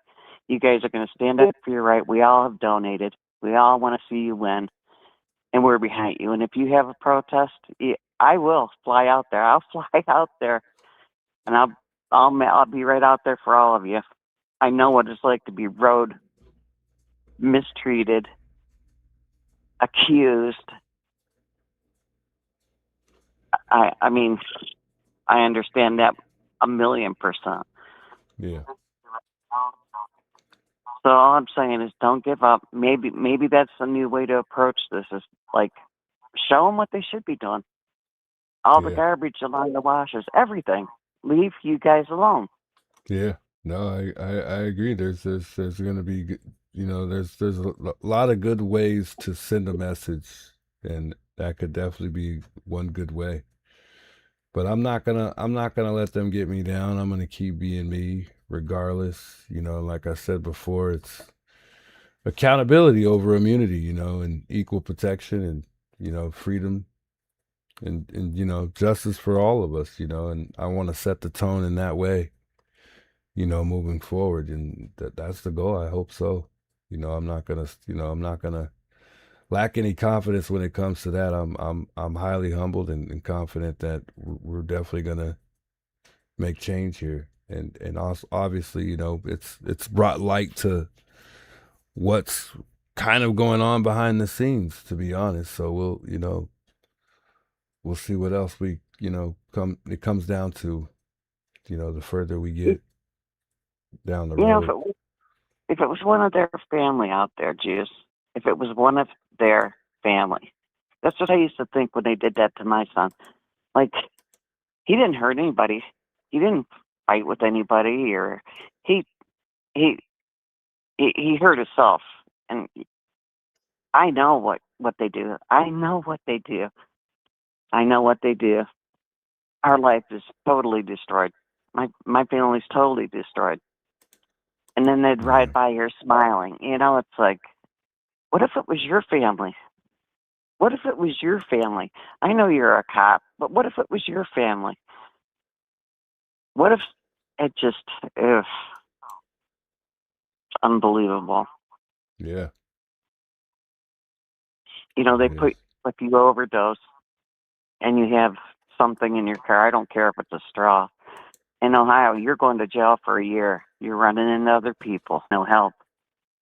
You guys are going to stand up for your right. We all have donated. We all want to see you win. And we're behind you. And if you have a protest, I will fly out there. I'll fly out there, and I'll be right out there for all of you. I know what it's like to be rode, mistreated, accused. I mean, I understand that 1,000,000%. Yeah. So all I'm saying is, don't give up. Maybe that's a new way to approach this. Is like, show them what they should be doing. All the garbage along the washes, everything. Leave you guys alone. Yeah. No, I agree. There's going to be, there's a lot of good ways to send a message, and that could definitely be one good way. But I'm not gonna let them get me down. I'm gonna keep being me, regardless. Like I said before, it's accountability over immunity. And equal protection, and freedom, and justice for all of us. And I want to set the tone in that way. Moving forward, and that's the goal. I hope so. I'm not gonna lack any confidence when it comes to that. I'm highly humbled and confident that we're definitely gonna make change here. And also, obviously, it's brought light to what's kind of going on behind the scenes, to be honest. So we'll see what else it comes down to, the further we get down the road. if it was one of their family out there, Juice, if it was one of their family, that's what I used to think when they did that to my son. Like, he didn't hurt anybody. He didn't fight with anybody, or he he hurt himself. And I know what they do. I know what they do. I know what they do. Our life is totally destroyed. My family's totally destroyed. And then they'd ride by here smiling. You know, it's like, what if it was your family? What if it was your family? I know you're a cop, but what if it was your family? What if it just, it's unbelievable. Yeah. You know, they put, if you overdose and you have something in your car, I don't care if it's a straw. In Ohio, you're going to jail for a year. You're running into other people. No help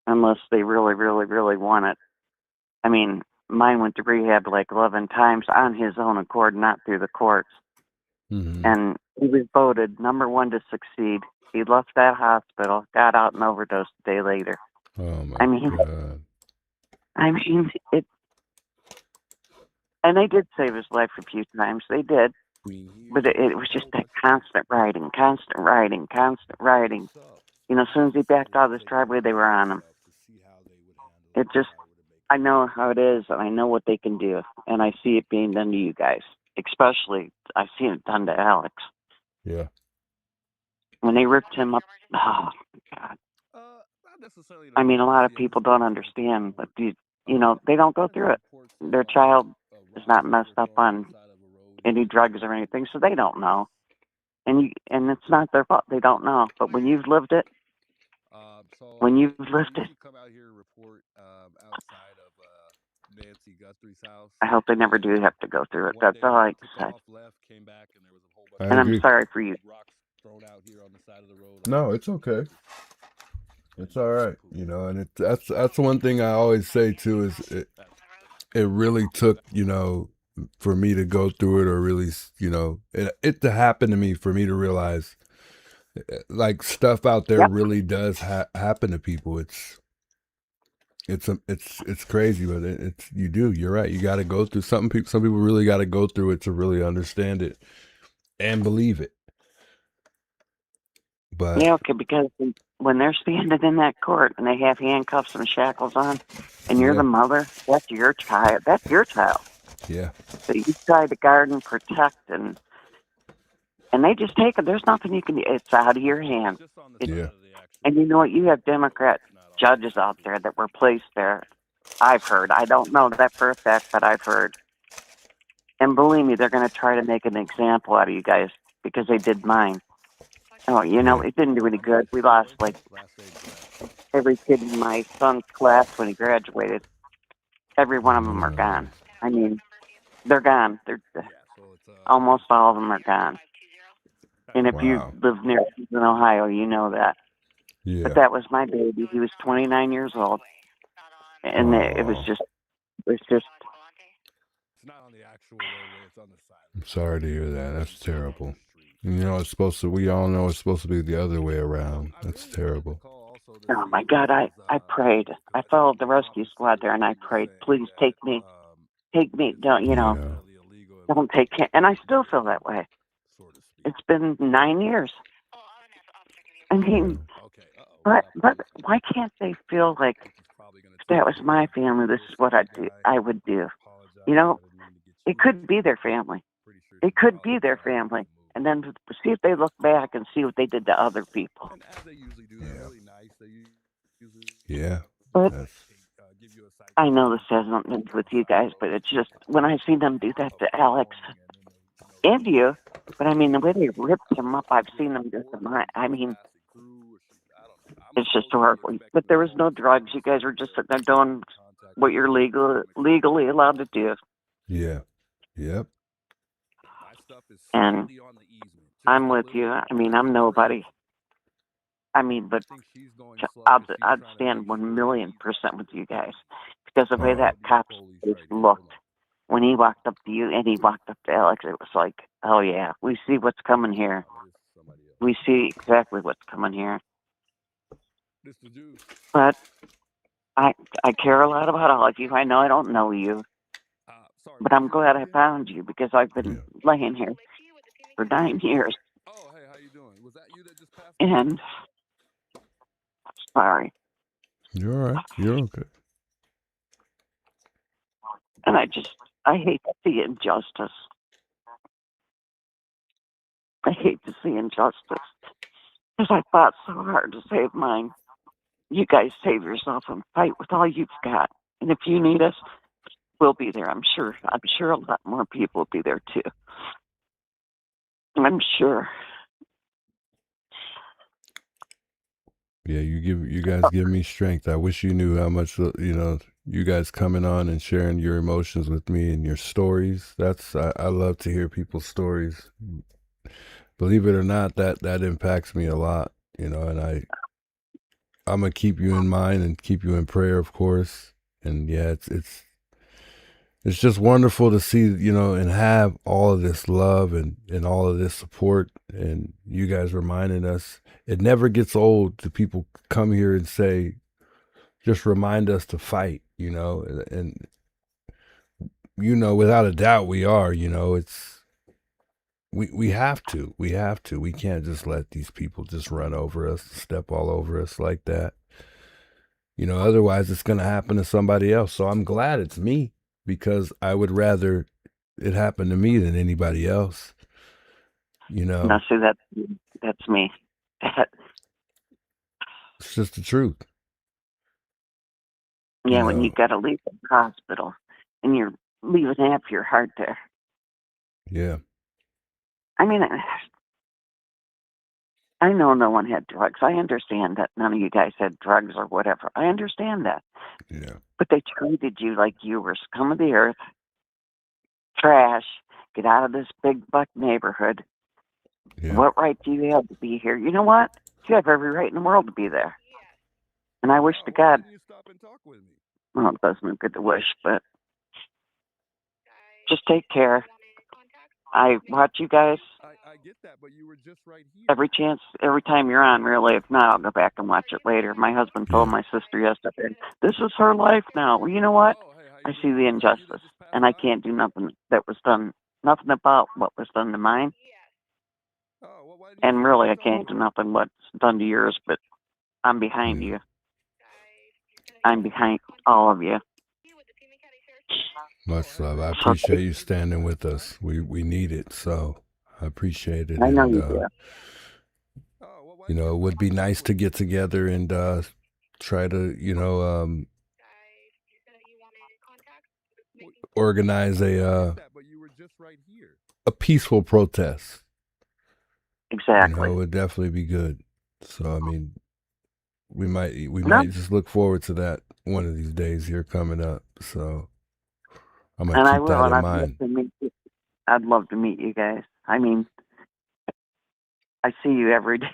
unless they really, really, really want it. I mean, mine went to rehab like 11 times on his own accord, not through the courts. Mm-hmm. And he was voted #1 to succeed. He left that hospital, got out and overdosed a day later. Oh my God. I mean, it. And they did save his life a few times. They did. But it was just that constant riding, constant riding, constant riding. You know, as soon as he backed out of this driveway, they were on him. It just, I know how it is, and I know what they can do. And I see it being done to you guys. Especially, I've seen it done to Alex. Yeah. When they ripped him up, oh, my God. I mean, a lot of people don't understand, but, you know, they don't go through it. Their child is not messed up on any drugs or anything, so they don't know. And it's not their fault. They don't know. But when you've lived it, come out here and report outside of Nancy Guthrie's house. I hope they never do have to go through it. That's all I can say. I And agree. I'm sorry for you. No, it's okay. It's all right, you know, and that's one thing I always say too is it really took, you know, for me to go through it, or really, you know, it to happen to me, for me to realize like stuff out there really does happen to people. It's crazy, but you're right. You got to go through some people really got to go through it to really understand it and believe it. But yeah, okay, because when they're standing in that court and they have handcuffs and shackles on, and you're the mother, that's your child. That's your child. Yeah. So you try to guard and protect, and they just take it. There's nothing you can do. It's out of your hands. Yeah. And you know what? You have Democrat judges out there that were placed there. I've heard. I don't know that for a fact, but I've heard. And believe me, they're going to try to make an example out of you guys because they did mine. Oh, you know, it didn't do any good. We lost like every kid in my son's class when he graduated. Every one of them are gone. I mean, they're gone. They're almost all of them are gone. And if you live near in Ohio, you know that. Yeah. But that was my baby. He was 29 years old, and it was just. I'm sorry to hear that. That's terrible. You know, we all know it's supposed to be the other way around. That's terrible. Oh my God, I prayed. I followed the rescue squad there and I prayed, please take me. Don't, don't take him. And I still feel that way. It's been 9 years. I mean, but why can't they feel like if that was my family, this is what I would do. You know, it could be their family. It could be their family. And then see if they look back and see what they did to other people. Yeah. But I know this has nothing to do with you guys, but it's just when I see them do that to Alex and you, but I mean, the way they ripped him up, I've seen them do to mine. I mean, it's just horrible. But there was no drugs. You guys were just sitting there doing what you're legally allowed to do. Yeah. Yep. And I'm with you. I mean, I'm nobody. I mean, but I'd stand 1,000,000% with you guys because the way that cop's face looked when he walked up to you and he walked up to Alex, it was like, oh yeah, we see what's coming here. We see exactly what's coming here. But I care a lot about all of you. I know I don't know you, but I'm glad I found you because I've been laying here for 9 years. And sorry. You're all right. You're okay. And I hate to see injustice. I hate to see injustice because I fought so hard to save mine. You guys save yourself and fight with all you've got. And if you need us, we'll be there. I'm sure a lot more people will be there too. I'm sure. Yeah, you guys give me strength. I wish you knew how much, you guys coming on and sharing your emotions with me and your stories. I love to hear people's stories. Believe it or not, that impacts me a lot, and I'm gonna keep you in mind and keep you in prayer, of course. And yeah, it's just wonderful to see, and have all of this love and all of this support, and you guys reminding us. It never gets old to people come here and say, just remind us to fight, and without a doubt we are, we have to. We can't just let these people just run over us, step all over us like that. Otherwise it's going to happen to somebody else. So I'm glad it's me, because I would rather it happen to me than anybody else. Now, see, that's me. It's just the truth. Yeah, when you got to leave the hospital and you're leaving half your heart there. Yeah. I mean, I know no one had drugs. I understand that none of you guys had drugs or whatever. I understand that. Yeah. But they treated you like you were scum of the earth, trash, get out of this big buck neighborhood. Yeah. What right do you have to be here? You know what? You have every right in the world to be there. And I wish to God, well, it does no good to wish, but just take care. I watch you guys I get that, but you were just right here. every time you're on, really. If not, I'll go back and watch it later. My husband told my sister yesterday, this is her life now. Well, you know what? I see the injustice, and I can't do nothing nothing about what was done to mine. And really, I can't do nothing what's done to yours, but I'm behind you. I'm behind all of you. Much love. I appreciate you standing with us. We need it, so I appreciate it. I know and, you do. It would be nice to get together and try to, organize a peaceful protest. Exactly. It would definitely be good. So I mean, we might just look forward to that one of these days here coming up. So I'm gonna keep that in mind. I'd love to meet you guys. I mean, I see you every day,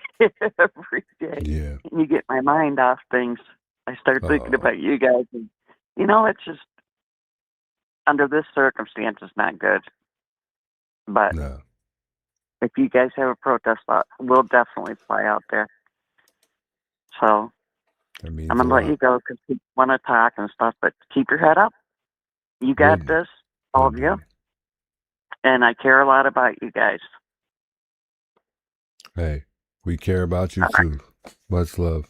every day. Yeah. And you get my mind off things. I start thinking about you guys. And, it's just, under this circumstance, it's not good. But if you guys have a protest, we'll definitely fly out there. So I'm going to let you go because we want to talk and stuff, but keep your head up. You got this, all of you. And I care a lot about you guys. Hey, we care about you too. Much love.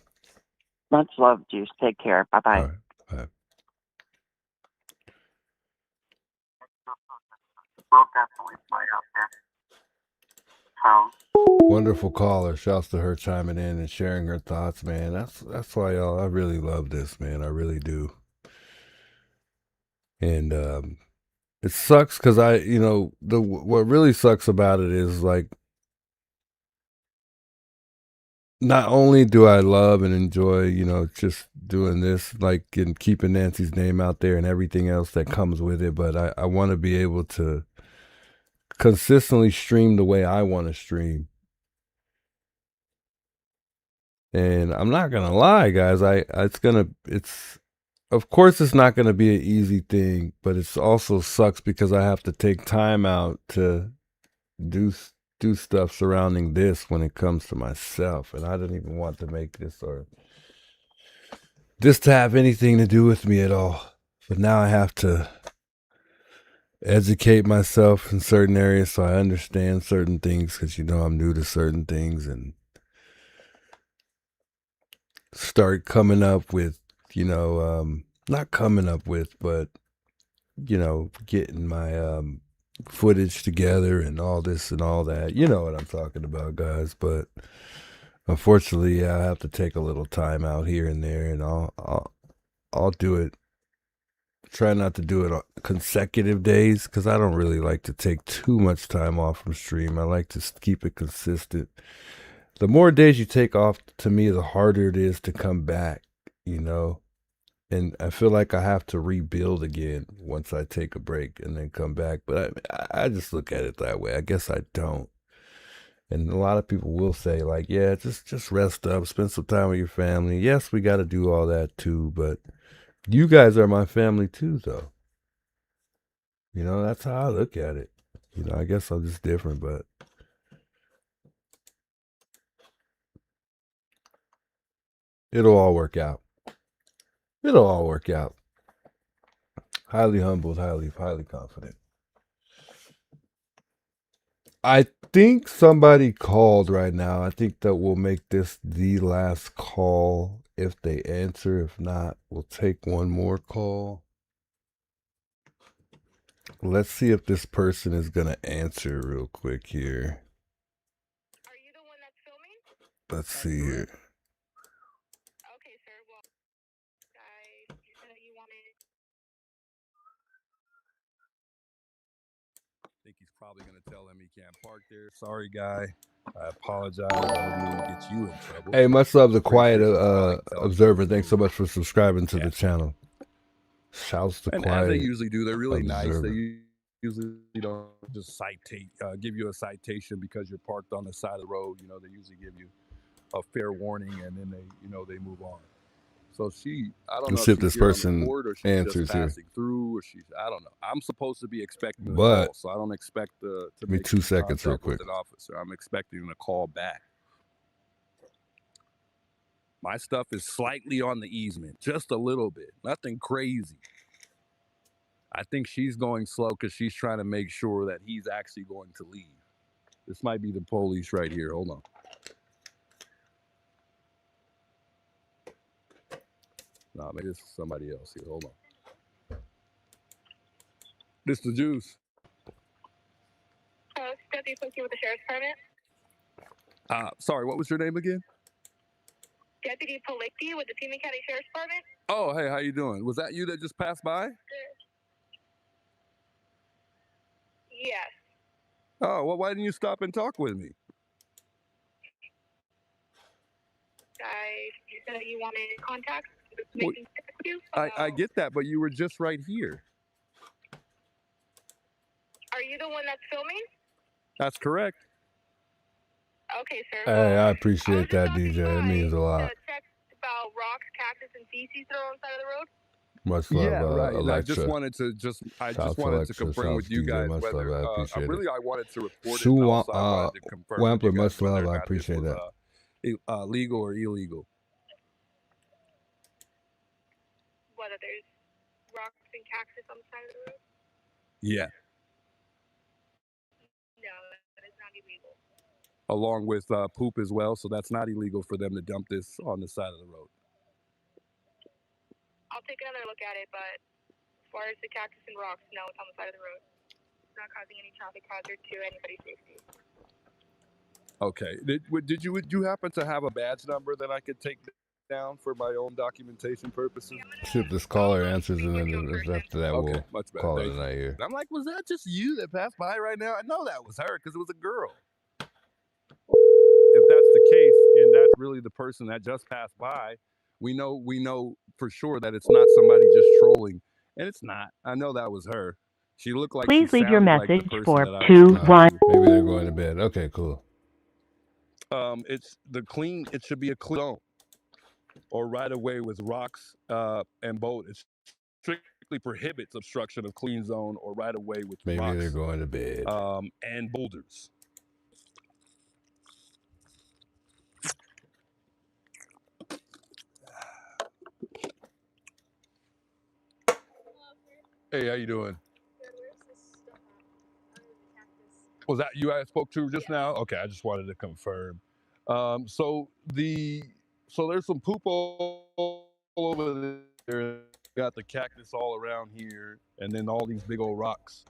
Much love, Juice. Take care. Bye-bye. All right. Bye. We'll definitely fly out there. Wonderful caller. Shouts to her chiming in and sharing her thoughts, man. That's why, y'all, I really love this, man. I really do. And it sucks because what really sucks about it is, like, not only do I love and enjoy, just doing this, like, and keeping Nancy's name out there and everything else that comes with it, but I want to be able to consistently stream the way I want to stream. And I'm not going to lie, guys, of course it's not going to be an easy thing, but it's also sucks because I have to take time out to do stuff surrounding this when it comes to myself. And I didn't even want to make this or this to have anything to do with me at all. But now I have to educate myself in certain areas so I understand certain things, because, you know, I'm new to certain things, and start coming up with, you know, not coming up with, but, you know, getting my footage together and all this and all that. You know what I'm talking about, guys. But unfortunately, yeah, I have to take a little time out here and there, and I'll do it. Try not to do it on consecutive days, because I don't really like to take too much time off from stream. I like to keep it consistent. The more days you take off, to me, the harder it is to come back, you know? And I feel like I have to rebuild again once I take a break and then come back. But I just look at it that way. I guess I don't. And a lot of people will say, like, yeah, just rest up, spend some time with your family. Yes, we got to do all that too, but you guys are my family too, though. You know, that's how I look at it. You know, I guess I'm just different, but it'll all work out. It'll all work out. Highly humbled, highly confident. I think somebody called right now. I think that we'll make this the last call if they answer. If not, we'll take one more call. Let's see if this person is going to answer real quick here. Are you the one that's filming? Let's see here. Okay, sir. Well, you said that you wanted. I think he's probably going to tell him he can't park there. Sorry, guy. I apologize. I didn't mean to get you in trouble. Hey, much love to Quiet Observer. Thanks so much for subscribing to the channel. Shouts to Quiet. As they usually do, they're really nice. Observer. They usually don't just give you a citation because you're parked on the side of the road. You know, they usually give you a fair warning, and then they move on. So I don't know Let's see if she's this here on the person board or she's answers just here. passing through, or I don't know. I'm supposed to be expecting a But call, so I don't expect to give me make 2 seconds real contact quick. with an officer. I'm expecting a call back. My stuff is slightly on the easement, just a little bit, nothing crazy. I think she's going slow because she's trying to make sure that he's actually going to leave. This might be the police right here. Hold on. No, maybe this is somebody else here. Hold on. This the juice. Deputy Pookie with the Sheriff's Department. Sorry, what was your name again? Deputy Palicki with the Pima County Sheriff's Department. Oh, hey, how you doing? Was that you that just passed by? Yes. Oh, well, why didn't you stop and talk with me? You said that you wanted contact. Well, Making contact with you. I get that, but you were just right here. Are you the one that's filming? That's correct. Okay, sir. Hey, I appreciate that, DJ. It means a lot. Text about rocks, cactus, and feces that are on the side of the road. Much love, Yeah, right. And I just Alexa. wanted to Shouts wanted to Alexa, confirm with shouts you DJ, guys much whether love, I appreciate it. I wanted to report it. Sue And also I wanted to confirm with you Wampler, guys much whether love. or I not appreciate this that. was legal or illegal. Whether there's rocks and cactus on the side of the road. Yeah, No, that is not illegal. along with poop as well. So that's not illegal for them to dump this on the side of the road. I'll take another look at it, but as far as the cactus and rocks, no, it's on the side of the road. It's not causing any traffic hazard to anybody's safety. Okay. Would you happen to have a badge number that I could take down for my own documentation purposes? See if this caller answers, and then after that, Okay, we'll much better. call it Thank a you. night here. I'm like, was that just you that passed by right now? I know that was her because it was a girl. If that's the case, and that's really the person that just passed by, we know for sure that it's not somebody just trolling, and it's not. I know that was her. She looked like Please she leave your sounded like the message person for that I was speaking to. Maybe they're going to bed. Okay, cool. It's it should be a clean zone or right away with rocks and boat. It strictly prohibits obstruction of clean zone or right away with Maybe rocks they're going to bed. and boulders. Hey, how you doing? Was that you I spoke to just now? Okay, I just wanted to confirm. So there's some poop all over there. Got the cactus all around here, and then all these big old rocks.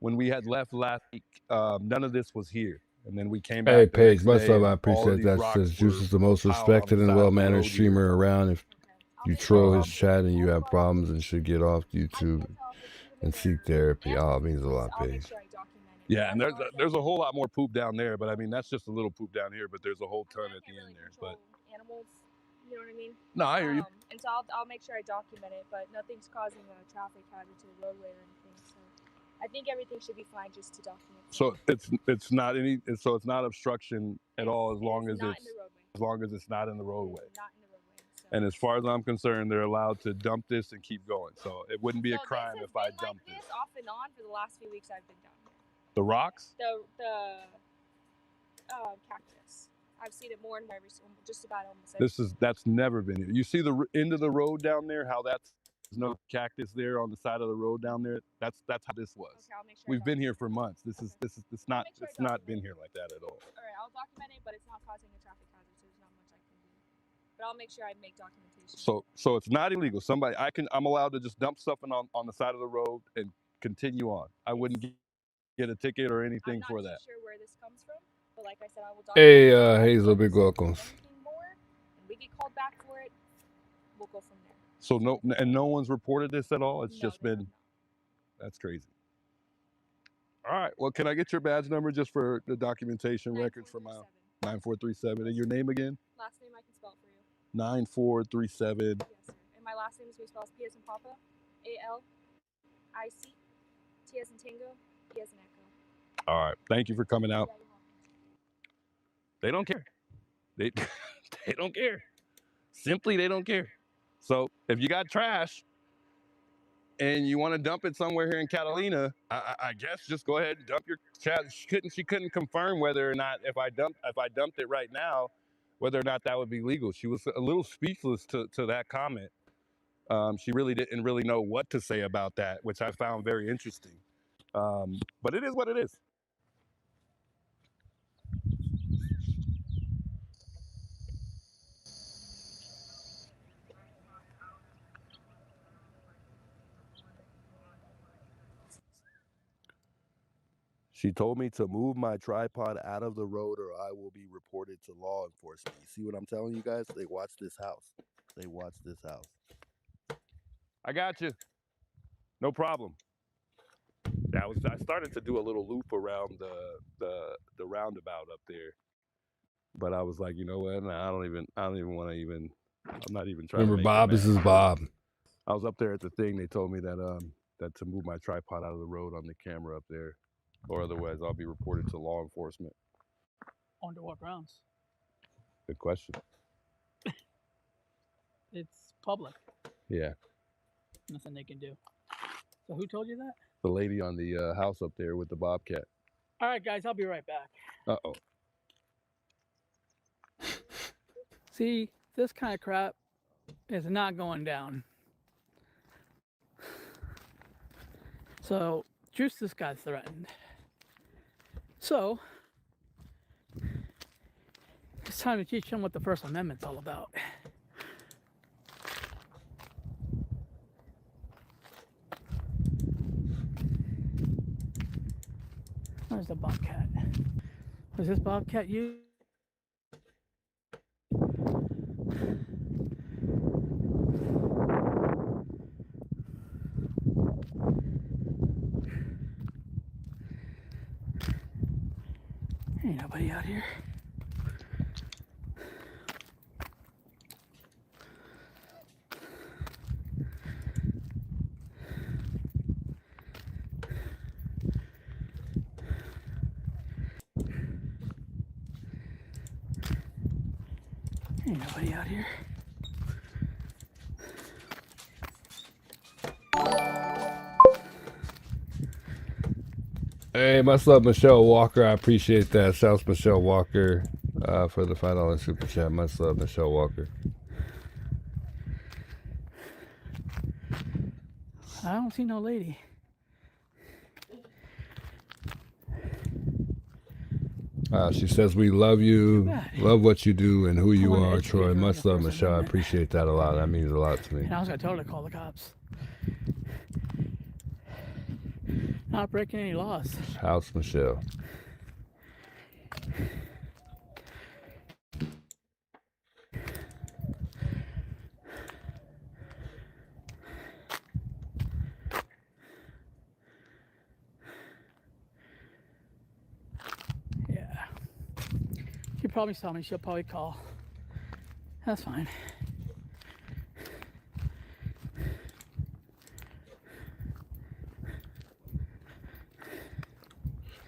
When we had left last week, none of this was here, and then we came Hey, back the Paige, next much day, love. I and all of appreciate these that. rocks Says Juice were is the most piled on respected the and side of the well-mannered road here. streamer around. If you troll his chat and you have problems and should get off YouTube and seek therapy, oh, it means a lot, Paige. Yeah, and there's a whole lot more poop down there, but I mean that's just a little poop down here, but there's a whole ton at the end there. But Animals, you know what I mean? no, I hear you. And so I'll make sure I document it, but nothing's causing a traffic hazard to the roadway or anything. So I think everything should be fine just to document. So it's not obstruction at all as long as it's not in the roadway. Not in the roadway. So. And as far as I'm concerned, they're allowed to dump this and keep going. So it wouldn't be a crime if I dumped this off and on for the last few weeks I've been down here. The rocks? The cactus. I've seen it more and more just about almost every That's never been here. You see the end of the road down there? How there's no cactus there on the side of the road down there? That's how this was. Okay, I'll make sure We've been here for months. It's not been here like that at all. All right, I'll document it, but it's not causing a traffic hazard, so there's not much I can do. But I'll make sure I make documentation. So it's not illegal. I'm allowed to just dump stuff on the side of the road and continue on. I wouldn't get a ticket or anything for that. I'm not sure where this comes from, but like I said, I will Hey, document it. Hazel, big welcomes. And we get called back for it, we'll go from there. So no one's reported this at all? It's just been, that's crazy. All right, well, can I get your badge number just for the documentation records for my 9437? And your name again? Last name I can spell for you. 9437. Yes, sir. And my last name is spelled P as in Papa, A-L-I-C, T as in Tango, E as in Echo. All right, thank you for coming out. They don't care. They don't care. Simply, they don't care. So if you got trash and you want to dump it somewhere here in Catalina, I guess just go ahead and dump your trash. She couldn't confirm whether or not if I dumped it right now, whether or not that would be legal. She was a little speechless to that comment. She really didn't really know what to say about that, which I found very interesting. But it is what it is. She told me to move my tripod out of the road or I will be reported to law enforcement. You see what I'm telling you guys? They watch this house. They watch this house. I got you. No problem. I started to do a little loop around the roundabout up there. But I was like, you know what? I don't even want to even, I'm not even trying Remember to make Bob? This is Bob. I was up there at the thing. They told me that to move my tripod out of the road on the camera up there. Or otherwise, I'll be reported to law enforcement. Under what grounds? Good question. It's public. Yeah. Nothing they can do. So who told you that? The lady on the house up there with the bobcat. All right, guys, I'll be right back. Uh-oh. See, this kind of crap is not going down. So, Juice this got threatened. So, it's time to teach him what the First Amendment's all about. Where's the bobcat? Was this bobcat used? Ain't nobody out here. Ain't nobody out here. Hey, much love, Michelle Walker. I appreciate that. Shouts Michelle Walker for the $5 super chat. Much love, Michelle Walker. I don't see no lady. She says, we love you, love what you do and who you are, Troy. Much love, Michelle. I appreciate that a lot. That means a lot to me. And I was going to tell her to call the cops. Not breaking any laws. House Michelle. Yeah. She probably saw me. She'll probably call. That's fine.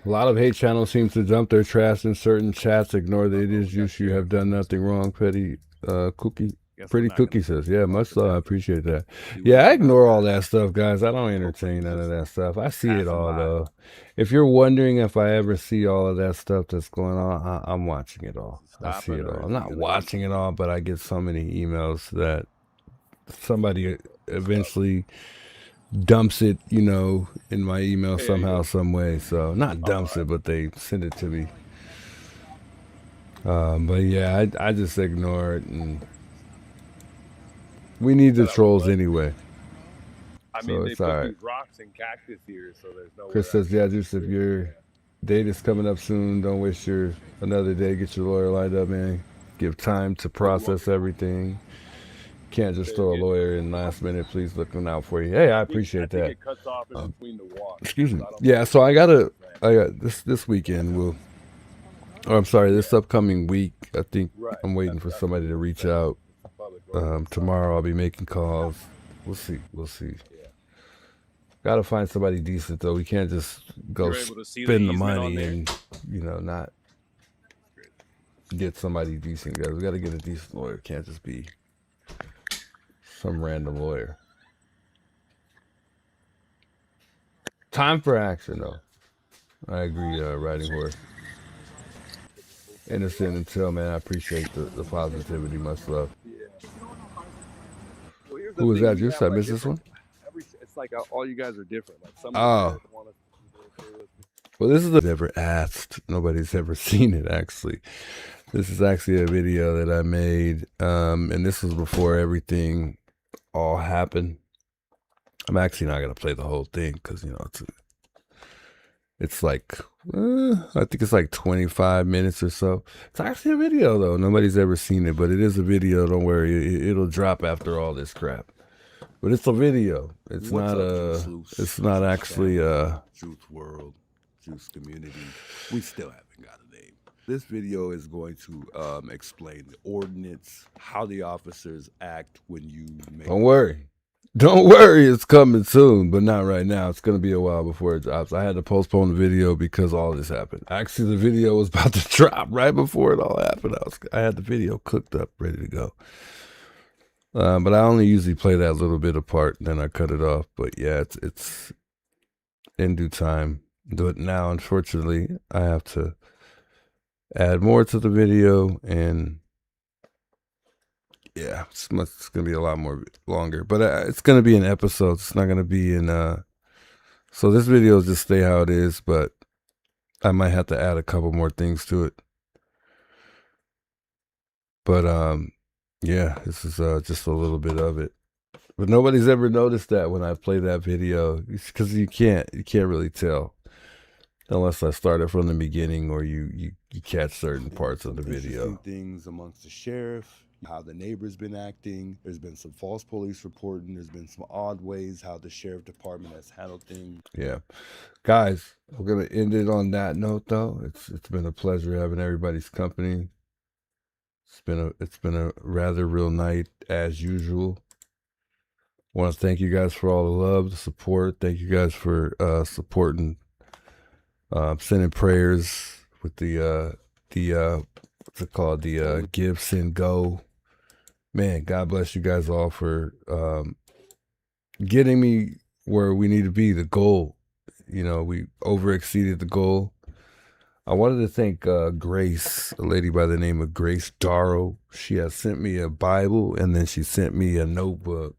A lot of hate channels seem to dump their trash in certain chats. Ignore the idiots. You have done nothing wrong, Petty Cookie. Pretty Cookie says, yeah, much love. I appreciate that. Yeah, I ignore all that stuff, guys. I don't entertain none of that stuff. I see it all, though. If you're wondering if I ever see all of that stuff that's going on, I'm watching it all. I see it all. I'm not watching it all, but I get so many emails that somebody eventually dumps it, you know, in my email somehow, some way. So not dumps it, but they send it to me. But yeah, I just ignore it, and we need the trolls anyway. I mean, So they it's put all right. these rocks and cactus here, so there's no. Chris says, yeah, just if your date is coming up soon, don't waste another day. Get your lawyer lined up, man. Give time to process everything. Can't just throw a lawyer in last minute. Please looking out for you. Hey, I appreciate that. It cuts off in between the walks. Excuse me. Yeah, so I got this weekend. I'm sorry, this upcoming week. I think I'm waiting for somebody to reach out. Tomorrow I'll be making calls. We'll see. Got to find somebody decent though. We can't just go spend the money and not get somebody decent, guys. We got to get a decent lawyer. Can't just be some random lawyer. Time for action, though. I agree, Riding Horse. Innocent until, man, I appreciate the positivity. Much love. Who was that? Just I missed this one? It's like all you guys are different. Like some well, this is never asked. Nobody's ever seen it, actually. This is actually a video that I made, and this was before everything all happened. I'm actually not gonna play the whole thing because it's like I think it's like 25 minutes or so. It's actually a video though. Nobody's ever seen it, but it is a video. Don't worry, it'll drop after all this crap. But it's a video. It's It's not actually Truth World, Juice Community. We still haven't got a name. This video is going to explain the ordinance, how the officers act when you make. Don't worry, it's coming soon, but not right now. It's going to be a while before it drops. I had to postpone the video because all this happened. Actually, the video was about to drop right before it all happened. I had the video cooked up, ready to go. But I only usually play that little bit apart, and then I cut it off. But yeah, it's in due time. But now, unfortunately, I have to add more to the video, and yeah, it's going to be a lot more longer. But it's going to be in episodes. It's not going to be in... So this video will just stay how it is, but I might have to add a couple more things to it. But yeah, this is just a little bit of it. But nobody's ever noticed that when I play that video, because you can't really tell unless I started from the beginning or you catch certain parts of the video. Things amongst the sheriff, how the neighbor's been acting. There's been some false police reporting. There's been some odd ways how the sheriff department has handled things. Yeah, guys, we're gonna end it on that note though. It's been a pleasure having everybody's company. It's been a rather real night as usual. I want to thank you guys for all the love, the support. Thank you guys for supporting, sending prayers with the what's it called, the Give, Send, Go. Man, God bless you guys all for getting me where we need to be. The goal, we over exceeded the goal. I wanted to thank Grace, a lady by the name of Grace Darrow. She has sent me a Bible, and then she sent me a notebook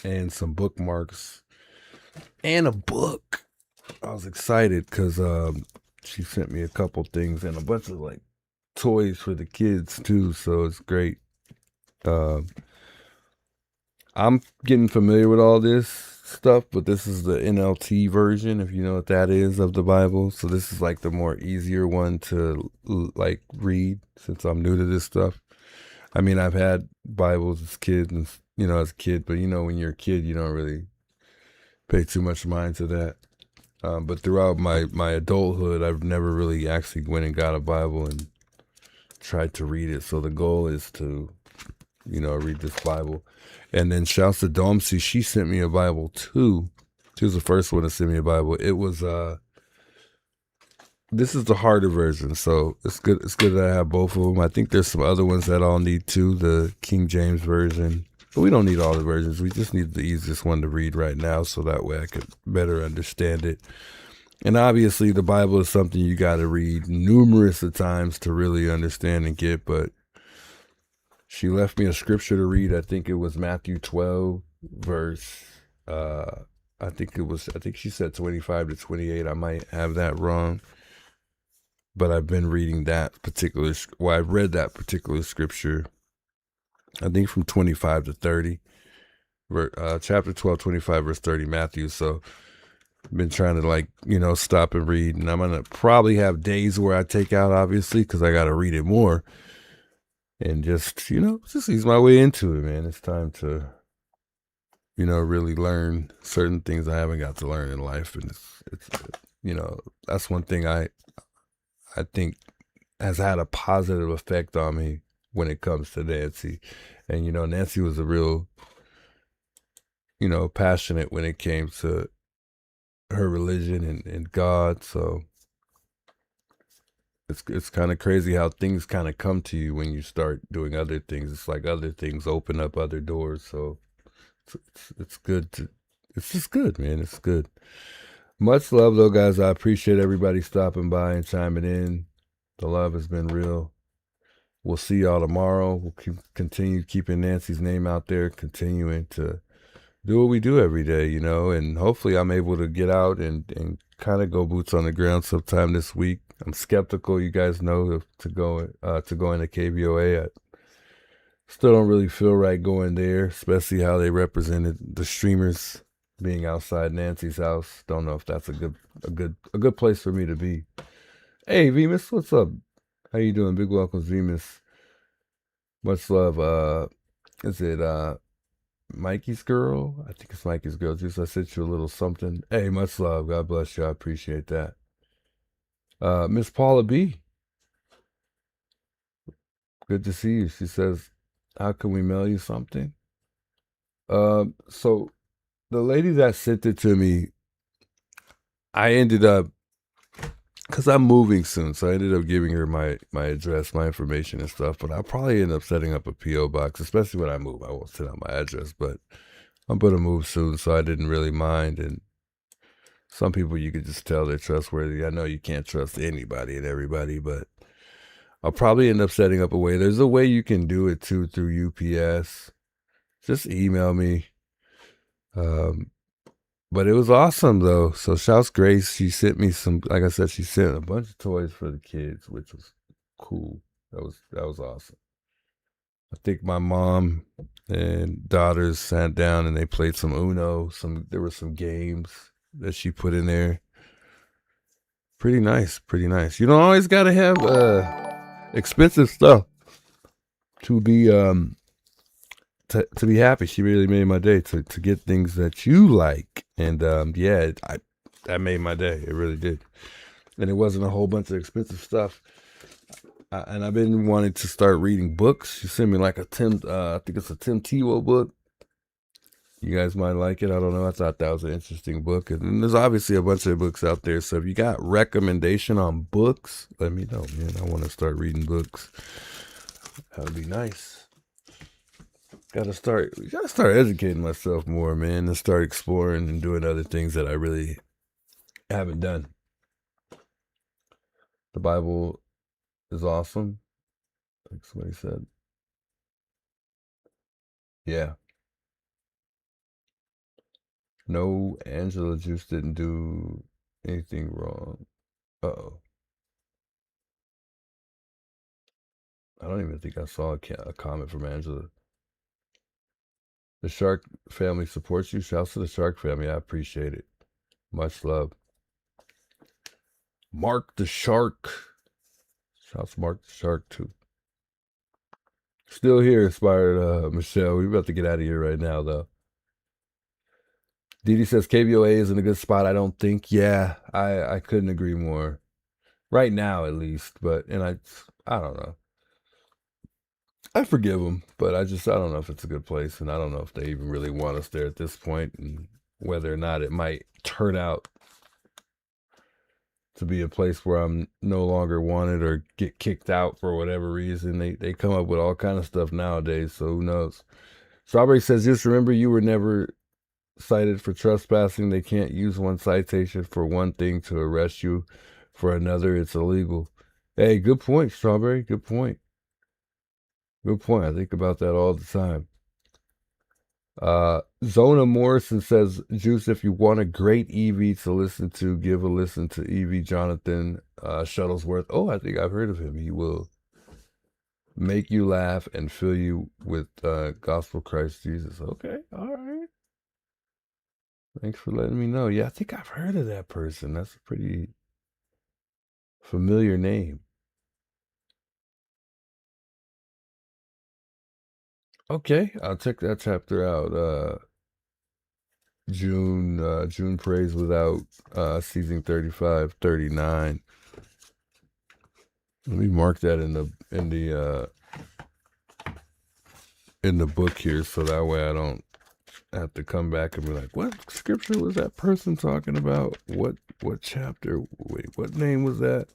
and some bookmarks and a book. I was excited because she sent me a couple things and a bunch of like toys for the kids too. So it's great. I'm getting familiar with all this stuff, but this is the NLT version, if you know what that is, of the Bible. So this is like the more easier one to like read since I'm new to this stuff. I mean, I've had Bibles as kids and as a kid, but when you're a kid, you don't really pay too much mind to that. But throughout my adulthood, I've never really actually went and got a Bible and tried to read it. So the goal is to, read this Bible. And then shouts to Domsey. She sent me a Bible too. She was the first one to send me a Bible. It was this is the harder version, so it's good. It's good that I have both of them. I think there's some other ones that I'll need too. The King James version, but we don't need all the versions. We just need the easiest one to read right now, so that way I could better understand it. And obviously, the Bible is something you got to read numerous of times to really understand and get. But she left me a scripture to read. I think it was Matthew 12, verse. I think she said 25 to 28. I might have that wrong. But I've been reading that particular. Well, I've read that particular scripture. I think from 25 to 30. Chapter 12, 25, verse 30, Matthew. So I've been trying to stop and read. And I'm going to probably have days where I take out, obviously, because I got to read it more. And just ease my way into it, man. It's time to, really learn certain things I haven't got to learn in life. And it's that's one thing I think has had a positive effect on me when it comes to Nancy. And, Nancy was a real, passionate when it came to her religion and God. So it's kind of crazy how things kind of come to you when you start doing other things. It's like other things open up other doors. So it's good it's just good, man. It's good. Much love though, guys. I appreciate everybody stopping by and chiming in. The love has been real. We'll see y'all tomorrow. We'll continue keeping Nancy's name out there, continuing to do what we do every day, and hopefully I'm able to get out and kind of go boots on the ground sometime this week. I'm skeptical, you guys know, to go into KVOA. I still don't really feel right going there, especially how they represented the streamers being outside Nancy's house. Don't know if that's a good place for me to be. Hey, Venus, what's up? How you doing? Big welcome, Venus. Much love. Is it Mikey's girl? I think it's Mikey's girl. Just I sent you a little something. Hey, much love. God bless you. I appreciate that. Miss Paula B. Good to see you. She says, how can we mail you something? So the lady that sent it to me, I ended up, because I'm moving soon, so I ended up giving her my address, my information and stuff, but I'll probably end up setting up a P.O. box, especially when I move. I won't send out my address, but I'm going to move soon, so I didn't really mind. And some people you could just tell they're trustworthy. I know you can't trust anybody and everybody, but I'll probably end up setting up a way. There's a way you can do it too through UPS. Just email me. But it was awesome though. So shouts Grace. She sent me some, like I said, she sent a bunch of toys for the kids, which was cool. That was awesome. I think my mom and daughters sat down and they played some Uno. There were some games that she put in there. Pretty nice, pretty nice. You don't always gotta have expensive stuff to be to be happy. She really made my day to get things that you like. And that made my day. It really did. And it wasn't a whole bunch of expensive stuff. And I've been wanting to start reading books. She sent me like I think it's a Tim Tebow book. You guys might like it. I don't know. I thought that was an interesting book. And there's obviously a bunch of books out there. So if you got recommendation on books, let me know, man. I want to start reading books. That would be nice. Gotta start educating myself more, man, and start exploring and doing other things that I really haven't done. The Bible is awesome, like somebody said. Yeah. No, Angela Juice didn't do anything wrong. Uh-oh. I don't even think I saw a comment from Angela. The Shark family supports you. Shouts to the Shark family. I appreciate it. Much love. Mark the Shark. Shouts to Mark the Shark, too. Still here, Inspired Michelle. We're about to get out of here right now, though. Didi says KVOA is in a good spot, I don't think. Yeah, I couldn't agree more. Right now, at least. But, and I don't know. I forgive them, but I don't know if it's a good place, and I don't know if they even really want us there at this point, and whether or not it might turn out to be a place where I'm no longer wanted or get kicked out for whatever reason. They come up with all kind of stuff nowadays, so who knows. Strawberry says, just remember you were never cited for trespassing. They can't use one citation for one thing to arrest you for another. It's illegal. Hey, good point, Strawberry. Good point. Good point. I think about that all the time. Zona Morrison says, Juice, if you want a great EV to listen to, give a listen to EV Jonathan Shuttlesworth. Oh, I think I've heard of him. He will make you laugh and fill you with gospel Christ Jesus. Okay, all right. Thanks for letting me know. Yeah, I think I've heard of that person. That's a pretty familiar name. Okay, I'll check that chapter out. June prays without seizing 35-39. Let me mark that in the book here, so that way I don't have to come back and be like, what scripture was that person talking about? What chapter? Wait, what name was that?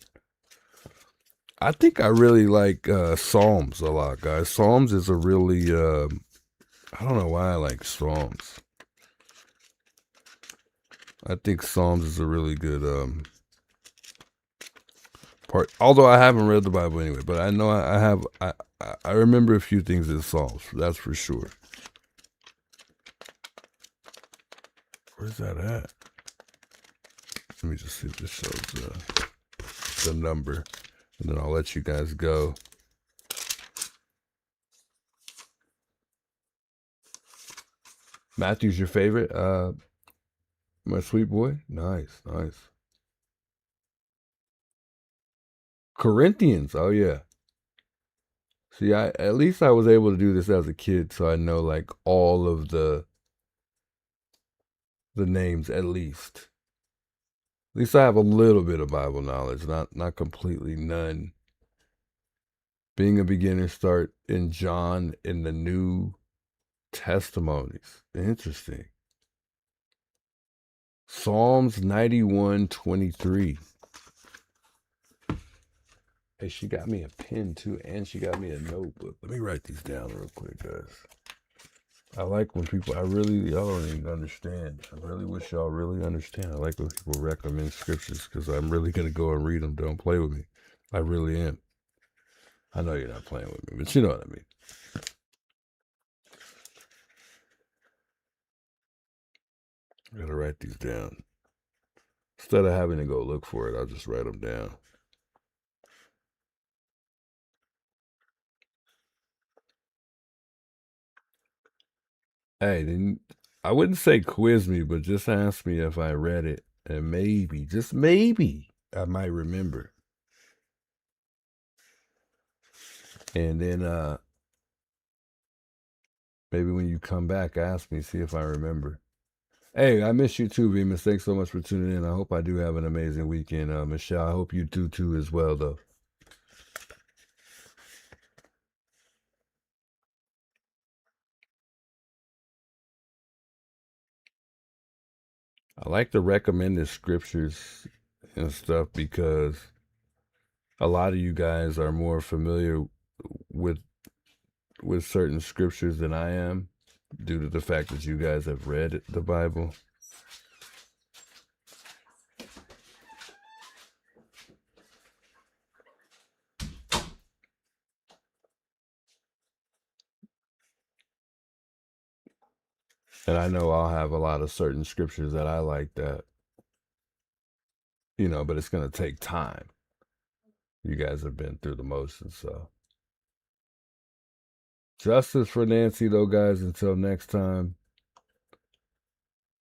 I think I really like Psalms a lot, guys. Psalms is a really I don't know why I like Psalms. I think Psalms is a really good part. Although I haven't read the Bible anyway, but I know I have. I remember a few things in Psalms. That's for sure. Where's that at? Let me just see if this shows the number, and then I'll let you guys go. Matthew's your favorite? My sweet boy? Nice, nice. Corinthians, oh yeah. See, at least I was able to do this as a kid, so I know like all of the names at least. At least I have a little bit of Bible knowledge, not completely none. Being a beginner, start in John in the New Testimonies. Interesting. Psalms 91:23. Hey, she got me a pen too, and she got me a notebook. Let me write these down real quick, guys. I like when people, y'all don't even understand. I really wish y'all really understand. I like when people recommend scriptures, because I'm really going to go and read them. Don't play with me. I really am. I know you're not playing with me, but you know what I mean. I got to write these down. Instead of having to go look for it, I'll just write them down. Hey, then I wouldn't say quiz me, but just ask me if I read it, and maybe, just maybe, I might remember. And then maybe when you come back, ask me, see if I remember. Hey, I miss you too, Venus. Thanks so much for tuning in. I hope I do have an amazing weekend. Michelle, I hope you do too as well, though. I like the recommended scriptures and stuff because a lot of you guys are more familiar with certain scriptures than I am, due to the fact that you guys have read the Bible. And I know I'll have a lot of certain scriptures that I like that, you know, but it's going to take time. You guys have been through the motions, so. Justice for Nancy, though, guys. Until next time,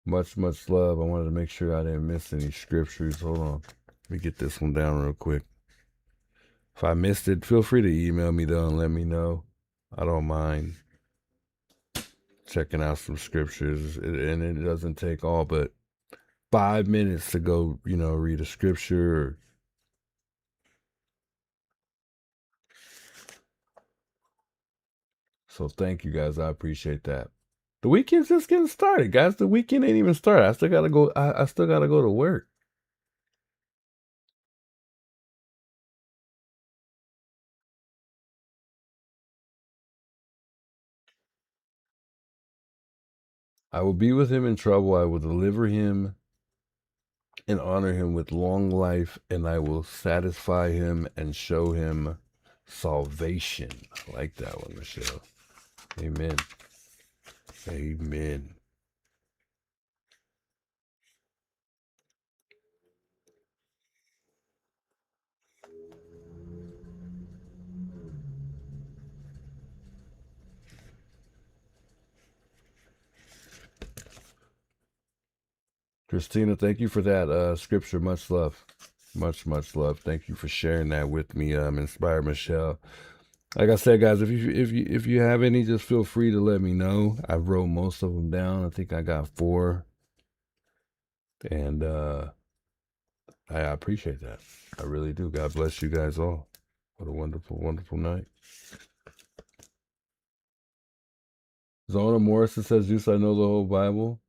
much, much love. I wanted to make sure I didn't miss any scriptures. Hold on. Let me get this one down real quick. If I missed it, feel free to email me, though, and let me know. I don't mind checking out some scriptures, and it doesn't take all but 5 minutes to go, you know, read a scripture. So thank you, guys. I appreciate that. The weekend's just getting started, guys. The weekend ain't even started. I still gotta go. I still gotta go to work. I will be with him in trouble. I will deliver him and honor him with long life, and I will satisfy him and show him salvation. I like that one, Michelle. Amen. Amen. Christina, thank you for that scripture. Much love. Much, much love. Thank you for sharing that with me. Inspire Michelle. Like I said, guys, if you have any, just feel free to let me know. I wrote most of them down. I think I got 4. And I appreciate that. I really do. God bless you guys all. What a wonderful, wonderful night. Zona Morrison says, Juice, I know the whole Bible.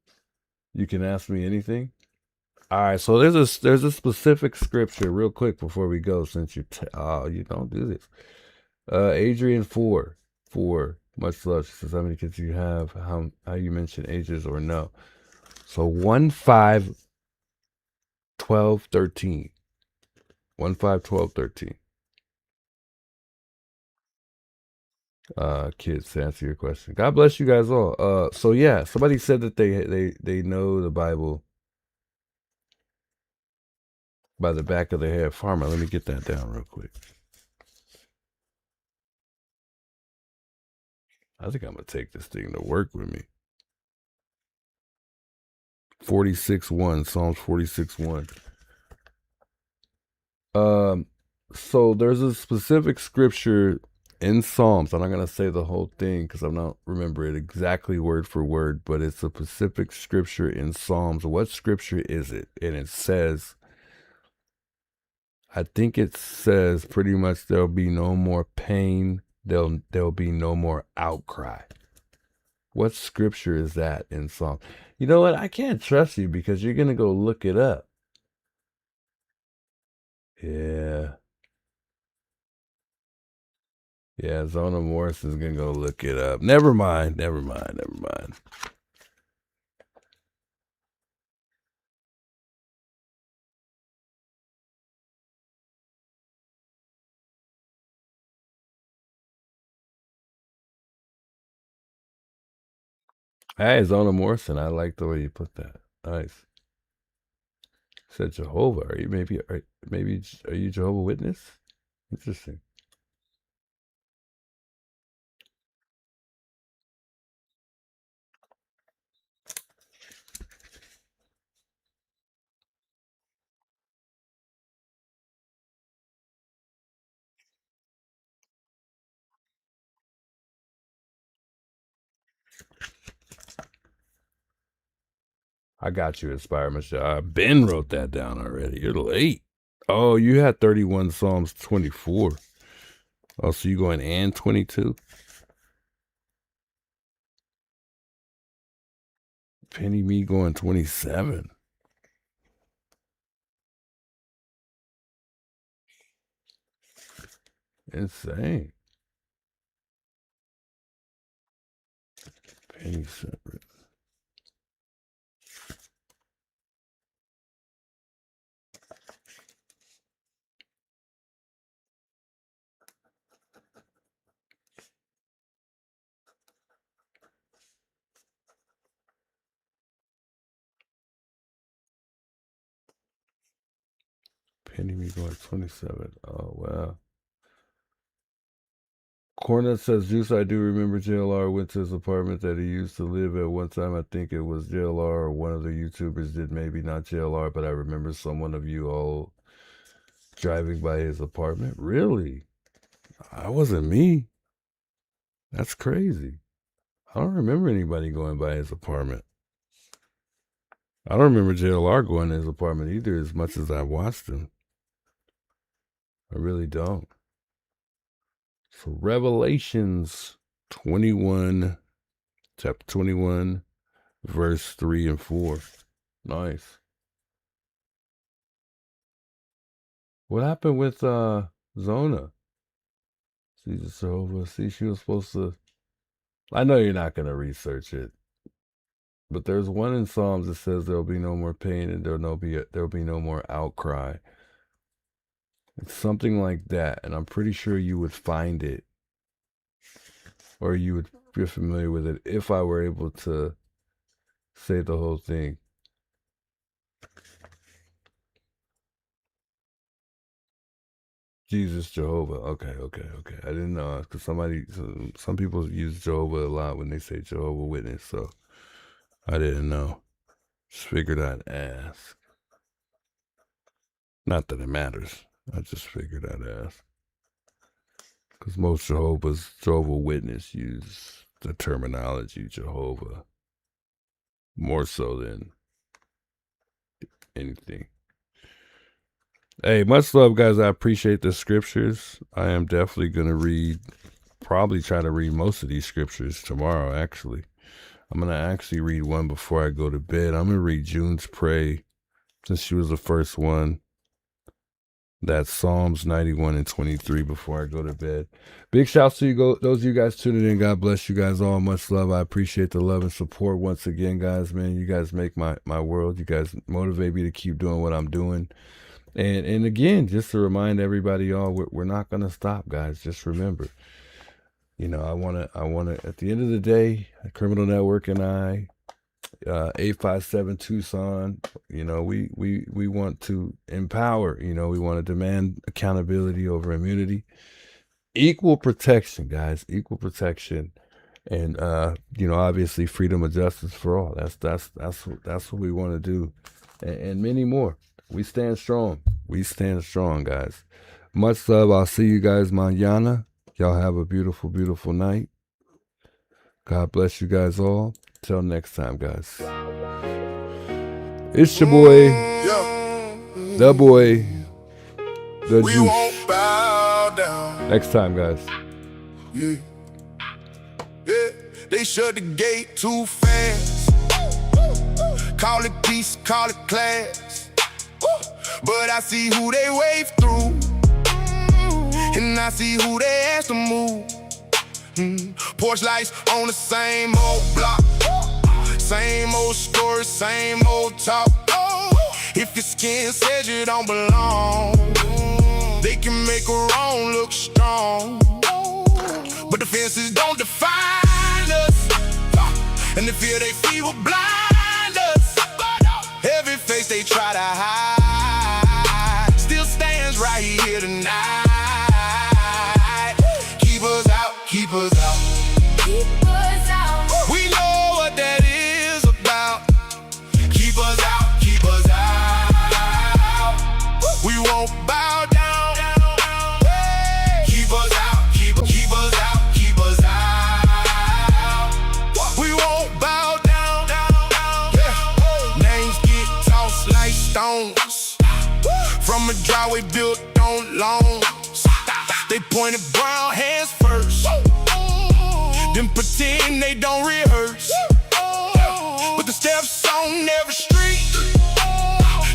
You can ask me anything. All right, so there's a specific scripture real quick before we go, since you don't do this. Adrian 4, much love. She says, how many kids do you have? How you mention ages or no? So 1, 5, 12, 13. 1, 5, 12, 13. Kids, to answer your question. God bless you guys all. So yeah, somebody said that they know the Bible by the back of their head. Farmer, let me get that down real quick. I think I'm gonna take this thing to work with me. 46:1, Psalms 46:1. So there's a specific scripture in Psalms. I'm not gonna say the whole thing because I'm not remember it exactly word for word, but it's a specific scripture in Psalms. What scripture is it? And it says, I think it says pretty much there'll be no more pain. There'll be no more outcry. What scripture is that in Psalm? You know what? I can't trust you because you're gonna go look it up. Yeah. Yeah, Zona Morrison's gonna go look it up. Never mind. Hey, Zona Morrison, I like the way you put that. Nice. Said Jehovah. Are you Jehovah Witness? Interesting. I got you, Inspire Michelle. Ben wrote that down already. You're late. Oh, you had 31 Psalms 24. Oh, so you going and 22? Penny me going 27. Insane. Penny separate. Penny me going 27. Oh, wow. Cornet says, Juice, I do remember JLR went to his apartment that he used to live at one time. I think it was JLR or one of the YouTubers did, maybe not JLR, but I remember someone of you all driving by his apartment. Really? I wasn't me. That's crazy. I don't remember anybody going by his apartment. I don't remember JLR going to his apartment either as much as I watched him. I really don't. So Revelations 21, chapter 21, verse 3 and 4. Nice. What happened with Zona? Jesus Jehovah. See, she was supposed to. I know you're not going to research it. But there's one in Psalms that says there'll be no more pain and there'll be no more outcry. It's something like that, and I'm pretty sure you would find it, or you would be familiar with it if I were able to say the whole thing. Jesus Jehovah. Okay. I didn't know because some people use Jehovah a lot when they say Jehovah Witness, so I didn't know. Just figured I'd ask. Not that it matters. I just figured I'd ask. Because most Jehovah Witness use the terminology Jehovah more so than anything. Hey, much love, guys. I appreciate the scriptures. I am definitely going to probably try to read most of these scriptures tomorrow, actually. I'm going to actually read one before I go to bed. I'm going to read June's Pray, since she was the first one. That's Psalms 91 and 23 before I go to bed. Big shouts to you, those of you guys tuning in. God bless you guys all. Much love. I appreciate the love and support once again, guys. Man, you guys make my world. You guys motivate me to keep doing what I'm doing. And again, just to remind everybody, y'all, we're not going to stop, guys. Just remember, you know, I want to, at the end of the day, Criminal Network and I, 857 Tucson, you know, we want to empower, you know, we want to demand accountability over immunity, equal protection, guys, equal protection, and you know, obviously freedom of justice for all. That's what we want to do, and many more. We stand strong. We stand strong, guys. Much love. I'll see you guys mañana. Y'all have a beautiful, beautiful night. God bless you guys all. Till next time, guys. It's your boy, the boy, the Juice. Won't bow down. Next time, guys. Yeah. They shut the gate too fast. Call it peace, call it class. But I see who they wave through, and I see who they ask to move. Porch lights on the same old block, same old story, same old talk. If your skin says you don't belong, they can make a wrong look strong. But the fences don't define us, and the fear they feel will blind us. Every face they try to hide still stands right here tonight. Keep us out, keep us out. Keep us out. We know what that is about. Keep us out, keep us out. We won't bow down. Keep us out, keep us out, keep us out. We won't bow down. Names get tossed like stones from a driveway built on loans. They pointed brown hands first, then pretend they don't rehearse. But the steps on every street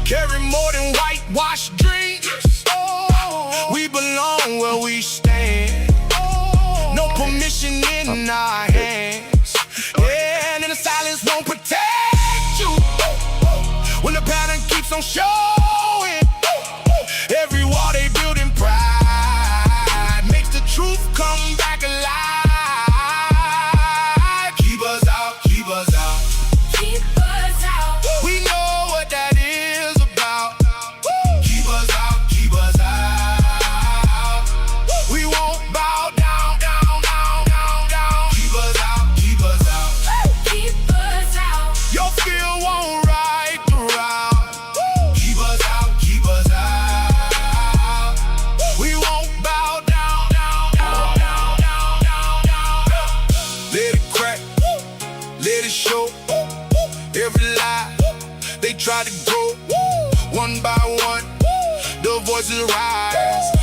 carry more than whitewashed dreams. We belong where we stand, no permission in our hands. Yeah, and the silence won't protect you when the pattern keeps on showing. Every wall they build in pride makes the truth come back alive. Keep us out, keep us out. Keep us out. We know what that is about. Keep us out, voices rise.